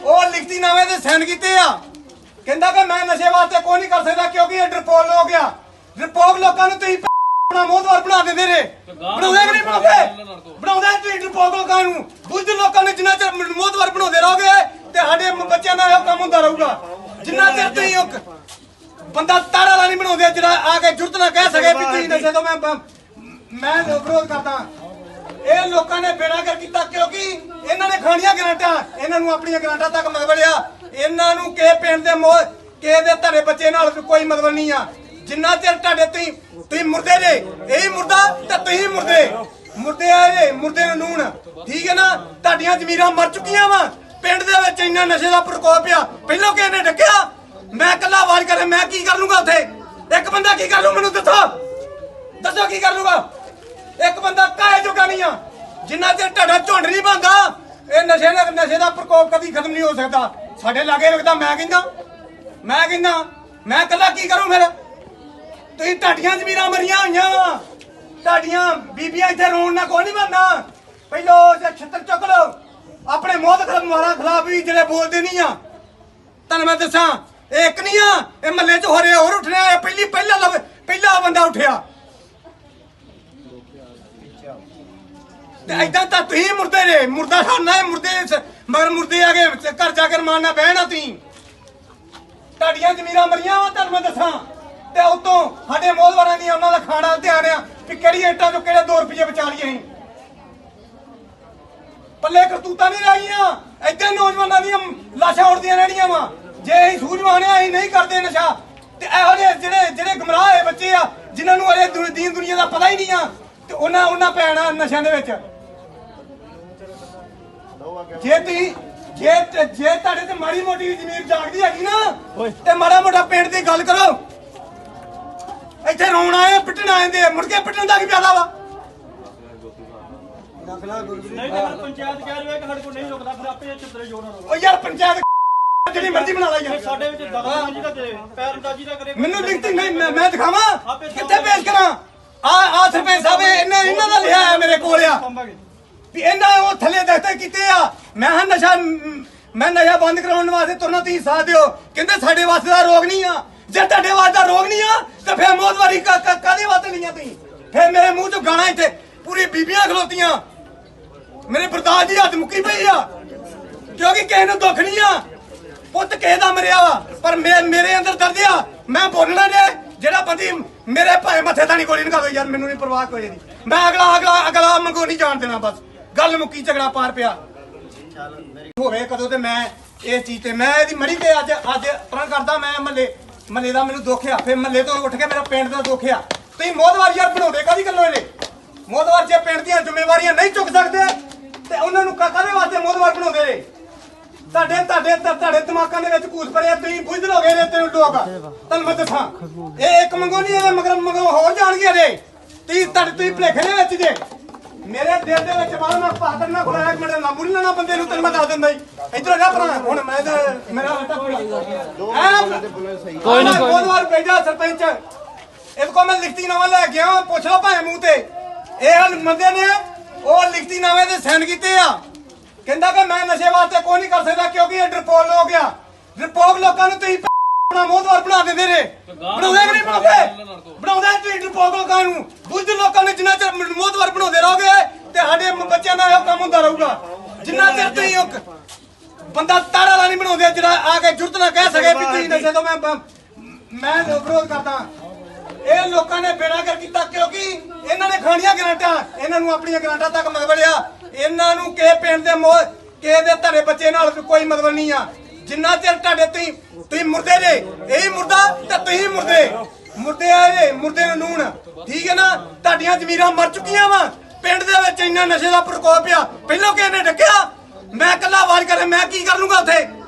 ਉਹ ਲਿਖਤੀ ਨਾਮੇ ਦੇ ਸਾਈਨ ਕੀਤੇ ਆ। ਕਹਿੰਦਾ ਕਿ ਮੈਂ ਨਸ਼ੇ ਵਾਸਤੇ ਕੋਈ ਨਹੀਂ ਕਰ ਸਕਦਾ ਕਿਉਂਕਿ ਇਹ ਡਰਪੋਕ ਲੋਕ ਆ। ਡਰਪੋਕ ਲੋਕਾਂ ਨੂੰ ਤੁਸੀਂ ਆਪਣਾ ਮੋਹਦਵਾਰ ਬਣਾ ਦਿੰਦੇ ਨੇ। ਬਣਾਉਂਦੇ ਕਿ ਨਹੀਂ ਬਣਾਉਂਦੇ ਤੁਸੀਂ ਡਰਪੋਕ ਲੋਕਾਂ ਨੂੰ। ਬੁੱਝ ਲੋਕਾਂ ਨੇ ਜਿੰਨਾ ਚਿਰ ਮੋਹਦਵਾਰ ਬਣਾਉਂਦੇ ਰਹੋਗੇ ਤੇ ਸਾਡੇ ਬੱਚਿਆਂ ਦਾ ਇਹ ਕੰਮ ਹੁੰਦਾ ਰਹੂਗਾ। ਜਿੰਨਾ ਚਿਰ ਤੁਸੀਂ ਬੰਦਾ ਤਾਰਾ ਵਾਲਾ ਨਹੀਂ ਬਣਾਉਂਦੇ ਜਿਹੜਾ ਆ ਕੇ ਜੁਰਤ ਨਾ ਕਹਿ ਸਕੇ ਵੀ ਤੁਸੀਂ ਨਸ਼ੇ ਤੋਂ ਮੈਂ ਵਿਰੋਧ ਕਰਦਾ। ਇਹ ਲੋਕਾਂ ਨੇ ਬੇੜਾਗਰ ਕੀਤਾ ਕਿਉਂਕਿ ਇਹਨਾਂ ਨੇ ਖਾਣੀਆਂ ਗਰਾਂਟਾਂ, ਇਹਨਾਂ ਨੂੰ ਆਪਣੀਆਂ ਗਰਾਂਟਾਂ ਤੱਕ ਮਤਲਬ ਆ। ਇਹਨਾਂ ਨੂੰ ਕਿਸੇ ਪਿੰਡ ਦੇ ਕਿਸੇ ਦੇ ਧਰੇ ਬੱਚੇ ਨਾਲ ਕੋਈ ਮਤਲਬ ਨਹੀਂ ਆ। ਜਿੰਨਾ ਚਿਰ ਤੁਹਾਡੇ ਤੁਸੀਂ ਮੁਰਦੇ ਜੇ, ਇਹੀ ਮੁਰਦਾ ਤੇ ਤੁਸੀਂ ਮੁਰਦੇ ਆ ਜੇ, ਮੁਰਦੇ ਨੂੰ ਨੂਣ, ਠੀਕ ਹੈ ਨਾ। ਤੁਹਾਡੀਆਂ ਜ਼ਮੀਰਾਂ ਮਰ ਚੁੱਕੀਆਂ ਵਾ। ਪਿੰਡ ਦੇ ਵਿੱਚ ਇੰਨਾ ਨਸ਼ੇ ਦਾ ਪ੍ਰਕੋਪ ਆ, ਪਹਿਲਾਂ ਕਿਸੇ ਨੇ ਡੱਕਿਆ, ਮੈਂ ਇਕੱਲਾ ਆਵਾਜ਼ ਕਰੇ ਮੈਂ ਕੀ ਕਰ ਲੂੰਗਾ ਉੱਥੇ? ਇੱਕ ਬੰਦਾ ਕੀ ਕਰ ਲੂ ਮੈਨੂੰ ਦੱਸੋ ਕੀ ਕਰ ਲੂਗਾ? ਇੱਕ ਬੰਦਾ ਕਾਹੇ ਜੋਗਾ ਨਹੀਂ ਆ। ਜਿੰਨਾ ਚਿਰ ਤੁਹਾਡਾ ਝੁੰਡ ਨਹੀਂ ਬਣਦਾ ਇਹ ਨਸ਼ੇ ਦਾ ਪ੍ਰਕੋਪ ਕਦੀ ਖਤਮ ਨਹੀਂ ਹੋ ਸਕਦਾ। ਸਾਡੇ ਲਾਗੇ ਵੇਖਦਾ ਮੈਂ ਕਹਿੰਦਾ ਮੈਂ ਇਕੱਲਾ ਕੀ ਕਰੂੰ ਫਿਰ? ਤੁਸੀਂ ਤੁਹਾਡੀਆਂ ਜ਼ਮੀਰਾਂ ਮਰੀਆਂ ਹੋਈਆਂ ਵਾ, ਤੁਹਾਡੀਆਂ ਬੀਬੀਆਂ ਇੱਥੇ ਰੋਣ ਨਾਲ ਕੋਈ ਨਹੀਂ ਬਣਨਾ। ਪਹਿਲੋਂ ਛੱਤਰ ਚੁੱਕ ਲਓ ਆਪਣੇ ਮੋਹਤ ਖਿਲਾਫ ਵੀ ਜਿਹੜੇ ਬੋਲਦੇ ਨਹੀਂ ਆ। ਤੁਹਾਨੂੰ ਮੈਂ ਦੱਸਾਂ ਇਹ ਇੱਕ ਨਹੀਂ ਆ, ਇਹ ਮਹੱਲੇ 'ਚ ਹੋਰ ਉੱਠਣਾ। ਇਹ ਪਹਿਲਾ ਬੰਦਾ ਉੱਠਿਆ ਤੇ ਏਦਾਂ ਤਾਂ ਤੁਸੀਂ ਮੁਰਦੇ ਜੇ, ਮੁਰਦਾ ਖਾਣਾ ਮੁਰਦੇ ਮਗਰ ਮੁਰਦੇ ਆ ਗਏ ਘਰ ਜਾ ਕੇ ਮਾਰਨਾ ਬਹਿਣਾ। ਤੁਸੀਂ ਤੁਹਾਡੀਆਂ ਜ਼ਮੀਰਾਂ ਮਰੀਆਂ ਵਾ, ਤੁਹਾਨੂੰ ਮੈਂ ਦੱਸਾਂ। ਤੇ ਉਤੋਂ ਸਾਡੇ ਮੋਹਦਵਾਰਾਂ ਦੀ ਉਹਨਾਂ ਦਾ ਖਾਣਾ ਧਿਆਨ ਆ ਵੀ ਕਿਹੜੀ ਇੱਟਾਂ ਚੋਂ ਕਿਹੜੇ 2 ਰੁਪਏ ਬਚਾ ਲਈਏ। ਅਸੀਂ ਪੱਲੇ ਕਰਤੂਤਾਂ ਨਹੀਂ ਰਹਿ ਗਈਆਂ। ਇੱਥੇ ਨੌਜਵਾਨਾਂ ਦੀਆਂ ਲਾਸ਼ਾਂ ਉੱਡਦੀਆਂ ਰਹਿਣੀਆਂ ਵਾ ਜੇ ਅਸੀਂ ਸੂਝਵਾਨ ਆ, ਅਸੀਂ ਨਹੀਂ ਕਰਦੇ ਨਸ਼ਾ। ਤੇ ਇਹੋ ਜਿਹੇ ਜਿਹੜੇ ਗੁੰਮਰਾਹ ਹੋਏ ਬੱਚੇ ਆ ਜਿਨ੍ਹਾਂ ਨੂੰ ਅਰੇ ਦੀਨ ਦੁਨੀਆ ਦਾ ਪਤਾ ਹੀ ਨਹੀਂ ਆ ਤੇ ਉਹਨਾਂ ਪੈਣਾ ਨਸ਼ਿਆਂ ਦੇ ਵਿੱਚ। ਜੇ ਤੁਹਾਡੇ ਤੇ ਮਾੜੀ ਮੋਟੀ ਜ਼ਮੀਰ ਜਾਗਦੀ ਹੈਗੀ ਨਾ ਤੇ ਮਾੜਾ ਮੋਟਾ ਪਿੰਡ ਦੀ ਗੱਲ ਕਰੋ। ਇੱਥੇ ਰੋਣ ਆਏ ਪਿੱਟਣ ਆਏ ਮੁੜ ਕੇ ਪਿੱਟਣ ਦਾ ਕੀ ਫਾਇਦਾ ਵਾ? ਨਹੀਂ ਤੇ ਫਿਰ ਪੰਚਾਇਤ ਕਹਿ ਰਹੀ ਹੈ ਕਿ ਸਾਡੇ ਕੋਲ ਨਹੀਂ ਰੁਕਦਾ, ਫਿਰ ਆਪੇ ਚਿੱਤਰੇ ਜੋੜਨਾ ਰਹੋ। ਉਹ ਯਾਰ ਪੰਚਾਇਤ ਜਿਹੜੀ ਮਰਜ਼ੀ ਬਣਾ ਲਾ ਯਾਰ। ਸਾਡੇ ਵਿੱਚ ਦਖਲਅੰਦਾਜ਼ੀ ਦਾ ਤੇ ਪੈਰਅੰਦਾਜ਼ੀ ਦਾ ਕਰੇ। ਮੈਨੂੰ ਲਿਖਤੀ ਨਹੀਂ ਮੈਂ ਦਿਖਾਵਾਂ ਕਿੱਥੇ ਪੇਸ਼ ਕਰਾਂ? ਆ ਸਰਪੰਚ ਸਾਹਿਬ ਇਹਨਾਂ ਦਾ ਲਿਆ ਹੈ ਮੇਰੇ ਕੋਲ ਆ ਵੀ ਇਹਨਾਂ ਉਹ ਥੱਲੇ ਦਖਤੇ ਕੀਤੇ ਆ। ਮੈਂ ਨਸ਼ਾ ਬੰਦ ਕਰਾਉਣ ਵਾਸਤੇ ਤੁਰਨਾ ਤੁਸੀਂ ਸਾਥ ਦਿਓ। ਕਹਿੰਦੇ ਸਾਡੇ ਵਾਸਤੇ ਦਾ ਰੋਗ ਨਹੀਂ ਆ। ਜੇ ਤੁਹਾਡੇ ਵਾਸਤੇ ਦਾ ਰੋਗ ਨਹੀਂ ਆ ਤਾਂ ਫਿਰ ਮੌਤਵਾਰੀ ਕਾਹਦੇ ਵਾਸਤੇ ਲਈਆਂ ਤੁਸੀਂ? ਫਿਰ ਮੇਰੇ ਮੂੰਹ ਚੋਂ ਗਾਣਾ ਇੱਥੇ ਪੂਰੀ ਬੀਬੀਆਂ ਖਲੋਤੀਆਂ। ਮੇਰੇ ਬਰਦਾਸ਼ਤ ਦੀ ਹੱਦ ਮੁੱਕੀ ਪਈ ਆ ਕਿਉਂਕਿ ਕਿਸੇ ਨੂੰ ਦੁੱਖ ਨਹੀਂ ਆ। ਪੁੱਤ ਕਿਸੇ ਦਾ ਮਰਿਆ ਵਾ ਪਰ ਮੇਰੇ ਅੰਦਰ ਦਰਦ ਆ। ਮੈਂ ਬੋਲਣਾ ਜੇ ਜਿਹੜਾ ਬੰਦੀ ਮੇਰੇ ਭਾਵੇਂ ਮੱਥੇ ਤਾਂ ਨਹੀਂ ਗੋਲੀ ਨਿਕਾਲੋ ਯਾਰ, ਮੈਨੂੰ ਨਹੀਂ ਪਰਵਾਹ ਕੋਈ ਨਹੀਂ। ਮੈਂ ਅਗਲਾ ਮੰਗੋ ਨਹੀਂ ਜਾਣ ਦੇਣਾ। ਬਸ ਗੱਲ ਮੁੱਕੀ, ਝਗੜਾ ਪਾਰ ਪਿਆ ਹੋਵੇ ਕਦੋਂ ਤੇ ਮੈਂ ਇਸ ਚੀਜ਼ ਤੇ ਮੈਂ ਇਹਦੀ ਮੜੀ ਤੇ ਅੱਜ ਪਰਾਂ ਕਰਦਾ। ਮੈਂ ਮਹੱਲੇ ਦਾ ਮੈਨੂੰ ਦੁੱਖ ਆ, ਫਿਰ ਮਹੱਲੇ ਤੋਂ ਉੱਠ ਕੇ ਮੇਰਾ ਪਿੰਡ ਦਾ ਦੁੱਖ ਆ। ਤੁਸੀਂ ਮੋਦਵਾਰ ਯਾਰ ਬਣਾਉਂਦੇ ਕਾਹਦੀ ਗੱਲੋਂ ਇਹਨੇ? ਮੋਦਵਾਰ ਜੇ ਪਿੰਡ ਦੀਆਂ ਜ਼ਿੰਮੇਵਾਰੀਆਂ ਨਹੀਂ ਚੁੱਕ ਸਕਦੇ ਤੇ ਉਹਨਾਂ ਨੂੰ ਕਾਹਦੇ ਵਾਸਤੇ ਮੋਦਵਾਰ ਬਣਾਉਂਦੇ ਨੇ? ਤੁਹਾਡੇ ਦਿਮਾਗਾਂ ਦੇ ਵਿੱਚ ਕੂਸ ਪਰੇ ਤੁਸੀਂ ਬੁੱਝ ਲੋਗੇ ਨੇ ਤੈਨੂੰ ਲੋਕ। ਤੁਹਾਨੂੰ ਮੈਂ ਦੱਸਾਂ ਇਹ ਇੱਕ ਮੰਗੋ ਨਹੀਂ ਇਹਦੇ ਮਗਰ ਹੋਰ ਜਾਣਗੇ ਇਹਦੇ। ਤੁਸੀਂ ਭਲੇਖੇ ਦੇ ਵਿੱਚ ਜੇ ਮੇਰੇ ਦਿਲ ਦੇ ਵਿੱਚ ਬਾਹਰ ਨਾ ਪਾਤਰ ਨਾ ਖੁਲਾਇਆ ਇੱਕ ਮਿੰਟ ਨਾ ਮੁੜੀ ਨਾ ਬੰਦੇ ਨੂੰ ਤੈਨੂੰ ਮੈਂ ਦੱਸ ਦਿੰਦਾ ਜੀ। ਇੱਧਰ ਜਾ ਭਰਾ ਹੁਣ ਮੈਂ ਮੇਰਾ ਹੱਟਾ ਕੋਈ ਨਾ ਬਹੁਤ ਵਾਰ ਭੇਜਾ ਸਰਪੰਚ ਇਹਦੇ ਕੋਲ ਮੈਂ ਲਿਖਤੀ ਨਾਮਾ ਲੈ ਕੇ ਆਇਆ। ਪੁੱਛ ਲਓ ਭਾਵੇਂ ਮੂੰਹ ਤੇ ਇਹ ਬੰਦੇ ਨੇ ਉਹ ਲਿਖਤੀ ਨਾਮੇ ਦੇ ਸਾਈਨ ਕੀਤੇ ਆ। ਕਹਿੰਦਾ ਕਿ ਮੈਂ ਨਸ਼ੇ ਵਾਸਤੇ ਕੋਈ ਨਹੀਂ ਕਰ ਸਕਦਾ ਕਿਉਂਕਿ ਇਹ ਡਰਪੋਕ ਲੋਕ ਆ। ਡਰਪੋਕ ਲੋਕਾਂ ਨੂੰ ਤੁਸੀਂ ਮੋਦਵਾਰ ਬਣਾ ਦਿੰਦੇ ਨੇ। ਬਣਾਉਂਦੇ ਕਿ ਨਹੀਂ ਬਣਾਉਂਦੇ ਤੁਸੀਂ ਡਰਪੋਕ ਲੋਕਾਂ ਨੂੰ। ਬੁੱਝ ਲੋਕਾਂ ਨੇ ਜਿੰਨਾ ਚਿਰ ਮੋਦਵਾਰ ਬਣਾਉਂਦੇ ਰਹੋਗੇ ਤੇ ਸਾਡੇ ਬੱਚਿਆਂ ਦਾ ਇਹ ਕੰਮ ਹੁੰਦਾ ਰਹੂਗਾ। ਜਿੰਨਾ ਚਿਰ ਤੁਸੀਂ ਬੰਦਾ ਤਾੜਾ ਵਾਲਾ ਨਹੀਂ ਬਣਾਉਂਦੇ ਜਿਹੜਾ ਆ ਕੇ ਜੁਰਤ ਨਾ ਕਹਿ ਸਕੇ ਵੀ ਤੁਸੀਂ ਨਸ਼ੇ ਤੋਂ ਮੈਂ ਵਿਰੋਧ ਕਰਦਾ। ਇਹ ਲੋਕਾਂ ਨੇ ਬੇੜਾ ਕਰ ਕੀਤਾ ਕਿਉਂਕਿ ਇਹਨਾਂ ਨੇ ਖਾਣੀਆਂ ਗਰਾਂਟਾਂ। ਇਹਨਾਂ ਨੂੰ ਆਪਣੀਆਂ ਗਰਾਂਟਾਂ ਤੱਕ ਮਤਲਬ ਆ। ਇਹਨਾਂ ਨੂੰ ਕਿਸੇ ਪਿੰਡ ਦੇ ਕਿਸੇ ਦੇ ਧਰੇ ਬੱਚੇ ਨਾਲ ਕੋਈ ਮਤਲਬ ਨਹੀਂ ਆ। ਜਿੰਨਾ ਚਿਰ ਤੁਹਾਡੇ ਤੁਸੀਂ ਮੁਰਦੇ ਜੇ ਇਹੀ ਮੁਰਦਾ ਤੇ ਤੁਸੀਂ ਮੁਰਦੇ ਆ ਜੇ ਮੁਰਦੇ ਨੂੰ ਨੂਣ। ਠੀਕ ਹੈ ਨਾ? ਤੁਹਾਡੀਆਂ ਜ਼ਮੀਰਾਂ ਮਰ ਚੁੱਕੀਆਂ ਵਾ। ਪਿੰਡ ਦੇ ਵਿੱਚ ਇੰਨਾ ਨਸ਼ੇ ਦਾ ਪ੍ਰਕੋਪ ਆ। ਪਹਿਲਾਂ ਕਿਸੇ ਨੇ ਡੱਕਿਆ ਮੈਂ ਇਕੱਲਾ ਆਵਾਜ਼ ਕਰੇ ਮੈਂ ਕੀ ਕਰ ਲੂੰਗਾ ਉੱਥੇ?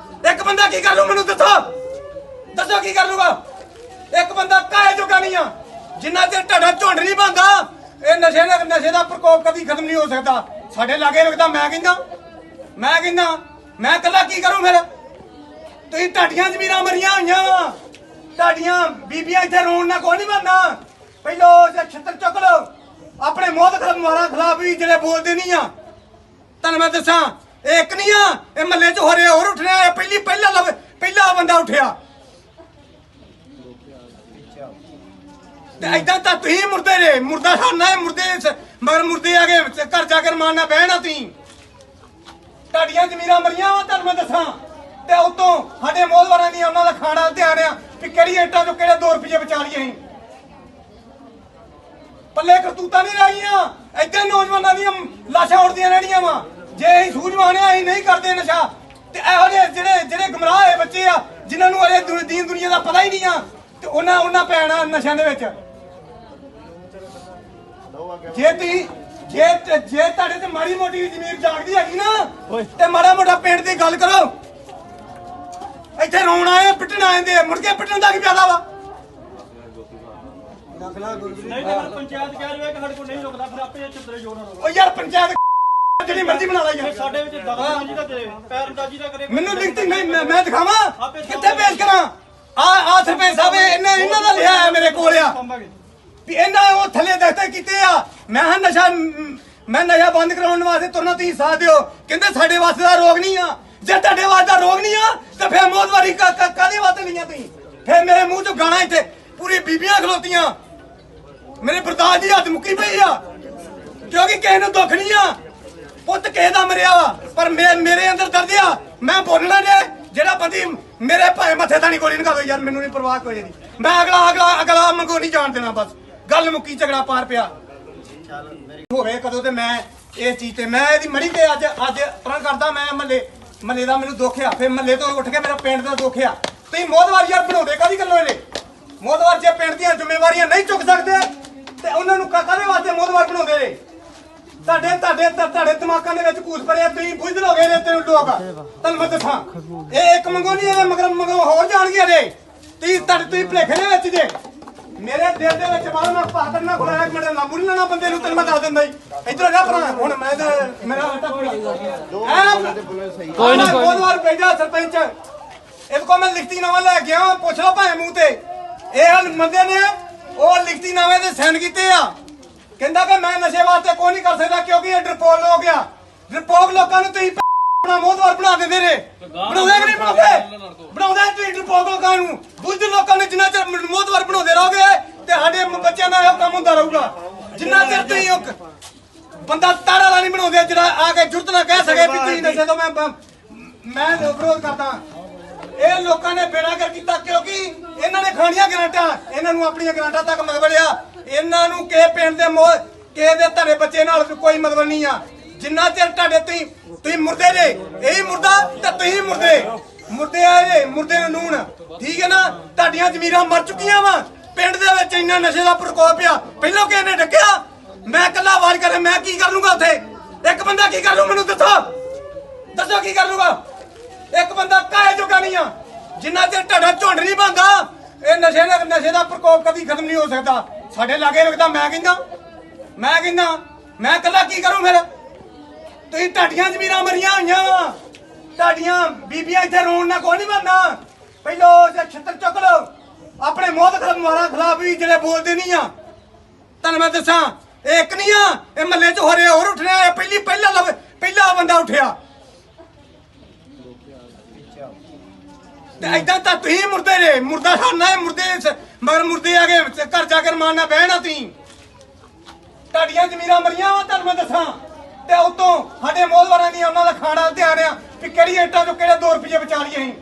ਇੱਕ ਬੰਦਾ ਕੀ ਕਰ ਲੂ ਮੈਨੂੰ ਦੱਸੋ ਕੀ ਕਰ ਲੂਗਾ? ਇੱਕ ਬੰਦਾ ਕਾਹੇ ਜੋਗਾ ਨਹੀਂ ਆ। ਜਿੰਨਾ ਚਿਰ ਤੁਹਾਡਾ ਝੁੰਡ ਨਹੀਂ ਬਣਦਾ ਇਹ ਨਸ਼ੇ ਦਾ ਪ੍ਰਕੋਪ ਕਦੀ ਖਤਮ ਨਹੀਂ ਹੋ ਸਕਦਾ। ਸਾਡੇ ਲਾਗੇ ਵੇਖਦਾ ਮੈਂ ਕਹਿੰਦਾ ਮੈਂ ਇਕੱਲਾ ਕੀ ਕਰੂੰ? ਫਿਰ ਤੁਸੀਂ ਤੁਹਾਡੀਆਂ ਜ਼ਮੀਰਾਂ ਮਰੀਆਂ ਹੋਈਆਂ ਵਾ। ਤੁਹਾਡੀਆਂ ਬੀਬੀਆਂ ਇੱਥੇ ਰੋਣ ਨਾਲ ਕੋਈ ਨਹੀਂ ਬਣਨਾ। ਪਹਿਲੋ ਛੱਤਰ ਚੁੱਕ ਲਓ ਆਪਣੇ ਮੋਹਤ ਖਿਲਾਫ ਵੀ ਜਿਹੜੇ ਬੋਲਦੇ ਨਹੀਂ ਆ। ਤੁਹਾਨੂੰ ਮੈਂ ਦੱਸਾਂ ਇਹ ਇੱਕ ਨਹੀਂ ਆ, ਇਹ ਮਹੱਲੇ 'ਚ ਹੋਰ ਉੱਠਣਾ। ਪਹਿਲਾ ਬੰਦਾ ਉੱਠਿਆ ਤੇ ਏਦਾਂ ਤਾਂ ਤੁਸੀਂ ਮੁਰਦੇ ਨੇ। ਮੁਰਦਾ ਖਾਣਾ ਮੁਰਦੇ ਮਗਰ ਮੁਰਦੇ ਆ ਕੇ ਘਰ ਜਾ ਕੇ ਮਾਰਨਾ ਬਹਿਣਾ। ਤੁਸੀਂ ਤੁਹਾਡੀਆਂ ਜ਼ਮੀਰਾਂ ਮਰੀਆਂ ਵਾ। ਤੁਹਾਨੂੰ ਮੈਂ ਦੱਸਾਂ ਤੇ ਉਤੋਂ ਸਾਡੇ ਮੋਹਦਵਾਰਾਂ ਦੀਆਂ ਉਹਨਾਂ ਦਾ ਖਾਣਾ ਧਿਆਨ ਆ ਵੀ ਕਿਹੜੀ ਇੱਟਾਂ ਚੋਂ ਕਿਹੜੇ 2 ਰੁਪਏ ਬਚਾ ਲਈਏ। ਅਸੀਂ ਪੱਲੇ ਕਰਤੂਤਾਂ ਨਹੀਂ ਰਹਿ ਗਈਆਂ। ਇੱਥੇ ਨੌਜਵਾਨਾਂ ਦੀਆਂ ਲਾਸ਼ਾਂ ਉੱਡਦੀਆਂ ਰਹਿਣੀਆਂ ਵਾ ਜੇ ਅਸੀਂ ਸੂਝਵਾਨ ਆ, ਅਸੀਂ ਨਹੀਂ ਕਰਦੇ ਨਸ਼ਾ। ਤੇ ਇਹੋ ਜਿਹੇ ਜਿਹੜੇ ਗੁੰਮਰਾਹ ਹੋਏ ਬੱਚੇ ਆ ਜਿਨ੍ਹਾਂ ਨੂੰ ਅਰੇ ਦੀਨ ਦੁਨੀਆ ਦਾ ਪਤਾ ਹੀ ਨਹੀਂ ਆ ਤੇ ਉਹਨਾਂ ਪੈਣਾ ਨਸ਼ਿਆਂ ਦੇ ਵਿੱਚ। ਜੇ ਤੁਹਾਡੇ ਤੇ ਮਾੜੀ ਮੋਟੀ ਜ਼ਮੀਰ ਜਾਗਦੀ ਹੈਗੀ ਨਾ ਤੇ ਮਾੜਾ ਮੋਟਾ ਪਿੰਡ ਦੀ ਗੱਲ ਕਰੋ। ਇੱਥੇ ਰੋਣ ਆਏ ਪਿੱਟਣ ਆਏ ਮੁੜ ਕੇ ਪਿੱਟਣ ਦਾ ਕੀ ਫਾਇਦਾ ਵਾ? ਨਹੀਂ ਤੇ ਫਿਰ ਪੰਚਾਇਤ ਕਹਿ ਰਹੀ ਹੈ ਕਿ ਸਾਡੇ ਕੋਲ ਨਹੀਂ ਰੁਕਦਾ, ਫਿਰ ਆਪੇ ਚਿੱਤਰੇ ਜੋੜਨਾ ਰਹੋ। ਉਹ ਯਾਰ ਪੰਚਾਇਤ ਜਿਹੜੀ ਮਰਜ਼ੀ ਬਣਾ ਲਾ ਯਾਰ। ਸਾਡੇ ਵਿੱਚ ਦਖਲਅੰਦਾਜ਼ੀ ਦਾ ਤੇ ਪੈਰਅੰਦਾਜ਼ੀ ਦਾ ਕਰੇ। ਮੈਨੂੰ ਲਿਖਤੀ ਨਹੀਂ ਮੈਂ ਦਿਖਾਵਾਂ ਕਿੱਥੇ ਪੇਸ਼ ਕਰਾਂ? ਆ ਸਰਪੰਚ ਸਾਹਿਬ ਇਹਨਾਂ ਦਾ ਲਿਆ ਹੈ ਮੇਰੇ ਕੋਲ ਆ ਵੀ ਇਹਨਾਂ ਉਹ ਥੱਲੇ ਦਖਤੇ ਕੀਤੇ ਆ। ਮੈਂ ਨਸ਼ਾ ਬੰਦ ਕਰਾਉਣ ਵਾਸਤੇ ਤੁਰਨਾ ਤੁਸੀਂ ਸਾਥ ਦਿਓ। ਕਹਿੰਦੇ ਸਾਡੇ ਵਾਸਤੇ ਦਾ ਰੋਗ ਨਹੀਂ ਆ। ਜੇ ਤੁਹਾਡੇ ਵਾਸਤੇ ਦਾ ਰੋਗ ਨਹੀਂ ਆ ਤਾਂ ਫਿਰ ਮੌਤਵਾਰੀ ਕਾਹਦੇ ਵਾਸਤੇ ਲਈਆਂ ਤੁਸੀਂ? ਫਿਰ ਮੇਰੇ ਮੂੰਹ ਚੋਂ ਗਾਣਾ ਇੱਥੇ ਪੂਰੀ ਬੀਬੀਆਂ ਖਲੋਤੀਆਂ। ਮੇਰੇ ਬਰਦਾਸ਼ਤ ਦੀ ਹੱਦ ਮੁੱਕੀ ਪਈ ਆ ਕਿਉਂਕਿ ਕਿਸੇ ਨੂੰ ਦੁੱਖ ਨਹੀਂ ਆ। ਪੁੱਤ ਕਿਸੇ ਦਾ ਮਰਿਆ ਵਾ ਪਰ ਮੇਰੇ ਅੰਦਰ ਦਰਦ ਆ। ਮੈਂ ਬੋਲਣਾ ਜੇ ਜਿਹੜਾ ਬੰਦੀ ਮੇਰੇ ਭਾਵੇਂ ਮੱਥੇ ਤਾਂ ਨਹੀਂ ਗੋਲੀ ਨਿਕਾਲੋ ਯਾਰ, ਮੈਨੂੰ ਨਹੀਂ ਪਰਵਾਹ ਕੋਈ ਨਹੀਂ। ਮੈਂ ਅਗਲਾ ਮੰਗੋ ਨਹੀਂ ਜਾਣ ਦੇਣਾ। ਬਸ ਗੱਲ ਮੁੱਕੀ, ਝਗੜਾ ਪਾਰ ਪਿਆ ਹੋਵੇ ਕਦੋਂ ਤੇ ਮੈਂ ਇਸ ਚੀਜ਼ ਤੇ ਮੈਂ ਇਹਦੀ ਮੜੀ ਤੇ ਅੱਜ ਪ੍ਰਣ ਕਰਦਾ ਮੈਂ ਮਹੱਲੇ ਦਾ ਮੈਨੂੰ ਦੁੱਖ ਆ ਫਿਰ ਮਹੱਲੇ ਤੋਂ ਉੱਠ ਕੇ ਮੇਰਾ ਪਿੰਡ ਦਾ ਦੁੱਖ ਆ ਤੁਸੀਂ ਮੋਦਵਾਰ ਯਾਰ ਬਣਾਉਂਦੇ ਕਾਹਦੀ ਗੱਲੋਂ ਇਹਨੇ ਮੋਦਵਾਰ ਜੇ ਪਿੰਡ ਦੀਆਂ ਜ਼ਿੰਮੇਵਾਰੀਆਂ ਨਹੀਂ ਚੁੱਕ ਸਕਦੇ ਤੇ ਉਹਨਾਂ ਨੂੰ ਕਾਹਦੇ ਵਾਸਤੇ ਮੋਦਵਾਰ ਬਣਾਉਂਦੇ ਨੇ ਤੁਹਾਡੇ ਦਿਮਾਗਾਂ ਦੇ ਵਿੱਚ ਘੂਸ ਭਰਿਆ ਤੁਸੀਂ ਬੁੱਝ ਲੋਗੇ ਨੇ ਤੈਨੂੰ ਲੋਕ ਤੁਹਾਨੂੰ ਮੈਂ ਦੱਸਾਂ ਇਹ ਇੱਕ ਮੰਗੋ ਨਹੀਂ ਇਹਦੇ ਮਗਰ ਹੋਰ ਜਾਣਗੇ ਇਹਦੇ ਤੁਸੀਂ ਭਲੇਖੇ ਦੇ ਵਿੱਚ ਜੇ ਮੇਰੇ ਦਿਲ ਦੇ ਵਿੱਚ ਬਾਹਰ ਮੈਂ ਪਾਤਰ ਨਾ ਖੁਲਾਇਆ ਇੱਕ ਮਿੰਟ ਲਾਂਬੂ ਨਹੀਂ ਲੈਣਾ ਬੰਦੇ ਨੂੰ ਤੈਨੂੰ ਮੈਂ ਦੱਸ ਦਿੰਦਾ ਇੱਧਰ ਜਾ ਭਰਾ ਹੁਣ ਮੈਂ ਮੇਰਾ ਹੱਟਾ ਕੋਈ ਨਾ ਬਹੁਤ ਵਾਰ ਭੇਜਾ ਸਰਪੰਚ ਇਹਦੇ ਕੋਲ ਮੈਂ ਲਿਖਤੀ ਨਾਮਾ ਲੈ ਕੇ ਆਇਆ ਪੁੱਛ ਲਓ ਭਾਵੇਂ ਮੂੰਹ ਤੇ ਇਹ ਬੰਦੇ ਨੇ ਉਹ ਲਿਖਤੀ ਨਾਮੇ ਦੇ ਸਾਈਨ ਕੀਤੇ ਆ ਕਹਿੰਦਾ ਕਿ ਮੈਂ ਨਸ਼ੇ ਵਾਸਤੇ ਕੋਈ ਨਹੀਂ ਕਰ ਸਕਦਾ ਕਿਉਂਕਿ ਇਹ ਡਰਪੋਕ ਹੋ ਗਿਆ ਡਰਪੋਕ ਲੋਕਾਂ ਨੂੰ ਤੁਸੀਂ ਆਪਣਾ ਮੋਦਵਾਰ ਬਣਾ ਦਿੰਦੇ ਨੇ ਬਣਾਉਂਦੇ ਕਿ ਨਹੀਂ ਬਣਾਉਂਦੇ ਤੁਸੀਂ ਡਰਪੋਕ ਲੋਕਾਂ ਨੂੰ ਬੁੱਝ ਲੋਕਾਂ ਨੇ ਜਿੰਨਾ ਚਿਰ ਮੋਦਵਾਰ ਬਣਾਉਂਦੇ ਰਹੋਗੇ ਤੇ ਸਾਡੇ ਬੱਚਿਆਂ ਦਾ ਇਹ ਕੰਮ ਹੁੰਦਾ ਰਹੂਗਾ ਜਿੰਨਾ ਚਿਰ ਤੁਸੀਂ ਇੱਕ ਬੰਦਾ ਤਾੜਾ ਵਾਲਾ ਨਹੀਂ ਬਣਾਉਂਦੇ ਜਿਹੜਾ ਆ ਕੇ ਜੁਰਤ ਨਾ ਕਹਿ ਸਕੇ ਵੀ ਤੁਸੀਂ ਨਸ਼ੇ ਤੋਂ ਮੈਂ ਵਿਰੋਧ ਕਰਦਾ ਇਹ ਲੋਕਾਂ ਨੇ ਬੇੜਾਗਰ ਕੀਤਾ ਕਿਉਂਕਿ ਇਹਨਾਂ ਨੇ ਖਾਣੀਆਂ ਗਰਾਂਟਾਂ ਇਹਨਾਂ ਨੂੰ ਆਪਣੀਆਂ ਗਰਾਂਟਾਂ ਤੱਕ ਮਗਵੜਿਆ ਇਹਨਾਂ ਨੂੰ ਕਿਸੇ ਪਿੰਡ ਦੇ ਕਿਸੇ ਦੇ ਧਰੇ ਬੱਚੇ ਨਾਲ ਕੋਈ ਮਤਲਬ ਨਹੀਂ ਆ ਜਿੰਨਾ ਚਿਰ ਤੁਹਾਡੇ ਤੁਸੀਂ ਮੁਰਦੇ ਜੇ ਇਹੀ ਮੁਰਦਾ ਤੇ ਤੁਸੀਂ ਮੁਰਦੇ ਆ ਜੇ ਮੁਰਦੇ ਨੂੰ ਨੂਣ ਠੀਕ ਹੈ ਨਾ ਤੁਹਾਡੀਆਂ ਜ਼ਮੀਰਾਂ ਮਰ ਚੁੱਕੀਆਂ ਵਾ ਪਿੰਡ ਦੇ ਵਿੱਚ ਇੰਨਾ ਨਸ਼ੇ ਦਾ ਪ੍ਰਕੋਪ ਆ ਪਹਿਲਾਂ ਕਿਸੇ ਨੇ ਡੱਕਿਆ ਮੈਂ ਇਕੱਲਾ ਆਵਾਜ਼ ਕਰੇ ਮੈਂ ਕੀ ਕਰ ਲੂੰਗਾ ਉੱਥੇ ਇੱਕ ਬੰਦਾ ਕੀ ਕਰ ਲੂ ਮੈਨੂੰ ਦੱਸੋ ਕੀ ਕਰ ਲੂਗਾ ਇੱਕ ਬੰਦਾ ਕਾਹੇ ਜੋਗਾ ਨਹੀਂ ਆ ਜਿੰਨਾ ਚਿਰ ਤੁਹਾਡਾ ਝੁੰਡ ਨਹੀਂ ਬਣਦਾ ਇਹ ਨਸ਼ੇ ਦਾ ਪ੍ਰਕੋਪ ਕਦੀ ਖਤਮ ਨਹੀਂ ਹੋ ਸਕਦਾ ਸਾਡੇ ਲਾਗੇ ਵੇਖਦਾ ਮੈਂ ਕਹਿੰਦਾ ਮੈਂ ਇਕੱਲਾ ਕੀ ਕਰੂੰ ਫਿਰ ਤੁਸੀਂ ਤੁਹਾਡੀਆਂ ਜ਼ਮੀਰਾਂ ਮਰੀਆਂ ਹੋਈਆਂ ਵਾ ਤੁਹਾਡੀਆਂ ਬੀਬੀਆਂ ਇੱਥੇ ਰੋਣ ਨਾਲ ਕੋਈ ਨਹੀਂ ਬਣਨਾ ਪਹਿਲੋ ਛੱਤਰ ਚੁੱਕ ਲਓ ਆਪਣੇ ਮੋਹਤ ਖਿਲਾਫ ਵੀ ਜਿਹੜੇ ਬੋਲਦੇ ਨਹੀਂ ਆ ਤੁਹਾਨੂੰ ਮੈਂ ਦੱਸਾਂ ਇਹ ਇੱਕ ਨਹੀਂ ਆ ਇਹ ਮਹੱਲੇ 'ਚ ਹੋਰ ਉੱਠਣਾ ਇਹ ਪਹਿਲਾ ਬੰਦਾ ਉੱਠਿਆ ਤੇ ਏਦਾਂ ਤਾਂ ਤੁਸੀਂ ਮੁਰਦੇ ਨੇ ਮੁਰਦਾ ਖਾਣਾ ਮੁਰਦੇ ਮਗਰ ਮੁਰਦੇ ਆ ਕੇ ਘਰ ਜਾ ਕੇ ਰਮਾਨਾ ਬਹਿਣਾ ਤੁਸੀਂ ਤੁਹਾਡੀਆਂ ਜ਼ਮੀਰਾਂ ਮਰੀਆਂ ਵਾ ਤੁਹਾਨੂੰ ਮੈਂ ਦੱਸਾਂ ਤੇ ਉਤੋਂ ਸਾਡੇ ਮੋਹਦਵਾਰਾਂ ਦੀਆਂ ਉਹਨਾਂ ਦਾ ਖਾਣਾ ਧਿਆਨ ਆ ਵੀ ਕਿਹੜੀ ਇੱਟਾਂ ਚੋਂ ਕਿਹੜੇ 2 ਰੁਪਏ ਬਚਾ ਲਈਏ ਅਸੀਂ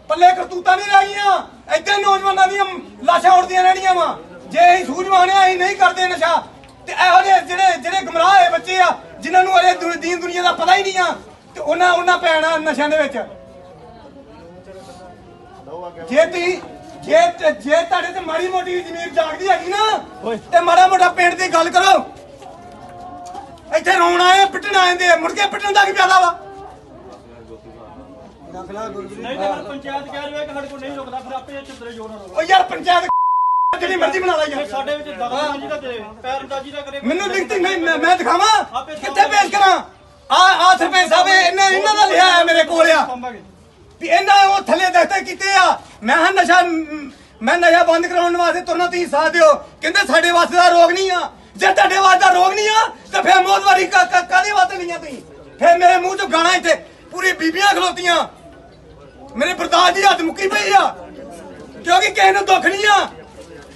ਪੱਲੇ ਕਰਤੂਤਾਂ ਨਹੀਂ ਰਹਿ ਏਦਾਂ ਨੌਜਵਾਨਾਂ ਦੀਆਂ ਲਾਸ਼ਾਂ ਉੱਡਦੀਆਂ ਰਹਿਣੀਆਂ ਵਾ ਜੇ ਅਸੀਂ ਸੂਝਵਾਨ ਆ ਅਸੀਂ ਨਹੀਂ ਕਰਦੇ ਨਸ਼ਾ ਤੇ ਇਹੋ ਜਿਹੇ ਜਿਹੜੇ ਗੁੰਮਰਾਹ ਹੋਏ ਬੱਚੇ ਆ ਜਿਨ੍ਹਾਂ ਨੂੰ ਅਰੇ ਦੀਨ ਦੁਨੀਆ ਦਾ ਪਤਾ ਹੀ ਨਹੀਂ ਆ ਤੇ ਉਹਨਾਂ ਪੈਣਾ ਨਸ਼ਿਆਂ ਦੇ ਵਿੱਚ ਜੇ ਤੁਹਾਡੇ ਤੇ ਮਾੜੀ ਮੋਟੀ ਜ਼ਮੀਰ ਜਾਗਦੀ ਹੈਗੀ ਨਾ ਤੇ ਮਾੜਾ ਮੋਟਾ ਪਿੰਡ ਦੀ ਗੱਲ ਕਰੋ ਇੱਥੇ ਰੋਣ ਆਏ ਪਿੱਟਣ ਆਏ ਮੁੜ ਕੇ ਪਿੱਟਣ ਦਾ ਕੀ ਫਾਇਦਾ ਵਾ ਨਹੀਂ ਤੇ ਪੰਚਾਇਤ ਕਹਿ ਰਹੀ ਹੈ ਕਿ ਸਾਡੇ ਕੋਲ ਨਹੀਂ ਰੁਕਦਾ ਫਿਰ ਆਪੇ ਚਿੱਤਰੇ ਜੋੜਨਾ ਉਹ ਯਾਰ ਪੰਚਾਇਤ ਜਿਹੜੀ ਮਰਜ਼ੀ ਬਣਾ ਲਾ ਯਾਰ ਸਾਡੇ ਵਿੱਚ ਦਖਲਅੰਦਾਜ਼ੀ ਦਾ ਤੇ ਪੈਰਅੰਦਾਜ਼ੀ ਦਾ ਕਰੇ ਮੈਨੂੰ ਲਿਖਤੀ ਨਹੀਂ ਮੈਂ ਦਿਖਾਵਾਂ ਕਿੱਥੇ ਪੇਸ਼ ਕਰਾਂ ਆ ਸਰਪੰਚ ਸਾਹਿਬ ਇਹਨਾਂ ਦਾ ਲਿਆ ਹੈ ਮੇਰੇ ਕੋਲ ਆ ਵੀ ਇਹਨਾਂ ਉਹ ਥੱਲੇ ਦਸਤੇ ਕੀਤੇ ਆ ਮੈਂ ਨਸ਼ਾ ਬੰਦ ਕਰਾਉਣ ਵਾਸਤੇ ਤੁਰਨਾ ਤੁਸੀਂ ਸਾਥ ਦਿਓ ਕਹਿੰਦੇ ਸਾਡੇ ਵਾਸਤੇ ਦਾ ਰੋਗ ਨਹੀਂ ਆ ਜੇ ਤੁਹਾਡੇ ਵਾਸਤੇ ਦਾ ਰੋਗ ਨਹੀਂ ਆ ਤਾਂ ਫਿਰ ਮੋਦਵਾਰੀ ਕਾਹਦੇ ਵਾਸਤੇ ਲਈਆਂ ਤੁਸੀਂ ਫਿਰ ਮੇਰੇ ਮੂੰਹ ਚੋਂ ਗਾਣਾ ਇੱਥੇ ਪੂਰੀ ਬੀਬੀਆਂ ਖਲੋਤੀਆਂ ਮੇਰੇ ਬਰਦਾਸ਼ਤ ਦੀ ਹੱਦ ਮੁੱਕੀ ਪਈ ਆ ਕਿਉਂਕਿ ਕਿਸੇ ਨੂੰ ਦੁੱਖ ਨਹੀਂ ਆ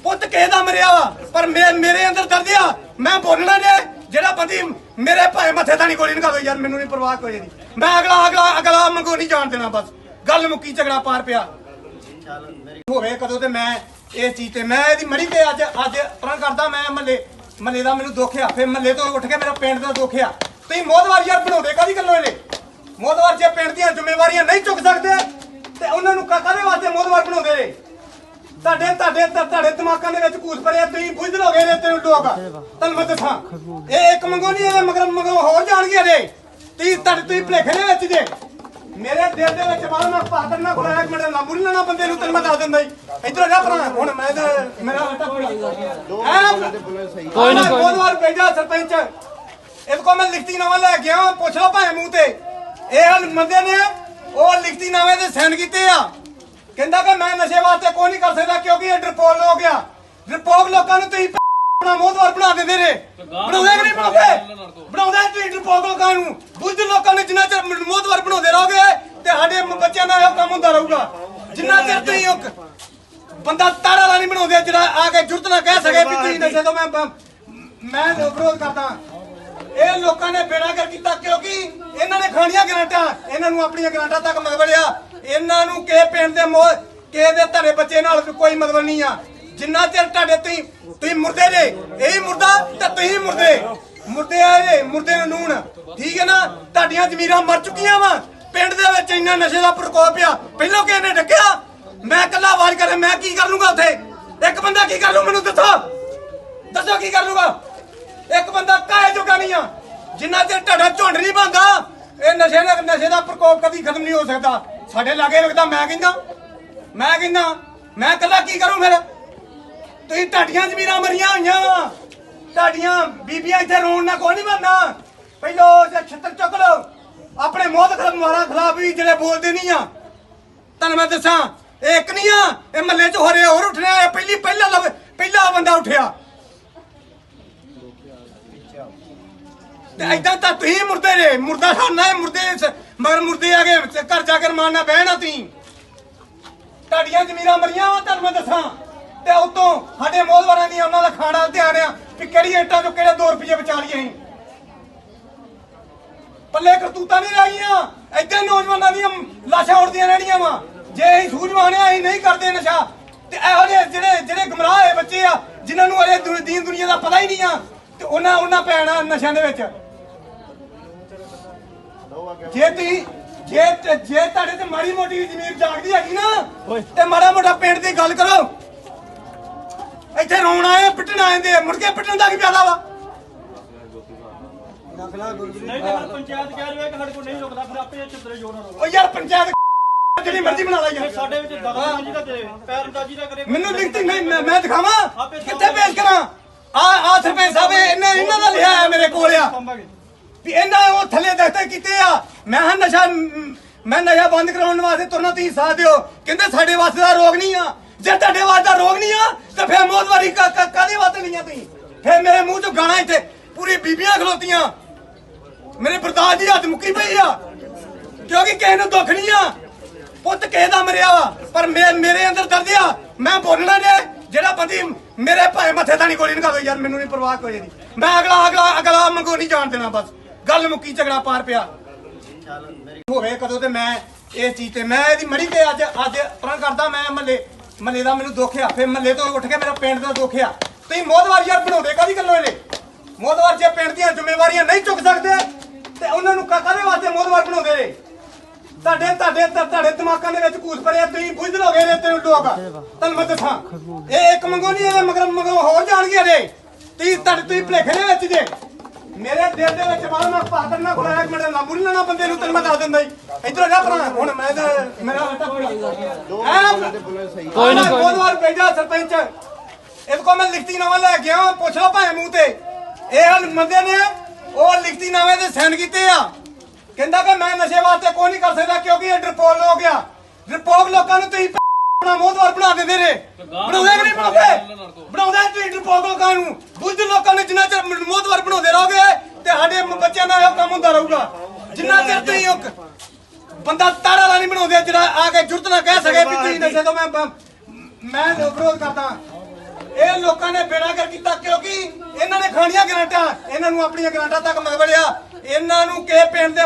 ਪੁੱਤ ਕਿਸੇ ਦਾ ਮਰਿਆ ਵਾ ਪਰ ਮੇਰੇ ਅੰਦਰ ਦਰਦ ਆ ਮੈਂ ਬੋਲਣਾ ਜੇ ਜਿਹੜਾ ਬੰਦੀ ਮੇਰੇ ਭਾਵੇਂ ਮੱਥੇ ਤਾਂ ਨਹੀਂ ਗੋਲੀ ਨਿਕਾਲੋ ਯਾਰ ਮੈਨੂੰ ਨਹੀਂ ਪਰਵਾਹ ਕੋਈ ਨਹੀਂ ਮੈਂ ਅਗਲਾ ਮੰਗੋ ਨਹੀਂ ਜਾਣ ਦੇਣਾ ਬਸ ਗੱਲ ਮੁੱਕੀ ਝਗੜਾ ਪਾਰ ਪਿਆ ਹੋਵੇ ਕਦੋਂ ਤੇ ਮੈਂ ਇਸ ਚੀਜ਼ ਤੇ ਮੈਂ ਇਹਦੀ ਮੜੀ ਤੇ ਅੱਜ ਪ੍ਰਣ ਕਰਦਾ ਮੈਂ ਮਹੱਲੇ ਦਾ ਮੈਨੂੰ ਦੁੱਖ ਆ ਫਿਰ ਮਹੱਲੇ ਤੋਂ ਉੱਠ ਕੇ ਮੇਰਾ ਪਿੰਡ ਦਾ ਦੁੱਖ ਆ ਤੁਸੀਂ ਮੋਦਵਾਰ ਯਾਰ ਬਣਾਉਂਦੇ ਕਾਹਦੀ ਗੱਲੋਂ ਇਹਨੇ ਮੋਦਵਾਰ ਜੇ ਪਿੰਡ ਦੀਆਂ ਜ਼ਿੰਮੇਵਾਰੀਆਂ ਨਹੀਂ ਚੁੱਕ ਸਕਦੇ ਤੇ ਉਹਨਾਂ ਨੂੰ ਕਾਹਦੇ ਵਾਸਤੇ ਮੋਦਵਾਰ ਬਣਾਉਂਦੇ ਨੇ ਤੁਹਾਡੇ ਦਿਮਾਗਾਂ ਦੇ ਵਿੱਚ ਘੂਸ ਭਰਿਆ ਤੁਸੀਂ ਬੁੱਝ ਲੋਗੇ ਨੇ ਤੈਨੂੰ ਲੋਕ ਤੁਹਾਨੂੰ ਮੈਂ ਦੱਸਾਂ ਇਹ ਇੱਕ ਮੰਗੋ ਨਹੀਂ ਇਹਦੇ ਮਗਰ ਹੋਰ ਜਾਣਗੇ ਇਹਦੇ ਤੁਸੀਂ ਭਲੇਖੇ ਦੇ ਵਿੱਚ ਜੇ ਮੇਰੇ ਦਿਲ ਦੇ ਵਿੱਚ ਬਾਹਰ ਮੈਂ ਪਾਤਰ ਨਾ ਖੁਲਾਇਆ ਇੱਕ ਮਿੰਟ ਲਾਂਬੂ ਨਹੀਂ ਲੈਣਾ ਬੰਦੇ ਨੂੰ ਤੈਨੂੰ ਮੈਂ ਦੱਸ ਦਿੰਦਾ ਇੱਧਰ ਜਾ ਭਰਾ ਹੁਣ ਮੈਂ ਮੇਰਾ ਹੱਟਾ ਕੋਈ ਨਾ ਬਹੁਤ ਵਾਰ ਭੇਜਾ ਸਰਪੰਚ ਇਹਦੇ ਕੋਲ ਮੈਂ ਲਿਖਤੀ ਨਾਮਾ ਲੈ ਕੇ ਆਇਆ ਪੁੱਛ ਲਓ ਭਾਵੇਂ ਮੂੰਹ ਤੇ ਇਹ ਬੰਦੇ ਨੇ ਉਹ ਲਿਖਤੀ ਨਾਮੇ ਦੇ ਸਾਈਨ ਕੀਤੇ ਆ ਕਹਿੰਦਾ ਕਿ ਮੈਂ ਨਸ਼ੇ ਵਾਸਤੇ ਕੋਈ ਨਹੀਂ ਕਰ ਸਕਦਾ ਕਿਉਂਕਿ ਇਹ ਡਰਪੋਕ ਹੋ ਗਿਆ ਡਰਪੋਕ ਲੋਕਾਂ ਨੂੰ ਤੁਸੀਂ ਆਪਣਾ ਮੋਦਵਾਰ ਬਣਾ ਦਿੰਦੇ ਨੇ ਬਣਾਉਂਦੇ ਕਿ ਨਹੀਂ ਬਣਾਉਂਦੇ ਤੁਸੀਂ ਡਰਪੋਕ ਲੋਕਾਂ ਨੂੰ ਬੁੱਝ ਲੋਕਾਂ ਨੇ ਜਿੰਨਾ ਚਿਰ ਮੋਦਵਾਰ ਬਣਾਉਂਦੇ ਰਹੋਗੇ ਤੇ ਸਾਡੇ ਬੱਚਿਆਂ ਦਾ ਇਹ ਕੰਮ ਹੁੰਦਾ ਰਹੂਗਾ ਜਿੰਨਾ ਚਿਰ ਤੁਸੀਂ ਇੱਕ ਬੰਦਾ ਤਾੜਾ ਵਾਲਾ ਨਹੀਂ ਬਣਾਉਂਦੇ ਜਿਹੜਾ ਆ ਕੇ ਜੁਰਤ ਨਾ ਕਹਿ ਸਕੇ ਵੀ ਤੁਸੀਂ ਨਸ਼ੇ ਤੋਂ ਮੈਂ ਵਿਰੋਧ ਕਰਦਾ ਇਹ ਲੋਕਾਂ ਨੇ ਬੇੜਾਗਰ ਕੀਤਾ ਕਿਉਂਕਿ ਇਹਨਾਂ ਨੇ ਖਾਣੀਆਂ ਗਰਾਂਟਾਂ ਇਹਨਾਂ ਨੂੰ ਆਪਣੀਆਂ ਗਰਾਂਟਾਂ ਤੱਕ ਮਗਵੜਿਆ ਇਹਨਾਂ ਨੂੰ ਕਿਸੇ ਪਿੰਡ ਦੇ ਕਿਸੇ ਦੇ ਧਰੇ ਬੱਚੇ ਨਾਲ ਕੋਈ ਮਤਲਬ ਨਹੀਂ ਆ ਜਿੰਨਾ ਚਿਰ ਤੁਹਾਡੇ ਤੁਸੀਂ ਮੁਰਦੇ ਜੇ ਇਹੀ ਮੁਰਦਾ ਤੇ ਤੁਸੀਂ ਮੁਰਦੇ ਆ ਜੇ ਮੁਰਦੇ ਨੂੰ ਨੂਣ ਠੀਕ ਹੈ ਨਾ। ਤੁਹਾਡੀਆਂ ਜ਼ਮੀਰਾਂ ਮਰ ਚੁੱਕੀਆਂ ਵਾ। ਪਿੰਡ ਦੇ ਵਿੱਚ ਇੰਨਾ ਨਸ਼ੇ ਦਾ ਪ੍ਰਕੋਪ ਆ। ਪਹਿਲਾਂ ਕਿਸੇ ਨੇ ਡੱਕਿਆ, ਮੈਂ ਇਕੱਲਾ ਆਵਾਜ਼ ਕਰਾਂ ਮੈਂ ਕੀ ਕਰ ਲੂੰਗਾ ਉੱਥੇ? ਇੱਕ ਬੰਦਾ ਕੀ ਕਰ ਲੂ ਮੈਨੂੰ ਦੱਸੋ ਕੀ ਕਰ ਲੂਗਾ? ਇੱਕ ਬੰਦਾ ਕਾਹੇ ਜੋਗਾ ਨਹੀਂ ਆ। ਜਿੰਨਾ ਚਿਰ ਤੁਹਾਡਾ ਝੁੰਡ ਨਹੀਂ ਬਣਦਾ ਇਹ ਨਸ਼ੇ ਦਾ ਪ੍ਰਕੋਪ ਕਦੀ ਖਤਮ ਨਹੀਂ ਹੋ ਸਕਦਾ। ਸਾਡੇ ਲਾਗੇ ਵੇਖਦਾ ਮੈਂ ਕਹਿੰਦਾ ਮੈਂ ਇਕੱਲਾ ਕੀ ਕਰੂੰ ਫਿਰ? ਤੁਸੀਂ ਤੁਹਾਡੀਆਂ ਜ਼ਮੀਰਾਂ ਮਰੀਆਂ ਹੋਈਆਂ ਵਾ। ਤੁਹਾਡੀਆਂ ਬੀਬੀਆਂ ਇੱਥੇ ਰੋਣ ਨਾਲ ਕੋਈ ਨਹੀਂ ਬਣਨਾ। ਪਹਿਲੋ ਛੱਤਰ ਚੁੱਕ ਲਓ ਆਪਣੇ ਮੋਹਤ ਖਿਲਾਫ ਵੀ ਜਿਹੜੇ ਬੋਲਦੇ ਨਹੀਂ ਆ। ਤੁਹਾਨੂੰ ਮੈਂ ਦੱਸਾਂ ਇਹ ਇੱਕ ਨਹੀਂ ਆ, ਇਹ ਮਹੱਲੇ 'ਚ ਹੋਰ ਉੱਠਿਆ। ਇਹ ਪਹਿਲਾ ਬੰਦਾ ਉੱਠਿਆ ਤੇ ਏਦਾਂ ਤਾਂ ਤੁਸੀਂ ਮੁਰਦੇ ਜੇ। ਮੁਰਦਾ ਖਾਣਾ ਹੈ ਮੁਰਦੇ ਮਗਰ ਮੁਰਦੇ ਆ ਗਏ ਘਰ ਜਾ ਕੇ ਰਮਾਨ ਨਾਲ ਬਹਿਣਾ। ਤੁਸੀਂ ਤੁਹਾਡੀਆਂ ਜ਼ਮੀਰਾਂ ਮਰੀਆਂ ਵਾ। ਤੁਹਾਨੂੰ ਮੈਂ ਦੱਸਾਂ ਤੇ ਉਤੋਂ ਸਾਡੇ ਮੋਹਦਵਾਰਾਂ ਦੀ ਉਹਨਾਂ ਦਾ ਖਾਣਾ ਧਿਆਨ ਆ ਵੀ ਕਿਹੜੀ ਇੱਟਾਂ ਚੋਂ ਕਿਹੜੇ 2 ਰੁਪਏ ਬਚਾ ਲਈਏ। ਅਸੀਂ ਪੱਲੇ ਕਰਤੂਤਾਂ ਨਹੀਂ ਰਹਿ ਗਈਆਂ। ਏਦਾਂ ਨੌਜਵਾਨਾਂ ਦੀਆਂ ਲਾਸ਼ਾਂ ਉੱਡਦੀਆਂ ਰਹਿਣੀਆਂ ਵਾ। ਜੇ ਅਸੀਂ ਸੂਝਵਾਨ ਆ ਅਸੀਂ ਨਹੀਂ ਕਰਦੇ ਨਸ਼ਾ ਤੇ ਇਹੋ ਜਿਹੇ ਜਿਹੜੇ ਗੁੰਮਰਾਹ ਹੋਏ ਬੱਚੇ ਆ ਜਿਨ੍ਹਾਂ ਨੂੰ ਅਰੇ ਦੀਨ ਦੁਨੀਆ ਦਾ ਪਤਾ ਹੀ ਨਹੀਂ ਆ ਤੇ ਉਹਨਾਂ ਪੈਣਾ ਨਸ਼ਿਆਂ ਦੇ ਵਿੱਚ। ਜੇ ਤੁਹਾਡੇ ਤੇ ਮਾੜੀ ਮੋਟੀ ਜ਼ਮੀਰ ਜਾਗਦੀ ਹੈਗੀ ਨਾ ਤੇ ਮਾੜਾ ਮੋਟਾ ਪਿੰਡ ਦੀ ਗੱਲ ਕਰੋ। ਇੱਥੇ ਰੋਣ ਆਏ ਪਿੱਟਣ ਆਏ ਦੇ ਮੁੜ ਕੇ ਪਿੱਟਣ ਦਾ ਕੀ ਫਾਇਦਾ ਵਾ? ਨਹੀਂ ਤੇ ਪੰਚਾਇਤ ਕਹਿ ਰਹੀ ਹੈ ਕਿ ਸਾਡੇ ਕੋਲ ਨਹੀਂ ਰੁਕਦਾ ਫਿਰ ਆਪੇ ਚਿੱਤਰੇ ਜੋਰ ਨਾਲ ਉਹ ਯਾਰ ਪੰਚਾਇਤ ਜਿਹੜੀ ਮਰਜ਼ੀ ਬਣਾ ਲਾ ਯਾਰ। ਸਾਡੇ ਵਿੱਚ ਦਖਲਅੰਦਾਜ਼ੀ ਦਾ ਤੇ ਪੈਰਅੰਦਾਜ਼ੀ ਦਾ ਕਰੇ। ਮੈਨੂੰ ਲਿਖਤੀ ਨਹੀਂ ਮੈਂ ਦਿਖਾਵਾਂ ਕਿੱਥੇ ਪੇਸ਼ ਕਰਾਂ? ਆ ਸਰਪੰਚ ਸਾਹਿਬ ਇਹਨਾਂ ਦਾ ਲਿਆ ਹੈ ਮੇਰੇ ਕੋਲ ਆ ਵੀ ਇਹਨਾਂ ਉਹ ਥੱਲੇ ਦਸਤੇ ਕੀਤੇ ਆ। ਮੈਂ ਨਸ਼ਾ ਬੰਦ ਕਰਾਉਣ ਵਾਸਤੇ ਤੁਰਨਾ ਤੁਸੀਂ ਸਾਥ ਦਿਓ। ਕਹਿੰਦੇ ਸਾਡੇ ਵਾਸਤੇ ਦਾ ਰੋਗ ਨਹੀਂ ਆ। ਜੇ ਤੁਹਾਡੇ ਵਾਸਤੇ ਦਾ ਰੋਗ ਨਹੀਂ ਆ ਤੇ ਫਿਰ ਮੋਹਦਵਾਰੀ ਕਾਹਦੇ ਵਾਸਤੇ ਲਈਆਂ ਤੁਸੀਂ? ਫਿਰ ਮੇਰੇ ਮੂੰਹ ਚੋਂ ਗਾਣਾ ਇੱਥੇ ਪੂਰੀ ਬੀਬੀਆਂ ਖਲੋਤੀਆਂ। ਮੇਰੇ ਬਰਦਾਸ਼ਤ ਦੀ ਹੱਦ ਮੁੱਕੀ ਪਈ ਆ ਕਿਉਂਕਿ ਕਿਸੇ ਨੂੰ ਦੁੱਖ ਨਹੀਂ ਆ। ਪੁੱਤ ਕਿਸੇ ਦਾ ਮਰਿਆ ਵਾ ਪਰ ਮੇਰੇ ਅੰਦਰ ਦਰਦ ਆ। ਮੈਂ ਬੋਲਣਾ ਜੇ ਜਿਹੜਾ ਬੰਦੀ ਮੇਰੇ ਭਾਵੇਂ ਮੱਥੇ ਤਾਂ ਨਹੀਂ ਗੋਲੀ ਨਿਕਾਲੋ ਯਾਰ ਮੈਨੂੰ ਨਹੀਂ ਪਰਵਾਹ ਕੋਈ ਨਹੀਂ। ਮੈਂ ਅਗਲਾ ਮੰਗੋ ਨਹੀਂ ਜਾਣ ਦੇਣਾ। ਬਸ ਗੱਲ ਮੁੱਕੀ ਝਗੜਾ ਪਾਰ ਪਿਆ ਹੋਵੇ ਕਦੋਂ ਤੇ ਮੈਂ ਇਸ ਚੀਜ਼ ਤੇ ਮੈਂ ਇਹਦੀ ਮੜੀ ਤੇ ਅੱਜ ਪਰਾਂ ਕਰਦਾ। ਮੈਂ ਮਹੱਲੇ ਦਾ ਮੈਨੂੰ ਦੁੱਖ ਆ। ਫਿਰ ਮਹੱਲੇ ਤੋਂ ਉੱਠ ਕੇ ਮੇਰਾ ਪਿੰਡ ਦਾ ਦੁੱਖ ਆ। ਤੁਸੀਂ ਮੋਹਦਵਾਰ ਯਾਰ ਬਣਾਉਂਦੇ ਕਾਹਦੀ ਗੱਲੋਂ ਇਹਨੇ? ਮੋਹਦਵਾਰ ਜੇ ਪਿੰਡ ਦੀਆਂ ਜ਼ਿੰਮੇਵਾਰੀਆਂ ਨਹੀਂ ਚੁੱਕ ਸਕਦੇ ਤੇ ਉਹਨਾਂ ਨੂੰ ਕਾਹਦੇ ਵਾਸਤੇ ਮੋਹਦਵਾਰ ਬਣਾਉਂਦੇ ਨੇ? ਤੁਹਾਡੇ ਦਿਮਾਗਾਂ ਦੇ ਵਿੱਚ ਘੂਸ ਭਰਿਆ। ਤੁਸੀਂ ਬੁੱਝ ਲੋਗੇ ਨੇ ਤੈਨੂੰ ਲੋਕ। ਤੁਹਾਨੂੰ ਮੈਂ ਦੱਸਾਂ ਇਹ ਇੱਕ ਮੰਗੋ ਨਹੀਂ ਇਹਦੇ ਮਗਰ ਹੋਰ ਜਾਣਗੇ ਜੇ ਤੁਸੀਂ ਭਲੇਖੇ ਦੇ ਵਿੱਚ ਜੇ। ਮੇਰੇ ਦਿਲ ਦੇ ਵਿੱਚ ਬਾਹਰ ਮੈਂ ਪਾਤਰ ਨਾ ਖੁਲਾਇਆ ਇੱਕ ਮਿੰਟ ਲਾਂਬੂ ਨਹੀਂ ਲੈਣਾ ਬੰਦੇ ਨੂੰ। ਤੈਨੂੰ ਮੈਂ ਦੱਸ ਦਿੰਦਾ ਇੱਧਰ ਜਾ ਭਰਾ ਹੁਣ ਮੈਂ ਮੇਰਾ ਹੱਟਾ ਕੋਈ ਨਾ ਬਹੁਤ ਵਾਰ ਭੇਜਾ ਸਰਪੰਚ ਇਹਦੇ ਕੋਲ ਮੈਂ ਲਿਖਤੀ ਨਾਮਾ ਲੈ ਕੇ ਆਇਆ। ਪੁੱਛ ਲਓ ਭਾਵੇਂ ਮੂੰਹ ਤੇ ਇਹ ਬੰਦੇ ਨੇ ਉਹ ਲਿਖਤੀ ਨਾਮੇ ਦੇ ਸਾਈਨ ਕੀਤੇ ਆ। ਕਹਿੰਦਾ ਕਿ ਮੈਂ ਨਸ਼ੇ ਵਾਸਤੇ ਕੋਈ ਨਹੀਂ ਕਰ ਸਕਦਾ ਕਿਉਂਕਿ ਇਹ ਡਰਪੋਕ ਲੋਕ ਆ। ਡਰਪੋਕ ਲੋਕਾਂ ਨੂੰ ਤੁਸੀਂ ਆਪਣਾ ਮੋਹਦਵਾਰ ਬਣਾ ਦਿੰਦੇ ਨੇ। ਬਣਾਉਂਦੇ ਕਿ ਨਹੀਂ ਬਣਾਉਂਦੇ ਤੁਸੀਂ ਡਰਪੋਕ ਲੋਕਾਂ ਨੂੰ। ਬੁੱਝ ਲੋਕਾਂ ਨੇ ਜਿੰਨਾ ਚਿਰ ਮੋਹਦਵਾਰ ਬਣਾਉਂਦੇ ਰਹੋਗੇ ਤੇ ਸਾਡੇ ਬੱਚਿਆਂ ਦਾ ਇਹ ਕੰਮ ਹੁੰਦਾ ਰਹੂਗਾ। ਜਿੰਨਾ ਚਿਰ ਤੁਸੀਂ ਇੱਕ ਬੰਦਾ ਤਾਰਾ ਵਾਲਾ ਨਹੀਂ ਬਣਾਉਂਦੇ ਜਿਹੜਾ ਆ ਕੇ ਜੁਰਤ ਨਾ ਕਹਿ ਸਕੇ ਵੀ ਤੁਸੀਂ ਨਸ਼ੇ ਤੋਂ ਮੈਂ ਵਿਰੋਧ ਕਰਦਾ। ਇਹ ਲੋਕਾਂ ਨੇ ਬੇੜਾ ਕਰ ਕੀਤਾ ਕਿਉਂਕਿ ਇਹਨਾਂ ਨੇ ਖਾਣੀਆਂ ਗਰਾਂਟਾਂ। ਇਹਨਾਂ ਨੂੰ ਆਪਣੀਆਂ ਗਰਾਂਟਾਂ ਤੱਕ ਮਗਵੜਿਆ। ਇਹਨਾਂ ਨੂੰ ਕਿਸੇ ਪਿੰਡ ਦੇ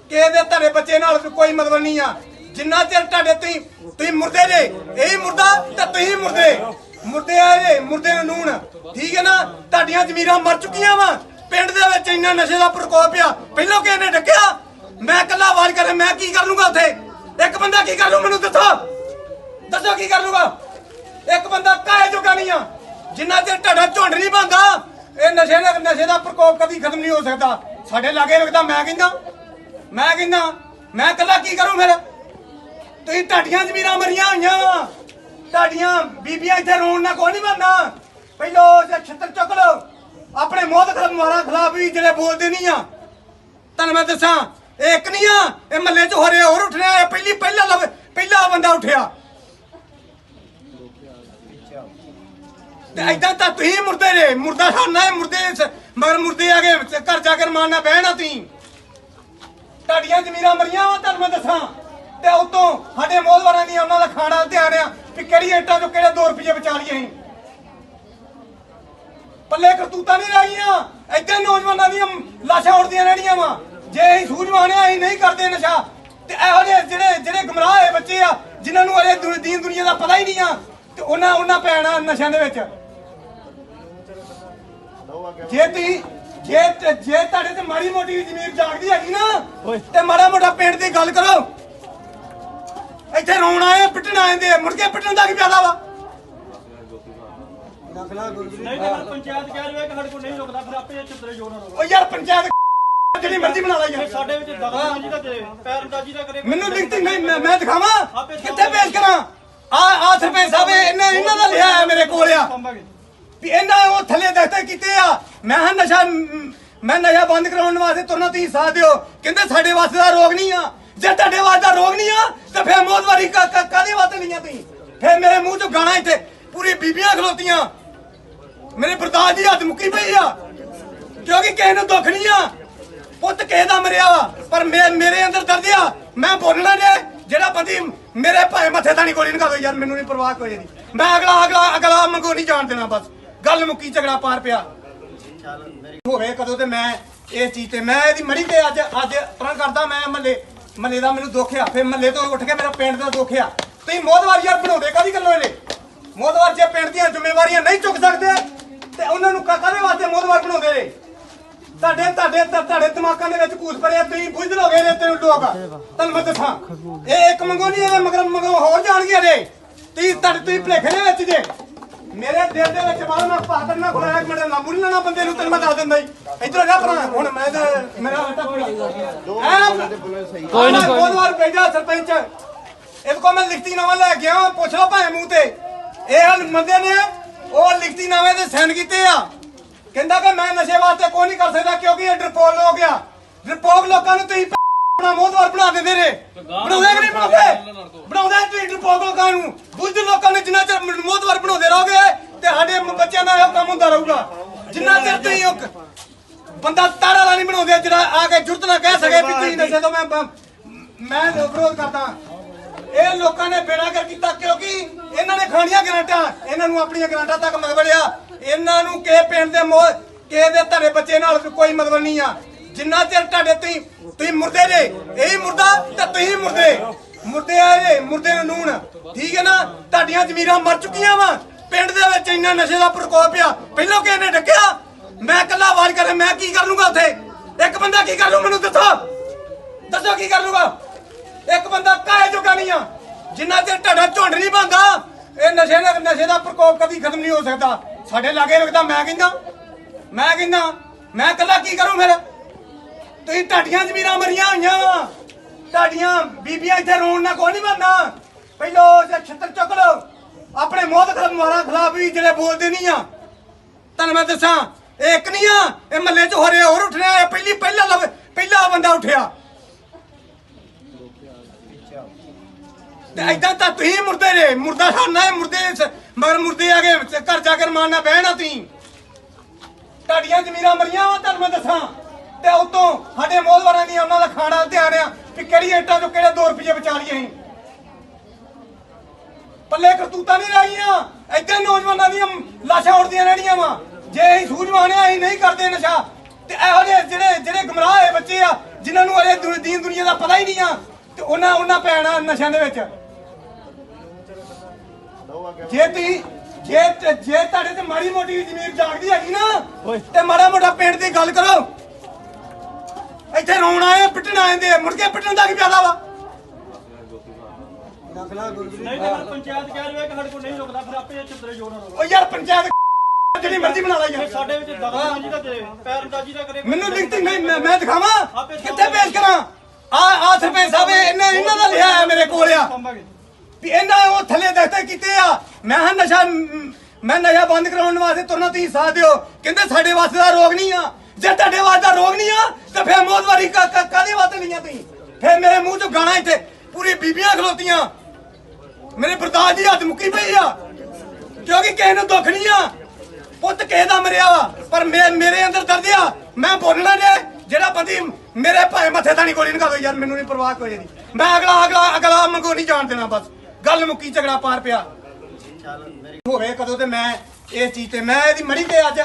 ਕਿਸੇ ਦੇ ਧਰੇ ਬੱਚੇ ਨਾਲ ਕੋਈ ਮਤਲਬ ਨਹੀਂ ਆ। ਜਿੰਨਾ ਚਿਰ ਤੁਹਾਡੇ ਤੁਸੀਂ ਮੁਰਦੇ ਜੇ ਇਹੀ ਮੁਰਦਾ ਤੇ ਤੁਸੀਂ ਮੁਰਦੇ ਆ ਜੇ ਮੁਰਦੇ ਨੂੰ ਨੂਣ ਠੀਕ ਹੈ ਨਾ। ਤੁਹਾਡੀਆਂ ਜ਼ਮੀਰਾਂ ਮਰ ਚੁੱਕੀਆਂ ਵਾ। ਪਿੰਡ ਦੇ ਵਿੱਚ ਇੰਨਾ ਨਸ਼ੇ ਦਾ ਪ੍ਰਕੋਪ ਆ। ਪਹਿਲਾਂ ਕਿਸੇ ਨੇ ਡੱਕਿਆ, ਮੈਂ ਇਕੱਲਾ ਆਵਾਜ਼ ਕਰਾਂ ਮੈਂ ਕੀ ਕਰ ਲੂੰਗਾ ਉੱਥੇ? ਇੱਕ ਬੰਦਾ ਕੀ ਕਰ ਲੂ ਮੈਨੂੰ ਦੱਸੋ ਕੀ ਕਰ ਲੂਗਾ? ਇੱਕ ਬੰਦਾ ਕਾਹੇ ਜੋਗਾ ਨਹੀਂ ਆ। ਜਿੰਨਾ ਚਿਰ ਤੁਹਾਡਾ ਝੁੰਡ ਨਹੀਂ ਬਣਦਾ ਇਹ ਨਸ਼ੇ ਦਾ ਪ੍ਰਕੋਪ ਕਦੀ ਖਤਮ ਨਹੀਂ ਹੋ ਸਕਦਾ। ਸਾਡੇ ਲਾਗੇ ਵੇਖਦਾ ਮੈਂ ਕਹਿੰਦਾ ਮੈਂ ਇਕੱਲਾ ਕੀ ਕਰੂੰ ਫਿਰ? ਤੁਸੀਂ ਤੁਹਾਡੀਆਂ ਜ਼ਮੀਰਾਂ ਮਰੀਆਂ ਹੋਈਆਂ ਵਾ। ਤੁਹਾਡੀਆਂ ਬੀਬੀਆਂ ਇੱਥੇ ਰੋਣ ਨਾਲ ਕੋਈ ਨਹੀਂ ਬਣਨਾ। ਪਹਿਲੋ ਛੱਤਰ ਚੁੱਕ ਲਓ ਆਪਣੇ ਮੋਹਤ ਖਿਲਾਫ ਵੀ ਜਿਹੜੇ ਬੋਲਦੇ ਨਹੀਂ ਆ। ਤੁਹਾਨੂੰ ਮੈਂ ਦੱਸਾਂ ਇਹ ਇੱਕ ਨਹੀਂ ਆ, ਇਹ ਮਹੱਲੇ 'ਚ ਹੋਰ ਉੱਠਿਆ। ਇਹ ਪਹਿਲਾ ਬੰਦਾ ਉੱਠਿਆ ਤੇ ਏਦਾਂ ਤਾਂ ਤੁਸੀਂ ਮੁਰਦੇ ਜੇ। ਮੁਰਦਾ ਖਾਣਾ ਹੈ ਮੁਰਦੇ ਮਗਰ ਮੁਰਦੇ ਆ ਗਏ ਘਰ ਜਾ ਕੇ ਰਮਾਨ ਨਾਲ ਬਹਿਣਾ। ਤੁਸੀਂ ਤੁਹਾਡੀਆਂ ਜ਼ਮੀਰਾਂ ਮਰੀਆਂ ਵਾ। ਤੁਹਾਨੂੰ ਮੈਂ ਦੱਸਾਂ ਤੇ ਉਤੋਂ ਸਾਡੇ ਮੋਹਦਵਾਰਾਂ ਦੀ ਉਹਨਾਂ ਦਾ ਖਾਣਾ ਧਿਆਨ ਆ ਵੀ ਕਿਹੜੀ ਇੱਟਾਂ ਚੋਂ ਕਿਹੜੇ 2 ਰੁਪਏ ਬਚਾ ਲਈਏ। ਅਸੀਂ ਪੱਲੇ ਕਰਤੂਤਾਂ ਨਹੀਂ ਰਹਿ ਗਈਆਂ। ਏਦਾਂ ਨੌਜਵਾਨਾਂ ਦੀਆਂ ਲਾਸ਼ਾਂ ਉੱਡਦੀਆਂ ਰਹਿਣੀਆਂ ਵਾ। ਜੇ ਅਸੀਂ ਸੂਝਵਾਨ ਆ ਅਸੀਂ ਨਹੀਂ ਕਰਦੇ ਨਸ਼ਾ ਤੇ ਇਹੋ ਜਿਹੇ ਜਿਹੜੇ ਗੁੰਮਰਾਹ ਹੋਏ ਬੱਚੇ ਆ ਜਿਨ੍ਹਾਂ ਨੂੰ ਅਰੇ ਦੀਨ ਦੁਨੀਆ ਦਾ ਪਤਾ ਹੀ ਨਹੀਂ ਆ ਤੇ ਉਹਨਾਂ ਪੈਣਾ ਨਸ਼ਿਆਂ ਦੇ ਵਿੱਚ। ਜੇ ਤੁਹਾਡੇ ਤੇ ਮਾੜੀ ਮੋਟੀ ਜ਼ਮੀਰ ਜਾਗਦੀ ਹੈਗੀ ਨਾ ਤੇ ਮਾੜਾ ਮੋਟਾ ਪਿੰਡ ਦੀ ਗੱਲ ਕਰੋ। ਇੱਥੇ ਰੋਣ ਆਏ ਪਿੱਟਣ ਆਏ ਦੇ ਮੁੜ ਕੇ ਪਿੱਟਣ ਦਾ ਕੀ ਫਾਇਦਾ ਵਾ? ਨਹੀਂ ਤਾਂ ਪੰਚਾਇਤ ਕਹਿ ਰਹੀ ਹੈ ਕਿ ਸਾਡੇ ਕੋਲ ਨਹੀਂ ਰੁਕਦਾ, ਫਿਰ ਆਪੇ ਚਿੱਤਰੇ ਜੋਰ ਨਾਲ ਉਹ ਯਾਰ ਪੰਚਾਇਤ ਜਿਹੜੀ ਮਰਜ਼ੀ ਬਣਾ ਲਾ ਯਾਰ। ਸਾਡੇ ਵਿੱਚ ਦਖਲਅੰਦਾਜ਼ੀ ਦਾ ਕਰੇ, ਪੈਰਅੰਦਾਜ਼ੀ ਦਾ ਕਰੇ। ਮੈਨੂੰ ਲਿਖਤੀ ਨਹੀਂ ਮੈਂ ਦਿਖਾਵਾਂ ਕਿੱਥੇ ਪੇਸ਼ ਕਰਾਂ? ਆ ਸਰਪੰਚ ਸਾਹਿਬ ਇਹਨਾਂ ਦਾ ਲਿਆ ਹੈ ਮੇਰੇ ਕੋਲ ਆ ਵੀ ਇਹਨਾਂ ਉਹ ਥੱਲੇ ਦਸਤੇ ਕੀਤੇ ਆ। ਮੈਂ ਨਸ਼ਾ ਬੰਦ ਕਰਾਉਣ ਵਾਸਤੇ ਤੁਰਨਾ ਤੁਸੀਂ ਸਾਥ ਦਿਓ। ਕਹਿੰਦੇ ਸਾਡੇ ਵਾਸਤੇ ਦਾ ਰੋਗ ਨਹੀਂ ਆ। ਜੇ ਤੁਹਾਡੇ ਵਾਸਤੇ ਦਾ ਰੋਗ ਨਹੀਂ ਆ ਤੇ ਫਿਰ ਮੋਦਵਾਰੀ ਕਾਹਦੇ ਵਾਸਤੇ ਲਈਆਂ ਤੁਸੀਂ? ਫਿਰ ਮੇਰੇ ਮੂੰਹ ਚੋਂ ਗਾਣਾ ਇੱਥੇ ਪੂਰੀ ਬੀਬੀਆਂ ਖਲੋਤੀਆਂ, ਮੇਰੇ ਬਰਦਾਸ਼ਤ ਦੀ ਹੱਦ ਮੁੱਕੀ ਪਈ ਆ ਕਿਉਂਕਿ ਕਿਸੇ ਨੂੰ ਦੁੱਖ ਨਹੀਂ ਆ। ਪੁੱਤ ਕਿਸੇ ਦਾ ਮਰਿਆ ਵਾ ਪਰ ਮੇਰੇ ਅੰਦਰ ਦਰਦ ਆ। ਮੈਂ ਬੋਲਣਾ ਜੇ ਜਿਹੜਾ ਬੰਦੀ ਮੇਰੇ ਭਾਵੇਂ ਮੱਥੇ ਤਾਂ ਨਹੀਂ ਗੋਲੀ ਨਿਕਾ ਦੋ ਯਾਰ, ਮੈਨੂੰ ਨਹੀਂ ਪਰਵਾਹ ਕੋਈ ਨਹੀਂ। ਮੈਂ ਅਗਲਾ ਮੰਗੋ ਨਹੀਂ ਜਾਣ ਦੇਣਾ। ਬਸ ਗੱਲ ਮੁੱਕੀ, ਝਗੜਾ ਪਾਰ ਪਿਆ ਹੋਵੇ ਕਦੋਂ ਤੇ ਮੈਂ ਇਹ ਚੀਜ਼ ਤੇ ਮੈਂ ਇਹਦੀ ਮੜੀ ਤੇ ਅੱਜ ਪਰਾਂ ਕਰਦਾ। ਮੈਂ ਮਹੱਲੇ ਦਾ ਮੈਨੂੰ ਦੁੱਖ ਆ, ਫਿਰ ਮਹੱਲੇ ਤੋਂ ਉੱਠ ਕੇ ਮੇਰਾ ਪਿੰਡ ਦਾ ਦੁੱਖ ਆ। ਤੁਸੀਂ ਮੋਦਵਾਰ ਯਾਰ ਬਣਾਉਂਦੇ ਕਾਹਦੀ ਗੱਲੋਂ ਇਹਨੇ? ਮੋਦਵਾਰ ਜੇ ਪਿੰਡ ਦੀਆਂ ਜ਼ਿੰਮੇਵਾਰੀਆਂ ਨਹੀਂ ਚੁੱਕ ਸਕਦੇ ਤੇ ਉਹਨਾਂ ਨੂੰ ਕਾਹਦੇ ਵਾਸਤੇ ਮੋਦਵਾਰ ਬਣਾਉਂਦੇ ਨੇ? ਤੁਹਾਡੇ ਦਿਮਾਗਾਂ ਦੇ ਵਿੱਚ ਘੂਸ ਭਰਿਆ, ਤੁਸੀਂ ਬੁੱਝ ਲੋਗੇ ਨੇ ਤੈਨੂੰ ਲੋਕ। ਤੁਹਾਨੂੰ ਮੈਂ ਦੱਸਾਂ ਇਹ ਇੱਕ ਮੰਗੋ ਨਹੀਂ, ਇਹਦੇ ਮਗਰ ਹੋਰ ਜਾਣਗੇ ਨੇ। ਤੁਸੀਂ ਭਲੇਖੇ ਦੇ ਵਿੱਚ ਜੇ ਮੇਰੇ ਦਿਲ ਦੇ ਵਿੱਚ ਬਾਹਰ ਮੈਂ ਪਾਤਰ ਨਾ ਖੁਲਾਇਆ ਇੱਕ ਮਿੰਟ ਲਾਂਬੂ ਨਹੀਂ ਲੈਣਾ ਬੰਦੇ ਨੂੰ। ਤੈਨੂੰ ਮੈਂ ਦੱਸ ਦਿੰਦਾ ਇੱਧਰ ਜਾ ਭਰਾ। ਹੁਣ ਮੈਂ ਮੇਰਾ ਹੱਟਾ ਕੋਈ ਨਾ ਬਹੁਤ ਵਾਰ ਭੇਜਾ ਸਰਪੰਚ ਇਹਦੇ ਕੋਲ ਮੈਂ ਲਿਖਤੀ ਨਾਮਾ ਲੈ ਕੇ ਆਇਆ। ਪੁੱਛ ਲਓ ਭਾਵੇਂ ਮੂੰਹ ਤੇ। ਇਹ ਬੰਦੇ ਨੇ ਉਹ ਲਿਖਤੀ ਨਾਮੇ ਦੇ ਸਾਈਨ ਕੀਤੇ ਆ। ਕਹਿੰਦਾ ਕਿ ਮੈਂ ਨਸ਼ੇ ਵਾਸਤੇ ਕੋਈ ਨਹੀਂ ਕਰ ਸਕਦਾ ਕਿਉਂਕਿ ਇਹ ਡਰਪੋਕ ਲੋਕ ਆ। ਡਰਪੋਕ ਲੋਕਾਂ ਨੂੰ ਤੁਸੀਂ ਆਪਣਾ ਮੋਦਵਾਰ ਬਣਾ ਦਿੰਦੇ ਨੇ। ਬਣਾਉਂਦੇ ਕਿ ਨਹੀਂ ਬਣਾਉਂਦੇ ਤੁਸੀਂ ਡਰਪੋਕ ਲੋਕਾਂ ਨੂੰ। ਬੁੱਝ ਲੋਕਾਂ ਨੇ ਜਿੰਨਾ ਚਿਰ ਮੋਦਵਾਰ ਬਣਾਉਂਦੇ ਰਹੋਗੇ ਤੇ ਸਾਡੇ ਬੱਚਿਆਂ ਦਾ ਇਹ ਕੰਮ ਹੁੰਦਾ ਰਹੂਗਾ। ਜਿੰਨਾ ਚਿਰ ਤੁਸੀਂ ਇੱਕ ਬੰਦਾ ਤਾੜਾ ਵਾਲਾ ਨਹੀਂ ਬਣਾਉਂਦੇ ਜਿਹੜਾ ਆ ਕੇ ਜੁਰਤ ਨਾ ਕਹਿ ਸਕੇ ਵੀ ਤੁਸੀਂ ਨਸ਼ੇ ਤੋਂ ਮੈਂ ਵਿਰੋਧ ਕਰਦਾ। ਇਹ ਲੋਕਾਂ ਨੇ ਬੇੜਾ ਕਰ ਕੀਤਾ ਕਿਉਂਕਿ ਇਹਨਾਂ ਨੇ ਖਾਣੀਆਂ ਗਰਾਂਟਾਂ। ਇਹਨਾਂ ਨੂੰ ਆਪਣੀਆਂ ਗਰਾਂਟਾਂ ਤੱਕ ਮਤਲਬ ਇਹਨਾਂ ਨੂੰ ਕਿਸੇ ਪਿੰਡ ਦੇ ਕਿਸੇ ਦੇ ਤੁਹਾਡੇ ਬੱਚੇ ਨਾਲ ਕੋਈ ਮਤਲਬ ਨਹੀਂ ਆ। ਜਿੰਨਾ ਚਿਰ ਤੁਹਾਡੇ ਤੁਸੀਂ ਮੁਰਦੇ ਜੇ ਇਹੀ ਮੁਰਦਾ ਤੇ ਤੁਸੀਂ ਮੁਰਦੇ ਆ ਜੇ ਮੁਰਦੇ ਨੂੰ ਨੂਣ। ਠੀਕ ਹੈ ਨਾ? ਤੁਹਾਡੀਆਂ ਜ਼ਮੀਰਾਂ ਮਰ ਚੁੱਕੀਆਂ ਵਾ। ਪਿੰਡ ਦੇ ਵਿੱਚ ਇੰਨਾ ਨਸ਼ੇ ਦਾ ਪ੍ਰਕੋਪ ਆ। ਪਹਿਲਾਂ ਕਿਸੇ ਨੇ ਡੱਕਿਆ ਮੈਂ ਇਕੱਲਾ ਆਵਾਜ਼ ਕਰਾਂ ਮੈਂ ਕੀ ਕਰ ਲੂੰਗਾ ਉੱਥੇ? ਇੱਕ ਬੰਦਾ ਕੀ ਕਰ ਲੂ ਮੈਨੂੰ ਦੱਸੋ ਕੀ ਕਰ ਲੂਗਾ? ਇੱਕ ਬੰਦਾ ਕਾਹੇ ਜੋਗਾ ਨਹੀਂ ਆ। ਜਿੰਨਾ ਚਿਰ ਤੁਹਾਡਾ ਝੁੰਡ ਨਹੀਂ ਬਣਦਾ ਇਹ ਨਸ਼ੇ ਦਾ ਪ੍ਰਕੋਪ ਕਦੀ ਖਤਮ ਨਹੀਂ ਹੋ ਸਕਦਾ। ਸਾਡੇ ਲਾਗੇ ਲੱਗਦਾ ਮੈਂ ਕਹਿੰਦਾ ਮੈਂ ਇਕੱਲਾ ਕੀ ਕਰੂੰ? ਫਿਰ ਤੁਸੀਂ ਤੁਹਾਡੀਆਂ ਜ਼ਮੀਰਾਂ ਮਰੀਆਂ ਹੋਈਆਂ ਵਾ। ਤੁਹਾਡੀਆਂ ਬੀਬੀਆਂ ਇੱਥੇ ਰੋਣ ਨਾਲ ਕੋਈ ਨਹੀਂ ਬਣਨਾ। ਪਹਿਲੋ ਛੱਤਰ ਚੁੱਕ ਲਓ ਆਪਣੇ ਮਾਰਾ ਖਿਲਾਫ ਵੀ ਜਿਹੜੇ ਬੋਲਦੇ ਨਹੀਂ ਆ। ਤੁਹਾਨੂੰ ਮੈਂ ਦੱਸਾਂ ਇਹ ਇੱਕ ਨਹੀਂ ਆ, ਇਹ ਮਹੱਲੇ 'ਚ ਹੋਰੇ ਹੋਰ ਉੱਠਣਾ। ਇਹ ਪਹਿਲਾ ਬੰਦਾ ਉੱਠਿਆ ਤੇ ਏਦਾਂ ਤਾਂ ਤੁਸੀਂ ਮੁਰਦੇ ਨੇ। ਮੁਰਦਾ ਖਾਣਾ ਮੁਰਦੇ ਮਗਰ ਮੁਰਦੇ ਆ ਕੇ ਘਰ ਜਾ ਕੇ ਮਾਰਨਾ ਬਹਿਣਾ। ਤੁਸੀਂ ਤੁਹਾਡੀਆਂ ਜ਼ਮੀਰਾਂ ਮਰੀਆਂ ਵਾ। ਤੁਹਾਨੂੰ ਮੈਂ ਦੱਸਾਂ ਤੇ ਉਤੋਂ ਸਾਡੇ ਮੋਦਵਾਰਾਂ ਦੀਆਂ ਉਹਨਾਂ ਦਾ ਖਾਣਾ ਧਿਆਨ ਆ ਵੀ ਕਿਹੜੀ ਇੱਟਾਂ ਚੋਂ ਕਿਹੜੇ 2 ਰੁਪਏ ਬਚਾ ਲਈਏ। ਅਸੀਂ ਪੱਲੇ ਕਰਤੂਤਾਂ ਨਹੀਂ ਰਹੀਆਂ। ਏਦਾਂ ਨੌਜਵਾਨਾਂ ਦੀਆਂ ਲਾਸ਼ਾਂ ਉੱਡਦੀਆਂ ਰਹਿਣੀਆਂ ਵਾ। ਜੇ ਅਸੀਂ ਸੂਝਵਾਨ ਆ ਅਸੀਂ ਨਹੀਂ ਕਰਦੇ ਨਸ਼ਾ ਤੇ ਇਹੋ ਜਿਹੇ ਜਿਹੜੇ ਗੁੰਮਰਾਹ ਹੋਏ ਬੱਚੇ ਆ ਜਿਨ੍ਹਾਂ ਨੂੰ ਅਰੇ ਦੀਨ ਦੁਨੀਆ ਦਾ ਪਤਾ ਹੀ ਨਹੀਂ ਆ ਤੇ ਉਹਨਾਂ ਪੈਣਾ ਨਸ਼ਿਆਂ ਦੇ ਵਿੱਚ। ਜੇ ਤੁਹਾਡੇ ਤੇ ਮਾੜੀ ਮੋਟੀ ਜ਼ਮੀਰ ਜਾਗਦੀ ਹੈਗੀ ਨਾ ਤੇ ਮਾੜਾ ਮੋਟਾ ਪਿੰਡ ਦੀ ਗੱਲ ਕਰੋ। ਇੱਥੇ ਰੋਣ ਆਏ ਪਿੱਟਣ ਆਏ ਦੇ ਮੁੜ ਕੇ ਪਿੱਟਣ ਦਾ ਕੀ ਫਾਇਦਾ ਵਾ? ਨਹੀਂ ਤਾਂ ਪੰਚਾਇਤ ਕਹਿ ਰਹੀ ਹੈ ਕਿ ਸਾਡੇ ਕੋਲ ਨਹੀਂ ਰੁਕਦਾ, ਫਿਰ ਆਪੇ ਚਿੱਤਰੇ ਜੋਰ ਨਾਲ। ਉਹ ਯਾਰ ਪੰਚਾਇਤ ਜਿਹੜੀ ਮਰਜ਼ੀ ਬਣਾ ਲਾ ਯਾਰ। ਸਾਡੇ ਵਿੱਚ ਦਖਲਅੰਦਾਜ਼ੀ ਦਾ ਕਰੇ, ਪੈਰਅੰਦਾਜ਼ੀ ਦਾ ਕਰੇ। ਮੈਨੂੰ ਲਿਖਤੀ ਨਹੀਂ ਮੈਂ ਦਿਖਾਵਾਂ ਕਿੱਥੇ ਪੇਸ਼ ਕਰਾਂ? ਆ ਸਰਪੰਚ ਸਾਹਿਬ ਇਹਨਾਂ ਦਾ ਲਿਆ ਹੈ ਮੇਰੇ ਕੋਲ ਆ ਵੀ ਇਹਨਾਂ ਉਹ ਥੱਲੇ ਦਸਤੇ ਕੀਤੇ ਆ। ਮੈਂ ਨਸ਼ਾ ਬੰਦ ਕਰਾਉਣ ਵਾਸਤੇ ਤੁਰਨਾ ਤੁਸੀਂ ਸਾਥ ਦਿਓ। ਕਹਿੰਦੇ ਸਾਡੇ ਵਾਸਤੇ ਦਾ ਰੋਗ ਨਹੀਂ ਆ। ਜੇ ਤੁਹਾਡੇ ਵਾਸਤੇ ਦਾ ਰੋਗ ਨਹੀਂ ਆ ਤੇ ਫਿਰ ਮੋਦਵਾਰੀ ਕਾਹਦੇ ਵਾਸਤੇ ਲਈਆਂ ਤੁਸੀਂ? ਫਿਰ ਮੇਰੇ ਮੂੰਹ ਚੋਂ ਗਾਣਾ ਇੱਥੇ ਪੂਰੀ ਬੀਬੀਆਂ ਖਲੋਤੀਆਂ, ਮੇਰੇ ਬਰਦਾਸ਼ਤ ਦੀ ਹੱਦ ਮੁੱਕੀ ਪਈ ਆ ਕਿਉਂਕਿ ਕਿਸੇ ਨੂੰ ਦੁੱਖ ਨਹੀਂ ਆ। ਪੁੱਤ ਕਿਸੇ ਦਾ ਮਰਿਆ ਵਾ ਪਰ ਮੇਰੇ ਅੰਦਰ ਦਰਦ ਆ। ਮੈਂ ਬੋਲਣਾ ਜੇ ਜਿਹੜਾ ਬੰਦੀ ਮੇਰੇ ਭਾਵੇਂ ਮੱਥੇ ਤਾਂ ਨਹੀਂ ਗੋਲੀ ਨਿਕਾ ਦੋ ਯਾਰ, ਮੈਨੂੰ ਨਹੀਂ ਪਰਵਾਹ ਕੋਈ ਨਹੀਂ। ਮੈਂ ਅਗਲਾ ਮੰਗੋ ਨਹੀਂ ਜਾਣ ਦੇਣਾ। ਬਸ ਗੱਲ ਮੁੱਕੀ, ਝਗੜਾ ਪਾਰ ਪਿਆ ਹੋਵੇ ਕਦੋਂ ਤੇ ਮੈਂ ਇਹ ਚੀਜ਼ ਤੇ ਮੈਂ ਇਹਦੀ ਮੜੀ ਤੇ ਅੱਜ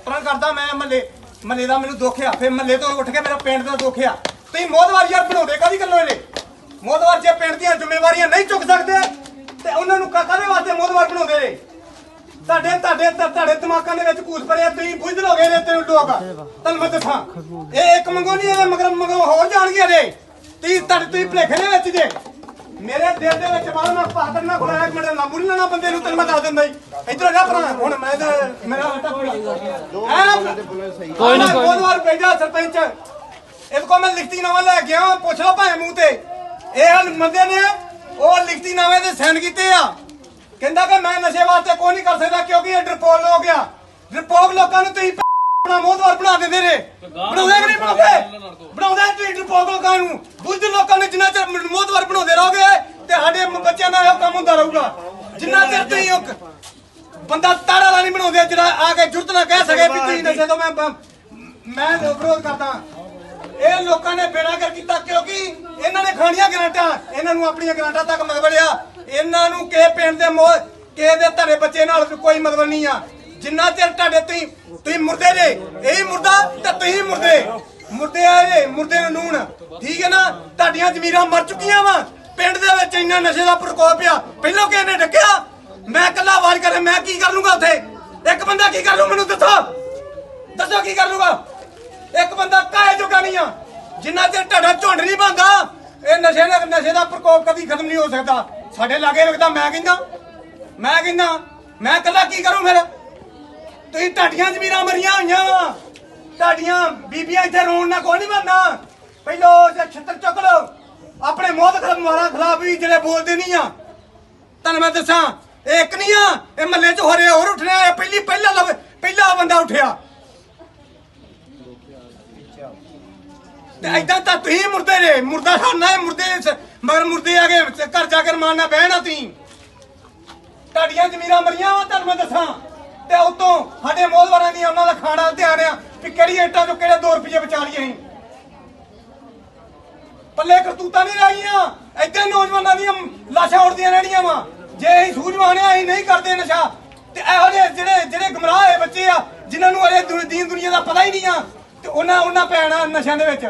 ਪਰਾਂ ਕਰਦਾ। ਮੈਂ ਮਹੱਲੇ ਦਾ ਮੈਨੂੰ ਦੁੱਖ ਆ, ਫਿਰ ਮਹੱਲੇ ਤੋਂ ਉੱਠ ਕੇ ਮੇਰਾ ਪਿੰਡ ਦਾ ਦੁੱਖ ਆ। ਤੁਸੀਂ ਮੋਦਵਾਰ ਯਾਰ ਬਣਾਉਂਦੇ ਕਾਹਦੀ ਗੱਲੋਂ ਇਹਨੇ? ਮੋਦਵਾਰ ਜੇ ਪਿੰਡ ਦੀਆਂ ਜ਼ਿੰਮੇਵਾਰੀਆਂ ਨਹੀਂ ਚੁੱਕ ਸਕਦੇ ਤੇ ਉਹਨਾਂ ਨੂੰ ਕਾਹਦੇ ਵਾਸਤੇ ਮੋਦਵਾਰ ਬਣਾਉਂਦੇ ਨੇ ਤੁਹਾਡੇ ਦਿਮਾਗਾਂ ਦੇ ਵਿੱਚ ਘੂਸ ਭਰਿਆ ਤੁਸੀਂ ਬੁੱਝ ਲੋਗੇ ਨੇ ਤੇ ਲੋਕ ਤੁਹਾਨੂੰ ਮੈਂ ਦੱਸਾਂ ਇਹ ਇੱਕ ਮੰਗੋ ਨਹੀਂ ਇਹ ਮਗਰ ਹੋਰ ਜਾਣਗੇ ਨੇ ਤੁਸੀਂ ਭਲੇਖੇ ਦੇ ਵਿੱਚ ਜੇ ਮੇਰੇ ਦਿਲ ਦੇ ਵਿੱਚ ਬਾਹਰ ਮੈਂ ਪਾਤਰ ਨਾ ਖੁਲਾਇਆ ਇੱਕ ਮਿੰਟ ਲਾਂਬੂ ਨਹੀਂ ਲੈਣਾ ਬੰਦੇ ਨੂੰ ਤੈਨੂੰ ਮੈਂ ਦੱਸ ਦਿੰਦਾ ਇੱਧਰ ਜਾ ਭਰਾ ਹੁਣ ਮੈਂ ਤੇ ਮੇਰਾ ਹੱਟਾ ਕੋਈ ਨਹੀਂ ਮੋਦਵਾਰ ਭੇਜਾ ਸਰਪੰਚ ਇਹਦੇ ਕੋਲ ਮੈਂ ਲਿਖਤੀ ਨਾਮਾ ਲੈ ਕੇ ਆਇਆ ਪੁੱਛ ਲਓ ਭਾਵੇਂ ਮੂੰਹ ਤੇ ਇਹ ਬੰਦੇ ਨੇ ਉਹ ਲਿਖਤੀ ਨਾਮੇ ਤੇ ਸਾਈਨ ਕੀਤੇ ਆ ਕਹਿੰਦਾ ਕਿ ਮੈਂ ਨਸ਼ੇ ਵਾਸਤੇ ਕੋਈ ਨਹੀਂ ਕਰ ਸਕਦਾ ਕਿਉਂਕਿ ਇਹ ਡਰਪੋਕ ਹੋ ਗਿਆ ਡਰਪੋਕ ਲੋਕਾਂ ਨੂੰ ਤੁਸੀਂ ਆਪਣਾ ਮੋਦਵਾਰ ਬਣਾ ਦਿੰਦੇ ਨੇ ਬਣਾਉਂਦੇ ਕਿ ਨਹੀਂ ਬਣਾਉਂਦੇ ਤੁਸੀਂ ਡਰਪੋਕ ਲੋਕਾਂ ਨੂੰ ਬੁੱਝ ਲੋਕਾਂ ਨੂੰ ਜਿੰਨਾ ਚਿਰ ਮੋਦਵਾਰ ਬਣਾਉਂਦੇ ਰਹੋਗੇ ਤੇ ਸਾਡੇ ਬੱਚਿਆਂ ਦਾ ਇਹ ਕੰਮ ਹੁੰਦਾ ਰਹੂਗਾ ਜਿੰਨਾ ਚਿਰ ਤੁਸੀਂ ਇੱਕ ਬੰਦਾ ਤਾੜਾ ਵਾਲਾ ਨਹੀਂ ਬਣਾਉਂਦੇ ਜਿਹੜਾ ਆ ਕੇ ਜੁਰਤ ਨਾ ਕਹਿ ਸਕੇ ਵੀ ਤੁਸੀਂ ਨਸ਼ੇ ਤੋਂ ਮੈਂ ਵਿਰੋਧ ਕਰਦਾ ਇਹ ਲੋਕਾਂ ਨੇ ਬੇੜਾਗਰ ਕੀਤਾ ਕਿਉਂਕਿ ਇਹਨਾਂ ਨੇ ਖਾਣੀਆਂ ਗਰਾਂਟਾਂ ਇਹਨਾਂ ਨੂੰ ਆਪਣੀਆਂ ਗਰਾਂਟਾਂ ਤੱਕ ਮਗਵੜਿਆ ਇਹਨਾਂ ਨੂੰ ਕਿਸੇ ਪਿੰਡ ਦੇ ਕਿਸੇ ਦੇ ਧਰੇ ਬੱਚੇ ਨਾਲ ਕੋਈ ਮਤਲਬ ਨਹੀਂ ਆ ਜਿੰਨਾ ਚਿਰ ਤੁਹਾਡੇ ਤੁਸੀਂ ਮੁਰਦੇ ਜੇ ਇਹੀ ਮੁਰਦਾ ਤੇ ਤੁਸੀਂ ਮੁਰਦੇ ਆ ਜੇ ਮੁਰਦੇ ਨੂੰ ਨੂਣ ਠੀਕ ਹੈ ਨਾ ਤੁਹਾਡੀਆਂ ਜ਼ਮੀਰਾਂ ਮਰ ਚੁੱਕੀਆਂ ਵਾ ਪਿੰਡ ਦੇ ਵਿੱਚ ਇੰਨਾ ਨਸ਼ੇ ਦਾ ਪ੍ਰਕੋਪ ਆ ਪਹਿਲਾਂ ਕਿਸੇ ਨੇ ਡੱਕਿਆ ਮੈਂ ਇਕੱਲਾ ਆਵਾਜ਼ ਕਰਾਂ ਮੈਂ ਕੀ ਕਰ ਲੂੰਗਾ ਉੱਥੇ ਇੱਕ ਬੰਦਾ ਕੀ ਕਰ ਲੂ ਮੈਨੂੰ ਦੱਸੋ ਕੀ ਕਰ ਲੂਗਾ ਇੱਕ ਬੰਦਾ ਕਾਹੇ ਜੋਗਾ ਨਹੀਂ ਆ ਜਿੰਨਾ ਚਿਰ ਤੁਹਾਡਾ ਝੁੰਡ ਨਹੀਂ ਬਣਦਾ ਇਹ ਨਸ਼ੇ ਦਾ ਪ੍ਰਕੋਪ ਕਦੀ ਖਤਮ ਨਹੀਂ ਹੋ ਸਕਦਾ ਸਾਡੇ ਲਾਗੇ ਲੱਗਦਾ ਮੈਂ ਕਹਿੰਦਾ ਮੈਂ ਇਕੱਲਾ ਕੀ ਕਰੂੰ ਫਿਰ ਤੁਸੀਂ ਤੁਹਾਡੀਆਂ ਜ਼ਮੀਰਾਂ ਮਰੀਆਂ ਹੋਈਆਂ ਵਾ ਤੁਹਾਡੀਆਂ ਬੀਬੀਆਂ ਇੱਥੇ ਰੋਣ ਨਾਲ ਕੋਈ ਨਹੀਂ ਬਣਨਾ ਪਹਿਲੋ ਜੇ ਛਿੱਤਰ ਚੁੱਕ ਲਓ ਆਪਣੇ ਮੌਤ ਮਾਰਾ ਖਿਲਾਫ ਵੀ ਜਿਹੜੇ ਬੋਲਦੇ ਨਹੀਂ ਆ ਤੁਹਾਨੂੰ ਮੈਂ ਦੱਸਾਂ ਇਹ ਇੱਕ ਨਹੀਂ ਆ ਇਹ ਮਹੱਲੇ 'ਚ ਹੋਰੇ ਹੋਰ ਉੱਠਣਾ ਇਹ ਪਹਿਲਾ ਬੰਦਾ ਉੱਠਿਆ ਤੇ ਏਦਾਂ ਤਾਂ ਤੁਸੀਂ ਮੁਰਦੇ ਨੇ ਮੁਰਦਾ ਖਾਣਾ ਮੁਰਦੇ ਮਗਰ ਮੁਰਦੇ ਆ ਕੇ ਘਰ ਜਾ ਕੇ ਰਮਾਨ ਨਾਲ ਬਹਿਣਾ ਤੁਸੀਂ ਤੁਹਾਡੀਆਂ ਜ਼ਮੀਰਾਂ ਮਰੀਆਂ ਵਾ ਤੁਹਾਨੂੰ ਮੈਂ ਦੱਸਾਂ ਤੇ ਉਤੋਂ ਸਾਡੇ ਮੋਦਵਾਰਾਂ ਦੀ ਉਹਨਾਂ ਦਾ ਖਾਣਾ ਧਿਆਨ ਆ ਵੀ ਕਿਹੜੀ ਇੱਟਾਂ ਚੋਂ ਕਿਹੜੇ 2 ਰੁਪਏ ਬਚਾ ਲਈਏ ਅਸੀਂ ਪੱਲੇ ਕਰਤੂਤਾਂ ਨਹੀਂ ਰਹੀਆਂ ਏਦਾਂ ਨੌਜਵਾਨਾਂ ਦੀਆਂ ਲਾਸ਼ਾਂ ਉੜਦੀਆਂ ਰਹਿਣੀਆਂ ਵਾ ਜੇ ਅਸੀਂ ਸੂਝਵਾਨ ਆ ਅਸੀਂ ਨਹੀਂ ਕਰਦੇ ਨਸ਼ਾ ਤੇ ਇਹੋ ਜਿਹੇ ਜਿਹੜੇ ਗੁੰਮਰਾਹ ਹੋਏ ਬੱਚੇ ਆ ਜਿਨ੍ਹਾਂ ਨੂੰ ਅਰੇ ਦੀਨ ਦੁਨੀਆ ਦਾ ਪਤਾ ਹੀ ਨਹੀਂ ਆ ਤੇ ਉਹਨਾਂ ਪੈਣਾ ਨਸ਼ਿਆਂ ਦੇ ਵਿੱਚ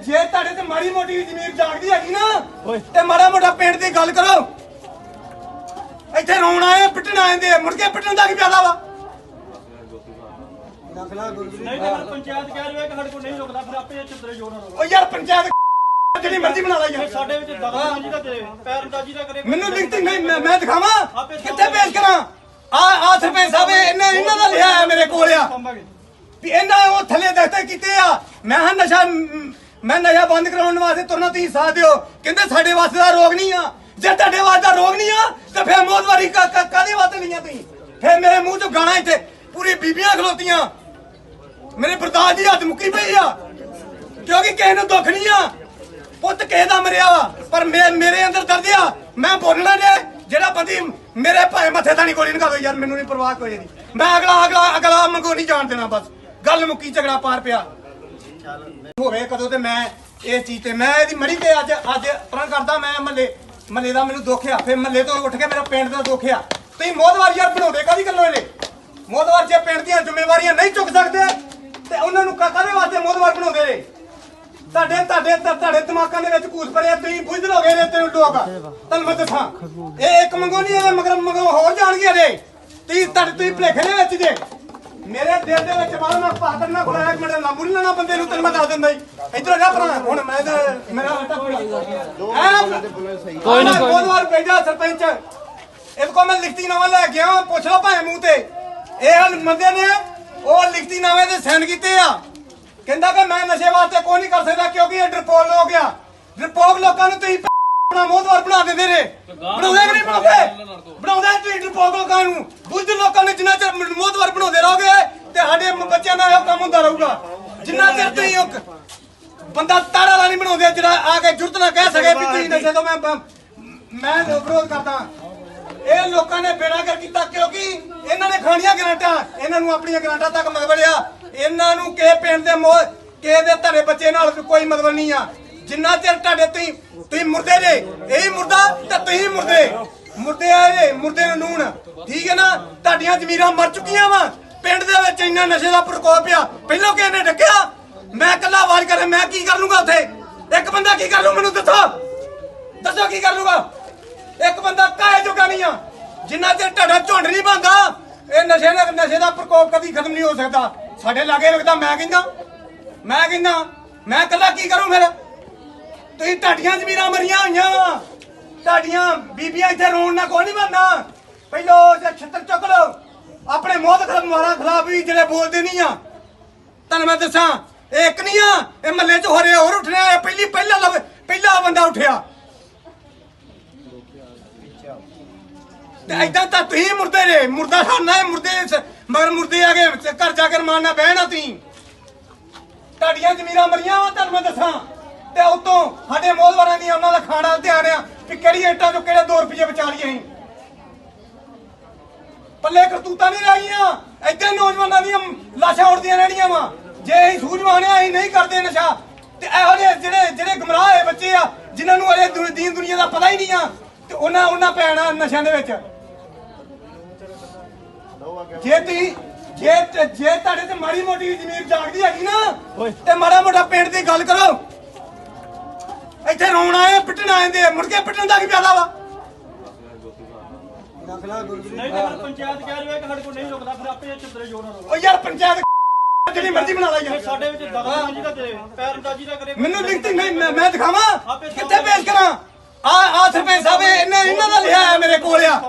ਜੇ ਤੁਹਾਡੇ ਤੇ ਮਾੜੀ ਮੋਟੀ ਜ਼ਮੀਰ ਜਾਗਦੀ ਹੈਗੀ ਨਾ ਤੇ ਮਾੜਾ ਮੋਟਾ ਪਿੰਡ ਦੀ ਗੱਲ ਕਰੋ ਇੱਥੇ ਰੋਣ ਆਏ ਪਿੱਟਣ ਆਏ ਮੁੜ ਕੇ ਪਿੱਟਣ ਦਾ ਕੀ ਫਾਇਦਾ ਵਾ ਨਹੀਂ ਤਾਂ ਪੰਚਾਇਤ ਕਹਿ ਰਹੀ ਹੈ ਕਿ ਸਾਡੇ ਕੋਲ ਨਹੀਂ ਰੁਕਦਾ ਫਿਰ ਆਪੇ ਚਿੱਤਰੇ ਜੋੜਨਾ ਉਹ ਯਾਰ ਪੰਚਾਇਤ ਜਿਹੜੀ ਮਰਜ਼ੀ ਬਣਾ ਲਾ ਯਾਰ ਸਾਡੇ ਵਿੱਚ ਦਾਦਾਜੀ ਦਾ ਤੇ ਪੈਰਦਾਜੀ ਦਾ ਕਰੇ ਮੈਨੂੰ ਲਿਖਤੀ ਨਹੀਂ ਮੈਂ ਦਿਖਾਵਾਂ ਕਿੱਥੇ ਪੇਸ਼ ਕਰਾਂ ਆ ਸਰਪੰਚ ਸਾਹਿਬ ਇਹਨਾਂ ਦਾ ਲਿਆ ਹੈ ਮੇਰੇ ਕੋਲ ਆ ਵੀ ਇਹਨਾਂ ਉਹ ਥੱਲੇ ਦਸਤੇ ਕੀਤੇ ਆ ਮੈਂ ਨਸ਼ਾ ਬੰਦ ਕਰਾਉਣ ਵਾਸਤੇ ਤੁਰਨਾ ਤੁਸੀਂ ਸਾਥ ਦਿਓ ਕਹਿੰਦੇ ਸਾਡੇ ਵਾਸਤੇ ਦਾ ਰੋਗ ਨਹੀਂ ਆ ਜੇ ਤੁਹਾਡੇ ਵਾਸਤੇ ਦਾ ਰੋਗ ਨਹੀਂ ਆ ਤੇ ਫਿਰ ਮੋਦਵਾਰੀ ਕਾਹਦੇ ਵਾਸਤੇ ਲਈਆਂ ਤੁਸੀਂ ਫਿਰ ਮੇਰੇ ਮੂੰਹ ਚੋਂ ਗਾਣਾ ਇੱਥੇ ਪੂਰੀ ਬੀਬੀਆਂ ਖਲੋਤੀਆਂ ਮੇਰੇ ਬਰਦਾਸ਼ਤ ਦੀ ਹੱਦ ਮੁੱਕੀ ਪਈ ਆ ਕਿਉਂਕਿ ਕਿਸੇ ਨੂੰ ਦੁੱਖ ਨਹੀਂ ਆ ਪੁੱਤ ਕਿਸੇ ਦਾ ਮਰਿਆ ਵਾ ਪਰ ਮੇਰੇ ਅੰਦਰ ਦਰਦ ਆ ਮੈਂ ਬੋਲਣਾ ਜੇ ਜਿਹੜਾ ਬੰਦੀ ਮੇਰੇ ਭਾਵੇਂ ਮੱਥੇ ਤਾਂ ਨਹੀਂ ਗੋਲੀ ਨਿਕਾ ਦੋ ਯਾਰ ਮੈਨੂੰ ਨਹੀਂ ਪਰਵਾਹ ਕੋਈ ਨਹੀਂ ਮੈਂ ਅਗਲਾ ਮੰਗੋ ਨਹੀਂ ਜਾਣ ਦੇਣਾ ਬਸ ਗੱਲ ਮੁੱਕੀ ਝਗੜਾ ਪਾਰ ਪਿਆ ਹੋਵੇ ਕਦੋਂ ਤੇ ਮੈਂ ਇਸ ਚੀਜ਼ ਤੇ ਮੈਂ ਇਹਦੀ ਮੜੀ ਤੇ ਅੱਜ ਪਰਾਂ ਕਰਦਾ ਮੈਂ ਮਹੱਲੇ ਦਾ ਮੈਨੂੰ ਦੁੱਖ ਆ ਫਿਰ ਮਹੱਲੇ ਤੋਂ ਉੱਠ ਕੇ ਮੇਰਾ ਪਿੰਡ ਦਾ ਦੁੱਖ ਆ ਤੁਸੀਂ ਮੋਦਵਾਰ ਯਾਰ ਬਣਾਉਂਦੇ ਕਾਹਦੀ ਗੱਲੋਂ ਇਹਨੇ ਮੋਦਵਾਰ ਜੇ ਪਿੰਡ ਦੀਆਂ ਜ਼ਿੰਮੇਵਾਰੀਆਂ ਨਹੀਂ ਚੁੱਕ ਸਕਦੇ ਤੇ ਉਹਨਾਂ ਨੂੰ ਕਾਹਦੇ ਵਾਸਤੇ ਮੋਦਵਾਰ ਬਣਾਉਂਦੇ ਨੇ ਤੁਹਾਡੇ ਦਿਮਾਗਾਂ ਦੇ ਵਿੱਚ ਘੂਸ ਭਰਿਆ ਤੁਸੀਂ ਬੁੱਝ ਲੋਗੇ ਨੇ ਤੇ ਲੋਕ ਤੁਹਾਨੂੰ ਮੈਂ ਦੱਸਾਂ ਇਹ ਇੱਕ ਮੰਗੋ ਨਹੀਂ ਇਹ ਮਗਰ ਹੋਰ ਜਾਣਗੇ ਨੇ ਤੁਸੀਂ ਭਲੇਖੇ ਦੇ ਵਿੱਚ ਜੇ ਮੇਰੇ ਦਿਲ ਦੇ ਵਿੱਚ ਬਾਹਰ ਮੈਂ ਪਾਤਰ ਨਾ ਖੁਲਾਇਆ ਇੱਕ ਮਿੰਟ ਲਾਂਬੂ ਨਹੀਂ ਲੈਣਾ ਬੰਦੇ ਨੂੰ ਤੈਨੂੰ ਮੈਂ ਦੱਸ ਦਿੰਦਾ ਇੱਧਰ ਜਾ ਭਰਾ ਹੁਣ ਮੈਂ ਤੇ ਮੇਰਾ ਹੱਟਾ ਕੋਈ ਨਹੀਂ ਮੋਦਵਾਰ ਭੇਜਾ ਸਰਪੰਚ ਇਹਦੇ ਕੋਲ ਮੈਂ ਲਿਖਤੀ ਨਾਮਾ ਲੈ ਕੇ ਆਇਆ ਪੁੱਛ ਲਓ ਭਾਵੇਂ ਮੂੰਹ ਤੇ ਇਹ ਬੰਦੇ ਨੇ ਉਹ ਲਿਖਤੀ ਨਾਮੇ ਤੇ ਸਾਈਨ ਕੀਤੇ ਆ ਕਹਿੰਦਾ ਕਿ ਮੈਂ ਨਸ਼ੇ ਵਾਸਤੇ ਕੋਈ ਨਹੀਂ ਕਰ ਸਕਦਾ ਕਿਉਂਕਿ ਇਹ ਡਰਪੋਕ ਹੋ ਗਿਆ ਡਰਪੋਕ ਲੋਕਾਂ ਨੂੰ ਤੁਸੀਂ ਆਪਣਾ ਮੋਦਵਾਰ ਬਣਾ ਦਿੰਦੇ ਨੇ ਬਣਾਉਂਦੇ ਕਿ ਨਹੀਂ ਬਣਾਉਂਦੇ ਤੁਸੀਂ ਡਰਪੋਕ ਲੋਕਾਂ ਨੂੰ ਬੁੱਝ ਲੋਕਾਂ ਨੂੰ ਜਿੰਨਾ ਚਿਰ ਮੋਦਵਾਰ ਬਣਾਉਂਦੇ ਰਹੋਗੇ ਤੇ ਸਾਡੇ ਬੱਚਿਆਂ ਦਾ ਇਹ ਕੰਮ ਹੁੰਦਾ ਰਹੂਗਾ ਜਿੰਨਾ ਚਿਰ ਤੁਸੀਂ ਇੱਕ ਬੰਦਾ ਤਾੜਾ ਵਾਲਾ ਨਹੀਂ ਬਣਾਉਂਦੇ ਜਿਹੜਾ ਆ ਕੇ ਜੁਰਤ ਨਾ ਕਹਿ ਸਕੇ ਵੀ ਤੁਸੀਂ ਨਸ਼ੇ ਤੋਂ ਮੈਂ ਵਿਰੋਧ ਕਰਦਾ ਇਹ ਲੋਕਾਂ ਨੇ ਬੇੜਾਗਰ ਕੀਤਾ ਕਿਉਂਕਿ ਇਹਨਾਂ ਨੇ ਖਾਣੀਆਂ ਗਰਾਂਟਾਂ ਇਹਨਾਂ ਨੂੰ ਆਪਣੀਆਂ ਗਰਾਂਟਾਂ ਤੱਕ ਮਗਵੜਿਆ ਇਹਨਾਂ ਨੂੰ ਕਿਸੇ ਪਿੰਡ ਦੇ ਕਿਸੇ ਦੇ ਧਰੇ ਬੱਚੇ ਨਾਲ ਕੋਈ ਮਤਲਬ ਨਹੀਂ ਆ ਜਿੰਨਾ ਚਿਰ ਤੁਹਾਡੇ ਤੁਸੀਂ ਮੁਰਦੇ ਜੇ ਇਹੀ ਮੁਰਦਾ ਤੇ ਤੁਸੀਂ ਮੁਰਦੇ ਆ ਜੇ ਮੁਰਦੇ ਨੂੰ ਨੂਣ ਠੀਕ ਹੈ ਨਾ ਤੁਹਾਡੀਆਂ ਜ਼ਮੀਰਾਂ ਮਰ ਚੁੱਕੀਆਂ ਵਾ ਪਿੰਡ ਦੇ ਵਿੱਚ ਇੰਨਾ ਨਸ਼ੇ ਦਾ ਪ੍ਰਕੋਪ ਆ ਪਹਿਲਾਂ ਕਿਸੇ ਨੇ ਡੱਕਿਆ ਮੈਂ ਇਕੱਲਾ ਆਵਾਜ਼ ਕਰਾਂ ਮੈਂ ਕੀ ਕਰ ਲੂੰਗਾ ਉੱਥੇ ਇੱਕ ਬੰਦਾ ਕੀ ਕਰ ਲੂ ਮੈਨੂੰ ਦੱਸੋ ਕੀ ਕਰ ਲੂਗਾ। ਇੱਕ ਬੰਦਾ ਕਾਹੇ ਜੋਗਾ ਨਹੀਂ ਆ ਜਿੰਨਾ ਚਿਰ ਤੁਹਾਡਾ ਝੁੰਡ ਨਹੀਂ ਬਣਦਾ ਇਹ ਨਸ਼ੇ ਦਾ ਪ੍ਰਕੋਪ ਕਦੀ ਖਤਮ ਨਹੀਂ ਹੋ ਸਕਦਾ। ਸਾਡੇ ਲਾਗੇ ਲੱਗਦਾ ਮੈਂ ਕਹਿੰਦਾ ਮੈਂ ਇਕੱਲਾ ਕੀ ਕਰੂੰ ਫਿਰ। ਤੁਸੀਂ ਤੁਹਾਡੀਆਂ ਜ਼ਮੀਰਾਂ ਮਰੀਆਂ ਹੋਈਆਂ ਵਾ ਤੁਹਾਡੀਆਂ ਬੀਬੀਆਂ ਇੱਥੇ ਰੋਣ ਨਾਲ ਕੋਈ ਨਹੀਂ ਬਣਨਾ। ਪਹਿਲੋ ਜੇ ਛੱਤਰ ਚੁੱਕ ਲਓ ਆਪਣੇ ਮੋਹਤ ਮਾਰਾ ਖਿਲਾਫ ਵੀ ਜਿਹੜੇ ਬੋਲਦੇ ਨਹੀਂ ਆ ਤੁਹਾਨੂੰ ਮੈਂ ਦੱਸਾਂ ਇਹ ਇੱਕ ਨਹੀਂ ਆ ਇਹ ਮਹੱਲੇ 'ਚ ਹੋ ਰਿਹਾ ਹੋਰ ਉੱਠਣਾ ਪਹਿਲਾ ਬੰਦਾ ਉੱਠਿਆ ਤੇ ਏਦਾਂ ਤਾਂ ਤੁਸੀਂ ਮੁਰਦੇ ਨੇ ਮੁਰਦਾ ਖਾਨਾ ਹੈ ਮਗਰ ਮੁਰਦੇ ਆ ਗਏ ਘਰ ਜਾ ਕੇ ਰਮਾਨਾ ਬਹਿਣਾ ਤੁਸੀਂ ਤੁਹਾਡੀਆਂ ਜ਼ਮੀਰਾਂ ਮਰੀਆਂ ਵਾ ਤੁਹਾਨੂੰ ਮੈਂ ਦੱਸਾਂ ਤੇ ਉਤੋਂ ਸਾਡੇ ਮੋਹਲਵਾਰਾਂ ਦੀ ਉਹਨਾਂ ਦਾ ਖਾਣਾ ਧਿਆਨ ਆ ਕਿ ਕਿਹੜੀ ਇੱਟਾਂ ਚੋਂ ਕਿਹੜੇ 2 ਰੁਪਏ ਬਚਾ ਲਈਏ ਅਸੀਂ ਪੱਲੇ ਕਰਤੂਤਾਂ ਨਹੀਂ ਰਹਿ ਏਦਾਂ ਨੌਜਵਾਨਾਂ ਦੀਆਂ ਲਾਸ਼ਾਂ ਉੱਡਦੀਆਂ ਰਹਿਣੀਆਂ ਵਾ ਜੇ ਅਸੀਂ ਸੂਝਵਾਨ ਆ ਅਸੀਂ ਨਹੀਂ ਕਰਦੇ ਨਸ਼ਾ ਤੇ ਇਹੋ ਜਿਹੇ ਜਿਹੜੇ ਗੁੰਮਰਾਹ ਹੋਏ ਬੱਚੇ ਆ ਜਿਨ੍ਹਾਂ ਨੂੰ ਅਰੇ ਦੀਨ ਦੁਨੀਆ ਦਾ ਪਤਾ ਹੀ ਨਹੀਂ ਆ ਤੇ ਉਹਨਾਂ ਪੈਣਾ ਨਸ਼ਿਆਂ ਦੇ ਵਿੱਚ। ਜੇ ਤੁਹਾਡੇ ਤੇ ਮਾੜੀ ਮੋਟੀ ਜ਼ਮੀਰ ਜਾਗਦੀ ਹੈਗੀ ਨਾ ਤੇ ਮਾੜਾ ਮੋਟਾ ਪਿੰਡ ਦੀ ਗੱਲ ਕਰੋ। ਇੱਥੇ ਰੋਣ ਆਏ ਪਿੱਟਣ ਆਏ ਦੇ ਮੁੜ ਕੇ ਪਿੱਟਣ ਦਾ ਕੀ ਫਾਇਦਾ ਵਾ। ਨਹੀਂ ਤਾਂ ਪੰਚਾਇਤ ਕਹਿ ਰਹੀ ਹੈ ਕਿ ਸਾਡੇ ਕੋਲ ਨਹੀਂ ਰੁਕਦਾ ਫਿਰ ਆਪੇ ਚਿੱਤਰੇ ਜੋਰ ਨਾਲ ਉਹ ਯਾਰ ਪੰਚਾਇਤ ਜਿਹੜੀ ਮਰਜ਼ੀ ਬਣਾ ਲਾ ਯਾਰ ਸਾਡੇ ਵਿੱਚ ਦਖਲਅੰਦਾਜ਼ੀ ਦਾ ਤੇ ਪੈਰਅੰਦਾਜ਼ੀ ਦਾ ਕਰੇ ਮੈਨੂੰ ਲਿਖਤੀ ਮੈਂ ਦਿਖਾਵਾਂ ਕਿੱਥੇ ਪੇਸ਼ ਕਰਾਂ। ਆ ਸਰਪੰਚ ਸਾਹਿਬ ਇਹਨਾਂ ਦਾ ਲਿਆ ਹੈ ਮੇਰੇ ਕੋਲ ਆ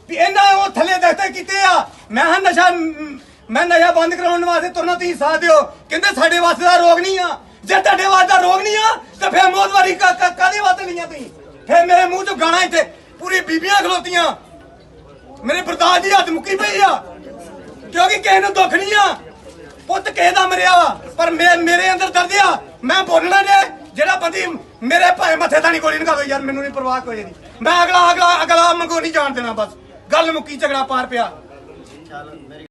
ਵੀ ਇਹਨਾਂ ਉਹ ਥੱਲੇ ਦਸਤੇ ਕੀਤੇ ਆ ਮੈਂ ਨਸ਼ਾ ਬੰਦ ਕਰਾਉਣ ਵਾਸਤੇ ਤੁਰਨਾ ਤੁਸੀਂ ਸਾਥ ਦਿਓ ਕਹਿੰਦੇ ਸਾਡੇ ਵਾਸਤੇ ਦਾ ਰੋਗ ਨਹੀਂ ਆ। ਜੇ ਤੁਹਾਡੇ ਵਾਸਤੇ ਦਾ ਰੋਗ ਨਹੀਂ ਆ ਤਾਂ ਫਿਰ ਮੌਤਵਾਰੀ ਕਾਹਦੇ ਵਾਸਤੇ ਲਈਆਂ ਤੁਸੀਂ। ਫਿਰ ਮੇਰੇ ਮੂੰਹ ਚੋਂ ਗਾਣਾ ਇੱਥੇ ਪੂਰੀ ਬੀਬੀਆਂ ਖਲੋਤੀਆਂ ਮੇਰੇ ਬਰਦਾਸ਼ਤ ਦੀ ਹੱਦ ਮੁੱਕੀ ਪਈ ਆ ਕਿਉਂਕਿ ਕਿਸੇ ਨੂੰ ਦੁੱਖ ਨਹੀਂ ਆ ਪੁੱਤ ਕਿਸੇ ਦਾ ਮਰਿਆ ਵਾ ਪਰ ਮੇਰੇ ਅੰਦਰ ਦਰਦ ਆ ਮੈਂ ਬੋਲਣਾ ਜੇ ਜਿਹੜਾ ਬੰਦੀ ਮੇਰੇ ਭਾਵੇਂ ਮੱਥੇ ਤਾਂ ਨਹੀਂ ਗੋਲੀ ਨਿਕਾਲੋ ਯਾਰ ਮੈਨੂੰ ਨਹੀਂ ਪਰਵਾਹ ਕੋਈ ਨਹੀਂ ਮੈਂ ਅਗਲਾ ਮੰਗੋ ਨਹੀਂ ਜਾਣ ਦੇਣਾ ਬਸ ਗੱਲ ਮੁੱਕੀ ਝਗੜਾ ਪਾਰ ਪਿਆ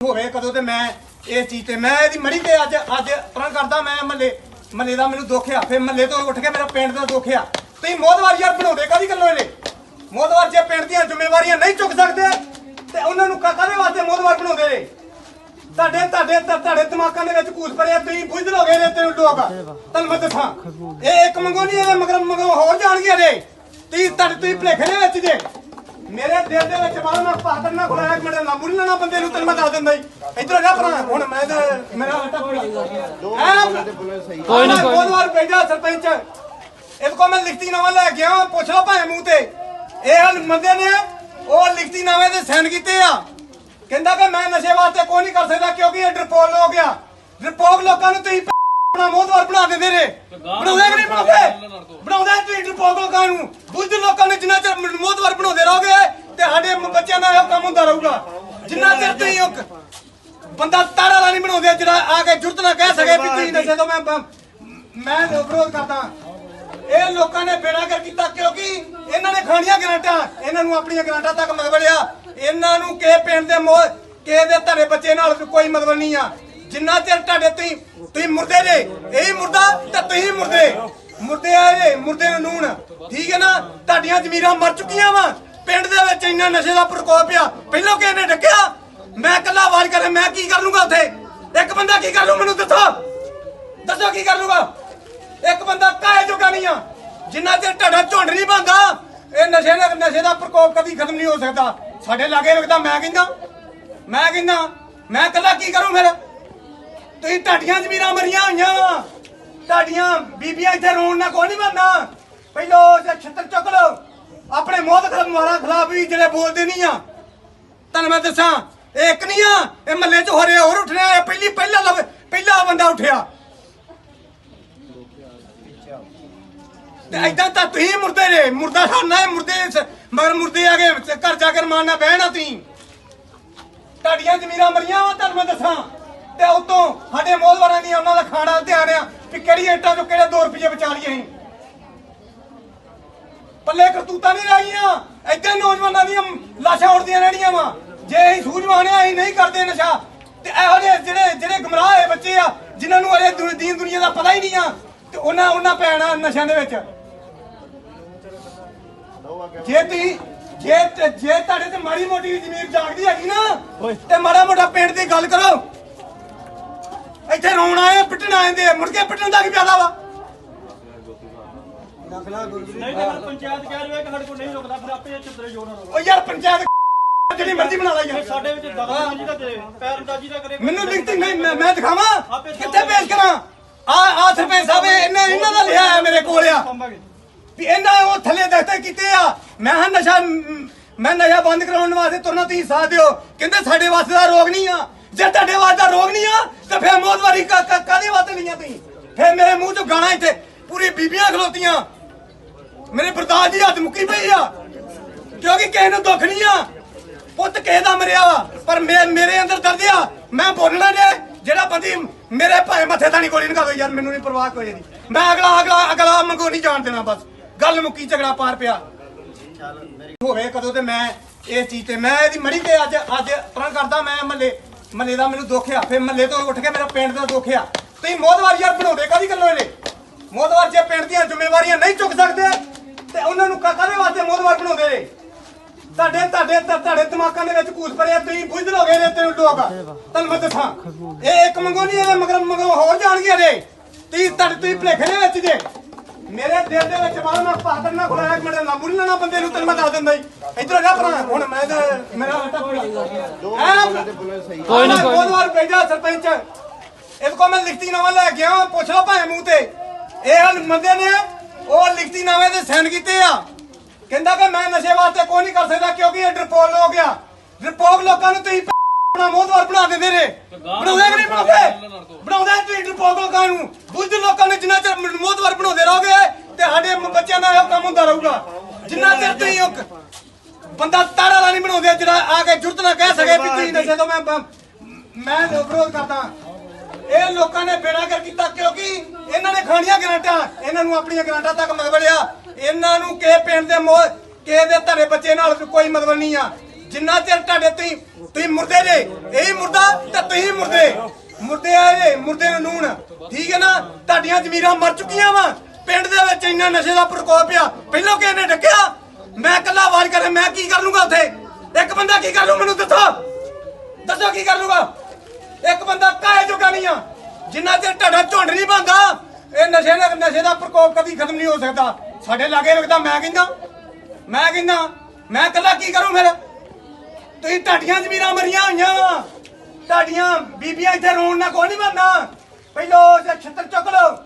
ਹੋਵੇ ਕਦੋਂ ਤੇ ਮੈਂ ਇਸ ਚੀਜ਼ ਤੇ ਮੈਂ ਇਹਦੀ ਮੜੀ ਤੇ ਅੱਜ ਪਰਾਂ ਕਰਦਾ ਮੈਂ ਮਹੱਲੇ ਦਾ ਮੈਨੂੰ ਦੁੱਖ ਆ ਫਿਰ ਮਹੱਲੇ ਤੋਂ ਉੱਠ ਕੇ ਮੇਰਾ ਪਿੰਡ ਦਾ ਦੁੱਖ ਆ ਤੁਸੀਂ ਮੋਹਦਵਾਰ ਯਾਰ ਬਣਾਉਂਦੇ ਕਾਹਦੀ ਗੱਲੋਂ ਇਹਨੇ ਮੋਹਦਵਾਰ ਜੇ ਪਿੰਡ ਦੀਆਂ ਜ਼ਿੰਮੇਵਾਰੀਆਂ ਨਹੀਂ ਚੁੱਕ ਸਕਦੇ ਤੇ ਉਹਨਾਂ ਨੂੰ ਕਾਹਦੇ ਵਾਸਤੇ ਮੋਹਦਵਾਰ ਬਣਾਉਂਦੇ ਨੇ। ਤੁਹਾਡੇ ਦਿਮਾਗਾਂ ਦੇ ਵਿੱਚ ਘੂਸ ਭਰਿਆ ਤੁਸੀਂ ਬੁੱਝ ਲੋਗੇ ਨੇ ਤੈਨੂੰ ਲੋਕ ਤੁਹਾਨੂੰ ਮੈਂ ਦੱਸਾਂ ਇਹ ਇੱਕ ਮੰਗੋ ਨਹੀਂ ਇਹ ਮਗਰ ਹੋਰ ਜਾਣਗੇ ਨੇ ਤੁਸੀਂ ਭਲੇਖੇ ਦੇ ਵਿੱਚ ਜੇ ਮੇਰੇ ਦਿਲ ਦੇ ਵਿੱਚ ਬਾਹਰ ਮੈਂ ਪਾਤਰ ਨਾ ਖੁਲਾਇਆ ਮੇਰੇ ਲਾਂਬੂ ਨਹੀਂ ਲੈਣਾ ਬੰਦੇ ਨੂੰ ਤੈਨੂੰ ਮੈਂ ਦੱਸ ਦਿੰਦਾ ਇੱਧਰ ਜਾ ਭਰਾ ਹੁਣ ਮੈਂ ਮੇਰਾ ਹੱਟਾ ਕੋਈ ਨਾ ਬਹੁਤ ਵਾਰ ਭੇਜਾ ਸਰਪੰਚ ਇਹਦੇ ਕੋਲ ਮੈਂ ਲਿਖਤੀ ਨਾਮਾ ਲੈ ਗਿਆ ਪੁੱਛ ਲਓ ਭਾਵੇਂ ਮੂੰਹ ਤੇ ਇਹ ਬੰਦੇ ਨੇ ਉਹ ਲਿਖਤੀ ਨਾਮੇ ਤੇ ਸਾਈਨ ਕੀਤੇ ਆ ਕਹਿੰਦਾ ਕਿ ਮੈਂ ਨਸ਼ੇ ਵਾਸਤੇ ਕੋਈ ਨਹੀਂ ਕਰ ਸਕਦਾ ਕਿਉਂਕਿ ਇਹ ਡਰਪੋਕ ਹੋ ਗਿਆ ਡਰਪੋਕ ਲੋਕਾਂ ਨੂੰ ਤੁਸੀਂ ਆਪਣਾ ਮੋਹਦਵਾਰ ਬਣਾ ਦਿੰਦੇ ਨੇ ਬਣਾਉਂਦੇ ਕਿ ਨਹੀਂ ਬਣਾਉਂਦੇ ਤੁਸੀਂ ਡਰਪੋਕ ਲੋਕਾਂ ਨੂੰ ਬੁੱਧ ਲੋਕਾਂ ਨੇ ਜਿੰਨਾ ਚਿਰ ਮੋਹਦਵਾਰ ਬਣਾਉਂਦੇ ਰਹੋਗੇ ਤੇ ਸਾਡੇ ਬੱਚਿਆਂ ਦਾ ਇਹ ਕੰਮ ਹੁੰਦਾ ਰਹੂਗਾ ਜਿੰਨਾ ਚਿਰ ਤੁਸੀਂ ਇੱਕ ਬੰਦਾ ਤਾਰਾ ਵਾਲਾ ਨਹੀਂ ਬਣਾਉਂਦੇ ਜਿਹੜਾ ਆ ਕੇ ਜੁਰਤ ਨਾ ਕਹਿ ਸਕੇ ਵੀ ਤੁਸੀਂ ਨਸ਼ੇ ਤੋਂ ਮੈਂ ਵਿਰੋਧ ਕਰਦਾ। ਇਹ ਲੋਕਾਂ ਨੇ ਬੇੜਾ ਕਰ ਕੀਤਾ ਕਿਉਂਕਿ ਇਹਨਾਂ ਨੇ ਖਾਣੀਆਂ ਗਰਾਂਟਾਂ ਇਹਨਾਂ ਨੂੰ ਆਪਣੀਆਂ ਗਰਾਂਟਾਂ ਤੱਕ ਮਤਲਬਿਆ ਇਹਨਾਂ ਨੂੰ ਕਿਸੇ ਪਿੰਡ ਦੇ ਕਿਸੇ ਦੇ ਤੁਹਾਡੇ ਬੱਚੇ ਨਾਲ ਕੋਈ ਮਤਲਬ ਨਹੀਂ ਆ ਜਿੰਨਾ ਚਿਰ ਤੁਹਾਡੇ ਤੁਸੀਂ ਮੁਰਦੇ ਜੇ ਇਹੀ ਮੁਰਦਾ ਤੇ ਤੁਸੀਂ ਮੁਰਦੇ ਆ ਜੇ ਮੁਰਦੇ ਨੂੰ ਨੂਣ ਠੀਕ ਹੈ ਨਾ। ਤੁਹਾਡੀਆਂ ਜ਼ਮੀਰਾਂ ਮਰ ਚੁੱਕੀਆਂ ਵਾ ਪਿੰਡ ਦੇ ਵਿੱਚ ਇੰਨਾ ਨਸ਼ੇ ਦਾ ਪ੍ਰਕੋਪ ਆ ਪਹਿਲਾਂ ਕਿਸੇ ਨੇ ਡੱਕਿਆ ਮੈਂ ਇਕੱਲਾ ਆਵਾਜ਼ ਕਰਾਂ ਮੈਂ ਕੀ ਕਰ ਲੂੰਗਾ ਉੱਥੇ ਇੱਕ ਬੰਦਾ ਕੀ ਕਰ ਲੂ ਮੈਨੂੰ ਦੱਸੋ ਕੀ ਕਰ ਲੂਗਾ। ਇੱਕ ਬੰਦਾ ਕਾਹੇ ਜੋਗਾ ਨਹੀਂ ਆ ਜਿੰਨਾ ਚਿਰ ਤੁਹਾਡਾ ਝੁੰਡ ਨਹੀਂ ਬਣਦਾ ਇਹ ਨਸ਼ੇ ਦਾ ਪ੍ਰਕੋਪ ਕਦੀ ਖਤਮ ਨਹੀਂ ਹੋ ਸਕਦਾ। ਸਾਡੇ ਲਾਗੇ ਲੱਗਦਾ ਮੈਂ ਕਹਿੰਦਾ ਮੈਂ ਇਕੱਲਾ ਕੀ ਕਰੂੰ ਫਿਰ। ਤੁਸੀਂ ਤੁਹਾਡੀਆਂ ਜ਼ਮੀਰਾਂ ਮਰੀਆਂ ਹੋਈਆਂ ਵਾ ਤੁਹਾਡੀਆਂ ਬੀਬੀਆਂ ਇੱਥੇ ਰੋਣ ਨਾਲ ਕੋਈ ਨਹੀਂ ਬਣਨਾ। ਪਹਿਲੋ ਜੇ ਛੱਤਰ ਚੁੱਕ ਲਓ ਆਪਣੇ ਮੋਹਤ ਮਾਰਾ ਖਿਲਾਫ ਵੀ ਜਿਹੜੇ ਬੋਲਦੇ ਨਹੀਂ ਆ ਤੁਹਾਨੂੰ ਮੈਂ ਦੱਸਾਂ ਇਹ ਇੱਕ ਨਹੀਂ ਆ ਇਹ ਮਹੱਲੇ 'ਚ ਹੋ ਰਿਹਾ ਹੋਰ ਉੱਠਣਾ ਪਹਿਲਾ ਬੰਦਾ ਉੱਠਿਆ ਤੇ ਏਦਾਂ ਤਾਂ ਤੁਸੀਂ ਮੁਰਦੇ ਨੇ ਮੁਰਦਾ ਖਾਨਾ ਹੈ ਮਗਰ ਮੁਰਦੇ ਆ ਗਏ ਘਰ ਜਾ ਕੇ ਰਮਾਨਾ ਬਹਿਣਾ ਤੁਸੀਂ ਤੁਹਾਡੀਆਂ ਜ਼ਮੀਰਾਂ ਮਰੀਆਂ ਵਾ ਤੁਹਾਨੂੰ ਮੈਂ ਦੱਸਾਂ ਤੇ ਉਤੋਂ ਸਾਡੇ ਮੋਹਲਵਾਰਾਂ ਦੀ ਉਹਨਾਂ ਦਾ ਖਾਣਾ ਧਿਆਨ ਆ ਕਿ ਕਿਹੜੀ ਇੱਟਾਂ ਚੋਂ ਕਿਹੜੇ 2 ਰੁਪਏ ਬਚਾ ਲਈਏ ਅਸੀਂ ਪੱਲੇ ਕਰਤੂਤਾਂ ਨਹੀਂ ਰਹਿ ਏਦਾਂ ਨੌਜਵਾਨਾਂ ਦੀਆਂ ਲਾਸ਼ਾਂ ਉੱਡਦੀਆਂ ਰਹਿਣੀਆਂ ਵਾ ਜੇ ਅਸੀਂ ਸੂਝਵਾਨ ਆ ਅਸੀਂ ਨਹੀਂ ਕਰਦੇ ਨਸ਼ਾ ਤੇ ਇਹੋ ਜਿਹੇ ਜਿਹੜੇ ਗੁੰਮਰਾਹ ਹੋਏ ਬੱਚੇ ਆ ਜਿਨ੍ਹਾਂ ਨੂੰ ਅਰੇ ਦੀਨ ਦੁਨੀਆ ਦਾ ਪਤਾ ਹੀ ਨਹੀਂ ਆ ਤੇ ਉਹਨਾਂ ਪੈਣਾ ਨਸ਼ਿਆਂ ਦੇ ਵਿੱਚ। ਜੇ ਤੁਹਾਡੇ ਤੇ ਮਾੜੀ ਮੋਟੀ ਜ਼ਮੀਰ ਜਾਗਦੀ ਹੈਗੀ ਨਾ ਤੇ ਮਾੜਾ ਮੋਟਾ ਪਿੰਡ ਦੀ ਗੱਲ ਕਰੋ। ਇੱਥੇ ਰੋਣ ਆਏ ਪਿੱਟਣ ਆਏ ਦੇ ਮੁੜ ਕੇ ਪਿੱਟਣ ਦਾ ਕੀ ਫਾਇਦਾ ਵਾ। ਨਹੀਂ ਤਾਂ ਫਿਰ ਪੰਚਾਇਤ ਕਹਿ ਰਹੀ ਹੈ ਕਿ ਸਾਡੇ ਕੋਲ ਨਹੀਂ ਰੁਕਦਾ ਫਿਰ ਆਪੇ ਚਿੱਤਰੇ ਜੋਰ ਨਾਲ ਉਹ ਯਾਰ ਪੰਚਾਇਤ ਜਿਹੜੀ ਮਰਜ਼ੀ ਬਣਾ ਲਾ ਯਾਰ ਸਾਡੇ ਵਿੱਚ ਦਖਲਅੰਦਾਜ਼ੀ ਦਾ ਤੇ ਪੈਰਅੰਦਾਜ਼ੀ ਦਾ ਕਰੇ ਮੈਨੂੰ ਲਿਖਤੀ ਨਹੀਂ ਮੈਂ ਦਿਖਾਵਾਂ ਕਿੱਥੇ ਪੇਸ਼ ਕਰਾਂ ਆ ਸਰਪੰਚ ਸਾਹਿਬ ਇਹਨਾਂ ਦਾ ਲਿਆ ਹੈ ਮੇਰੇ ਕੋਲ ਆ ਵੀ ਇਹਨਾਂ ਉਹ ਥੱਲੇ ਦਸਤੇ ਕੀਤੇ ਆ ਮੈਂ ਨਸ਼ਾ ਬੰਦ ਕਰਾਉਣ ਵਾਸਤੇ ਤੁਰਨਾ ਤੁਸੀਂ ਸਾਥ ਦਿਓ ਕਹਿੰਦੇ ਸਾਡੇ ਵਾਸਤੇ ਦਾ ਰੋਗ ਨਹੀਂ ਆ ਜੇ ਤੁਹਾਡੇ ਵਾਸਤੇ ਦਾ ਰੋਗ ਨਹੀਂ ਆ ਤਾਂ ਫਿਰ ਮੌਤਵਾਰੀ ਕਾਹਦੇ ਵਾਸਤੇ ਲਈਆਂ ਤੁਸੀਂ ਫਿਰ ਮੇਰੇ ਮੂੰਹ ਚੋਂ ਗਾਣਾ ਇੱਥੇ ਪੂਰੀ ਬੀਬੀਆਂ ਖਲੋਤੀਆਂ ਮੇਰੇ ਬਰਦਾਸ਼ਤ ਦੀ ਹੱਦ ਮੁੱਕੀ ਪਈ ਆ ਕਿਉਂਕਿ ਕਿਸੇ ਨੂੰ ਦੁੱਖ ਨਹੀਂ ਆ ਪੁੱਤ ਕਿਸੇ ਦਾ ਮਰਿਆ ਵਾ ਪਰ ਮੇਰੇ ਅੰਦਰ ਦਰਦ ਆ ਮੈਂ ਬੋਲਣਾ ਜੇ ਜਿਹੜਾ ਬੰਦੀ ਮੇਰੇ ਭਾਵੇਂ ਮੱਥੇ ਤਾਂ ਨਹੀਂ ਗੋਲੀ ਨਿਕਾ ਦੋ ਯਾਰ ਮੈਨੂੰ ਨਹੀਂ ਪਰਵਾਹ ਕੋਈ ਨਹੀਂ ਮੈਂ ਅਗਲਾ ਮੰਗੋ ਨਹੀਂ ਜਾਣ ਦੇਣਾ ਬਸ ਗੱਲ ਮੁੱਕੀ ਝਗੜਾ ਪਾਰ ਪਿਆ ਹੋਵੇ ਕਦੋਂ ਤੇ ਮੈਂ ਇਸ ਚੀਜ਼ ਤੇ ਮੈਂ ਇਹਦੀ ਮੜੀ ਤੇ ਅੱਜ ਪਰਾਂ ਕਰਦਾ ਮੈਂ ਮਹੱਲੇ ਦਾ ਮੈਨੂੰ ਦੁੱਖ ਆ ਫਿਰ ਮਹੱਲੇ ਤੋਂ ਉੱਠ ਕੇ ਮੇਰਾ ਪਿੰਡ ਦਾ ਦੁੱਖ ਆ ਤੁਸੀਂ ਮੋਦਵਾਰ ਯਾਰ ਬਣਾਉਂਦੇ ਕਾਹਦੀ ਗੱਲੋਂ ਇਹਨੇ ਮੋਦਵਾਰ ਜੇ ਪਿੰਡ ਦੀਆਂ ਜ਼ਿੰਮੇਵਾਰੀਆਂ ਨਹੀਂ ਚੁੱਕ ਸਕਦੇ ਤੇ ਉਹਨਾਂ ਨੂੰ ਕਾਹਦੇ ਵਾਸਤੇ ਮੋਦਵਾਰ ਬਣਾਉਂਦੇ ਨੇ ਤੁਹਾਡੇ ਦਿਮਾਗਾਂ ਦੇ ਵਿੱਚ ਕੂਸ ਭਰਿਆ ਤੁਸੀਂ ਬੁੱਝ ਲੋਗੇ ਨੇ ਤੈਨੂੰ ਲੋਕ ਤੁਹਾਨੂੰ ਮੈਂ ਦੱਸਾਂ ਇਹ ਇੱਕ ਮੰਗੋ ਨਹੀਂ ਇਹ ਮਗਰ ਹੋਰ ਜਾਣਗੇ ਨੇ ਤੁਸੀਂ ਭਲੇਖੇ ਦੇ ਵਿੱਚ ਜੇ ਮੇਰੇ ਦਿਲ ਦੇ ਵਿੱਚ ਮਾਰ ਮੈਂ ਪਾਤਰ ਨਾ ਖੁਲਾਇਆ ਮੇਰੇ ਲਾਂਬੂ ਨਹੀਂ ਲੈਣਾ ਬੰਦੇ ਨੂੰ ਤੈਨੂੰ ਮੈਂ ਦੱਸ ਦਿੰਦਾ ਜੀ ਇੱਧਰ ਜਾ ਭਰਾ ਹੁਣ ਮੈਂ ਮੇਰਾ ਹੱਟਾ ਕੋਈ ਨਾ ਬਹੁਤ ਵਾਰ ਭੇਜਾ ਸਰਪੰਚ ਇਹਦੇ ਕੋਲ ਮੈਂ ਲਿਖਤੀ ਨਾਮਾ ਲੈ ਗਿਆ ਪੁੱਛ ਲਓ ਭਾਵੇਂ ਮੂੰਹ ਤੇ ਇਹ ਬੰਦੇ ਨੇ ਉਹ ਲਿਖਤੀ ਨਾਮੇ ਤੇ ਸਾਈਨ ਕੀਤੇ ਆ ਕਹਿੰਦਾ ਕਿ ਮੈਂ ਨਸ਼ੇ ਵਾਸਤੇ ਕੋਈ ਨਹੀਂ ਕਰ ਸਕਦਾ ਕਿਉਂਕਿ ਇਹ ਡਰਪੋਕ ਹੋ ਗਿਆ ਡਰਪੋਕ ਲੋਕਾਂ ਨੂੰ ਤੁਸੀਂ ਆਪਣਾ ਮੋਦਵਾਰ ਬਣਾ ਦਿੰਦੇ ਨੇ ਬਣਾਉਂਦੇ ਕਿ ਨਹੀਂ ਬਣਾਉਂਦੇ ਤੁਸੀਂ ਡਰਪੋਕ ਲੋਕਾਂ ਨੂੰ ਬੁੱਝ ਲੋਕਾਂ ਨੇ ਜਿੰਨਾ ਚਿਰ ਮੋਦਵਾਰ ਬਣਾਉਂਦੇ ਰਹੋਗੇ ਤੇ ਸਾਡੇ ਬੱਚਿਆਂ ਦਾ ਇਹ ਕੰਮ ਹੁੰਦਾ ਰਹੂਗਾ ਜਿੰਨਾ ਚਿਰ ਤੁਸੀਂ ਇੱਕ ਬੰਦਾ ਤਾਰਾ ਵਾਲਾ ਨਹੀਂ ਬਣਾਉਂਦੇ ਜਿਹੜਾ ਆ ਕੇ ਜੁਰਤ ਨਾ ਕਹਿ ਸਕੇ ਵੀ ਤੁਸੀਂ ਨਸ਼ੇ ਤੋਂ ਮੈਂ ਵਿਰੋਧ ਕਰਦਾ ਇਹ ਲੋਕਾਂ ਨੇ ਬੇੜਾ ਕਰ ਕੀਤਾ ਕਿਉਂਕਿ ਇਹਨਾਂ ਨੇ ਖਾਣੀਆਂ ਗਰਾਂਟਾਂ ਇਹਨਾਂ ਨੂੰ ਆਪਣੀਆਂ ਗਰਾਂਟਾਂ ਤੱਕ ਮਤਲਬੜਿਆ ਇਹਨਾਂ ਨੂੰ ਕਿਸੇ ਪਿੰਡ ਦੇ ਕਿਸੇ ਦੇ ਤੁਹਾਡੇ ਬੱਚੇ ਨਾਲ ਕੋਈ ਮਤਲਬ ਨਹੀਂ ਆ ਜਿੰਨਾ ਚਿਰ ਤੁਹਾਡੇ ਤੁਸੀਂ ਮੁਰਦੇ ਜੇ ਇਹੀ ਮੁਰਦਾ ਤੇ ਤੁਸੀਂ ਮੁਰਦੇ ਆ ਜੇ ਮੁਰਦੇ ਨੂੰ ਨੂਣ ਠੀਕ ਹੈ ਨਾ ਤੁਹਾਡੀਆਂ ਜ਼ਮੀਰਾਂ ਮਰ ਚੁੱਕੀਆਂ ਵਾ ਪਿੰਡ ਦੇ ਵਿੱਚ ਇੰਨਾ ਨਸ਼ੇ ਦਾ ਪ੍ਰਕੋਪ ਆ ਪਹਿਲਾਂ ਕਿਸੇ ਨੇ ਡੱਕਿਆ ਮੈਂ ਇਕੱਲਾ ਆਵਾਜ਼ ਕਰਾਂ ਮੈਂ ਕੀ ਕਰ ਲੂੰਗਾ ਉੱਥੇ ਇੱਕ ਬੰਦਾ ਕੀ ਕਰ ਲੂ ਮੈਨੂੰ ਦੱਸੋ ਕੀ ਕਰ ਲੂਗਾ ਇੱਕ ਬੰਦਾ ਕਾਹੇ ਜੋਗਾ ਨਹੀਂ ਆ ਜਿੰਨਾ ਚਿਰ ਤੁਹਾਡਾ ਝੁੰਡ ਨਹੀਂ ਬਣਦਾ ਇਹ ਨਸ਼ੇ ਦਾ ਪ੍ਰਕੋਪ ਕਦੀ ਖਤਮ ਨਹੀਂ ਹੋ ਸਕਦਾ ਸਾਡੇ ਲਾਗੇ ਲੱਗਦਾ ਮੈਂ ਕਹਿੰਦਾ ਮੈਂ ਇਕੱਲਾ ਕੀ ਕਰੂੰ ਫਿਰ ਤੁਸੀਂ ਤੁਹਾਡੀਆਂ ਜ਼ਮੀਰਾਂ ਮਰੀਆਂ ਹੋਈਆਂ ਵਾ ਤੁਹਾਡੀਆਂ ਬੀਬੀਆਂ ਇੱਥੇ ਰੋਣ ਨਾਲ ਕੋਈ ਨਹੀਂ ਬਣਨਾ ਪਹਿਲੋ ਛੱਤਰ ਚੁੱਕ ਲਓ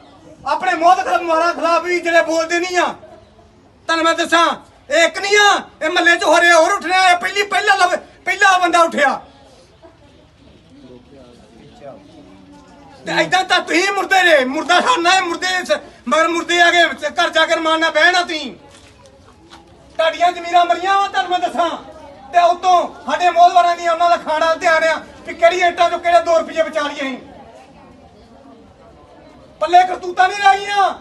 ਆਪਣੇ ਮੋਹਤ ਮਾਰਾ ਖਿਲਾਫ ਵੀ ਜਿਹੜੇ ਬੋਲਦੇ ਨਹੀਂ ਆ ਤੁਹਾਨੂੰ ਮੈਂ ਦੱਸਾਂ ਇਹ ਇੱਕ ਨਹੀਂ ਆ ਇਹ ਮਹੱਲੇ 'ਚ ਹੋ ਰਿਹਾ ਹੋਰ ਉੱਠਣਾ ਪਹਿਲਾ ਬੰਦਾ ਉੱਠਿਆ ਤੇ ਏਦਾਂ ਤਾਂ ਤੁਸੀਂ ਮੁਰਦੇ ਨੇ ਮੁਰਦਾ ਖਾਣਾ ਹੈ ਮਗਰ ਮੁਰਦੇ ਆ ਗਏ ਘਰ ਜਾ ਕੇ ਮਾਰਨਾ ਬਹਿਣਾ ਤੁਸੀਂ ਤੁਹਾਡੀਆਂ ਜ਼ਮੀਰਾਂ ਮਰੀਆਂ ਵਾ ਤੁਹਾਨੂੰ ਮੈਂ ਦੱਸਾਂ ਤੇ ਉਤੋਂ ਸਾਡੇ ਮੋਹਲਵਾਰਾਂ ਦੀ ਉਹਨਾਂ ਦਾ ਖਾਣਾ ਧਿਆਨ ਆ ਕਿ ਕਿਹੜੀ ਇੱਟਾਂ ਚੋਂ ਕਿਹੜੇ 2 ਰੁਪਏ ਬਚਾ ਲਈਏ ਅਸੀਂ ਪੱਲੇ ਕਰਤੂਤਾਂ ਨਹੀਂ ਲਾਈਆਂ